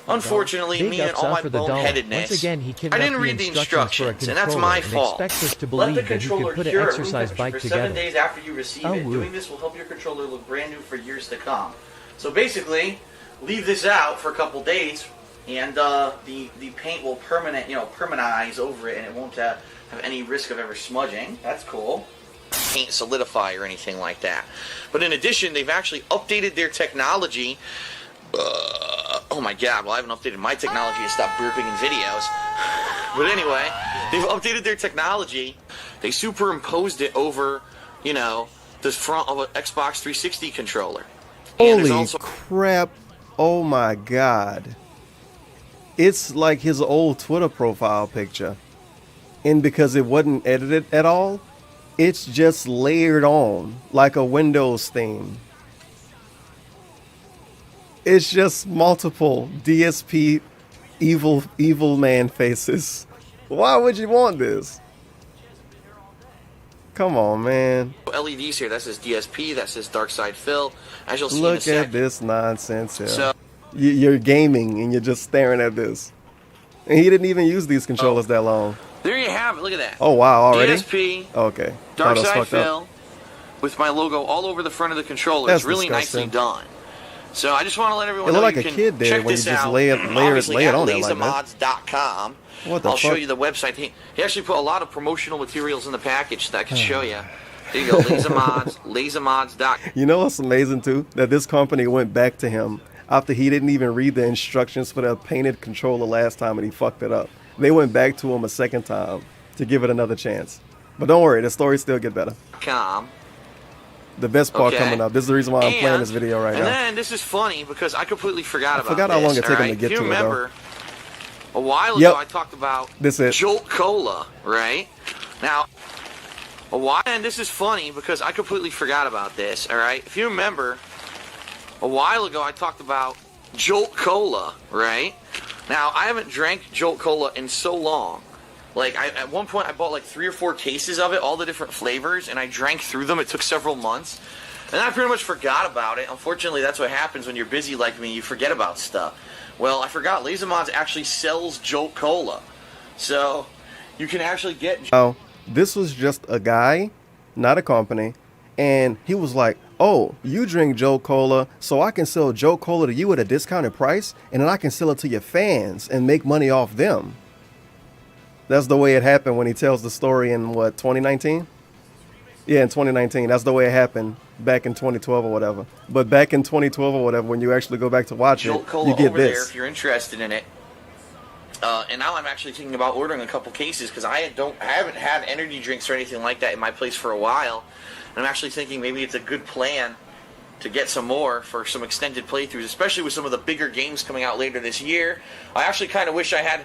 unfortunately, Big me and ups all out my for the dollar. boneheadedness, Once again, he I kidnapped didn't read the for a instructions, and that's controller my and fault. expects us to Let believe the that he controller could put an cure at room exercise temperature bike for together. 7 days after you receive Oh, it. woo. Doing this will help your controller look brand new for years to come. So basically, leave this out for a couple days, and the paint will permanize over it, and it won't have any risk of ever smudging. That's cool. Paint solidify or anything like that. But in addition, they've actually updated their technology. Oh my god, well I haven't updated my technology to stop burping in videos. But anyway, they've updated their technology. They superimposed it over, you know, the front of an Xbox 360 controller. And there's Holy also crap. Oh my God. It's like his old Twitter profile picture. And because it wasn't edited at all, it's just layered on like a Windows theme. It's just multiple DSP evil man faces. Why would you want this? Come on, man. LEDs here. That says DSP. That says Dark Side Phil. As you'll see in a Look second. at this nonsense here. So- You're gaming and you're just staring at this. And he didn't even use these controllers that long. There you have it. Look at that. Oh, wow, already? DSP. Okay. Dark Thought it was Side fucked up. Phil with my logo all over the front of the controller. That's it's really disgusting. nicely done. So I just want to let everyone It know looked you like a can kid did check when you this just out. lay it Obviously on at there like that. lasermods.com. What the I'll show fuck? you the website. He actually put a lot of promotional materials in the package that I can show you. There you go, lasermods.com. You know what's amazing too? That this company went back to him after he didn't even read the instructions for the painted controller last time and he fucked it up. They went back to him a second time to give it another chance. But don't worry, the story still get better. The best part Okay. coming up. This is the reason why I'm playing And- this video right and now. then this is funny because I completely forgot about forgot this. how long it took him to alright? get If to you it, though. remember, a while Yep. ago I talked about This it. Jolt Cola, right? Now, and this is funny because I completely forgot about this, all right? If you remember, a while ago I talked about Jolt Cola, right? Now, I haven't drank Jolt Cola in so long. Like, at one point I bought like 3 or 4 cases of it, all the different flavors, and I drank through them. It took several months. And I pretty much forgot about it. Unfortunately, that's what happens when you're busy like me. You forget about stuff. Well, I forgot. LaserMods actually sells Jolt Cola. So, you can actually get... Now, this was just a guy, not a company, and he was like, oh, you drink Joe Cola, so I can sell Joe Cola to you at a discounted price, and then I can sell it to your fans and make money off them. That's the way it happened when he tells the story in, what, 2019? Yeah, in 2019. That's the way it happened. back in 2012 or whatever. But back in 2012 or whatever, when you actually go back to watch Jolt it, Cola you get over there this. if you're interested in it. And now I'm actually thinking about ordering a couple cases because I haven't had energy drinks or anything like that in my place for a while. And I'm actually thinking maybe it's a good plan to get some more for some extended playthroughs, especially with some of the bigger games coming out later this year. I actually kind of wish I had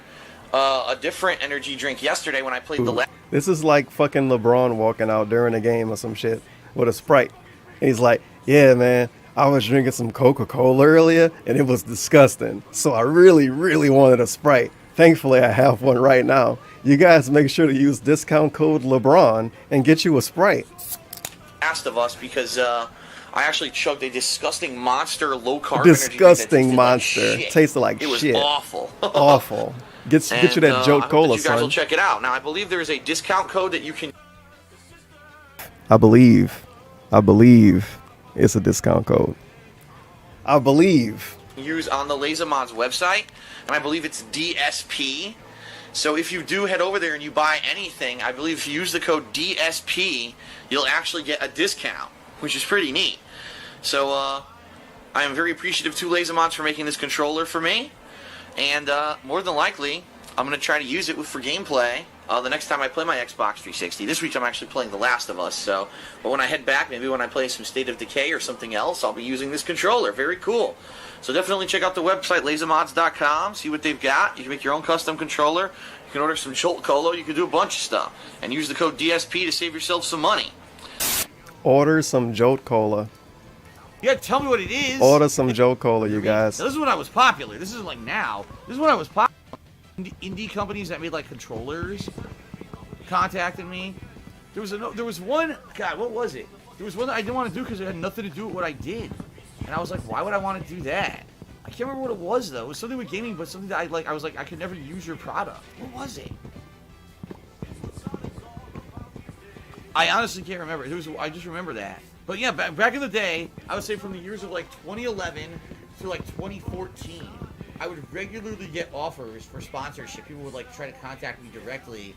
a different energy drink yesterday when I played the last. This is like fucking LeBron walking out during a game or some shit with a Sprite. And he's like, yeah, man, I was drinking some Coca-Cola earlier and it was disgusting. So I really, really wanted a Sprite. Thankfully, I have one right now. You guys make sure to use discount code LeBron and get you a Sprite. Last of Us because I actually chugged a disgusting monster low-carb Disgusting energy drink that monster. tasted like shit. Tasted like it was shit. awful. Awful. Get you that Jolt I hope Cola, that you guys will son. check it out. Now, I believe there is a discount code that you can I believe it's a discount code. I believe. use on the LaserMods website, and I believe it's DSP. So if you do head over there and you buy anything, I believe if you use the code DSP, you'll actually get a discount, which is pretty neat. So I am very appreciative to LaserMods for making this controller for me, and more than likely, I'm going to try to use it for gameplay the next time I play my Xbox 360. This week I'm actually playing The Last of Us, but when I head back, maybe when I play some State of Decay or something else, I'll be using this controller. Very cool. So definitely check out the website, lasermods.com, see what they've got. You can make your own custom controller. You can order some Jolt Cola. You can do a bunch of stuff. And use the code DSP to save yourself some money. Order some Jolt Cola. You gotta tell me what it is. Order some Jolt Cola, you guys. Now, this is when I was popular. This isn't like now. This is when I was popular. Indie companies that made like controllers contacted me. There was one. God, what was it? There was one that I didn't want to do because it had nothing to do with what I did, and I was like, why would I want to do that? I can't remember what it was though. It was something with gaming, but something that I was like, I could never use your product. What was it? I honestly can't remember. I just remember that. But yeah, back in the day, I would say from the years of like 2011 to like 2014. I would regularly get offers for sponsorship. People would like try to contact me directly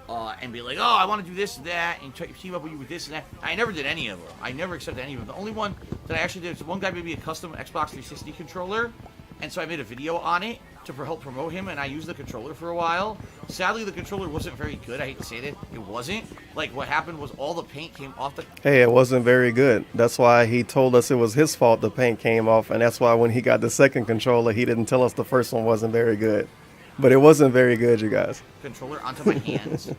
and be like, oh, I want to do this and that, and team up with you with this and that. I never did any of them. I never accepted any of them. The only one that I actually did was one guy made me a custom Xbox 360 controller, and so I made a video on it to help promote him, and I used the controller for a while. Sadly, the controller wasn't very good. I hate to say that. It wasn't. Like, what happened was all the paint came off the... Hey, it wasn't very good. That's why he told us it was his fault the paint came off, and that's why when he got the second controller, he didn't tell us the first one wasn't very good. But it wasn't very good, you guys. Controller onto my hands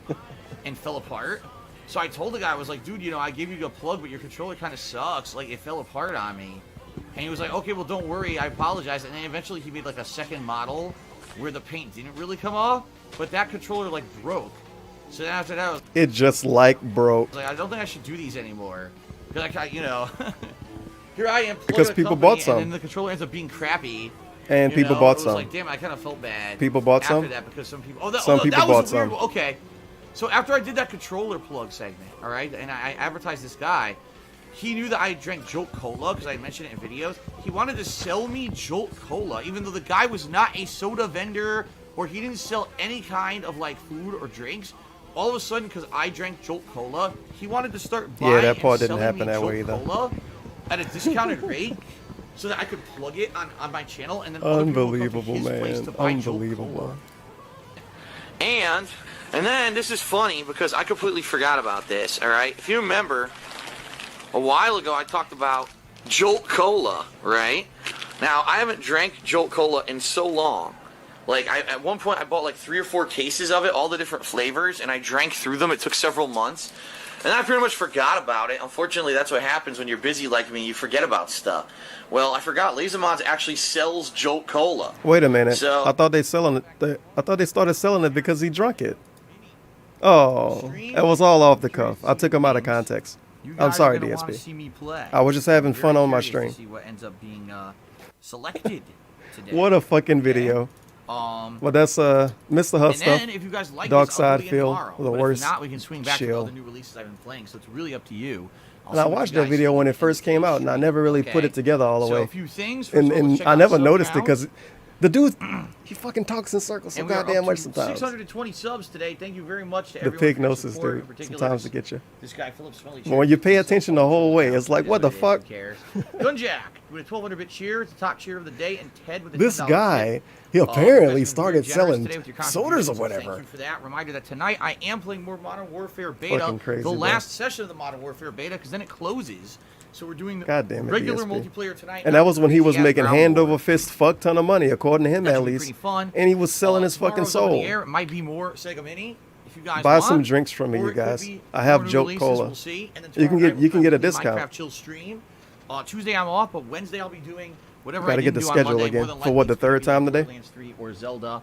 and fell apart. So I told the guy, I was like, dude, I gave you a plug, but your controller kind of sucks. Like, it fell apart on me. And he was like, okay, well, don't worry. I apologize. And then eventually he made, like, a second model where the paint didn't really come off, but that controller, like, broke. So then after that, It just, like, broke. I was like, I don't think I should do these anymore. Because, here I am, Because people bought some. and then the controller ends up being crappy. And people bought It some. was like, damn, I kind of felt bad. People bought after some? that because some people... Some people that was bought a weird some. one. Okay. So after I did that controller plug segment, all right, and I advertised this guy, he knew that I drank Jolt Cola because I mentioned it in videos. He wanted to sell me Jolt Cola, even though the guy was not a soda vendor or he didn't sell any kind of like food or drinks. All of a sudden, because I drank Jolt Cola, he wanted to start buying that part and didn't selling happen me that Jolt way either. Cola at a discounted rate so that I could plug it on my channel and then other people would come to Unbelievable, his place man. to buy Jolt Cola. Unbelievable. And then this is funny because I completely forgot about this, all right? If you remember, a while ago I talked about Jolt Cola, right? Now, I haven't drank Jolt Cola in so long. Like, at one point I bought like 3 or 4 cases of it, all the different flavors, and I drank through them. It took several months. And I pretty much forgot about it. Unfortunately, that's what happens when you're busy like me. You forget about stuff. Well, I forgot. LaserMods actually sells Jolt Cola. Wait a minute. So, I thought they selling it. I thought they started selling it because he drunk it. Oh, it was all off the cuff. I took him out of context. I'm sorry, DSP. See me play. I was just having Very fun on my curious stream. to see what ends up being selected today. What a fucking video. Well, that's Mr. Huff And stuff. then, if you guys like Dark this, Side I'll do it again Feel, tomorrow. the But worst if not, we can swing back to shill. all the new releases I've been playing. So it's really up to you. And I watched that video when it first came out, and I never really put it together all the So way. a few things. And I never noticed it because The dude, he fucking talks in circles so And we are goddamn up much to sometimes. 620 subs today. Thank you very much to The everyone. pig for your gnosis, support, in dude. particular Sometimes to get you. This guy, Philip Smelly. But when you pay attention the whole way, it's like, what the fuck? Who cares? Gunjack with a 1200-bit cheer. It's the top cheer of the day. And Ted with a This $10 guy, tip. he You apparently guys have been very started generous selling today with your sodas or contributions, so whatever. Thank you for that. Reminder that tonight I am playing more Modern Warfare Beta. Fucking crazy, the bro. last session of the Modern Warfare Beta, because then it closes. So we're doing Goddamn it, regular DSP. multiplayer tonight. And that was when he was Crazy-ass making ground hand war. over fist fuck ton of money, according to him That at should be least. pretty fun. And he was selling his fucking Tomorrow's up in soul. the air. It might be more Sega Mini if you guys Buy want. some drinks from me, or you it could guys. be I have more new Joke releases, Cola. We'll see. And then You can tomorrow get night you can we'll get a have the discount. Minecraft Chill stream. Tuesday I'm off, but Wednesday I'll be doing whatever Gotta I get didn't the do on schedule Monday. again. More than For what, likely the third it's gonna time be today? Borderlands 3 or Zelda.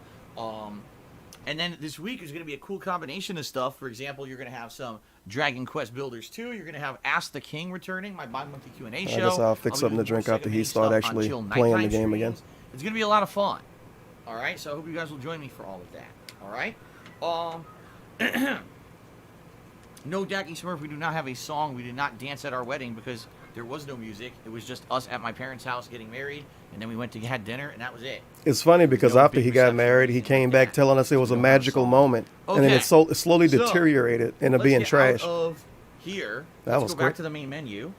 And then this week is going to be a cool combination of stuff. For example, you're going to have some Dragon Quest Builders 2. You're going to have Ask the King returning, my bi-monthly Q&A show. I guess I'll fix be something to doing drink more after Sega he Mini start stuff actually on chill playing the nighttime game again. streams. It's going to be a lot of fun. All right, so I hope you guys will join me for all of that. All right. No, Jackie Smurf, we do not have a song. We did not dance at our wedding because there was no music. It was just us at my parents' house getting married, and then we went to had dinner, and that was it. It's funny because No after big he got reception married, he came back telling us it was a magical moment, and then Okay. it slowly So, deteriorated into let's being get trash. Out of here. That Let's was go back quick. to the main menu.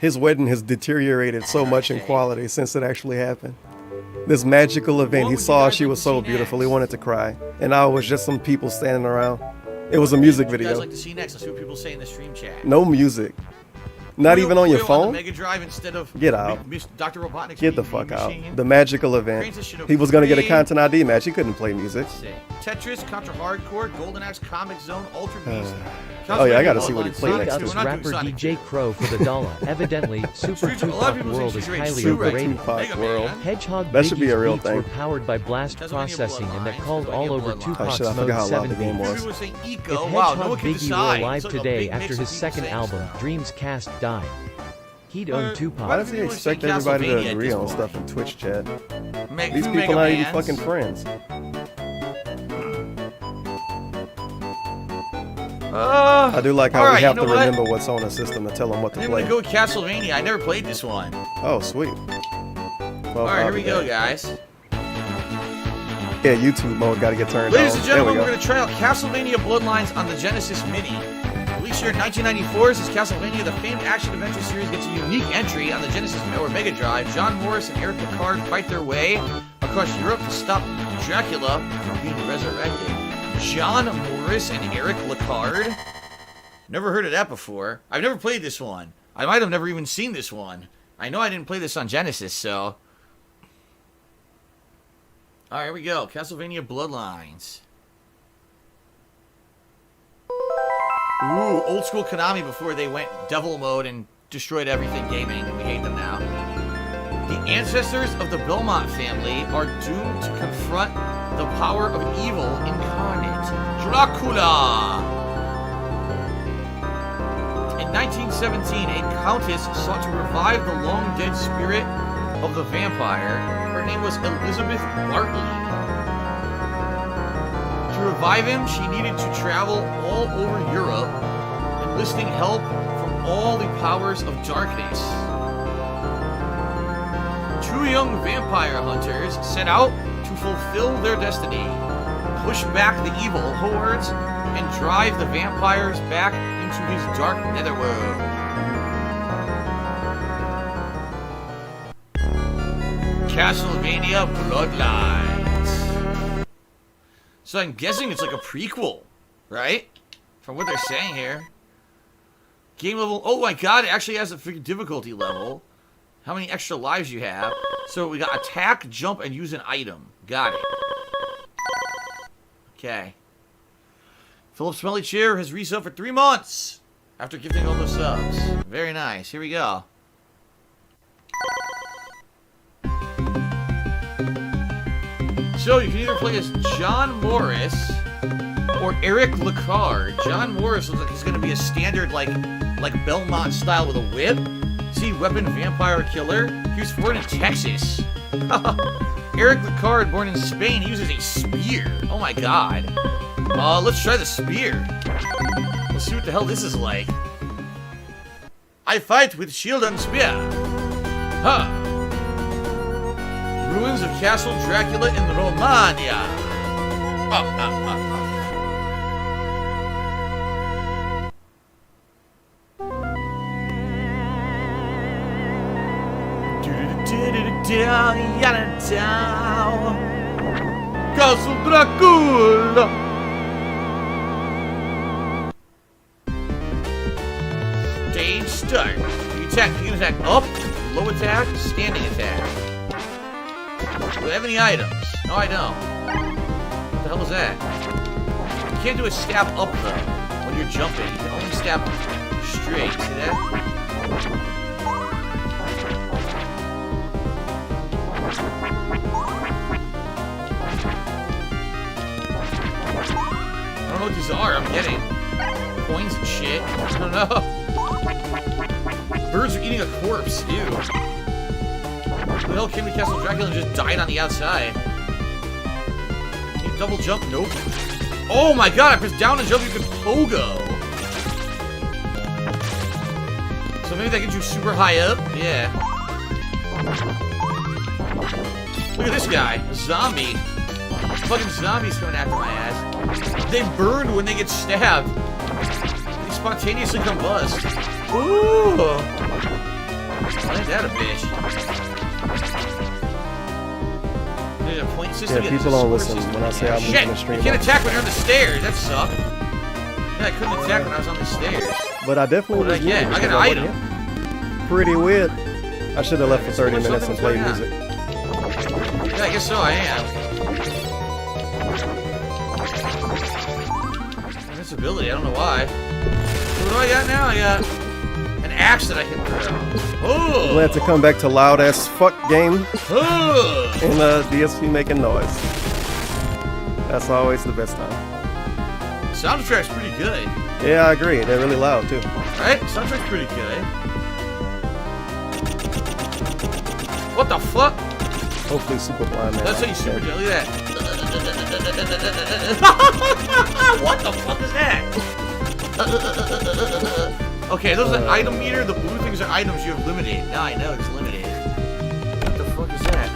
His wedding has deteriorated so much in quality since it actually happened. This magical event, he saw she was so beautiful, he wanted to cry, and now it was just some people standing around. It was a music What do you video. guys like to see next? Let's see what people say in the stream chat. No music. Not even on your Real phone? the Mega Drive instead of Get out. Dr. Robotnik's Get the Mean fuck Bean out. Machine. The magical event. Trains this shit over He was going to get a free. content ID match. He couldn't play music. Tetris, Contra Hardcore, Golden Axe, Comic Zone, Ultra Beast. Oh yeah, I got to see what he played Big next ups to. rapper DJ Crow for the dollar. Evidently, Super Streets of- a lot of Tupac people World say is Streets highly Super overrated. Tupac World. Hedgehog That should be a Biggie's real beats thing. were powered by blast processing and that called all over Oh Tupac's shit, I Mode forgot how loud 7 the game beats. was. People say If Eco. Wow, no Hedgehog one can Biggie decide. were alive It's like a today big mix after of his people second saying album, stuff. Dreams Cast died, he'd own Tupac. Why does he expect everybody to agree on stuff in Twitch chat? These people aren't even fucking friends. I do like how all right, we have you to know what? remember what's on the system to tell them what to I'm play. gonna go with Castlevania. I never played this one. Oh, sweet. Well, All right, here I'll we be go, there. guys. Yeah, YouTube mode got to get turned Ladies on. and There we gentlemen, go. we're going to try out Castlevania Bloodlines on the Genesis Mini. Released here in 1994, this is Castlevania, the famed action-adventure series gets a unique entry on the Genesis or Mega Drive. John Morris and Eric Picard fight their way across Europe to stop Dracula from being resurrected. John Morris and Eric Picard? Never heard of that before. I've never played this one. I might have never even seen this one. I know I didn't play this on Genesis, so... Alright, here we go. Castlevania Bloodlines. Ooh, old school Konami before they went devil mode and destroyed everything gaming, and we hate them now. The ancestors of the Belmont family are doomed to confront the power of evil incarnate, Dracula! In 1917, a countess sought to revive the long-dead spirit of the vampire. Her name was Elizabeth Bartley. To revive him, she needed to travel all over Europe, enlisting help from all the powers of darkness. Two young vampire hunters set out to fulfill their destiny, push back the evil hordes, and drive the vampires back into his dark netherworld. Castlevania Bloodlines. So I'm guessing it's like a prequel, right? From what they're saying here. Game level, oh my god, it actually has a freaking difficulty level. How many extra lives you have. So we got attack, jump, and use an item. Got it. Okay. Philip Smelly Cheer has resubbed for 3 months after gifting all those subs. Very nice. Here we go. So you can either play as John Morris or Eric Lecard. John Morris looks like he's going to be a standard like Belmont style with a whip. See, weapon vampire killer. He was born in Texas. Eric Lecard, born in Spain, he uses a spear. Oh my god. Let's try the spear. Let's see what the hell this is like. I fight with shield and spear. Huh. Ruins of Castle Dracula in Romagna. Castle Dracula. Stage start. You can attack up, low attack, standing attack. Do I have any items? No, I don't. What the hell is that? You can't do a stab up though when you're jumping. You can only stab straight. See that? I don't know what these are. I'm getting coins and shit. I don't know. Birds are eating a corpse. Ew. Who the hell came to Castle Dracula and just died on the outside? Can you double jump? Nope. Oh my god, I pressed down and jump, you can pogo. So maybe that gets you super high up? Yeah. Look at this guy. A zombie. Fucking zombies coming after my ass. They burn when they get stabbed. They spontaneously combust. Ooh. Ain't that a bitch? There's a point system. Yeah, people don't listen when I say I'm moving the stream. You can't attack when you're on the stairs. That sucked. Yeah, I couldn't attack when I was on the stairs. But I definitely What did I get? I got an item. Pretty weird. I should have left for 30 minutes and played music. Yeah, I guess so, I am. Invincibility, I don't know why. What do I got now? I got an axe that I can throw. Oh! Glad to come back to loud ass fuck game. Oh! And DSP making noise. That's always the best time. Soundtrack's pretty good. Yeah, I agree. They're really loud too. Right? Soundtrack's pretty good. What the fuck? Hopefully Super Blind Man. That's how you super do. Look at that. What the fuck is that? Okay, those are item meter. The blue things are items you have limited. Now I know it's limited. What the fuck is that?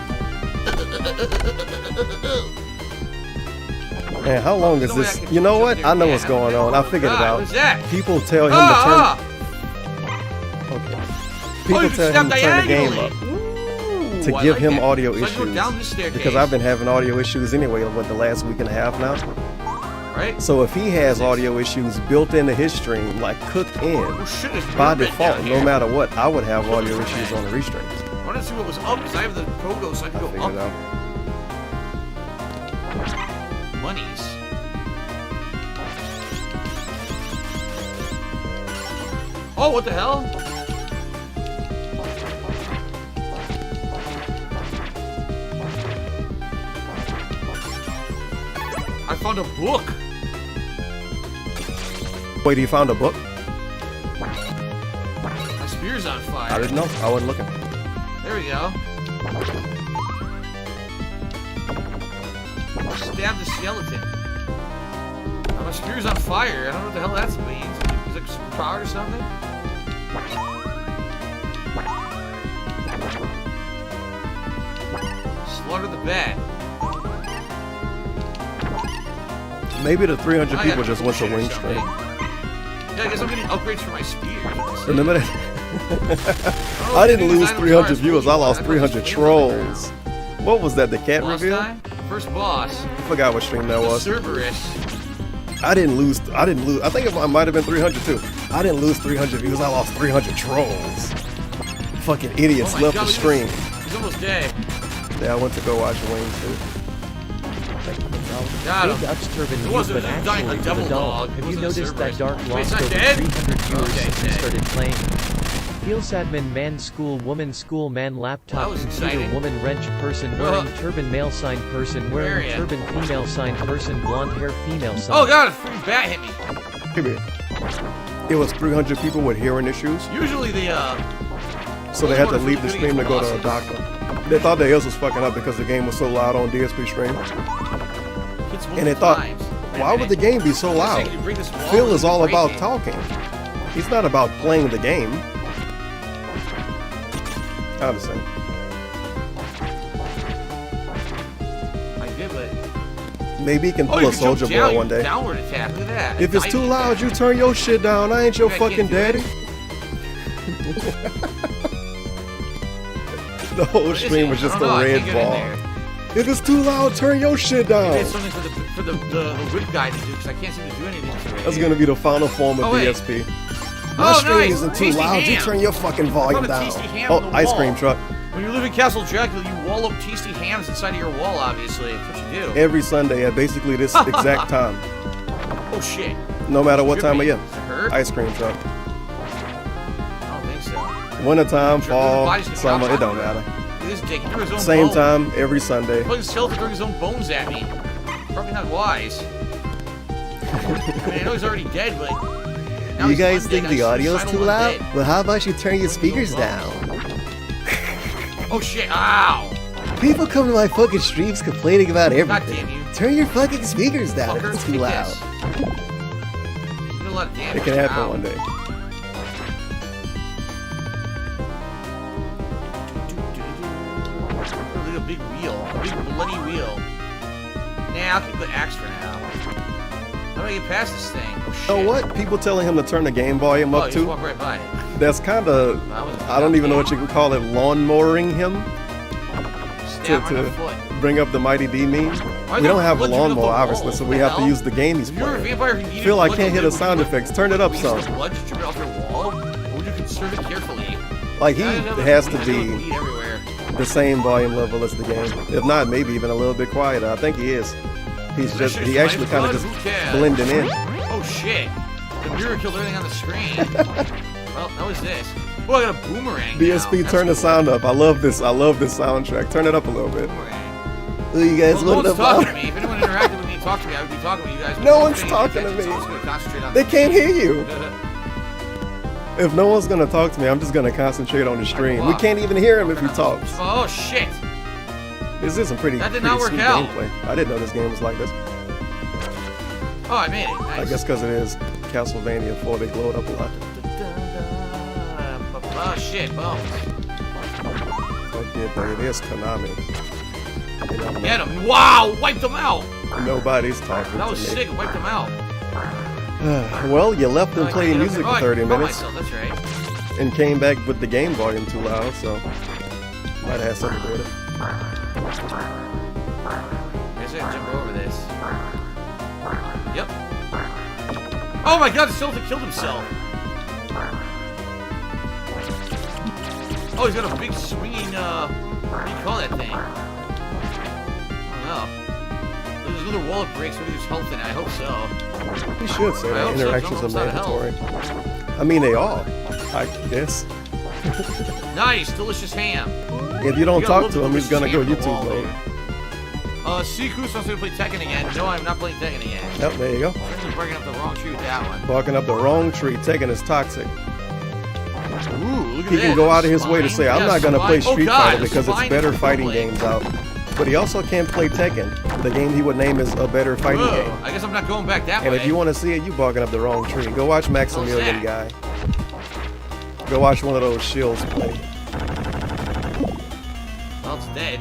Man, how long is this? You know what? I know what's going on. I figured it out. What's that? People tell him to turn. Okay. People tell him to turn the game up to give him audio issues because I've been having audio issues anyway over the last week and a half now. Right. So if he has audio issues built into his stream, like cooked in by default, no matter what, I would have audio issues on the restreams. I wanted to see what was up because I have the pogo, so I can go up. Monies. Oh, what the hell? I found a book. Wait, you found a book? My spear's on fire. I didn't know. I wasn't looking. There we go. Stab the skeleton. My spear's on fire. I don't know what the hell that means. Is it superpowered or something? Slaughter the bat. Maybe the 300 people just went to wing straight. Yeah, I guess I'm getting upgrades for my spear. Remember that? I didn't lose 300 viewers. I lost 300 trolls. What was that? The cat reveal? First boss. I forgot what stream that was. Cerberus. I didn't lose. I think it might have been 300 too. I didn't lose 300 views. I lost 300 trolls. Fucking idiots left the stream. He's almost dead. Yeah, I went to go watch Wayne too. Got him. Big Dutch Turban It you, wasn't but dying actually like for the double dog. dog. Have It you wasn't noticed that Cerberus. Dark Wait, lost it's not over dead? 300 viewers Okay, since he dead. started playing? Feel Sadman man school woman school man laptop was computer exciting. woman wrench person wearing turban male sign person wearing Where ya? turban female sign person blonde hair female sign. Oh god, a freaking bat hit me. Come here. It was 300 people with hearing issues. Usually the So they had to leave the stream to go to a doctor. They thought their ears was fucking up because the game was so loud on DSP stream. And they thought, why would the game be so loud? Phil is all about talking. He's not about playing the game. I understand. Maybe he can pull you a can jump Soldier down, Boy one day. Downward attack. Look at that. If it's too loud, you turn your shit down. I ain't your I can't fucking do it. daddy. The whole What is stream it? was just I a don't know, I red can't get in ball. there. If it's too loud, turn your shit down. It's something for the whip guy to do because I can't seem to do anything to it. That's gonna be the final form of Oh, wait. DSP. My Oh, stream nice. isn't too Tasty loud. You ham. turn your fucking volume Found a down. tasty ham Oh, on the ice wall. cream truck. When you live in Castle Dracula, you wall up tasty hams inside of your wall, obviously. That's what you do. Every Sunday at basically this exact time. Oh, shit. No matter what time of year. Does it hurt? Ice cream truck. I don't think so. Wintertime, fall, body's gonna summer, drop it don't off. matter. Look at this dick. He threw his own Same bone. time, every Sunday. Fucking skeleton throwing his own bones at me. Probably not wise. I mean, I know he's already dead, but... now You he's guys undead. think Now the he's audio's suicidal too and loud? dead. Well, how about you turn your speakers down? Oh, shit. Ow. People come to my fucking streams complaining about God everything. damn you. Turn your fucking speakers down if Fucker, it's too take loud. this. You did a lot of damage. It can happen Ow. one day. Look at a big wheel. A big bloody wheel. Nah, I'll keep the axe for now. How do I get past this thing? Oh, shit. So what? People telling him to turn the game volume Oh, up you just too? walk right by it. That's kind of, I don't even know what you can call it, lawnmowering him Stab on the to foot. bring up the Mighty D meme. Why We the don't have a blood dripping up the lawnmower, obviously, wall? so What we the have to hell? use the game he's If you were a playing. vampire who needed Phil, I blood can't to hear the live, sound would you effects. Turn it up use some. the blood just drip it off your wall? Or would you conserve it carefully? Like, he I don't know, has to there's be bleed everywhere. the same volume level as the game. If not, maybe even a little bit quieter. I think he is. He's just, he actually kind of just blending in. Oh shit! The mirror killed everything on the screen. Well, that was this. Oh, I got a boomerang. DSP, turn the sound up. I love this. I love this soundtrack. Turn it up a little bit. Who you guys No want one's to talking to me. If anyone interacted with me and talked to me, I would be talking with you guys. No one's talking to me. So I'm just gonna concentrate on They the can't hear game. you. If no one's gonna talk to me, I'm just gonna concentrate on the stream. We can't even hear him if he talks. Oh shit! This is some pretty, That did pretty not work sweet out. gameplay. I didn't know this game was like this. Oh, I made it. Nice. I guess because it is Castlevania 4, they glowed up a lot. Oh shit! Bones. Okay, it is Konami. You know, Get him! Wow! Wiped him out. nobody's talking That was to me. sick. Wiped him out. Well, you left Oh, him I playing can't get music up for there. 30 Oh, I caught minutes myself, that's right. and came back with the game volume too loud, so might have something to do with it. I guess I gotta jump over this. Yep. Oh my god, the skeleton killed himself. Oh, he's got a big swinging, what do you call that thing? I don't know. There's another wall of breaks, maybe there's health in it, I hope so. You should say I that hope so, interactions it's are almost out of mandatory. I mean, they are, I guess. Nice, delicious ham. If you don't gotta talk love to the him, he's gonna go delicious ham on YouTube the wall, mode. Sikus wants me to play Tekken again. No, I'm not playing Tekken again. Yep, there you go. I'm barking up the wrong tree with that one. Barking up the wrong tree. Tekken is toxic. Ooh, look at He that. can go out of his way to Spine. say, I'm Yeah, not going to play spine. Street Oh, God, Fighter the because it's spine better is fighting bubbling. games out. But he also can't play Tekken, the game he would name as a better fighting Whoa, game. I guess I'm not going back that And way. if you want to see it, you barking up the wrong tree. Go watch Maximilian Guy. Go watch one of those shields play. Well, it's dead.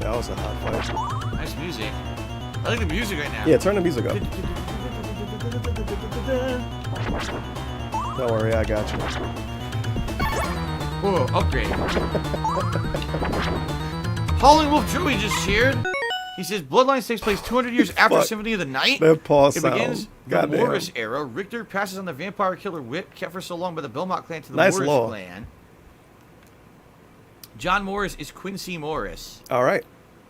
That was a hot fight. Nice music. I like the music right now. Yeah, turn the music up. Don't worry, I got you. Whoa, upgrade. Howling Wolf Joey just cheered. He says Bloodlines takes place 200 years after Fuck. Symphony of the Night. That pause It sound. begins the Goddamn. Morris era. Richter passes on the vampire killer whip kept for so long by the Belmont clan to the Nice Morris law. clan. John Morris is Quincy Morris. All right.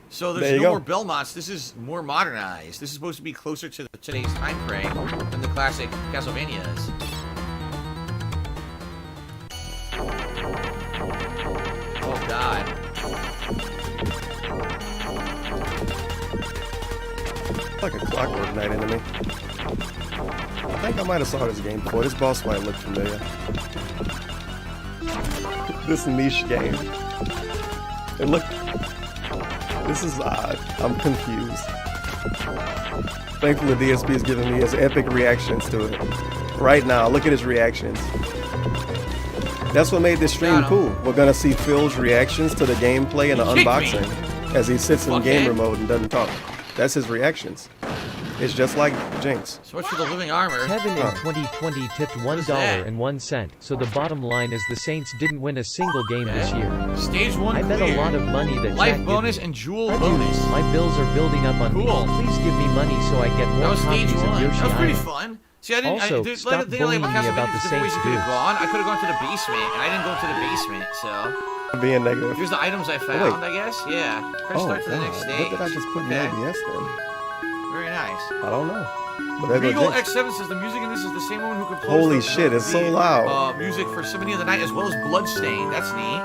So There there's you no go. more Belmonts. This is more modernized. This is supposed to be closer to today's time frame than the classic Castlevanias. Oh God. Like a Clockwork Knight enemy. I think I might have saw this game before. This boss fight looked familiar. This niche game. And look, this is odd. I'm confused. Thankfully, DSP is giving me his epic reactions to it. Right now, look at his reactions. That's what made this stream cool. We're gonna see Phil's reactions to the gameplay and the He kicked unboxing as he sits in Fuckhead. gamer mode and doesn't talk. That's his reactions. It's just like Jinx. So much for the living armor. Kevin in 2020 tipped $1.01, so the bottom line is the Saints didn't win a single game this year. Stage 1 I bet clear. a lot of money that Life Jack bonus gave me. and jewel Hi, bonus. Judy. My bills are building up on Cool. me. Please give me money so I get That more was stage copies 1. of Yoshi That was pretty Island. fun. See, I didn't. Also, I did, stop like, the thing bullying like me Castlevania, about the there's different ways Saints you could have booth. gone. I could have gone to the basement, and I didn't go to the basement, so. Being negative. Here's the items I found, I guess. Yeah. Press start to the next stage. What did I just put in ABS then? Very nice. I don't know. But there Regal goes Jinx. X7 says the music in this is the same one who composed Holy the, shit, it's so the, loud. Music for Symphony of the Night as well as Bloodstained. That's neat.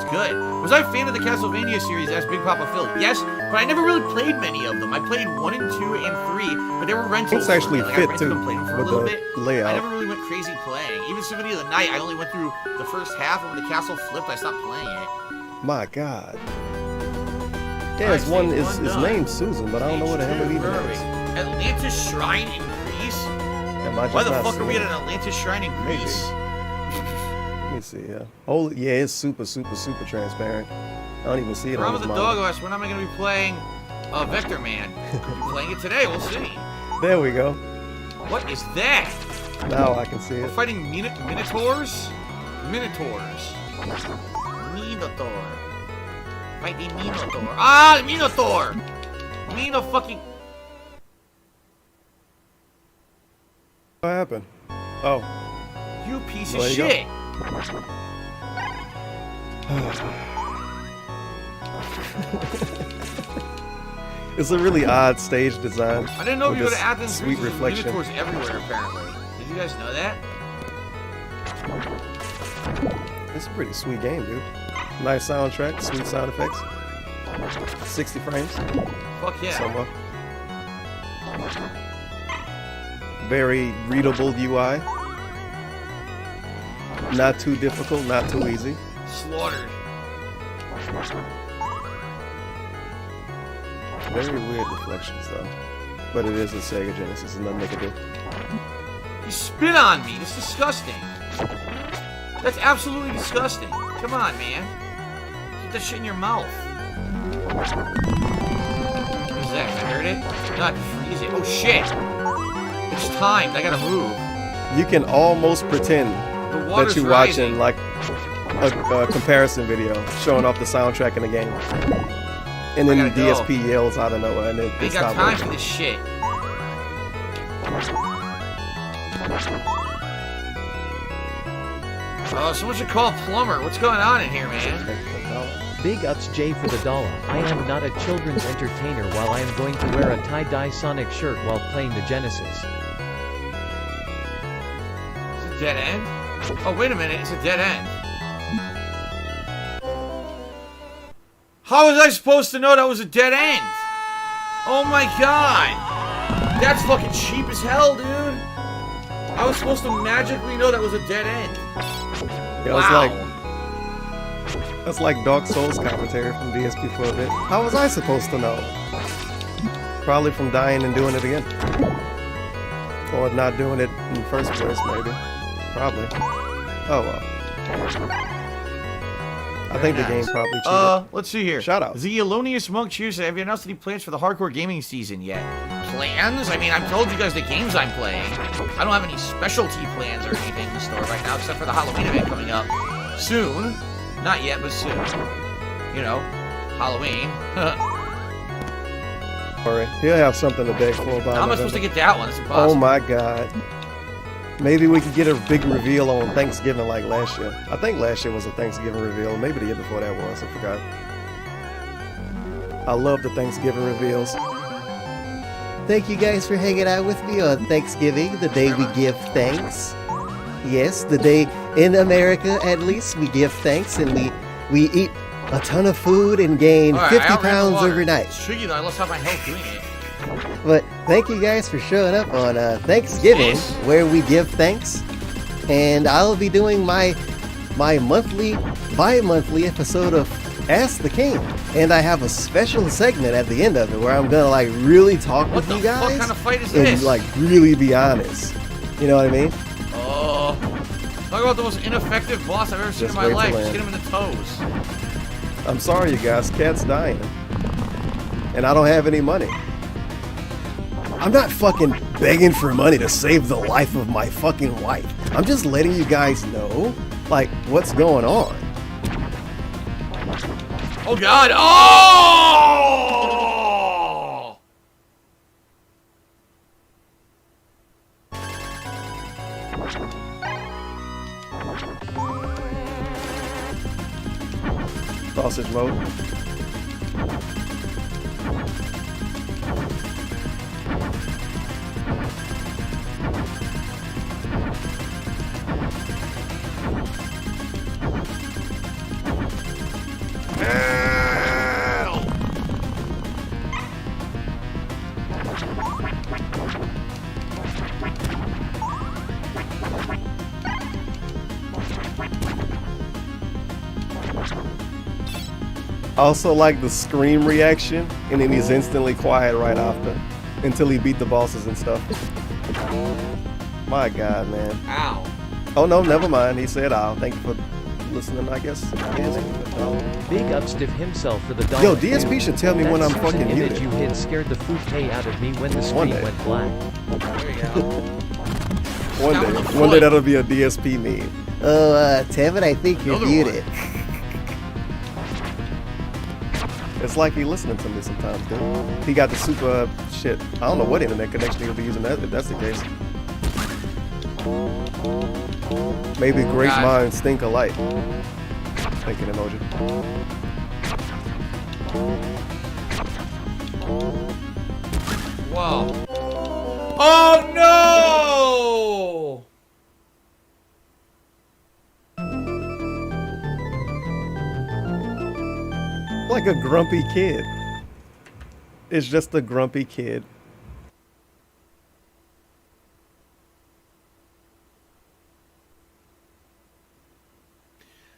It's good. Was I a fan of the Castlevania series? Asked Big Papa Phil. Yes, but I never really played many of them. I played 1 and 2 and 3, but they were rentals. It's actually for me. Like, fit I rented too them, played them for a with little the bit. layout. I never really went crazy playing. Even Symphony of the Night, I only went through the first half, and when the castle flipped, I stopped playing it. My God. Yeah, it's one. His name's Susan, but I don't know what the hell it even is. Atlantis Shrine in Greece? Am I just Why the not fuck are we seeing at it? an Atlantis Shrine in Greece? Let me see. Yeah. Oh, yeah. It's super transparent. I don't even see it Ron on with his the monitor. dog asked, when am I going to be playing Vector Man? I'm playing it today. We'll see. There we go. What is that? Now I can see We're it. fighting Minotaurs? Minotaurs. Minotaur. Fight the Minotaur. Ah, Minotaur! Mino fucking... What happened? Oh. You piece Well, of there you shit. It's a really odd stage design. I didn't know with you go to this Athens, sweet Greece, reflection. Minotaurs everywhere, apparently. Did you guys know that? It's a pretty sweet game, dude. Nice soundtrack, sweet sound effects. 60 frames. Fuck yeah. Somewhat. Very readable UI. Not too difficult, not too easy. Slaughtered. Very weird reflections, though. But it is a Sega Genesis, and nothing they can do. You spit on me. That's disgusting. That's absolutely disgusting. Come on, man. Get that shit in your mouth. What is that? I heard it. Not freeze it. Oh shit! It's timed. I gotta move. You can almost pretend The that water's you're rising. watching like a comparison video showing off the soundtrack in the game. And then the I gotta DSP yells out of nowhere, and I it ain't got stops time working. for this shit. Oh, someone should call a plumber. What's going on in here, man? Big ups Jay for the dollar. I am not a children's entertainer while I am going to wear a tie-dye Sonic shirt while playing the Genesis. It's a dead end? Oh, wait a minute. It's a dead end. How was I supposed to know that was a dead end? Oh my god. That's fucking cheap as hell, dude. I was supposed to magically know that was a dead end. Yeah, Wow. That's like Dark Souls commentary from DSP for a bit. How was I supposed to know? Probably from dying and doing it again. Or not doing it in the first place, maybe. Probably. Oh well. I think the game probably cheated. Let's see here. Shout out. The Elonius Monk cheers. Have you announced any plans for the hardcore gaming season yet? Plans? I mean, I've told you guys the games I'm playing. I don't have any specialty plans or anything in store right now, except for the Halloween event coming up soon. Not yet, but soon. You know, Halloween. Alright, he'll have something to beg for about How am I supposed to get that one? It's impossible. Oh my god. Maybe we could get a big reveal on Thanksgiving like last year. I think last year was a Thanksgiving reveal. Maybe the year before that was. I forgot. I love the Thanksgiving reveals. Thank you guys for hanging out with me on Thanksgiving, the day we give thanks. Yes, the day in America, at least, we give thanks and we eat a ton of food and gain All right, 50 I outran the pounds water. overnight. It's tricky though. I lost half my health doing it. But thank you guys for showing up on Thanksgiving, Yes. where we give thanks. And I'll be doing my bi-monthly episode of Ask the King. And I have a special segment at the end of it where I'm gonna like really talk with you guys. What kind of fight is and this? like really be honest. You know what I mean? Oh. Talk about the most ineffective boss I've ever seen Just in my wait life. till Just then. hit him in the toes. I'm sorry, you guys. Cat's dying. And I don't have any money. I'm not fucking begging for money to save the life of my fucking wife. I'm just letting you guys know, like, what's going on. Oh God! Oh! Sausage mode. I also like the scream reaction, and then he's instantly quiet right after, until he beat the bosses and stuff. My God, man. Ow. Oh no, never mind. He said ow. Thank you for listening, I guess. Big up Stiff himself for the dollar. Yo, DSP should tell me when I'm fucking image muted. you hid scared the food pay out of me when the screen went black. There you go. One day that'll be a DSP meme. Oh, Tevin, I think you're muted. It's like he listening to me sometimes, dude. He got the super shit. I don't know what internet connection he'll be using that, if that's the case. Maybe great minds think alike. Thinking emoji. Whoa. Oh no! Like a grumpy kid. It's just a grumpy kid.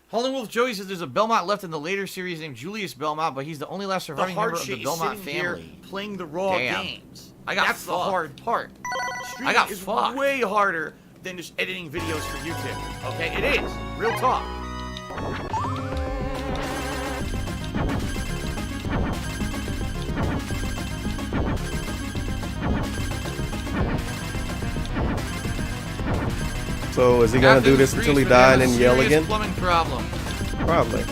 Holden Wolf Joey says there's a Belmont left in the later series named Julius Belmont, but he's the only last surviving member of the Belmont family. Playing the raw Damn. games. That's the hard part. I got fucked. Way harder than just editing videos for YouTube. Okay, it is. Real talk. So is he gonna do this until he die and then yell again? Plumbing problem. Probably.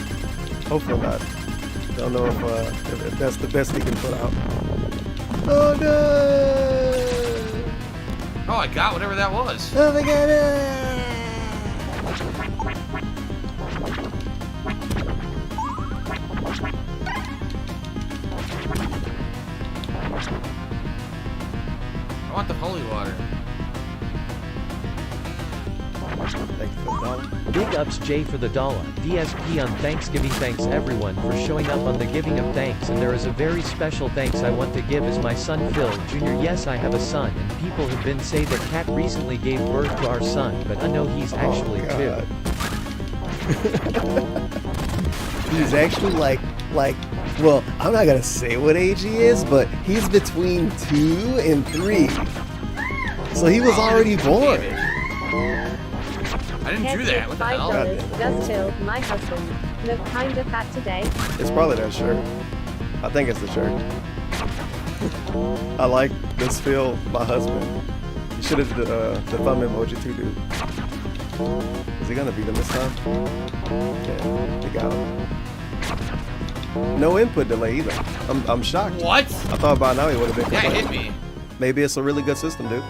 Hopefully not. Don't know if that's the best he can put out. Oh no! Oh, I got whatever that was. Oh my God! I want the holy water. Thank you for the dollar. Big ups Jay for the dollar. DSP on Thanksgiving. Thanks everyone for showing up on the giving of thanks, and there is a very special thanks I want to give is my son Phil Jr. Yes, I have a son, and people have been say that Kat recently gave birth to our son, but I know he's actually two. He's actually like, well, I'm not gonna say what age he is, but he's between 2 and 3. So he was already born. I didn't do that. What the hell? Just Phil, my husband. Look kinda fat today. It's probably that shirt. I think it's the shirt. I like this Phil, my husband. You should have the thumb emoji too, dude. Is he gonna beat him this time? Yeah, he got him. No input delay either. I'm shocked. What? I thought by now he would have been. Yeah, it complaining. hit me. Maybe it's a really good system, dude.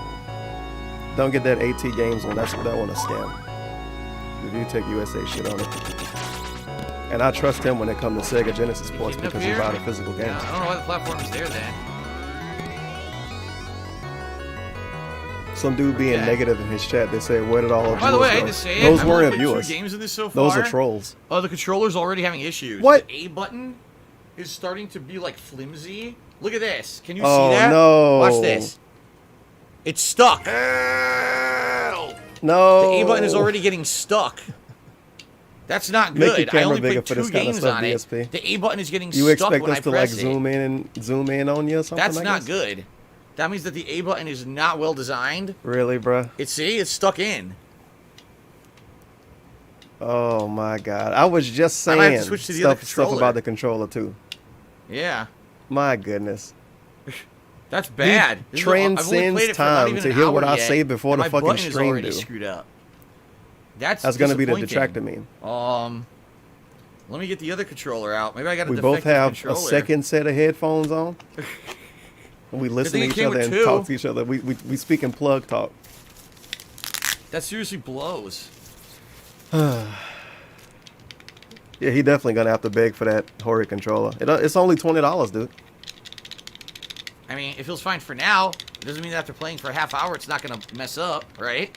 Don't get that AT Games one. That one a scam. Review Tech USA shit on it. And I trust him when it comes to Sega Genesis ports because he buy the physical games. Yeah, I don't know why the platform is there then. Some dude being negative in his chat. They say, "Where did all of By the way, I hate go?" to say Those it, weren't I've only played viewers. 2 games of this so Those far. are trolls. Oh, the controller's already having issues. What? The A button is starting to be like flimsy. Look at this. Can you Oh, see that? no. Watch this. It's stuck. No. The A button is already getting stuck. That's not Make your good. I camera only bigger played for 2 this kind of games stuff, on it. DSP. The A button is getting You stuck expect when us I to like press it. zoom in on you or something? That's I not guess? good. That means that the A button is not well designed. Really, bruh? It's stuck in. Oh my God! I was just I might have to saying switch to the other stuff controller. about the controller too. Yeah. My goodness. That's bad. He transcends time to hear what I say before the fucking stream do. Screwed up. That's going to be the detractor meme. Let me get the other controller out. Maybe I got a We both have controller. a second set of headphones on. And we listen to each other and talk to each other. We speak in plug talk. That seriously blows. Yeah, he definitely gonna have to beg for that horrid controller. It's only $20, dude. I mean, it feels fine for now. It doesn't mean that after playing for a half hour, it's not gonna mess up, right?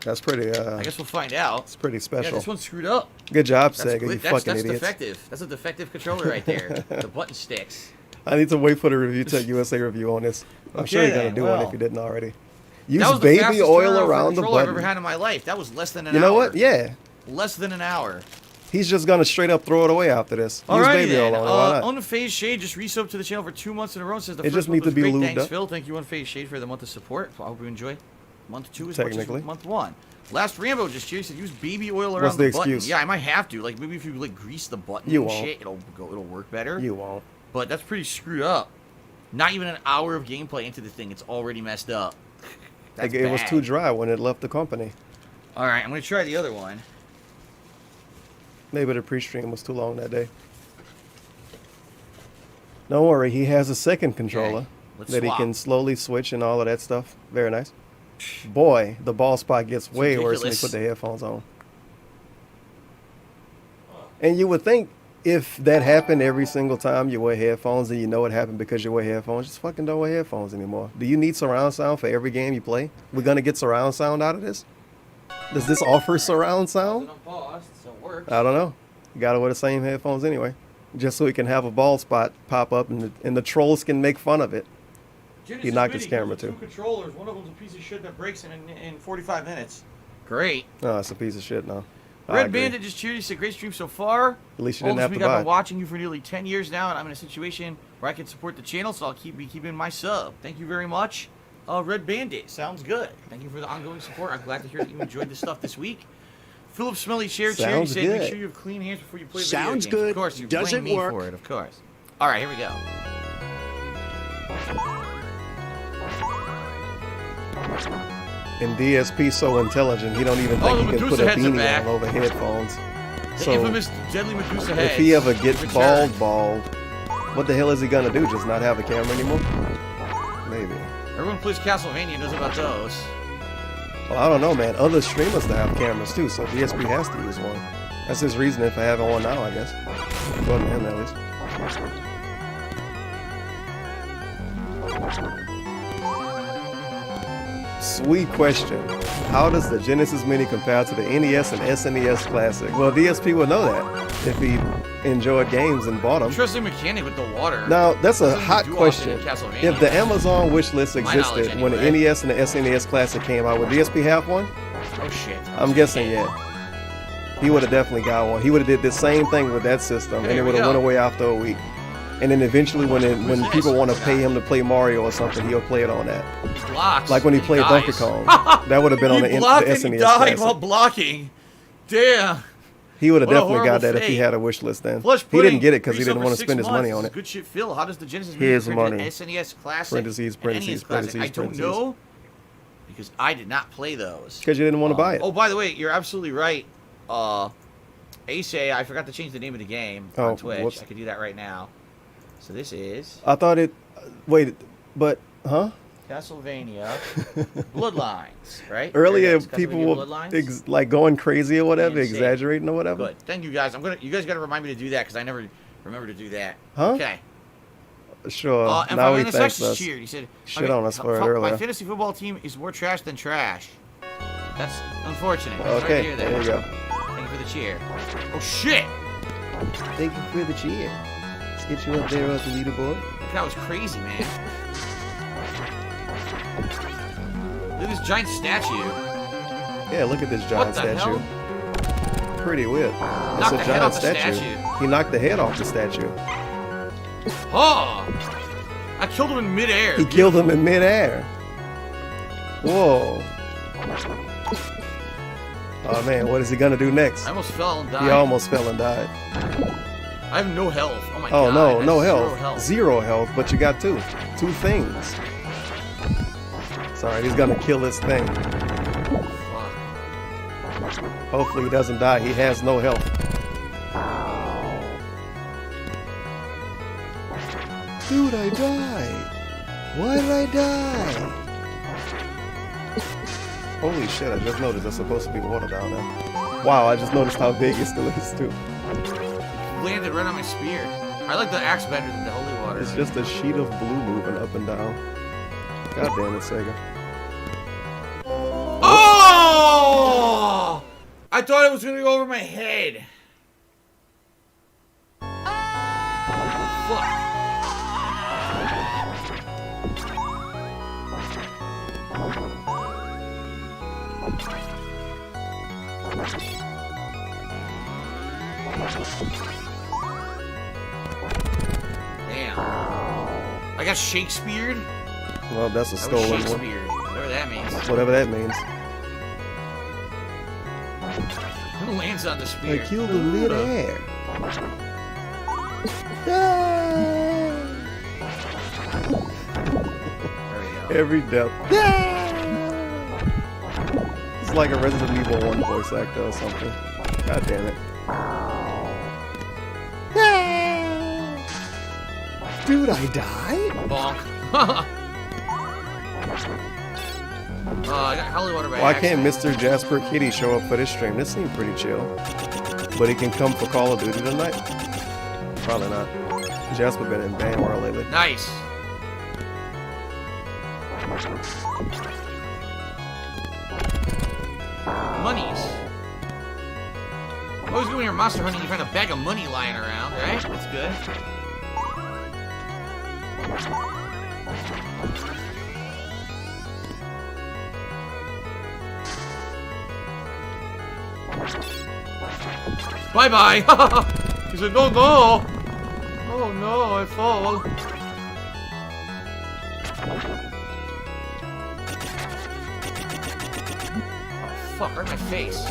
That's pretty. I guess we'll find out. It's pretty special. Yeah, this one's screwed up. Good job, That's Sega. You fucking idiots. That's defective. That's a defective controller right there. The button sticks. I need to wait for the Review Tech USA review on this. I'm sure you're gonna do one if you didn't already. Use baby oil around the button. I've ever had in my life. That was less than an hour. You know what? Yeah. Less than an hour. He's just gonna straight up throw it away after this. Use baby oil on it. Why not? Unfazed Shade just resubbed to the channel for 2 months in a row. Says the it first just month needs to was be great. lubed Thanks, up. Phil. Thank you, Unfazed Shade, for the month of support. I hope you enjoy. Month 2 as Technically. much as month 1. Last Rambo just cheered, said use baby oil around What's the button. excuse? Yeah, I might have to. Like maybe if you like grease the button You and won't. shit, it'll work better. You won't. But that's pretty screwed up. Not even an hour of gameplay into the thing, it's already messed up. That's It was bad. too dry when it left the company. All right, I'm gonna try the other one. Maybe the pre-stream was too long that day. Don't worry, he has a second controller let's that swap. he can slowly switch and all of that stuff. Very nice. Boy, the ball spot gets way worse when you ridiculous. put the headphones on. And you would think if that happened every single time you wear headphones and you know it happened because you wear headphones, just fucking don't wear headphones anymore. Do you need surround sound for every game you play? We're going to get surround sound out of this? Does this offer surround sound? I don't know. You got to wear the same headphones anyway. Just so he can have a bald spot pop up and the trolls can make fun of it. He knocked his camera too. 2 controllers. One of them's a piece of shit that breaks in 45 minutes. Great. No, it's a piece of shit now. I Red agree. Bandit just cheered. He said, "Great stream so far. At least you All didn't this have to week I've buy been it." watching you for nearly 10 years now, and I'm in a situation where I can support the channel, so I'll be keeping my sub. Thank you very much, Red Bandit. Sounds good. Thank you for the ongoing support. I'm glad to hear that you enjoyed the stuff this week." Philip Smelly Chair Chair, he Sounds said, good. "Make sure you have clean hands before you play Sounds video games." good. Of course, you're Doesn't blaming me work. for it. Of course. All right, here we go. And DSP's so intelligent, he don't even think the he can put Medusa a heads are beanie back. on over headphones. The So infamous Deadly Medusa head. if he ever gets bald, what the hell is he gonna do? Just not have a camera anymore? Maybe. Everyone plays Castlevania knows about those. Well, I don't know, man. Other streamers to have cameras too, so DSP has to use one. That's his reasoning for having one now, I guess. According to him, at least. Sweet question. How does the Genesis Mini compare to the NES and SNES Classic? Well, DSP will know that if he enjoyed games and bought them. Interesting mechanic with the water. Now, that's a Doesn't hot do often question. in Castlevania. If the Amazon wish list My knowledge, existed when the anyway. NES and the SNES Classic came out, would DSP have one? Oh shit. I'm guessing, yeah. He would have definitely got one. He would have did the same thing with that system, and Here it we would have go. went away after a week. And then eventually, when people want to pay him to play Mario or something, he'll play it on that. He blocks. Like when he played Donkey dies. Kong, that would have been on the He blocked and SNES he died Classic. while blocking. Damn. He would have What a definitely got horrible that if he fate. had a wish list then. Flush He didn't Pudding, get it because he free didn't sub want for to spend 6 his money months. on This is it. Good shit, Phil. How does the Genesis Here's Mini compare to money. the SNES Classic? Parentheses, and parentheses, NES Classic? parentheses, I don't parentheses. know because I did not play those. Because you didn't want to buy it. Oh, by the way, you're absolutely right. Ace, I forgot to change the name of the game Oh, on Twitch. whoops. I could do that right now. So this is I thought it. Wait, but huh? Castlevania Bloodlines, right? Earlier, There it is, people Castlevania were Bloodlines. like going crazy or whatever, Insane. exaggerating or whatever. Good. Thank you guys. You guys got to remind me to do that because I never remember to do that. Huh? Okay. Sure. And now he Final thanks Sex's us. cheered. He said, Shit on us for it My earlier. fantasy football team is more trash than trash. That's unfortunate. Sorry to Okay, hear that. there you go. Thank you for the cheer. Oh shit! Thank you for the cheer. Let's get you up there on the leaderboard. That was crazy, man. Look at this giant statue. Yeah, look at this giant What the statue. hell? Pretty weird. It's Knocked a the head giant off the statue. statue. He knocked the head off the statue. Oh! I killed him in midair. He killed him in midair. Whoa. Oh man, what is he gonna do next? I almost fell and died. He almost fell and died. I have no health. Oh my Oh god. no, I have no zero health. Zero health, but you got 2. 2 things. Sorry, he's gonna kill this thing. Hopefully he doesn't die. He has no health. Dude, I died. Why did I die? Holy shit, I just noticed there's supposed to be water down there. Wow, I just noticed how big it still is too. Landed right on my spear. I like the axe better than the holy water. It's just a sheet of blue moving up and down. God damn it, Sega. Oh! I thought it was gonna go over my head. Fuck. Damn. I got Shakespeare'd? Well, that's a stolen one. Shakespeare. Whatever that means. Whatever that means. Who lands on the spear? I killed him mid-air. Every death. It's like a Resident Evil 1 voice actor or something. God damn it. Dude, I died? Bonk. I got holy water by Why accident. can't Mr. Jasper Kitty show up for this stream? This seemed pretty chill. But he can come for Call of Duty tonight? Probably not. Jasper been in band world lately. Nice. Monies. Always good when you're monster hunting, you find a bag of money lying around, right? That's good. Bye-bye! He said, no, no! Oh no, I fall. Fuck, right in my face.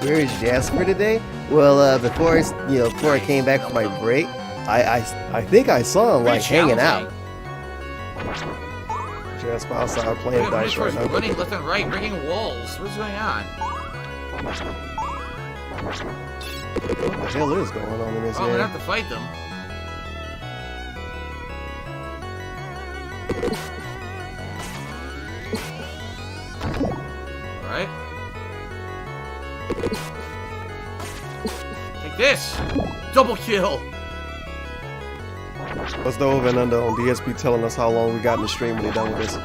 Where is Jasper today? Well, before I came back from my break, I think I saw him like hanging out. Jasper outside playing dice right now. Running left and right, breaking walls. What's going on? What the hell is going on in this Oh, I'm game? gonna have to fight them. Alright. Take this! Double kill! What's the over and under on DSP telling us how long we got in the stream when he done with this?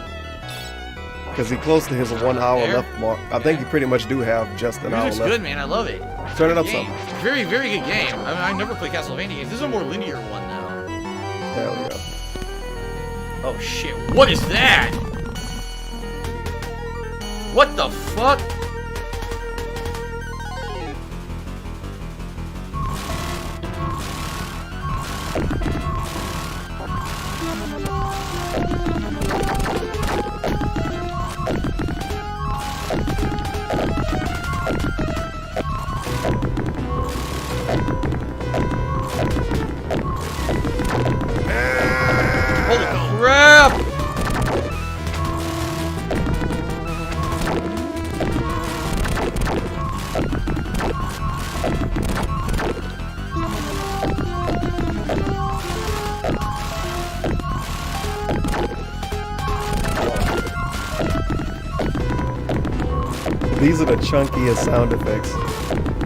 Because he close to his 1 hour There? left mark. I think you pretty much do have just an hour Music's left. good, man. I love it. Turn it up Game. some. Very, very good game. I mean, I never play Castlevania games. This is a more linear one, though. Hell yeah. Oh, shit. What is that? What the fuck? Holy crap! These are the chunkiest sound effects.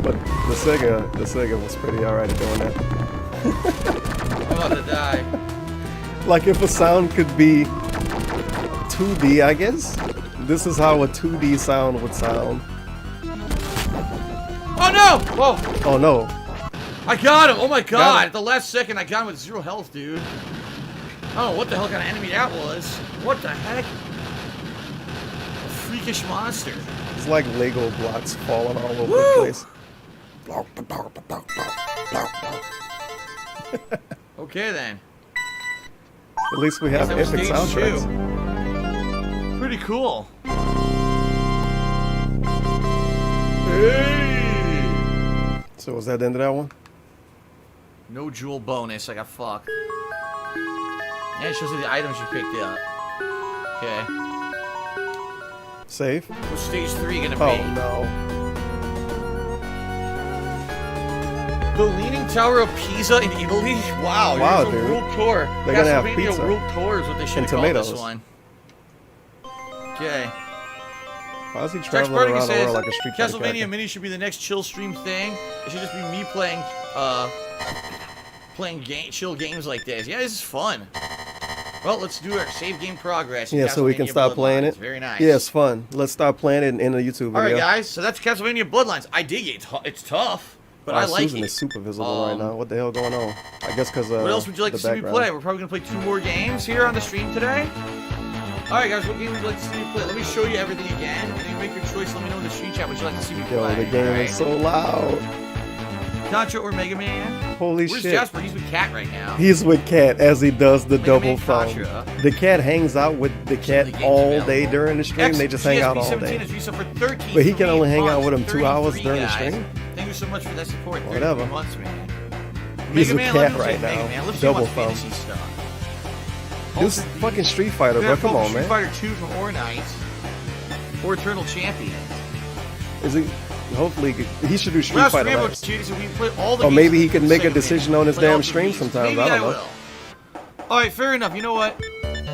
But the Sega was pretty alright at doing that. I'm about to die. Like if a sound could be 2D, I guess. This is how a 2D sound would sound. Oh no! Whoa! Oh no. I got him! Oh my Got god! him. At the last second, I got him with 0 health, dude. I don't know what the hell kind of enemy that was. What the heck? A freakish monster. It's like Lego blocks falling all over Woo! the place. Okay then. At least we have That was epic stage soundtracks. 2. Pretty cool. Hey! So was that the end of that one? No jewel bonus. I got fucked. And it shows you the items you picked up. Okay. Save. What's stage 3 gonna be? Oh no. The Leaning Tower of Pisa in Italy? Wow, Wow, here's a dude. world tour. They're gonna have Castlevania pizza. World Tour is what they should And have called this tomatoes. one. Okay. Why is he Jack traveling Spartacus around the says world like a street fighter Castlevania character? Mini should be the next chill stream thing. It should just be me playing chill games like this. Yeah, this is fun. Well, let's do our save game progress. in Yeah, so we can Castlevania stop playing Bloodlines. it. Very nice. Yeah, it's fun. Let's stop playing it in the YouTube video. All right, guys. So that's Castlevania Bloodlines. I dig it. It's tough, but I like Susan it. is super visible right now. What the hell going on? I guess because What else would you like the to see me background. play? We're probably gonna play 2 more games here on the stream today. All right, guys. What game would you like to see me play? Let me show you everything again. And you make your choice. Let me know in the stream chat what you'd like to see me play. Yo, the game All right. is so loud. Contra or Mega Man? Holy Where's shit. Jasper? He's with Cat right now. He's with Cat as he does the double Man thumb. Contra. The cat hangs out with the cat all day during the stream. They just hang out all XGSP17 day. is resub for 13 But he can only hang out months, with him 2 hours 33 during the guys. stream. Thank you so much for that support. 33 Whatever. months, man. He's Mega with Man, Cat let me right say Mega now. Man. Let's Double see thumb. fantasy stuff. This is fucking Street Fighter, bro. Come on, Street man. Fighter 2 from Ornite. Or Eternal Champion. Is he? Hopefully, he should do Street Last Fighter. Rambo Right? Cheaties, and we play all the Or games maybe he for can the make a Sega decision Man. on his Play all damn the stream games. sometimes. Maybe I don't know. will. All right, fair enough. You know what?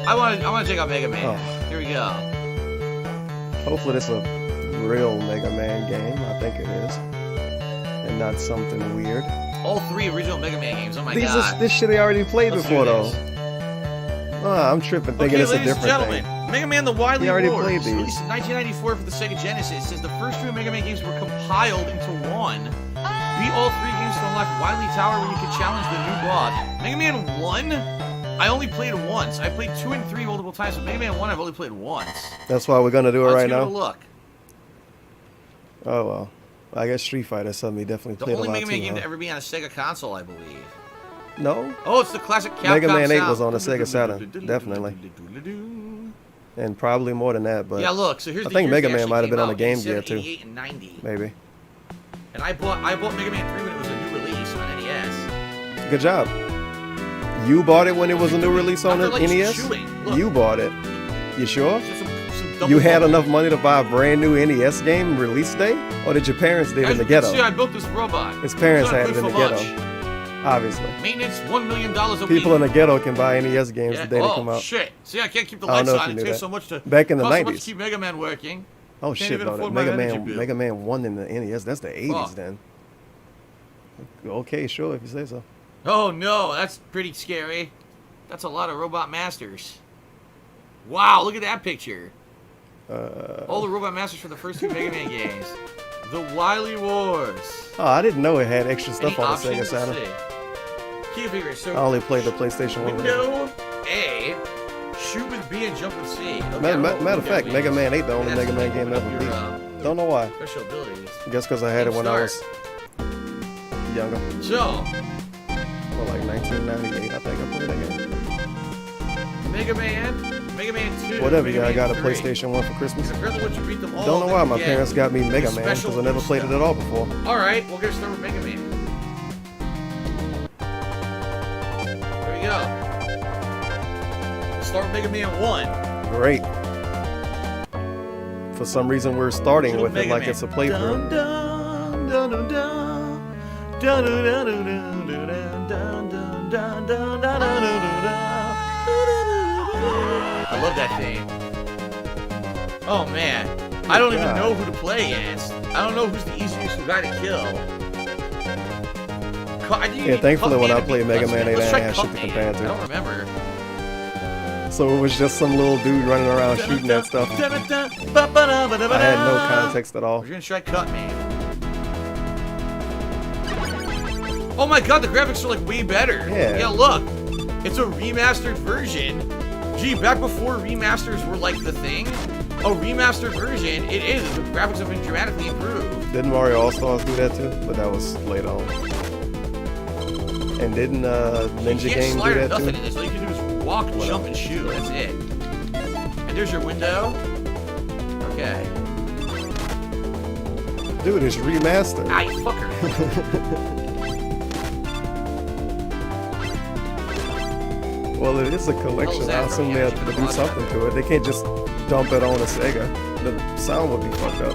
I want to check out Mega Man. Oh. Here we go. Hopefully, this is a real Mega Man game. I think it is, and not something weird. All 3 original Mega Man games. Oh my god. This shit he already played Let's before do though. this. I'm tripping, thinking Okay, it's a ladies and different gentlemen, thing. Mega Man The Wily He already Wars, played these. released in 1994 for the Sega Genesis, says the first 2 Mega Man games were compiled into one. Beat all 3 games to unlock Wily Tower where you could challenge the new boss. Mega Man 1? I only played it once. I played 2 and 3 multiple times, but Mega Man 1 I've only played once. That's why we're gonna do it Let's right give it now. a look. Oh well, I guess Street Fighter is something he definitely The played a only lot Mega Man too. game Huh? to ever be on a Sega console, I believe. No, Oh, it's the classic Capcom Mega Man 8 sound. was on the Sega Saturn, definitely, and probably more than that. But Yeah, look, so here's I the think years Mega they Man actually might have came been on the out, Game 87, Gear too, 88, and 90. maybe. And I bought Mega Man 3 when it was a new release on NES. Good job. You bought it when it was a new release on the After, like, NES. chewing. Look. You bought it. You sure? Just some double You had bubble. enough money to buy a brand new NES game release day, or did your parents did it Guys, in the you can ghetto? see I built this robot. His parents It's not had it good in the for ghetto. much. Obviously, Maintenance, $1 million a week. people in the ghetto can buy NES games Yeah. the day they come Oh, out. shit. See, I can't keep the I don't lights know if on. you It knew takes that. so much to... Back in the costs so much 90s. to keep Mega Man working. Oh Can't shit, even no, afford my Mega energy Man, bill. Mega Man 1 in the NES. That's the 80s Oh. then. Okay, sure, if you say so. Oh, no. That's pretty scary. That's a lot of Robot Masters. Wow, look at that picture. All the Robot Masters for the first 2 Mega Man games. The Wily Wars. Oh, I didn't know it had extra stuff Any on the Sega options? Saturn. Let's see. Key figure. So I only played the PlayStation 1 version. Window A, shoot with B and jump with C. Okay, Matter of fact, Mega Man 8 the only That's Mega Man game your, ever beat. Don't know why. Special abilities. I guess because I had it when I was younger. So, Well, like 1998, I think I played that game. Mega Man 2. Whatever, Mega yeah, I Man got a 3. PlayStation 1 for Christmas. Apparently, once you beat them all, Don't know then why you my get parents got me Mega the Man special because I never played it at all before. All right, we're gonna start with Mega Man. There we go. Start with Mega Man 1. Great. For some reason, we're starting Shoot with it Mega like Man. it's a playthrough. Dun, dun, dun, dun, dun, dun, dun, dun, dun, dun, dun, dun, dun, dun, dun, dun, dun. I love that theme. Oh man, I don't even God. know who to play against. I don't know who's the easiest guy to kill. Yeah, thankfully when I played Mega Man 8, I Let's didn't try have shit to Cutman. compare it I don't to. remember. So it was just some little dude running around shooting that stuff. I had no context at all. We're gonna try Cutman. Oh my god, the graphics are like way better. Yeah. Yeah, look. It's a remastered version. Gee, back before remasters were like the thing, a remastered version, it is. The graphics have been dramatically improved. Didn't Mario All-Stars do that too? But that was later on. And didn't Ninja You can't Game slide do or that nothing too? in this. All you can do is walk, jump, and shoot. That's it. And there's your window. Okay. Dude, it's remastered. Ah, you fucker. Well, it is a collection. I assume they have to do something to it. They can't just dump it on a Sega. The sound would be fucked up.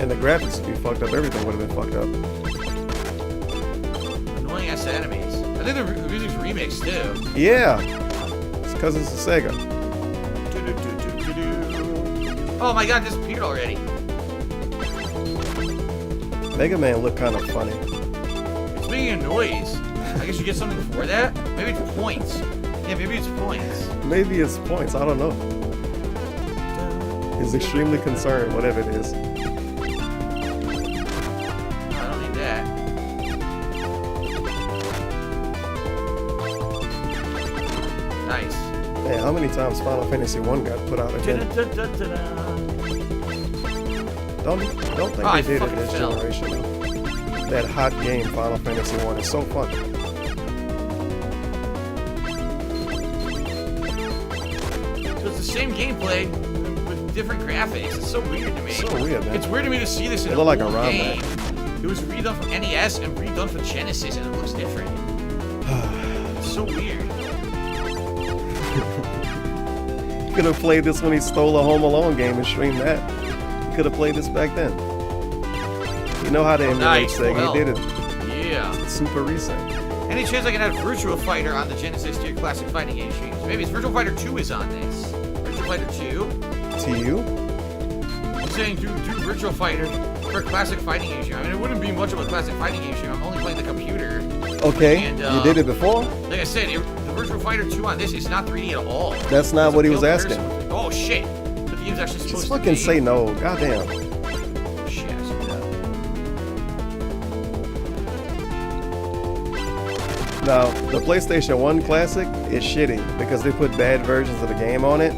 And the graphics would be fucked up. Everything would have been fucked up. Annoying ass enemies. I think the music's remixed too. Yeah. It's because it's a Sega. Oh my god, it disappeared already. Mega Man looked kind of funny. It's making a noise. I guess you get something for that? Maybe it's points. Yeah, maybe it's points. Maybe it's points. I don't know. He's extremely concerned, whatever it is. I don't need that. Nice. Man, how many times Final Fantasy 1 got put out again? Don't think they did it this generation. That hot game, Final Fantasy 1, is so fun. So it's the same gameplay with different graphics. It's so weird to me. So weird, man. It's weird to me to see this in It a looked like old a ROM, game. man. It was redone for NES and redone for Genesis, and it looks different. It's so weird. Could have played this when he stole a Home Alone game and streamed that. Could have played this back then. You know how to emulate Nice. Sega. Well, He did it. Yeah. It's super recent. Any chance I can add Virtua Fighter on the Genesis to your classic fighting game streams? Maybe it's Virtua Fighter 2 is on this. Virtua Fighter 2? To you? I'm saying do Virtua Fighter for a classic fighting game stream. I mean, it wouldn't be much of a classic fighting game stream. I'm only playing the computer. Okay. And, You did it before? Like I said, the Virtua Fighter 2 on this is not 3D at all. That's not what he was asking. Oh, shit. The game's actually supposed Just to fucking be. say no. Goddamn. Shit, I screwed up. Now, the PlayStation 1 Classic is shitty because they put bad versions of the game on it,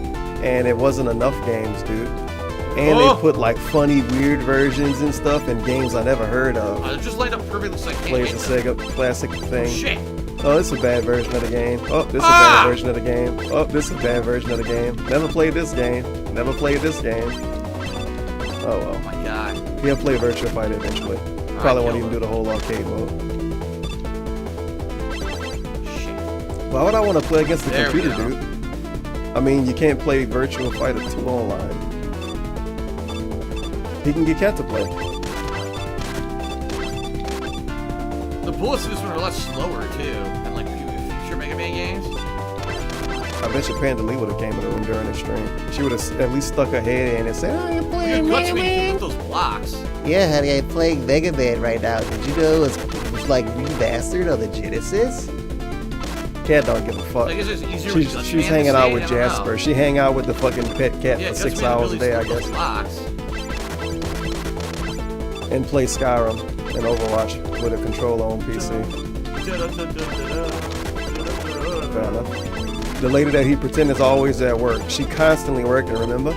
and it wasn't enough games, dude. And they put like funny, weird versions and stuff and games I never heard of. It just lined up perfectly so I can't Plays hit the them. Sega Classic thing. Shit. Oh, this is a bad version of the game. Oh, this is a bad version of the game. Oh, this is a bad version of the game. Never played this game. Never played this game. Oh well. Oh my god. He'll play Virtua Fighter eventually. Probably won't even do the whole arcade mode. Why would I want to play against the There we computer, go. dude? I mean, you can't play Virtua Fighter 2 online. He can get Cat to play. The bullets in this one are a lot slower too than like future Mega Man games. I bet you Panda Lee would have came in the room during the stream. She would have at least stuck her head in and said, "Oh, you're playing Dude, Mega Gutsman, you can Man." move those blocks. Yeah, honey, I'm playing Mega Man right now. Did you know it was like remastered on the Genesis? Cat don't give a fuck. I guess it's easier with She's Gutsman hanging to out say, with I don't know. Jasper. She hang out with the fucking pet cat Yeah, for 6 Gutsman hours a really day, I slow those guess. blocks. And play Skyrim and Overwatch with a controller on PC. Fair enough. The lady that he pretend is always at work. She constantly working, remember?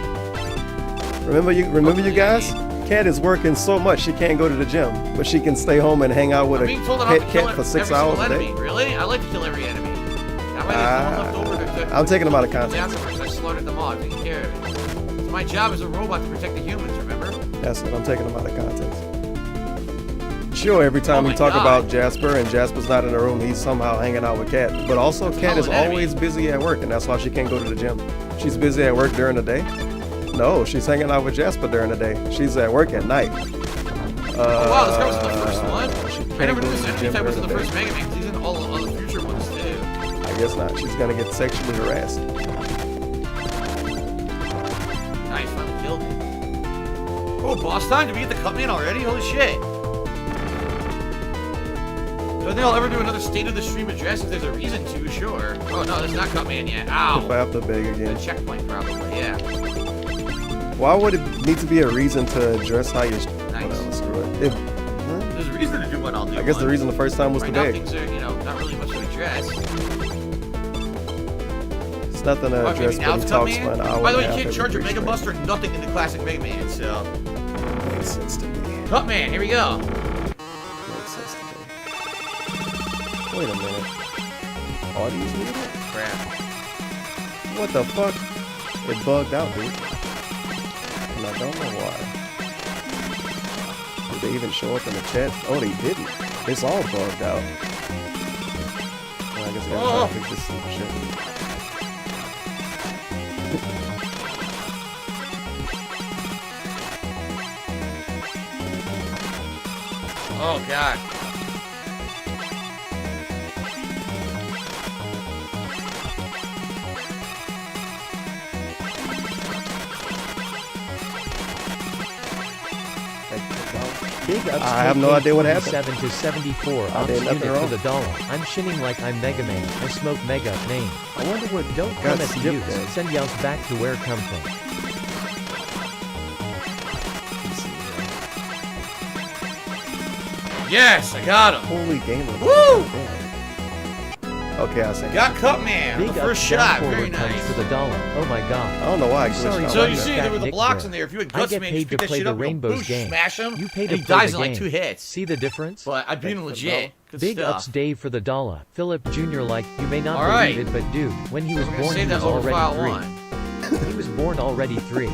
Remember you guys? Cat is working so much she can't go to the gym, but she can stay home and hang out with I'm a being told I don't pet have to kill cat for every 6 single hours a enemy. day. Really? I like to kill every enemy. I might have one left over to I'm taking them out of context. Afterwards, I slaughtered them all. Taking care of it. So my job as a robot to protect the humans. Remember? That's it. I'm taking them out of context. Sure, every time Oh we my talk God. about Jasper and Jasper's not in the room, he's somehow hanging out with Cat. But also, Cat is an enemy. always busy at work, and that's why she can't go to the gym. She's busy at work during the day. No, she's hanging out with Jasper during the day. She's at work at night. Oh wow, this guy was in the first one. She I can't never go knew to this the enemy gym type was in the during first day. Mega Man because he's in all the future ones too. I guess not. She's gonna get sexually harassed. Nice, finally killed him. Oh, boss time? Did we get the Cutman already? Holy shit. Do I think I'll ever do another State of the Stream address if there's a reason to? Sure. Oh no, that's not Cutman yet. Ow. If I have to beg again. The checkpoint probably, yeah. Why would it need to be a reason to address how you're... Whatever, screw it. There's a reason to do one, I'll do I guess one. the reason the first time was right to now beg. things are, not really much to address. It's nothing to Oh, address, maybe now but he it's talks Cutman? for an hour By the way, and a you half can't charge your every Mega stream. Buster nothing in the classic Mega Man, so... Makes sense to me. Cutman, here we go. Makes sense to me. Wait a minute. Are these muted? Crap. What the fuck? It bugged out, dude. And I don't know why. Did they even show up in the chat? Oh, they didn't. It's all bugged out. Well, I guess it Yeah, I'm trying to fix this stupid shit. Oh god. Big ups. I have no idea what happened. 7 to 74 I ops did unit nothing for wrong. the dollar. I'm shinning like I'm Mega Man. I smoke Mega name. I wonder what don't Got come at skipped you. there. Send yells back to where come from. Yes, I got him. Holy gamer. Woo! Okay, I see. Got Cut Man. Big The up first down shot. forward Very punch nice. for the dollar. Oh my god. I don't know why I I'm glitched sorry out So like you that. see, fat there were the Nick blocks there. in there. If you had I Guts get Man, paid just to pick that play shit the up, Rainbows boosh, game. smash him, You pay and to he play dies the in like game. 2 hits. See the difference? But I beat him legit. Good Big stuff. ups Dave for the dollar. Philip Jr. like, you may not All believe right. it, but dude, when he was We're gonna born he save that was over file already 3. 1. He was born already 3.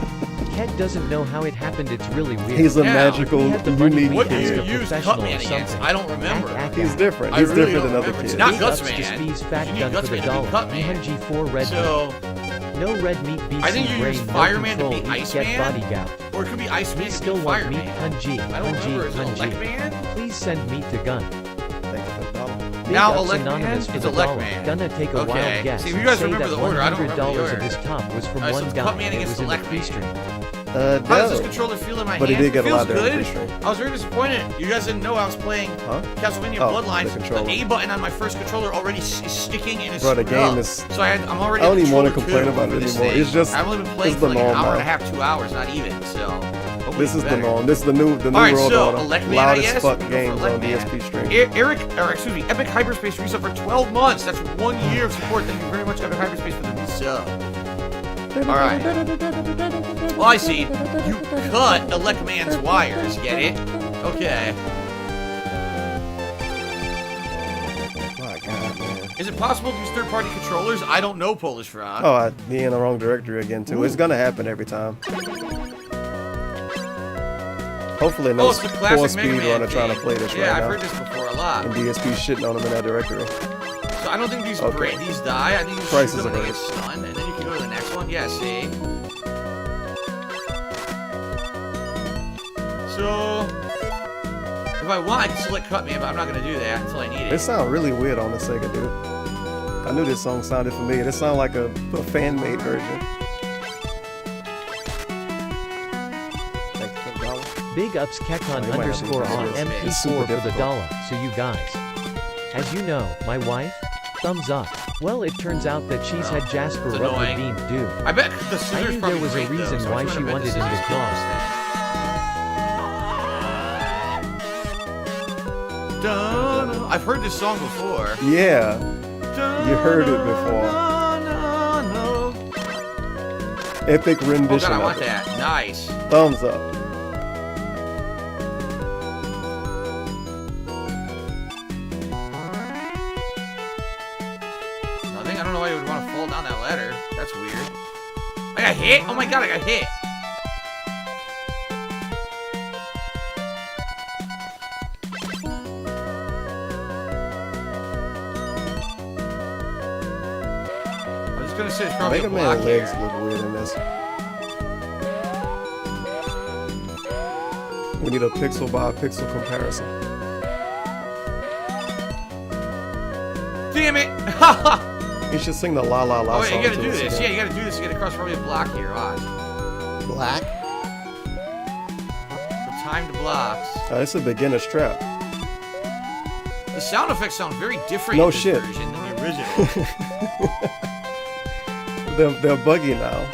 Ket doesn't know how it happened, it's really weird. He's a Now, magical, we had the money, unique we What do asked you a use professional Cut Man or against? something. I don't remember. He's different. I He's really different don't than other remember. It's kids. not Big Guts ups to Man. Spees Fat You need Gun Guts for the Man to beat dollar. Cut Man. G4 red So, meat. No red meat BC I think you brain, use no Fireman to control, beat eat, Iceman? get body gout. or it could be Iceman We to still beat want meat, Fireman. Punji, I don't remember. Is it Punji. Elect Man? Please send meat to Gun. Thank you for the dollar. Big Now ups Elect Man? Anonymous for It's the Elect dollar. Man. Gonna take a Okay. wild guess. See, if you and guys say remember that the order, I don't remember the $100 of order. his top was from Alright, so one it's guy. Cut Man It against was in the Elect Man. pre-stream. How does this No. controller feel in my But he hand? did get It a lot feels during good. pre-stream. I was very disappointed. You guys didn't know I was playing Huh? Castlevania Oh, Bloodlines. the The, controller. A button on my first controller already is sticking and is Bro, the screwed game up. is- So I'm already. I don't at even want to controller complain 2 about it for this anymore. thing. It's just, I've only been playing it's for the like an norm hour and a now. half, 2 hours, not even. So hopefully This it's is the better. norm. This is the new Alright, world so order. Elect Man, Loud I as guess. fuck We go for games Elect on Man. DSP stream. Epic Hyperspace resub for 12 months. That's 1 year of support. Thank you very much, Epic Hyperspace, for the resub. Alright. Well, I see. You cut Elect Man's wires, get it? Okay. My God, man. Is it possible to use third-party controllers? I don't know, Polish Frog. Oh, I'd be in the wrong directory again, too. It's gonna happen every time. Hopefully no it's the classic poor Mega Man speedrunner trying to thing. play this Yeah, right I've now. heard this before a lot. And DSP shitting on them in that directory. So I don't think these Okay. these die. I think you Prices shoot them and are they get right. stunned, and then you can go to the next one. Yeah, see? So, if I want, I can select Cut Man, but I'm not going to do that until I need It it. sounds really weird on the Sega, dude. I knew this song sounded familiar. This sounded like a fan-made version. Thank you for the dollar. Big ups Kekon Oh, you might have underscore to on use this. It's MP4 super for the difficult. dollar. So you guys. As you know, my wife? Thumbs up. Well, it turns out that she's had Jasper It's rubber annoying. beam dude. I bet the I scissors knew probably there was a great, though, reason so why which she one I bet wanted the him to scissors close. Dun, I've heard this song before. Yeah, you heard it before. Epic Oh rendition god, I want of it. that. Nice. Thumbs up. Nothing? I don't know why you would want to fall down that ladder. That's weird. I got hit? Oh my god, I got hit. I was just gonna say it's probably Mega a block Man legs here. look weird in this. We need a pixel by pixel comparison. Damn it! You should sing the La La La Oh wait, song you gotta to do us this. again. Yeah, you gotta do this. You gotta cross probably a block here. Watch. Black? The timed blocks. It's a beginner's trap. The sound effects sound very different No in this shit. version than the original. They're buggy now.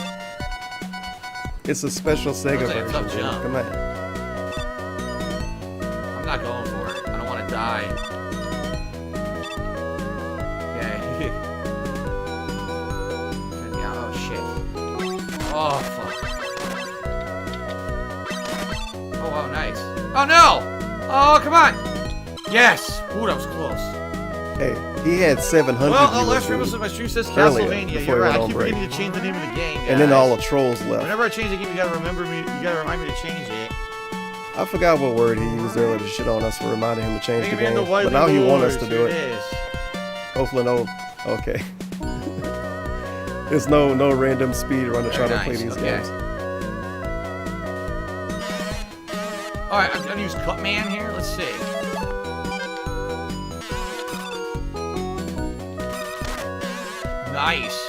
It's a special Sega Looks like a version. tough dude. jump. Come on. I'm not going for it. I don't want to die. Okay. Yeah, oh shit. Oh fuck. Oh wow, nice. Oh no! Oh come on! Yes! Ooh, that was close. Hey, he had 700 Well, viewers, last dude, stream my stream says earlier, Castlevania. before You're he right. went I on keep break. forgetting to change the name of the game. And then guys. all the trolls left. Whenever I change the game, you gotta remember me. You gotta remind me to change it. I forgot what word he used earlier to shit on us for reminding him to change Mega the Man game. the Wily But now he wants us Lord, to do here it. is. Hopefully no Okay. There's no random speed runner trying to play nice, these okay. games. Alright, I'm gonna use Cutman here. Let's see. Nice.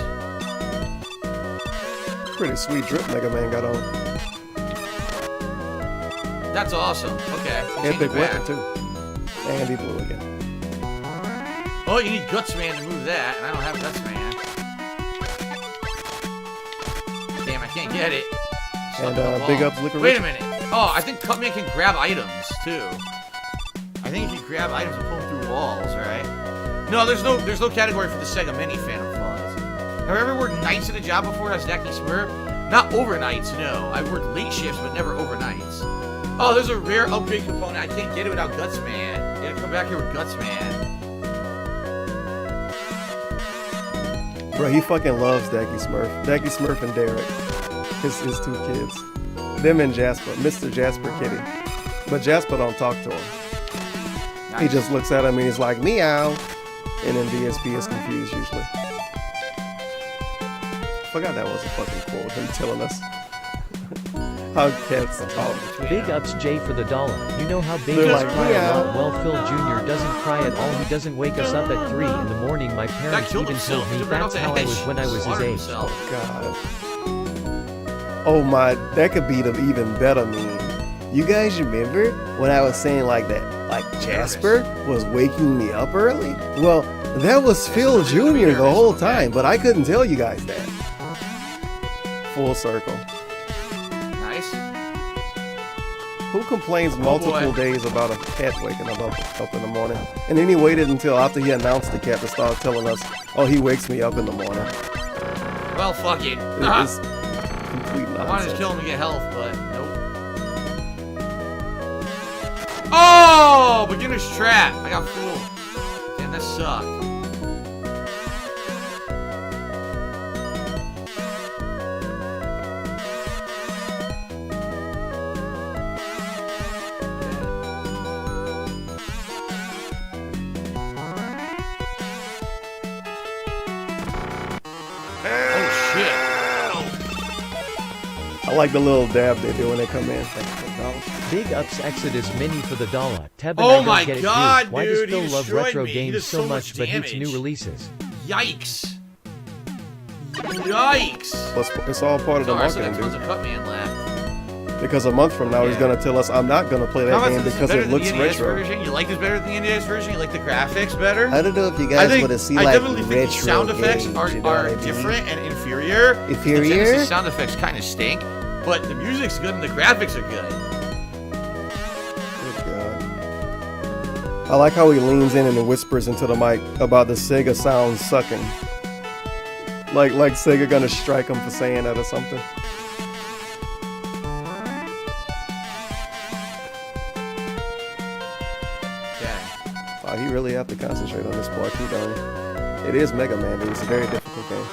Pretty sweet drip Mega Man got on. That's awesome. Okay. And big Change it weapon back. too. And he blew again. Oh, you need Gutsman to move that, and I don't have Gutsman. Damn, I can't get it. And Stuck on the big wall. ups Liquor Wait Rich. a minute. Oh, I think Cutman can grab items too. I think if you grab items and pull them through walls, right? No, there's no category for the Sega Mini Phantom Funds. Have I ever worked nights at a job before as Dacky Smurf? Not overnights, no. I've worked late shifts, but never overnights. Oh, there's a rare upgrade component. I can't get it without Gutsman. You gotta come back here with Gutsman. Bro, he fucking loves Dacky Smurf. Dacky Smurf and Derek. His two kids. Them and Jasper. Mr. Jasper Kitty. But Jasper don't talk to him. Nice. He just looks at him and he's like, meow. And then DSP is confused usually. Forgot that was a fucking quote. Him telling us how cats talk. Big ups Jay for the $1. You know how They're babies like, cry a meow. lot? Well, Phil Jr. doesn't cry at all. He doesn't wake us up at 3 in the morning. My parents killed even himself. told me He ran that's off the how I edge. was when I was his Slaughtered age. himself. God. Oh my, that could be the even better meme. You guys remember when I was saying like that, like Jasper was waking me up early? Well, that was Phil Jr. the whole time, but I couldn't tell you guys that. Full circle. Nice. Who complains multiple boy. days about a cat waking up in the morning? And then he waited until after he announced the cat to start telling us, oh, he wakes me up in the morning. Well, fuck it. It's complete I wanted to nonsense. kill him to get health, but nope. Oh! Beginner's trap. I got fooled. Damn, that sucked. Oh, shit. I like the little dab they do when they come in. Big ups Exodus Mini for the $1. Teb and Oh I don't my get it, God, Why dude, does he Phil love destroyed retro me. He games does so so much much but hates new damage. releases? Yikes. Yikes. It's all part of the Sorry, I still marketing, got tons dude. of Cutman left. Because a month from now, he's Yeah. going to tell us I'm not going to play that How game about this because better it than looks the NES retro. version? You like this better than the NES version? You like the graphics better? I don't know if you I guys think- want to see I like definitely think the retro sound effects games, are you know what I mean? different and inferior. The Inferior? Genesis sound effects kind of stink, but the music's good and the graphics are good. Good God. I like how he leans in and whispers into the mic about the Sega sound sucking. Like Sega gonna strike him for saying that or something. Wow, he really have to concentrate on this part too, don't he? It is Mega Man, dude. It's a very difficult game.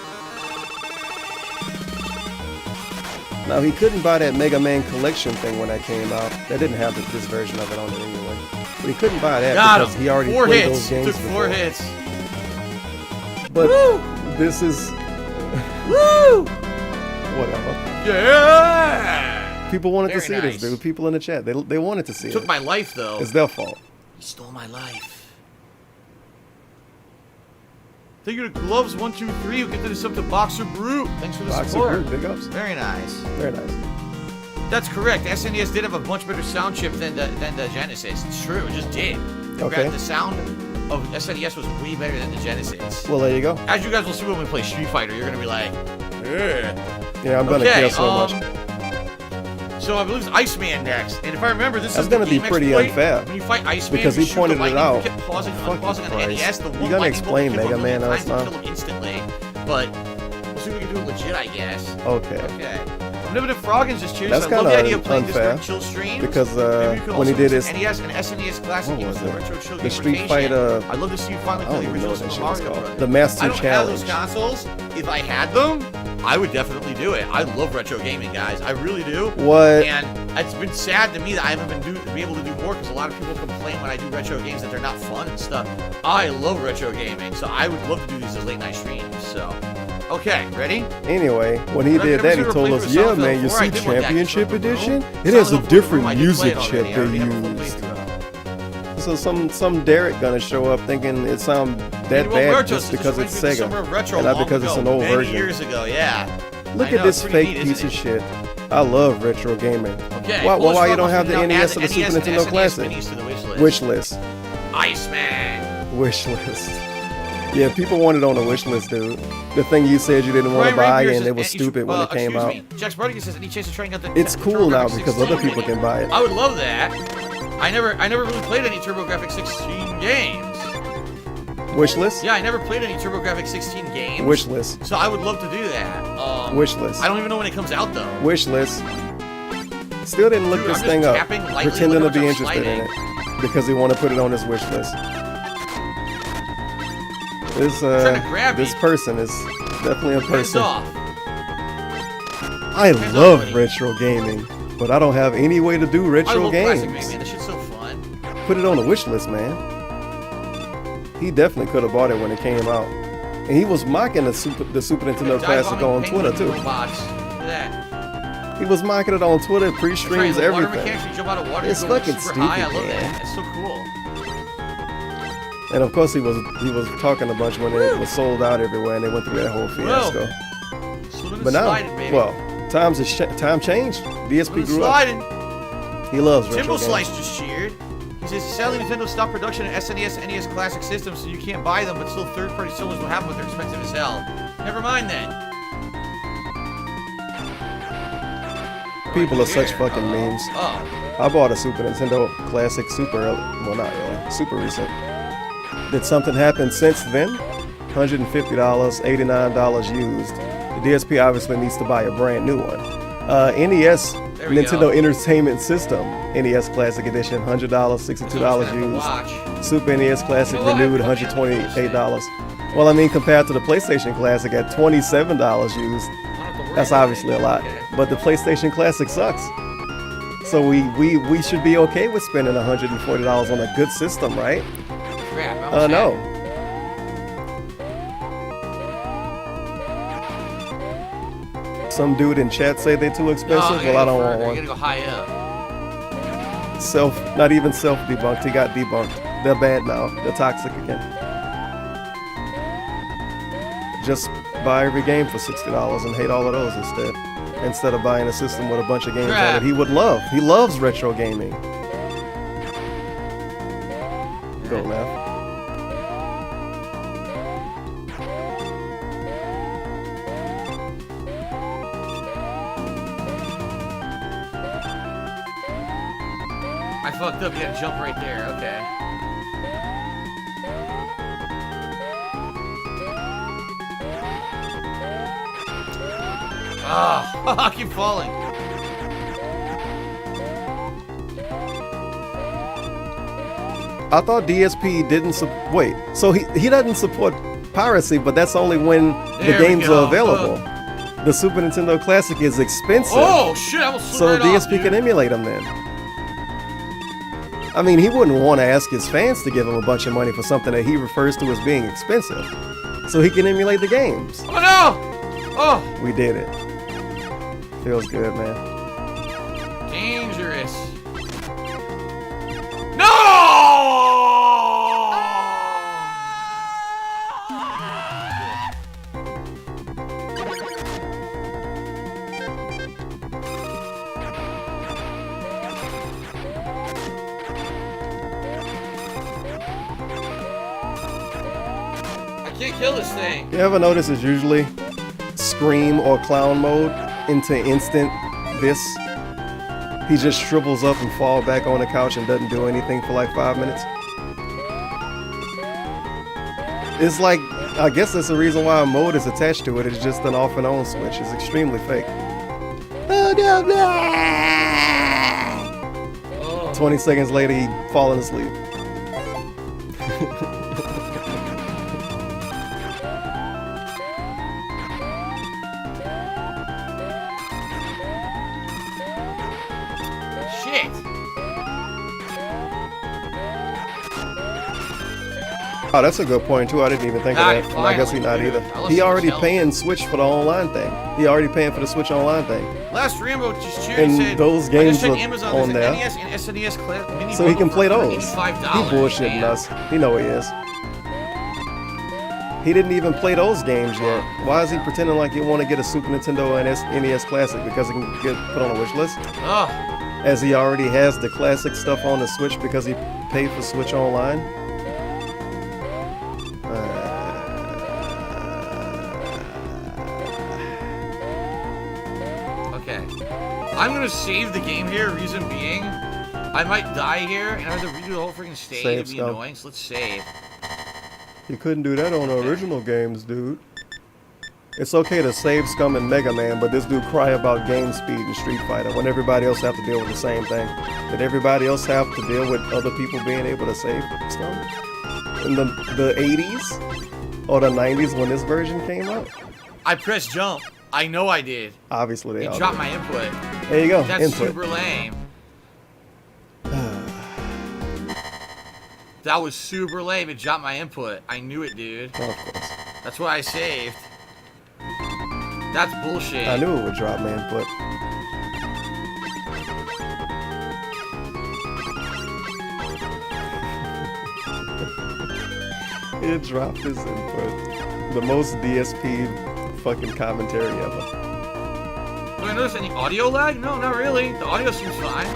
Now, he couldn't buy that Mega Man collection thing when that came out. That didn't have this version of it on it anyway. But he couldn't buy that Got because him. he already 4 played hits. those games Took 4 before. hits. But Woo! this is Woo! whatever. Yeah! People wanted to Very see nice. this, dude. People in the chat, they wanted to see it. Took my life, though. It's their fault. He stole my life. Thank you to Gloves123 who gifted us up to Boxer Brute. Thanks for the Boxer support. Brute, big ups. Very nice. Very nice. That's correct. The SNES did have a much better sound chip than the Genesis. It's true. It just did. Okay. The sound of SNES was way better than the Genesis. Well, there you go. As you guys will see when we play Street Fighter, you're gonna be like, ugh. Yeah, I'm gonna Okay, care so much. So I believe it's Iceman next, and if I remember, this That's is the gonna be game pretty exploit. unfair. When you fight Iceman, Because you he shoot pointed the it lightning, out. You kept pausing and Fucking unpausing on the Christ. NES. The You one gotta lightning explain bolt Mega hit Man multiple to us times now. and kill him instantly, but we'll see if we can do it legit, I guess. Okay. Okay. Omnipotent Froggins just cheers. That's I love the kinda idea of playing this unfair, during chill streams. because, Maybe you could when he also did use his- NES and SNES Classic What games was for the it? retro chill The game Street rotation. Fighter- I'd love to see you finally I play don't the even know original what that Super shit was Mario called. Brothers. The Master I don't have those Challenge. consoles. If I had them, I would definitely do it. I love retro gaming, guys. I really do. What? And it's been sad to me that I haven't been able to do more because a lot of people complain when I do retro games that they're not fun and stuff. I love retro gaming, so I would love to do these as late night streams. So, okay, ready? Anyway, when he did that, he told us, yeah, man, you see Championship Edition? It has a different music chip they used. So some Derek gonna show up thinking it sounds that bad just because it's Sega, and not because it's an old version. Years ago, yeah. Look at this fake piece of shit. I love retro gaming. Okay, why you don't have the NES or the Super Nintendo Classic? Wish list. Iceman. Wish list. Yeah, people want it on the wish list, dude. The thing you said you didn't want to buy and it was stupid when it came out. Jack Spartacus says any chance of trying out the It's cool now because other people can buy it. I would love that. I never really played any TurboGrafx 16 games. Wish list? Yeah, I never played any TurboGrafx 16 games. Wish list. So I would love to do that. Wish list. I don't even know when it comes out though. Wish list. Still didn't look this thing up, pretending to be interested in it because he want to put it on his wish list. This person is definitely a person. I love retro gaming, but I don't have any way to do retro games. Man. This shit's so fun. Put it on the wish list, man. He definitely could have bought it when it came out, and he was mocking the Super Nintendo Classic on Twitter too. He was mocking it on Twitter, pre-streams, everything. It's fucking stupid, man. It's so cool. And of course, he was talking a bunch when it was sold out everywhere, and they went through that whole fiasco. But now, well, time changed. DSP grew up. He loves retro games. Slice just cheered. He says, sadly, Nintendo stopped production of SNES, NES Classic systems, so you can't buy them, but still third-party sellers will have them, but they're expensive as hell. Never mind then. People are such fucking memes. I bought a Super Nintendo Classic super early. Well, not really. Super recent. Did something happen since then? $150, $89 used. The DSP obviously needs to buy a brand new one. NES, Nintendo Entertainment System, NES Classic Edition, $100, $62 used. Super NES Classic renewed, $128. Well, I mean, compared to the PlayStation Classic at $27 used, that's obviously a lot. But the PlayStation Classic sucks. So we should be okay with spending $140 on a good system, right? No. Some dude in chat say they're too expensive. Well, I don't want one. You gotta go high up. Not even self-debunked. He got debunked. They're bad now. They're toxic again. Just buy every game for $60 and hate all of those instead of buying a system with a bunch of games on it he would love. He loves retro gaming. Go, man. I fucked up. You gotta jump right there. Okay. I keep falling. I thought DSP didn't wait. So he doesn't support piracy, but that's only when the games are available. The Super Nintendo Classic is expensive. Oh shit! I will slip so right DSP off, can emulate them then. I mean, he wouldn't want to ask his fans to give him a bunch of money for something that he refers to as being expensive, so he can emulate the games. Oh no! Oh! We did it. Feels good, man. Dangerous. No! I can't kill this thing. You ever notice it's usually scream or clown mode into instant this? He just shrivels up and falls back on the couch and doesn't do anything for like 5 minutes. It's like, I guess that's the reason why a mode is attached to it. It's just an off and on switch. It's extremely fake. 20 seconds later, he falling asleep. shit. Oh, that's a good point too. I didn't even think of that. And I guess he not finally, either. dude. I He lost already so much paying Switch for the online thing. He already paying for the Switch online thing. Last Rambo just cheered. And He said, those I games just checked are Amazon. on There's an there. NES and SNES mini So he can bundle play for those. $85, He bullshitting man. us. He know he is. He didn't even play those games yet. Why is he pretending like he want to get a Super Nintendo and NES Classic because he can get put on a wish list? Ugh. As he already has the classic stuff on the Switch because he paid for Switch Online? Okay. I'm gonna save the game here, reason being, I might die here, and I have to redo the whole freaking stage. Save It'd be stuff. annoying, so let's save. You couldn't do that on the original games, dude. It's okay to save scum in Mega Man, but this dude cry about game speed in Street Fighter when everybody else have to deal with the same thing. Did everybody else have to deal with other people being able to save scum? In the 80s? Or the 90s when this version came out? I pressed jump. I know I did. Obviously they It all dropped did. my input. There you go, That's input. super lame. That was super lame. It dropped my input. I knew it, dude. Oh, of course. That's why I saved. That's bullshit. I knew it would drop my input. It dropped his input. The most DSP fucking commentary ever. Do I notice any audio lag? No, not really. The audio seems fine.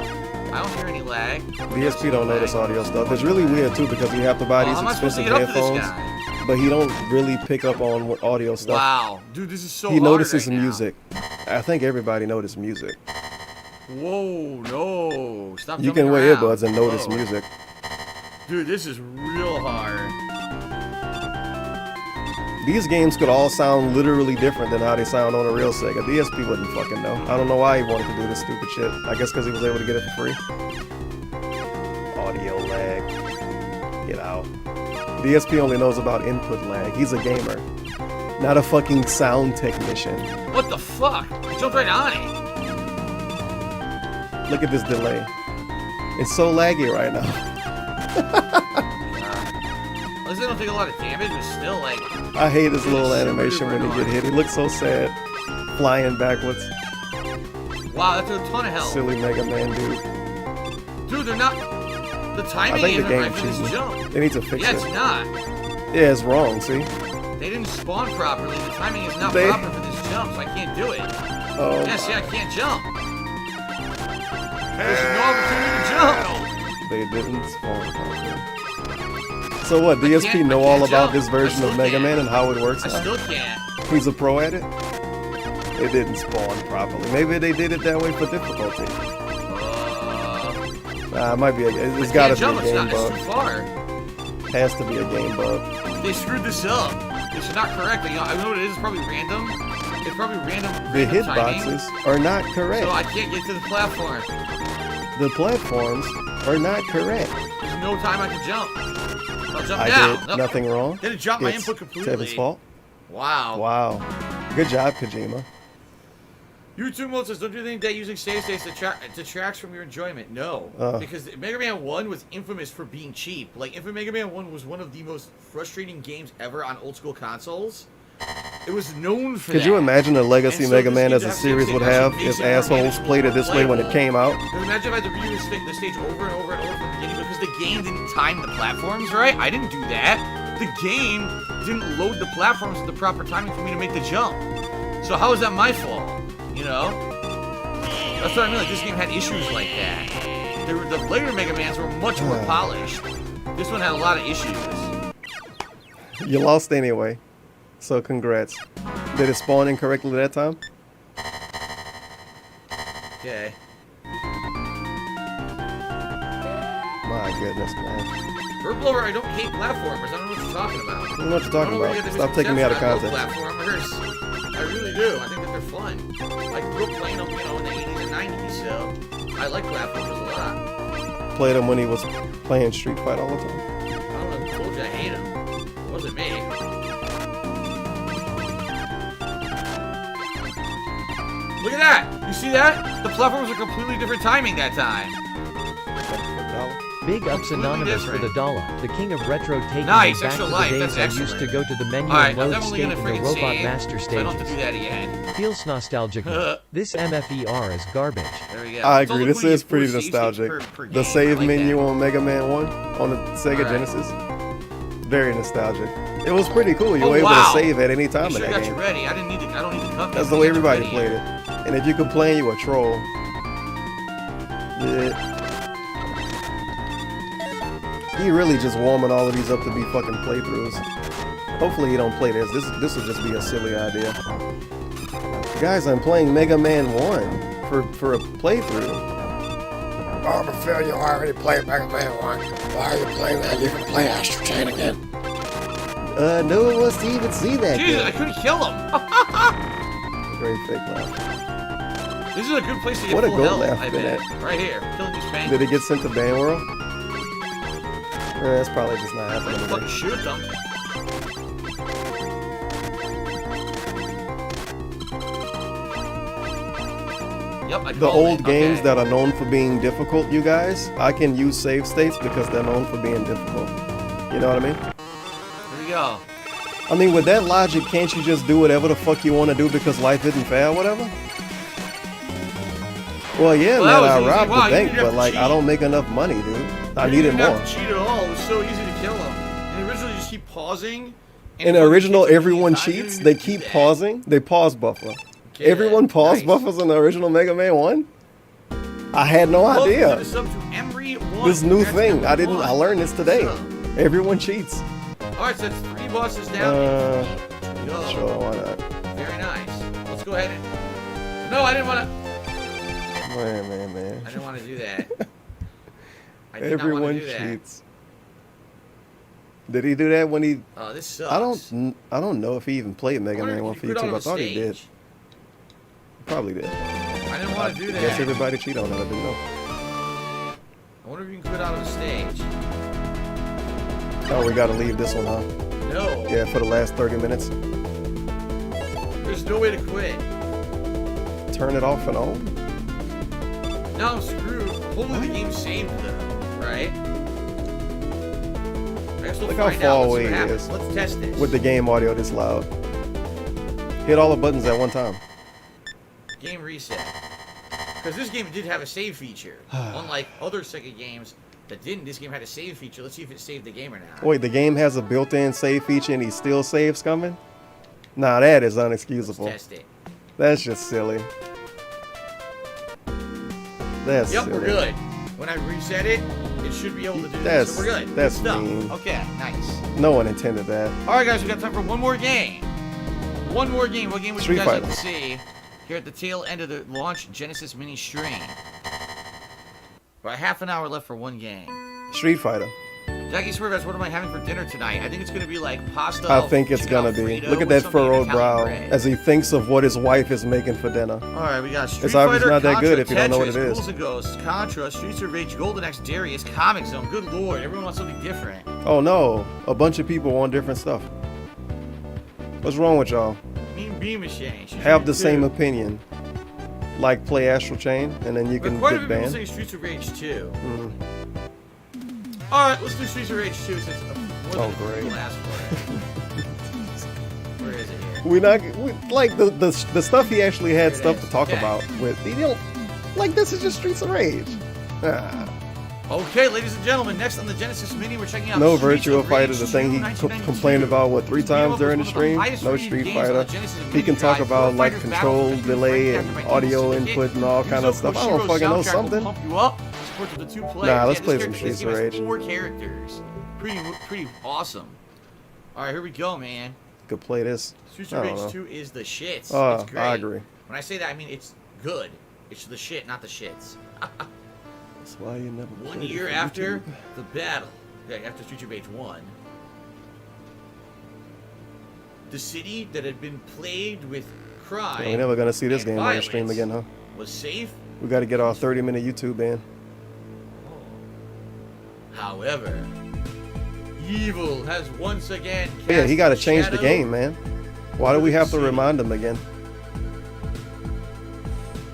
I don't hear any lag. DSP don't notice audio stuff. It's really weird too because we have to buy Well, these how am I supposed to expensive get up to this headphones, but he don't really pick up on what audio stuff. Wow. Dude, this is so He hard notices right now. music. I think everybody notices music. Whoa, no. Stop You jumping can wear around. earbuds and notice Whoa. music. Dude, this is real hard. These games could all sound literally different than how they sound on a real Sega. DSP wouldn't fucking know. I don't know why he wanted to do this stupid shit. I guess because he was able to get it for free. Audio lag. Get out. DSP only knows about input lag. He's a gamer, not a fucking sound technician. What the fuck? I jumped right on it. Look at this delay. It's so laggy right now. At least I don't take a lot of damage, but still, like... I hate his little super animation when he duper get hit. He looks so sad. Flying backwards. Wow, that's a ton of health. Silly Mega Man dude. Dude, they're not... The I timing think isn't the right game's for this cheating. jump. They need to fix Yeah, it. it's not. Yeah, it's wrong, see? They didn't spawn properly. The timing is not They- proper for this jump, so I can't do it. Oh. Yeah, see, I can't jump. There's no opportunity to jump. They didn't spawn properly. So what, I DSP can't know all jump. about this I version still of Mega can't. Man and how it works I now? still can't. He's a pro at it? It didn't spawn properly. Maybe they did it that way for difficulty. It might be it's gotta be a Jump, it's game not, bug. it's too far. Has to be a game bug. They screwed this up. This is not correct. You know, I know what it is. It's probably random. It's probably random. The random timing, hitboxes are not correct. So I can't get to the platform. The platforms are not correct. There's no time I can jump. I'll jump I now. did Nope. nothing wrong. Did it drop my It's input completely? Kevin's fault. Wow. Wow. Good job, Kojima. YouTube mode says, don't you think that using save states detracts from your enjoyment? No. Because Mega Man 1 was infamous for being cheap. Like, Mega Man 1 was one of the most frustrating games ever on old school consoles. It was known for Could that. you imagine a legacy And so Mega this Man game as to a have series save would states have actually if makes it more assholes played it this way when it came out? Because imagine if I had to redo the stage over and over and over from the beginning because the game didn't time the platforms right. I didn't do that. The game didn't load the platforms at the proper timing for me to make the jump. So how is that my fault? You know? That's what I mean. Like, this game had issues like that. The later Mega Mans were much more polished. This one had a lot of issues. You lost anyway. So congrats. Did it spawn incorrectly that time? Okay. My goodness, man. Herb Blower, I don't hate platformers. I don't know what you're talking about. I don't know what you're talking I don't know where about. you get this Stop taking me out of misconception. context. I love platformers. I really do. I think that they're fun. I grew up playing them, you know, in the 80s and 90s, so I like platformers a lot. Played him when he was playing Street Fighter all the time. I don't know who told you I hate them. It wasn't me. Look at that! You see that? The platforms are completely different timing that time. Big ups Anonymous for the dollar. The king of retro taking Nice, me back extra to life, the that's days I used excellent. to go to the menu Alright, and I'm load definitely state in gonna the freaking robot save, master so I don't have to stages. do that again. Feels nostalgic. This MFER is garbage. There we go. I It's all agree. the This point is you pretty get 4 save nostalgic. states per The game. save I like menu that. on Mega Man 1 on the Sega Alright. Genesis. Very nostalgic. It was pretty cool. You Oh, were able wow. to save at any You time in sure that got game. you ready. I don't need the cut. That's the way everybody played it. And if you complain, you a troll. Yeah. He really just warming all of these up to be fucking playthroughs. Hopefully he don't play this. This will just be a silly idea. Guys, I'm playing Mega Man 1 for a playthrough. Oh, but Phil, you already played Mega Man 1. Why are you playing that? You can play Astro Chain again. No one wants to even see that Jesus, game. I couldn't kill him. Great fake laugh. This is a good place to get What a full goat health, laugh I been bet. at. Right here. Killing these fangs. Did it get sent to Ban World? That's probably just not Let's happening. fucking shoot them. Yep, I The called old it. games Okay. that are known for being difficult, you guys, I can use save states because they're known for being difficult. You know what I mean? Here we go. I mean, with that logic, can't you just do whatever the fuck you want to do because life isn't fair or whatever? Well, yeah, Well, that man, was I easy. robbed Wow, the you bank, didn't have but to like, I cheat. don't make enough money, dude. I You needed didn't more. have to cheat at all. It was so easy to kill them. And originally, you just keep pausing. In the if you original, cheat a everyone million times, cheats. you They do keep that. pausing. They pause buffer. Okay, Everyone pause nice. buffers in the original Mega Man 1? I had no Welcome idea. to the sub to Emery 1. This new That's thing. number I didn't. 1. I learned this today. So, Everyone cheats. Alright, so that's 3 bosses down. Go. Sure, why not? Very nice. Let's go ahead and... No, I didn't want to... Man. I didn't want to do that. I did not Everyone want to do that. cheats. Did he do that when he? Oh, this sucks. I don't know if he even played Mega wonder Man if 1 he for quit on YouTube. I a thought he did. stage. Probably did. I didn't want to do that. Guess everybody cheat on it. I didn't know. I wonder if you can quit out of the stage. Oh, we gotta leave this one, huh? No. Yeah, for the last 30 minutes. There's no way to quit. Turn it off and on. Now I'm screwed. Hopefully the game saved though, right? I guess we'll Look how find far out. Let's see away what it happens. is. Let's test this. With the game audio this loud. Hit all the buttons at one time. Game reset. Because this game did have a save feature. Unlike other Sega games that didn't, this game had a save feature. Let's see if it saved the game or not. Wait, the game has a built-in save feature and he still saves coming? Nah, that is unexcusable. Let's test it. That's just silly. That's Yep, silly. we're good. When I reset it, it should be able to do That's- this. So we're good. that's Good stuff. mean. Okay, nice. No one intended that. Alright guys, we got time for one more game. One more game. What game would Street you guys Fighter. like to see here at the tail end of the launch Genesis mini stream? About half an hour left for one game. Street Fighter. Jackie Swerve, what am I having for dinner tonight? I think it's gonna be like pasta. I think it's chicken gonna be. Alfredo Look at with that something in furrowed Italian brow bread. as he thinks of what his wife is making for dinner. Alright, we got Street It's obviously Fighter, not that Contra, good if you don't know what it Tetris, is. Ghouls and Ghosts, Contra, Streets of Rage, Golden Axe, Darius, Comic Zone. Good lord, everyone wants something different. Oh no, a bunch of people want different stuff. What's wrong with y'all? Mean Beam Machine. She's Have here the same too. opinion. Like play Astral Chain and then you But can quite a get few people banned. say Streets of Rage 2. Mhm. Alright, let's do Streets of Rage 2 since more than great. people asked for it. Where is it here? We like the stuff he actually had Here it stuff is. to talk Okay. about with. He don't like this is just Streets of Rage. Ah. Okay, ladies and gentlemen, next on the Genesis Mini, we're checking out No Streets Virtua of Fighter, Rage the thing 2, he 1992. complained about what 3 This beat 'em times up during the was one of stream. highest No rated Street games on Fighter. the Genesis and He can Mini talk Drive. about Four like fighters control battle to delay Frank and after my audio Genesis input kit. and all kind of Yuzo stuff. I don't Koshiro's fucking know soundtrack will something. pump you up. Support to the 2 players. Nah, let's Yeah, play this some character- Streets this game of has Rage. 4 characters. Pretty awesome. All right, here we go, man. Could play this. Streets I of don't Rage know. 2 is the shits. Oh, It's great. I agree. When I say that, I mean it's good. It's the shit, not the shits. That's why you never. 1 played it year for after YouTube. the battle, yeah, after Streets of Rage 1, the city that had been plagued with crime. Yeah, we're never gonna see this and game on the stream violence again, huh? Was safe. We got to get our 30-minute YouTube ban. However, evil has once again. Yeah, he cast got to a change the shadow game, man. Why do we have to city. remind him again?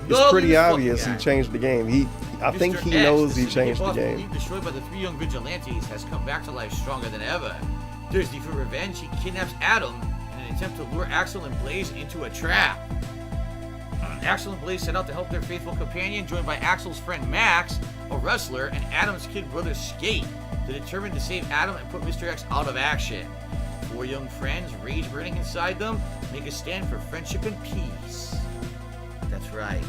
It's Love pretty this fucking obvious he guy. changed the game. I think Mr. he X, knows the he changed the boss game. destroyed by the 3 young vigilantes, has come back to life stronger than ever. Thirsty for revenge, he kidnaps Adam in an attempt to lure Axel and Blaze into a trap. Axel and Blaze set out to help their faithful companion, joined by Axel's friend Max, a wrestler, and Adam's kid brother Skate. They're determined to save Adam and put Mr. X out of action. 4 young friends, rage burning inside them, make a stand for friendship and peace. That's right.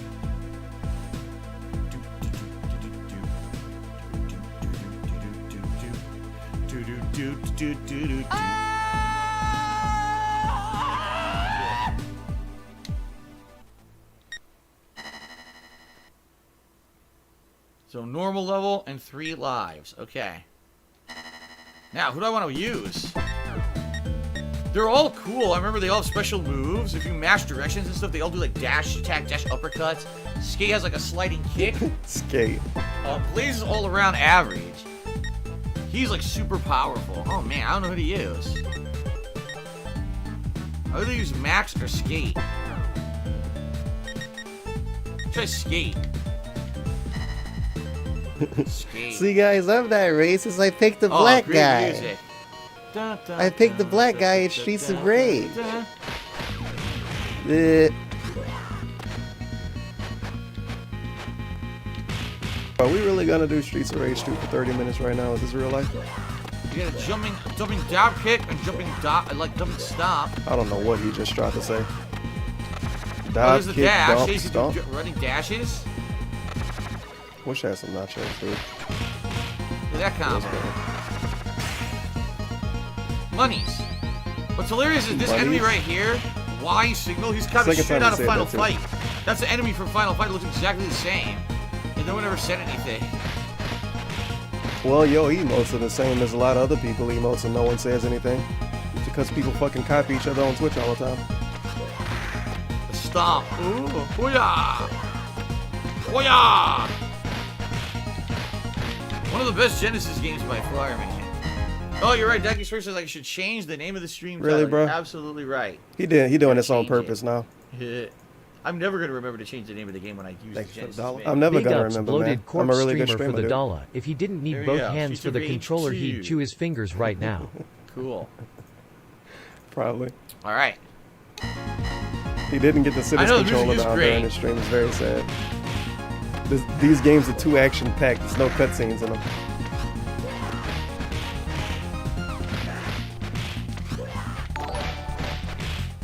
So normal level and 3 lives. Okay. Now, who do I want to use? They're all cool. I remember they all have special moves. If you mash directions and stuff, they all do like dash, attack, dash, uppercuts. Skate has like a sliding kick. Skate. Blaze is all around average. He's like super powerful. Oh man, I don't know who to use. I either use Max or Skate. Try Skate. Skate. See, guys, I'm that racist. I picked the black great guy. music. Dun, dun, I picked the black guy in Streets of Rage. Are we really gonna do Streets of Rage 2 for 30 minutes right now? Is this real life? You got a jumping down kick and jumping stop. I don't know what he just tried to say. There's Dive, the kick, dash. dump, You can stomp. do running dashes. Wish I had some nachos, dude. Look at that combo. Monies. What's hilarious is this enemy right here, Y signal, he's kind of Second straight time out you of said Final that, too. Fight. That's the enemy from Final Fight. It looks exactly the same. And no one ever said anything. Well, your emotes are the same as a lot of other people emotes and no one says anything. It's because people fucking copy each other on Twitch all the time. The stomp. Ooh, hoo-yah! Hoo-yah! One of the best Genesis games by far, man. Oh, you're right. Decky Swear says I should change the name of the stream. Really, title. bro? You're absolutely right. He doing this on purpose now. I'm never going to remember to change the name of the game when I use the Genesis name. I'm never Big gonna ups remember, bloated man. I'm corpse a really good streamer for streamer, the dude. dollar. If he didn't need There you both go. hands Streets for of the Rage controller, 2. he'd chew his fingers right now. Cool. Probably. All right. He didn't get to sit I his know, the controller music is down great. during the stream. It's very sad. These games are too action-packed. There's no cutscenes in them.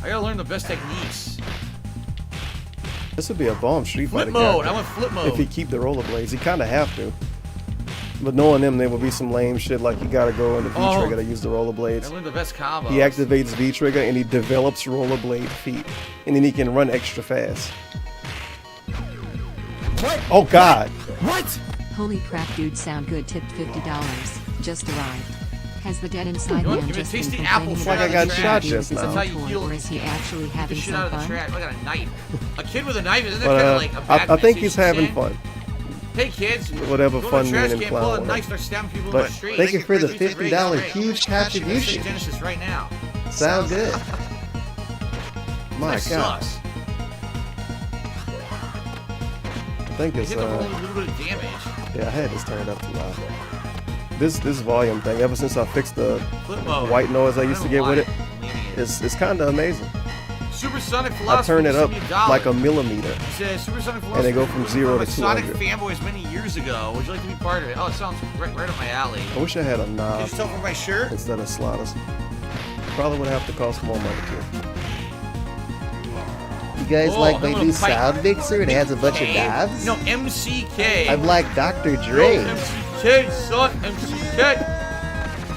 I gotta learn the best techniques. This would be a bomb Street Flip Fighter mode. character. I want flip mode. If he keep the rollerblades, he kind of have to. But knowing him, there will be some lame shit like you gotta go into V-Trigger to use the I rollerblades. learned the best combo. He activates V-Trigger and he develops rollerblade feet. And then he can run extra fast. What? Oh God. What? Holy crap, dude, sound good. Tipped $50. Just arrived. Has the dead inside You know what? man Give me a just been tasty complaining apple about straight out of his the trash trash. being just now. That's how you torn, heal. or is he actually Get having the shit some out of the fun? trash. I got a knife. A kid with a knife. Isn't that But kind of like a bad I think message he's to having send? fun. Hey kids, Whatever go fun to the trash men can, imply pull out a on knife, it. start stabbing people in But the street. thank you for the Streets of Rage $50 already. huge Shit, I say contribution. Genesis right now. Sound good. My That God. sucks. I think It it's hit them with a little bit of damage. yeah, I had this turned up too loud. This volume thing, ever since I fixed the Flip mode. white noise I used to get with it, I'm leaving it. it's kind of amazing. Supersonic I Philosophy. turn it up sent me $1. like a millimeter. He says Supersonic And Philosophy. they go from 0 I'm to a Sonic 200. fanboys many years ago. Would you like to be part of it? Oh, it sounds right up my alley. I wish I had a Can knob you tell from my shirt? instead of sliders. Probably would have to cost more money too. You guys Oh, like I'm my gonna new pipe- sound mixer? It has a bunch of knobs. No, MCK. I'm like Dr. Dre. Yo, MCK, son. MCK.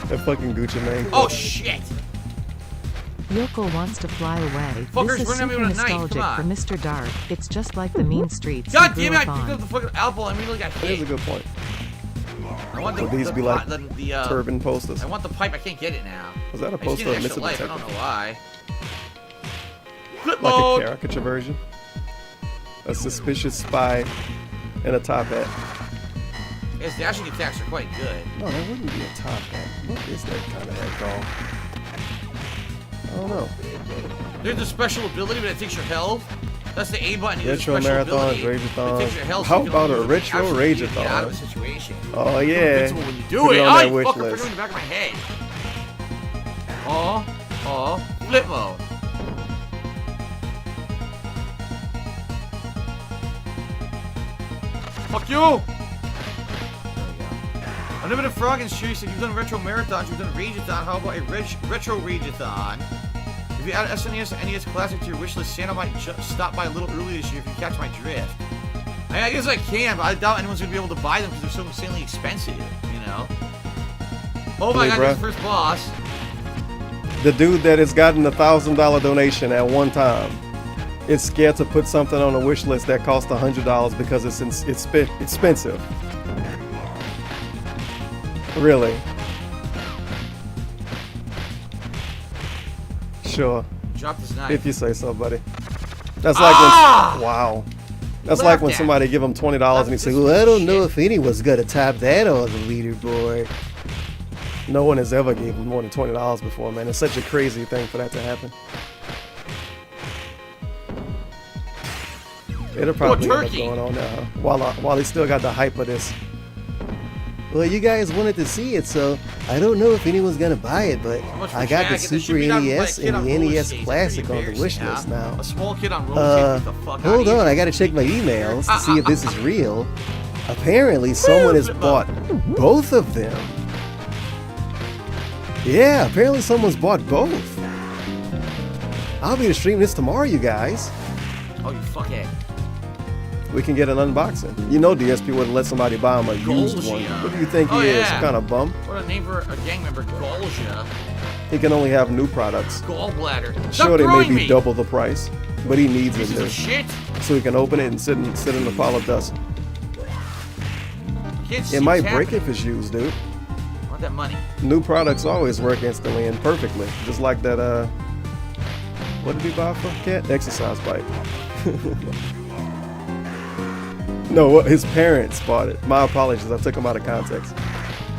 That fucking Gucci Mane. Oh, shit. Yoko wants to fly away. Fuckers This is running at me super with a knife, nostalgic come for on. Mr. Dark. It's just like the mean streets. God he damn grew it, I up picked on. up the fucking apple and immediately got That is a hit. good point. I want Would these be like the turban posters? I want the pipe. I can't get it now. Was that a I just poster need of an extra Mr. life. I Detective? don't know why. Flip Like mode. a caricature version? A suspicious spy in a top hat. His dashing attacks are quite good. No, that wouldn't be a top hat. What is that kind of hat called? I don't know. There's a special ability, but it takes your health. That's the A button. Retro marathon, rageathon. How you about a retro get out of a rageathon? situation. Oh yeah. Invincible when you do Put it. it Oh, on that you wish fucker, put it list. in the back of my head. Oh, flip mode. Fuck you! Unlimited Frog and Shuri said you've done retro marathons, you've done rageathon. How about a retro rageathon? If you add SNES and NES Classic to your wish list, Santa might stop by a little early this year if you catch my drift. I guess I can, but I doubt anyone's gonna be able to buy them because they're so insanely expensive, you know? Oh my god, this first boss. The dude that has gotten $1,000 donation at one time is scared to put something on a wish list that costs $100 because it's expensive. Really? Sure. Drop this knife. If you say so, buddy. That's like when, wow. That's like when somebody give him $20 and he say, "Well, I don't know if anyone's gonna top that on the leaderboard." No one has ever given more than $20 before, man. It's such a crazy thing for that to happen. It'll probably end up going on now while he still got the hype of this. Well, you guys wanted to see it, so I don't know if anyone's gonna buy it, but I got the Super NES and the NES Classic on the wish list now. A small kid on roller skates, get the fuck out Hold of on, I gotta check my emails to see if this is real. Apparently, someone has bought both of them. Yeah, apparently someone's bought both. I'll be streaming this tomorrow, you guys. Oh, you fuckhead. We can get an unboxing. You know DSP wouldn't let somebody buy him a used one. What do you think he is? Some kind of bum? What a name for a gang member, Golja. He can only have new products. Gallbladder. Sure, they may be double the price, but he needs it Pieces of shit. so he can open it and sit in the pile of dust. It might break if it's used, dude. I want that money. New products always work instantly and perfectly. Just like that, what did he buy for Cat? Exercise bike. No, his parents bought it. My apologies, I took him out of context.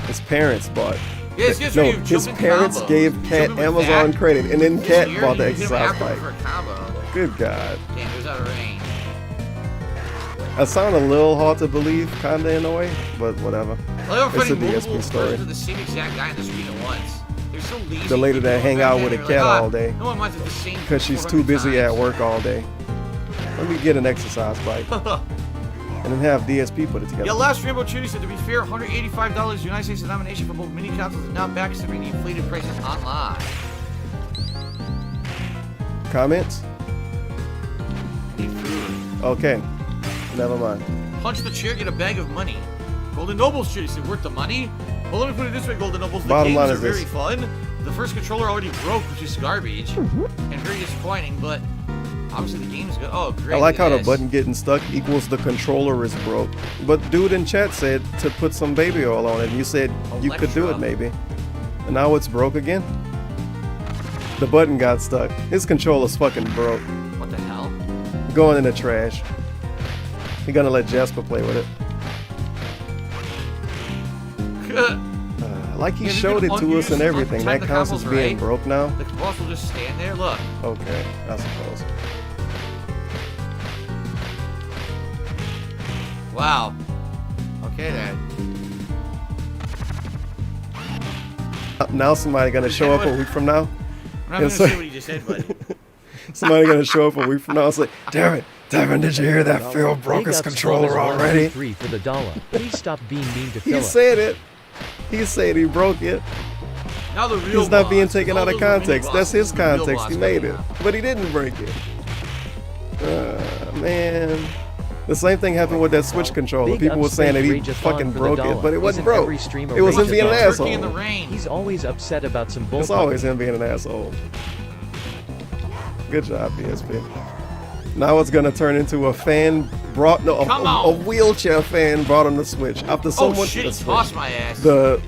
His parents bought it. Yes, yes, no, you his jumping parents combos. gave Cat Jumping with Amazon that. credit, and then Cat Here, bought the you hit him exercise after bike. for a combo. Good God. Damn, it was out of range. That sounded a little hard to believe, kinda in a way, but whatever. Well, It's a multiple DSP story. versions of the same exact guy in the screen at once. They're so lazy. The lady that hang out with a cat all day No one wants it the same because she's too 400 busy at times. work all day. Let me get an exercise bike and then have DSP put it together. Yeah, last Rainbow Chudy said, to be fair, $185 United States denomination for both mini consoles and not back considering the inflated prices online. Comments? Okay, never mind. Punch the chair, get a bag of money. Golden Nobles Chudy said, worth the money? Well, let me put it this way, Golden Nobles. The Bottom line games are is very this. fun. The first controller already broke, which is garbage. And very disappointing, but obviously the game's good. Oh, great. I like how the yes. button getting stuck equals the controller is broke. But dude in chat said to put some baby oil on it, and you said you could do it maybe. And now it's broke again? The button got stuck. His controller's fucking broke. What the hell? Going in the trash. You're gonna let Jasper play with it. Like he Yeah, showed it they've to been us and everything. untimed That the counts as combos, being right? broke now? The boss will just stand there. Look. Okay, I suppose. Wow. Okay then. Now somebody gonna show up a week from now? I'm not gonna say what he just said, buddy. Somebody gonna show up a week from now and say, Devin, did you hear that Phil broke his controller already? $3 for the dollar. Please stop being mean to He Philip. said it. He said he broke it. Now the real He's not boss. being taken All out of those mini context. bosses, That's his the real context. boss He made coming it. out. But he didn't break it. Man. The same thing happened with that Switch controller. Big People were saying that he Rageathon fucking for the broke it, dollar. but it wasn't Isn't broke. every streamer It was him being an Rageathon? Turkey in the asshole. rain. He's always upset about some bull. It's always him being an asshole. Good job, PSP. Now it's gonna turn into a fan brought a wheelchair fan brought on the Switch after someone Oh shit, he tossed my ass. the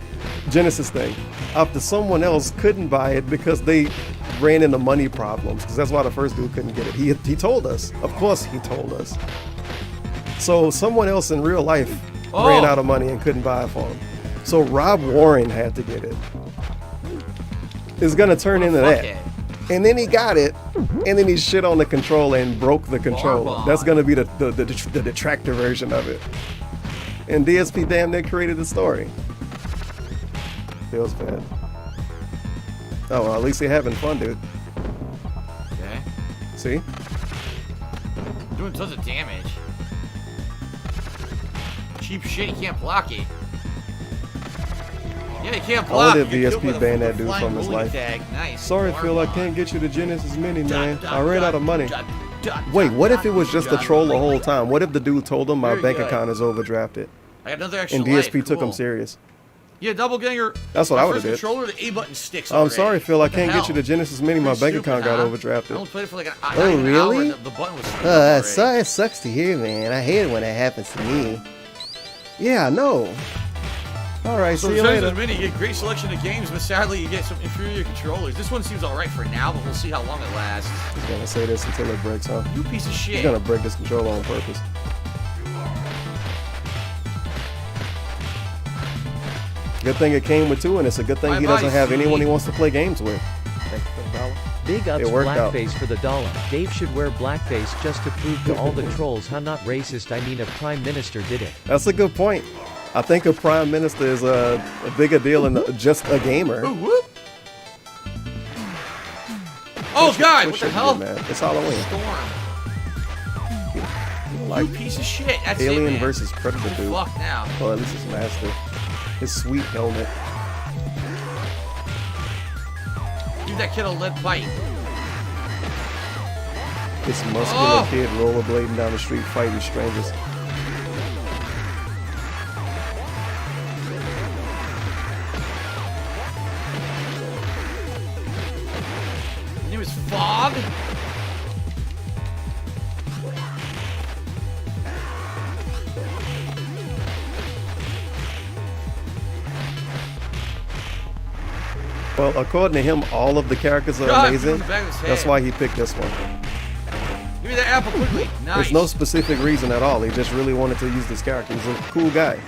Genesis thing after someone else couldn't buy it because they ran into money problems because that's why the first dude couldn't get it. He told us. Of course he told us. So someone else in real life ran out of money and couldn't buy it for him. So Rob Warren had to get it. It's gonna turn into that. And then he got it, and then he shit on the controller and broke the controller. That's gonna be the detractor version of it. And DSP damn near created the story. Feels bad. Oh well, at least they're having fun, dude. Okay. See? Doing tons of damage. Cheap shit, he can't block it. Yeah, he can't I block. wonder if You're killed DSP by the banned that fucking dude flying from his bowling life. tag. Nice. Sorry, Phil, I can't get you the Genesis Mini, man. I ran out of money. Wait, what if it was just a troll the whole time? What if the dude told him my Very bank good. account is overdrafted? I got another extra And DSP life. took him Cool. serious. Yeah, double ganger. That's what my I would've first did. Controller, the A button sticks. I'm already. sorry, Phil, I What the can't get hell? you the Genesis Mini. My Pretty bank stupid, account got huh? overdrafted. I only played it for like not Oh, even an hour, really? and the button was stuck already. It sucks to hear, man. I hate it when that happens to me. Yeah, no. All right, So see you Genesis later. Mini, you get a great selection of games, but sadly you get some inferior controllers. This one seems alright for now, but we'll see how long it lasts. He's gonna say this until it breaks, huh? You piece of shit. He's gonna break this controller on purpose. Good thing it came with two, and it's a good thing he doesn't have anyone he wants to play games with. Big ups It worked out. blackface for the dollar. Dave should wear blackface just to prove to all the trolls how not racist I mean a prime minister did it. That's a good point. I think a prime minister is a bigger deal than just a gamer. Ooh, whoop. Oh God! What the should hell? be, man? It's Halloween. Storm. Like You piece of shit. That's Alien it, man. versus Predator, dude. Fuck now. Oh, at least it's master. His sweet helmet. Give that kid a lead pipe. This muscular Oh! kid rollerblading down the street fighting strangers. His name is Fog. Well, according to him, all of the characters are God, amazing. put it in the back of his That's head. why he picked this one. Give me that apple quickly. Nice. There's no specific reason at all. He just really wanted to use this character. He's a cool guy.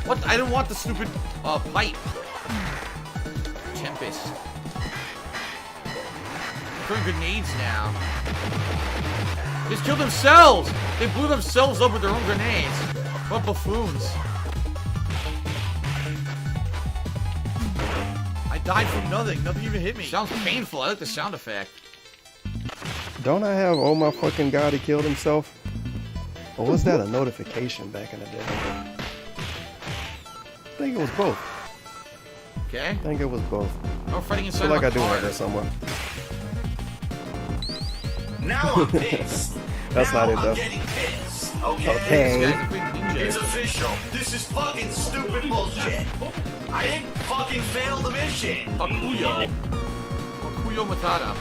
What? I didn't want the stupid pipe. Tempest. Throwing grenades now. They just killed themselves. They blew themselves up with their own grenades. What buffoons? I died from nothing. Nothing even hit me. Sounds painful. I like the sound effect. Don't I have, oh my fucking god, he killed himself? Or was that a notification back in the day? I think it was both. Okay. I think it was both. I'm fighting I inside feel like my I do car. have that somewhere. Now I'm pissed. That's now not it, though. I'm getting pissed. Okay. Okay. It's official. This is fucking stupid bullshit. I didn't fucking fail the mission. Hakuyo. Hakuyo Matata.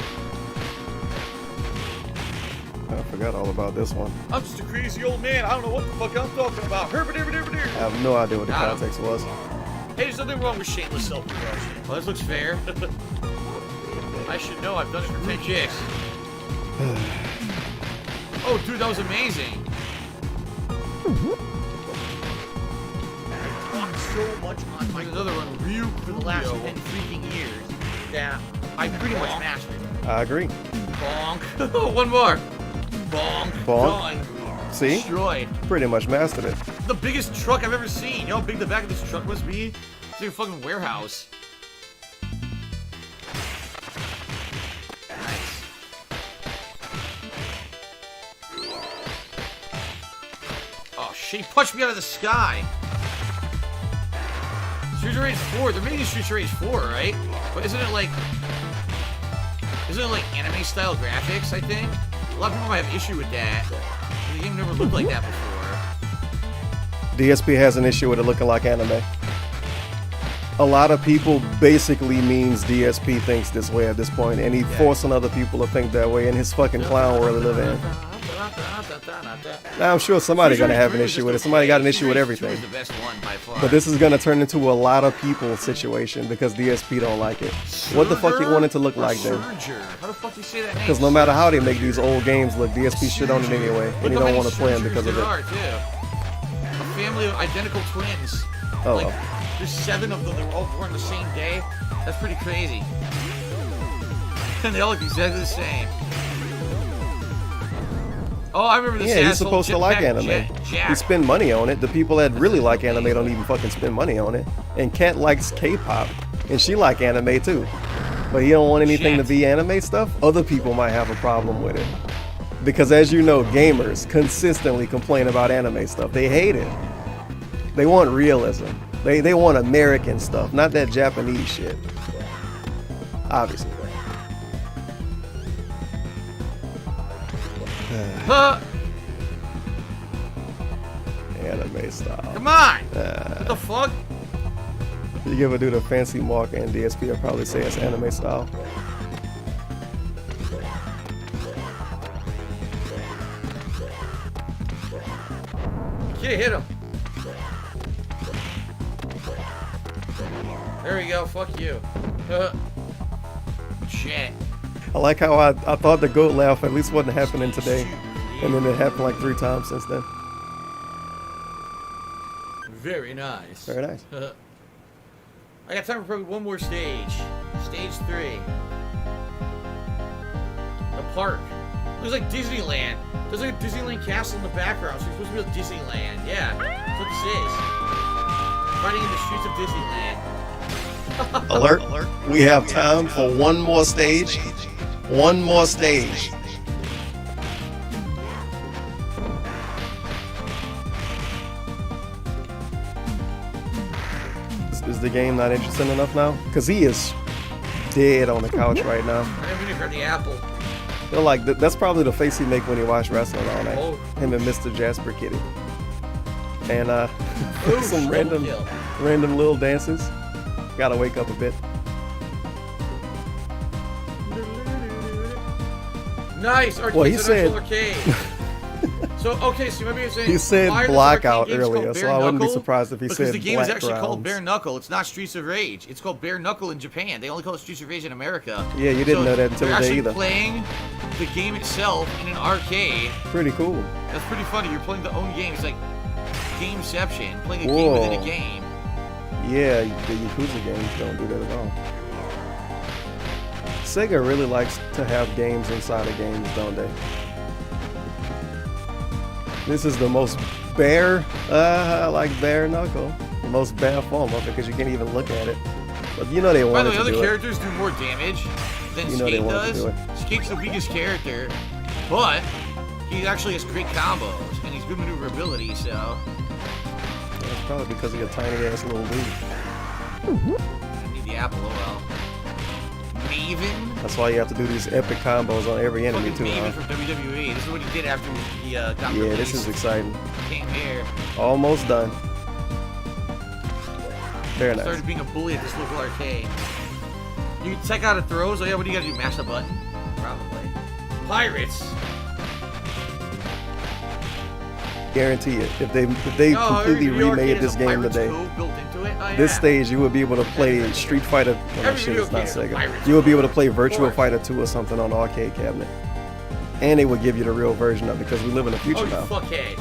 I forgot all about this one. I'm just a crazy old man. I don't know what the fuck I'm talking about. I have no idea what the Got him. context was. Hey, there's nothing wrong with shameless self-promotion. Well, this looks fair. I should know. I've done it for 10 kicks. Oh, dude, that was amazing. I talked so much on my another one real for the last 10 freaking years that I pretty much mastered. I agree. Bonk. One more. Bonk. Bonk. Done. See? Destroyed. Pretty much mastered it. The biggest truck I've ever seen. You know how big the back of this truck must be? It's like a fucking warehouse. Nice. Oh shit, he punched me out of the sky. Streets of Rage 4. They're making Streets of Rage 4, right? But isn't it like anime style graphics, I think? A lot of people might have issue with that. The game never looked like that before. DSP has an issue with it looking like anime. A lot of people basically means DSP thinks this way at this point, and he's forcing other people to think that way in his fucking clown world he live in. Now I'm sure somebody's gonna have an issue with it. Somebody got an issue with everything. But this is gonna turn into a lot of people situation because DSP don't like it. What the fuck you want it to look like then? How the fuck do you say that name? Because no matter how they make these old games look, DSP shit on it anyway, and he don't want to play them because of there it. are, too. A family of identical twins. Oh, Like, well. There's 7 of them. They're all born the same day. That's pretty crazy. And they all look exactly the same. Oh, I remember this. Yeah, he's supposed to like anime. He spend money on it. The people that really like anime don't even fucking spend money on it. And Kat likes K-pop, and she like anime too. But he don't want anything to be anime stuff. Other people might have a problem with it. Because as you know, gamers consistently complain about anime stuff. They hate it. They want realism. They want American stuff, not that Japanese shit. Obviously. Anime style. Come on! What the fuck? You give a dude a fancy mark and DSP will probably say it's anime style. Can't hit him. There we go. Fuck you. Shit. I like how I thought the goat laugh at least wasn't happening today. And then it happened like 3 times since then. Very nice. Very nice. I got time for probably one more stage. Stage 3. The park. Looks like Disneyland. There's like a Disneyland castle in the background, so it's supposed to be a Disneyland. Yeah, that's what this is. Riding in the streets of Disneyland. Alert. We have time for one more stage. One more stage. Is the game not interesting enough now? Because he is dead on the couch right now. I didn't even grab the apple. Feel like that's probably the face he make when he watch wrestling all night. Oh. Him and Mr. Jasper Kitty. And Ooh, some random little dances. Gotta wake up a bit. Nice. Arcade. Well, he said. Arcade. So okay, so maybe you're saying He said why are those blackout arcade games earlier, called so Bare I wouldn't be Knuckle? surprised if he Because said the game is Black actually called Grounds. Bare Knuckle. It's not Streets of Rage. It's called Bare Knuckle in Japan. They only call it Streets of Rage in America. Yeah, you didn't know that until they're today actually either. playing the game itself in an arcade. Pretty cool. That's pretty funny. You're playing the own game. It's like Gameception, playing a game within a game. Yeah, the Yakuza games don't do that at all. Sega really likes to have games inside of games, don't they? This is the most bare, like bare knuckle, the most bare form of it because you can't even look at it. But you know they By wanted the way, to other do characters do more damage than You know they Skate wanted to does. do it. Skate's the weakest character, but he actually has great combos and he's good maneuverability. So It's probably because of your tiny ass little dude. I need the apple. Oh well. Maven. That's why you have to do these epic combos on every enemy Fucking too, Maven huh? from WWE. This is what he did after he got Yeah, released. this is exciting. Came here. Almost done. Very nice. Started being a bully at this local arcade. You can check out of throws. Oh yeah, what do you gotta do? Mash the button? Probably. Pirates. Guarantee it. If they completely remade this game today, this stage you would be able to play Street Fighter. Oh, Every shit, it's not video game has a Sega. Pirates You would be able to play Virtua Fighter 2 or something on the arcade cabinet, and they would give you the real version of it because we live in the future Oh, you now. fuckhead.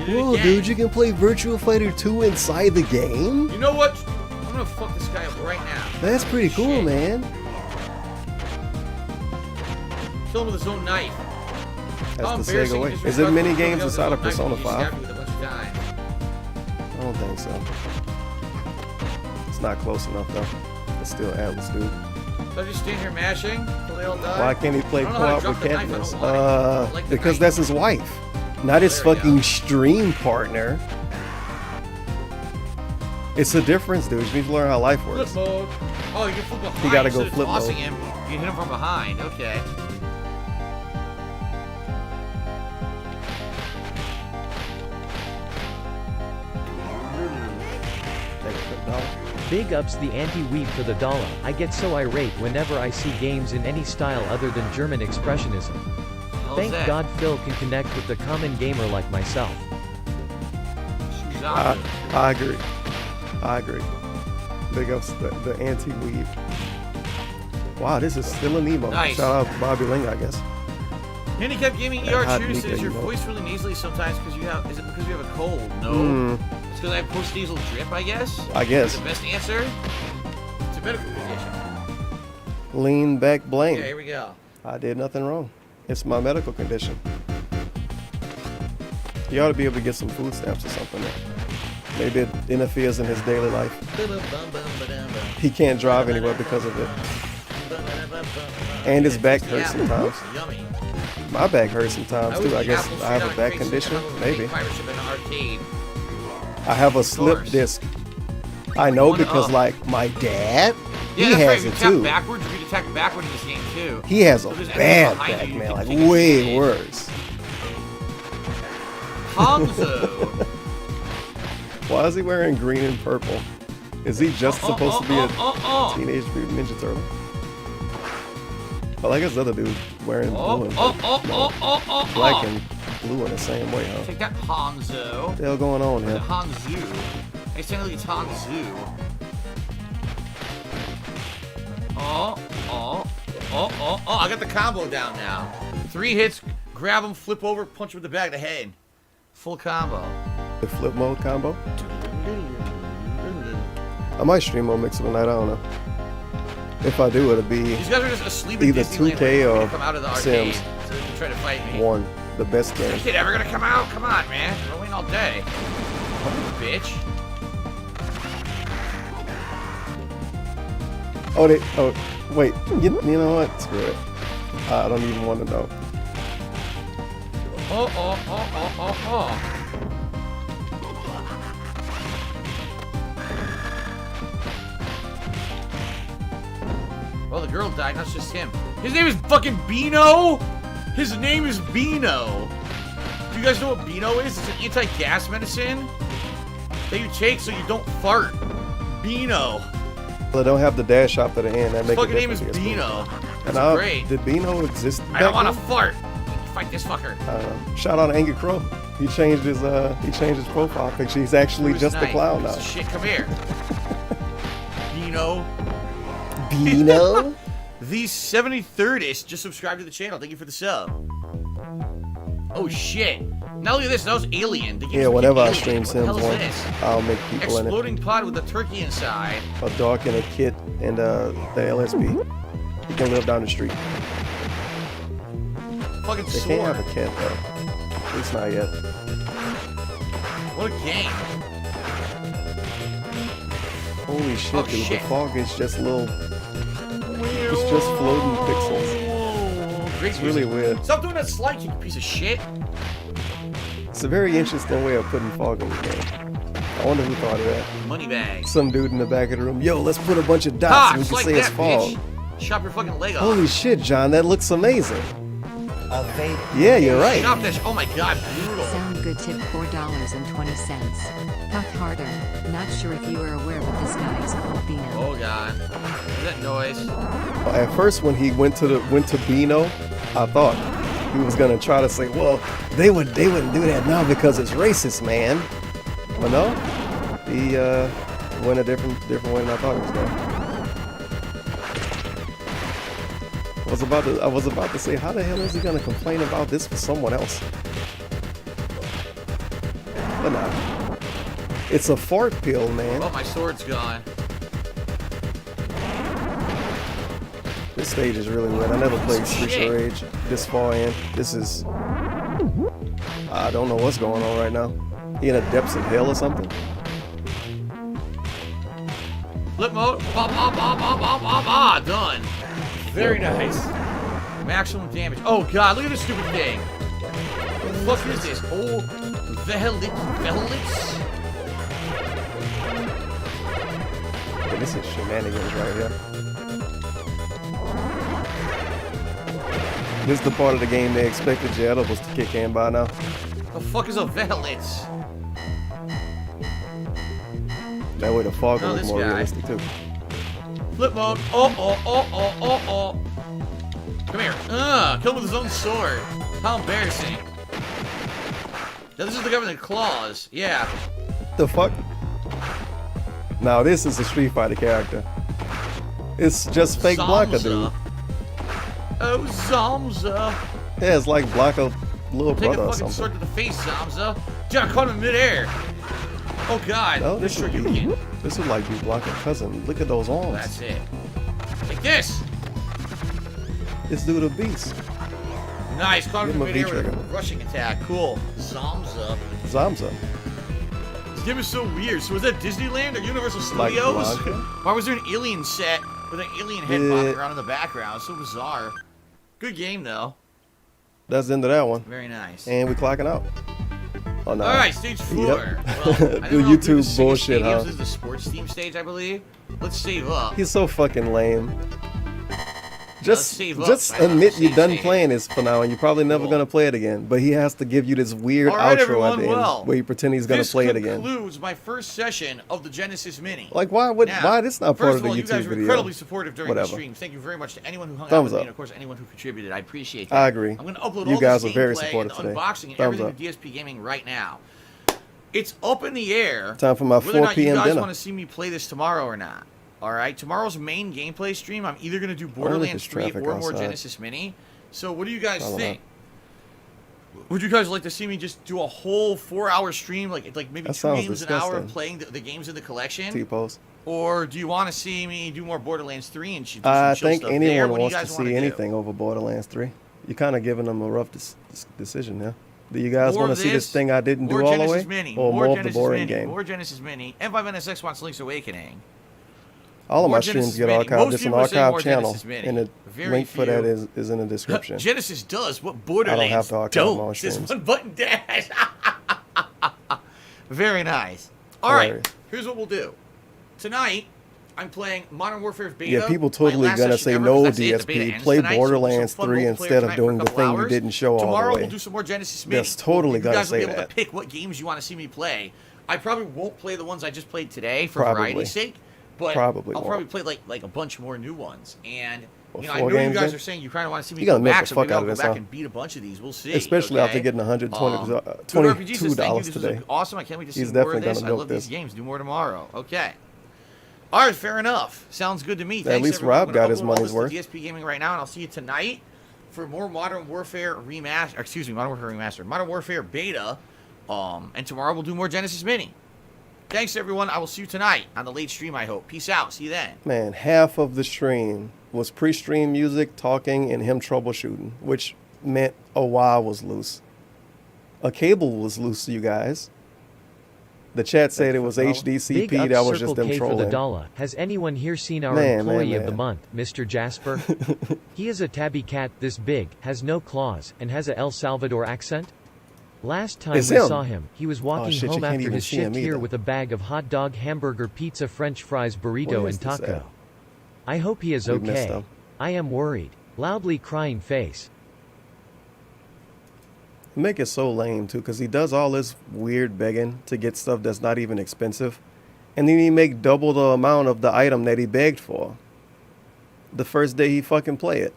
Whoa, dude, you can play Virtua Fighter 2 inside the game? You know what? I'm gonna fuck this guy up right now. That's pretty cool, man. Kill him with his own knife. That's the Sega way. Is it mini games inside of Persona 5? I don't think so. It's not close enough though. It's still Atlas, dude. So I just stand here mashing till they all die? Why can't he play I don't know how co-op to with drop the knife, I Katniss? don't want it. I like the Because knife. that's his wife, not his fucking stream partner. It's a difference, dude. You need to learn how life Flip works. mode. Oh, you can flip behind. You gotta go instead of flip tossing mode. him. You hit him from behind. Okay. Big ups the anti-weeb for the dollar. I get so irate whenever I see games in any style other than German expressionism. Thank that? God Phil can connect with the common gamer like myself. I agree. I agree. Big ups the anti-weave. Wow, this is still an emo. Nice. Shout out to Bobby Ling, I guess. Handicap Gaming ER hot Cheers Mika, says your you know. voice really nasally sometimes because you have. Is it because you have a cold? No. It's because I have post-nasal drip, I guess. I guess. The best answer. It's a medical condition. Lean back blame. Yeah, here we go. I did nothing wrong. It's my medical condition. He ought to be able to get some food stamps or something. Maybe it interferes in his daily life. He can't drive anywhere because of it. And his back hurts sometimes. Yummy. My back hurts sometimes too. I guess Apple I have Street a back on condition. Grace Street, Maybe. Pirate Ship in an arcade. I have a slip course. disc. I know One because up. like my dad, Yeah, he that's has right. If you it tap too. backwards, you can attack backward in this game too. He has a So there's bad enemies behind back, you, you man. can Like take way advantage. worse. Hanzo. Why is he wearing green and purple? Is he just supposed to be a Teenage Mutant Ninja Turtle? I like his other dude wearing blue and black and blue in the same way, huh? Take that, Hanzo. What the hell going on Or is here? it Hanzu? I sound like it's Hanzu. I got the combo down now. 3 hits, grab him, flip over, punch him with the back of the head. Full combo. The flip mode combo? I might stream more Mix of the Night, I don't know. If I do, it'll be These guys are just asleep in either Disneyland 2K waiting for me or to come out of the arcade Sims. so they can try to fight me. 1, the best Is game. this kid ever gonna come out? Come on, man. We're waiting all day. Bitch. Oh, wait. You know what? Screw it. I don't even want to know. Oh. Well, the girl died, not just him. His name is fucking Beano? His name is Beano. Do you guys know what Beano is? It's an anti-gas medicine that you take so you don't fart. Beano. Well, I don't have the dash after the end. That His makes fucking name is difference. Beano. And That's great. Did Beano exist I don't back want to then? fart. Fight this fucker. Shout out to Angry Crow. He changed his profile picture. He's actually Who's just a nice? clown now. Piece of shit, come here. Beano. Beano? The 73rd-ish just subscribed to the channel. Thank you for the sub. Oh shit. Now look at this. That was Alien. The game's Yeah, whenever I fucking stream Alien. What Sims the hell 1, is this? I'll make people in it. Exploding pod with a turkey inside. A dog and a kid and the LSP. You can live down the street. Fucking They sword. can't have a cat though. At least not yet. What a game. Holy shit, Oh, dude. shit. The fog is just little. It's just floating pixels. Great It's really music. weird. Stop doing that slide, you piece of shit. It's a very interesting way of putting fog in the game. I wonder who thought of that. Moneybags. Some dude in the back of the room. Yo, let's put a bunch of dots Ah, and we it's can like say that, it's fog. bitch. Chop your fucking leg off. Holy shit, John, that looks amazing. Yeah, you're right. Chop that oh my god, brutal. Sound good tip $4.20. Puff harder. Not sure if you are aware, but this guy is called Beano. Oh god. What's that noise? At first, when he went to Beano, I thought he was gonna try to say, "Well, they wouldn't do that now because it's racist, man." But no, he went a different way than I thought he was going. I was about to say, how the hell is he gonna complain about this for someone else? But nah, it's a fart pill, man. Oh, my sword's gone. This stage is really weird. I never played Streets of Shit. Rage this far in. This is... I don't know what's going on right now. He in the depths of hell or something? Flip mode. Done. Very nice. Maximum damage. Oh god, look at this stupid thing. What the fuck is this? Oh, Vehelits? Okay, this is shenanigans right here. This is the part of the game they expected your edibles to kick in by now. The fuck is a Vehelits? That way the fog will Oh, look this more guy. realistic too. Flip mode. Oh. Come here. Kill him with his own sword. How embarrassing. Now this is the guy with the claws. Yeah. The fuck? Now this is a Street Fighter character. It's just fake Blanca, dude. Oh, Zamza. Yeah, it's like block a little Take brother a or fucking something. sword to the face, Zamza. Dude, I caught him in midair. Oh god. No, this Let's would try again. this would like you block a cousin. Look at those arms. That's it. Like this. This dude a beast. Nice. Caught him in Give him a midair with a V-trigger. rushing attack. Cool. Zamza. Zamza. This game is so weird. So was that Disneyland or Universal Like Studios? Blanca? Why was there an alien set with an alien head bobbing around in the background? So bizarre. Good game though. That's the end of that one. Very nice. And we clocking out. Oh no. All right, stage 4. Yep. Well, I Good don't know, YouTube the bullshit, Stadiums huh? is the sports team stage, I believe. Let's save up. He's so fucking lame. Let's Just save up. just I don't admit know, you're save, done save. playing this for now and you're probably never gonna play it again. But he has to give you this weird All right, outro everyone, at the well, end where you pretend he's gonna play it again. This concludes my first session of the Genesis Mini. Like why this not part first of the all, YouTube you guys were video? incredibly supportive during Whatever. the stream. Thank you very much to anyone who hung out Thumbs with me up. and, of course, anyone who contributed. I appreciate that. I agree. I'm going to upload You all guys this are very gameplay supportive and today. unboxing and Thumbs everything up. to DSP Gaming right now. It's up in the air. Time for my whether 4 or not p.m. you guys dinner. want to see me play this tomorrow or not. All right, tomorrow's main gameplay stream, I'm either going to do if Borderlands it's 3 traffic or more outside. Genesis Mini. So what do you guys I don't think? Would you guys like to see me just do a whole 4-hour stream, like maybe That 2 sounds games an hour disgusting. playing the games in the collection? T-post. Or do you want to see me do more Borderlands 3 and do some I chill think stuff there? anyone What do you wants to guys wanna see do? anything over Borderlands 3. You're kind of giving them a rough decision now. Do you guys More want to of see this thing I didn't more do all the Genesis way? Mini, Or more of the Genesis boring Mini, game? More Genesis Mini. M5NSX wants Link's Awakening. All of more my streams Genesis get Mini. archived. Most It's an people are saying archive more channel, Genesis Mini. and the Very link for that few. is in the description. Genesis does what I don't Borderlands have to archive my own don't. Just streams. one button dash. Very nice. All right, Hilarious. here's what we'll do. Tonight, I'm playing Modern Warfare Beta. Yeah, people my totally last gonna session say ever, no 'cause that's it, the beta DSP. ends Play tonight, so we'll do some Borderlands fun 3 multiplayer instead of tonight doing for a the couple thing you hours. didn't show all Tomorrow the way. we'll do some more Genesis Mini. That's totally you gonna guys will say be able that. to pick what games you want to see me play. I probably won't play the ones I just played today for Probably. variety's sake, but Probably I'll won't. probably play like a bunch more new ones. And Well, you know, I 4 know you games guys in? are saying you kind of want to see me You gotta go milk back, the so fuck maybe I'll out of go this, back huh? and beat a bunch of these. We'll see. Especially okay? after getting 120, Good 22 RPG says, thank you. dollars This today. was awesome. I can't wait to see He's more of definitely this. gonna I milk love these this. games. Do more tomorrow. Okay. All right, fair enough. Sounds good to me. At Thanks, least everyone. Rob I'm gonna got his upload all money's this to worth. DSP Gaming right now, and I'll see you tonight for more Modern Warfare Remastered. Excuse me, Modern Warfare Remastered. Modern Warfare Beta. And tomorrow we'll do more Genesis Mini. Thanks, everyone. I will see you tonight on the late stream, I hope. Peace out. See you then. Man, half of the stream was pre-stream music, talking, and him troubleshooting, which meant a wire was loose. A cable was loose, you guys. The chat said it was Big HDCP. up That was Circle just them K for the trolling. dollar. Has anyone here seen our Man, employee man, of the man. month, Mr. Jasper? He is a tabby cat this big, has no claws, and has a El Salvador accent. Last time It's we him. saw him, he was walking shit, you home can't after even his see him shift here either. with a bag of hot dog, hamburger, pizza, French fries, burrito, Where is and this taco. at? I hope he is We missed okay. him. I am worried. Loudly crying face. Make it so lame too, because he does all this weird begging to get stuff that's not even expensive, and then he make double the amount of the item that he begged for the first day he fucking play it.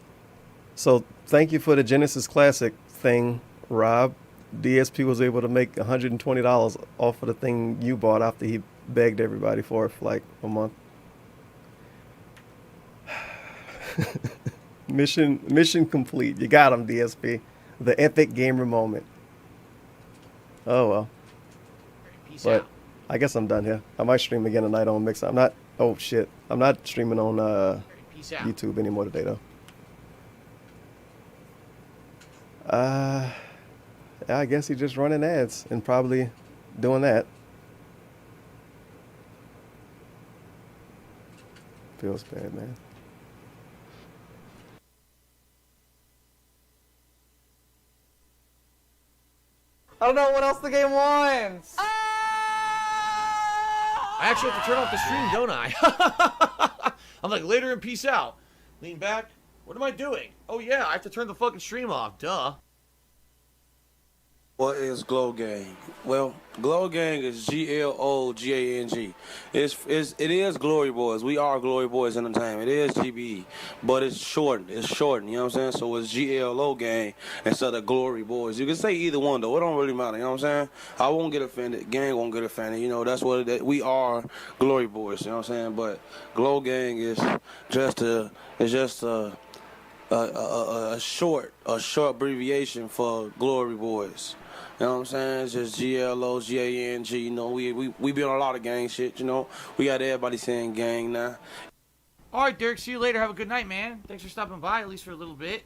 So thank you for the Genesis Classic thing, Rob. DSP was able to make $120 off of the thing you bought after he begged everybody for it for like a month. Mission complete. You got him, DSP. The epic gamer moment. Oh well. Peace But out. I guess I'm done here. I might stream again tonight on Mix. I'm not. Oh shit. I'm not streaming on Peace out. YouTube anymore today though. Yeah, I guess he's just running ads and probably doing that. Feels bad, man. I don't know what else the game wants. I actually have to turn off the stream, don't I? I'm like, later and peace out. Lean back. What am I doing? Oh, yeah, I have to turn the fucking stream off. Duh. What is Glow Gang? Well, Glow Gang is GLOGANG. It is Glory Boys. We are Glory Boys Entertainment. It is GBE, but it's shortened. It's shortened. You know what I'm saying? So it's GLO Gang instead of Glory Boys. You can say either one though. It don't really matter. You know what I'm saying? I won't get offended. Gang won't get offended. You know that's what we are. Glory Boys. You know what I'm saying? But Glow Gang is just a a short abbreviation for Glory Boys. You know what I'm saying? It's just GLOGANG. You know, we be on a lot of gang shit. You know, we got everybody saying gang now. All right, Derek. See you later. Have a good night, man. Thanks for stopping by, at least for a little bit.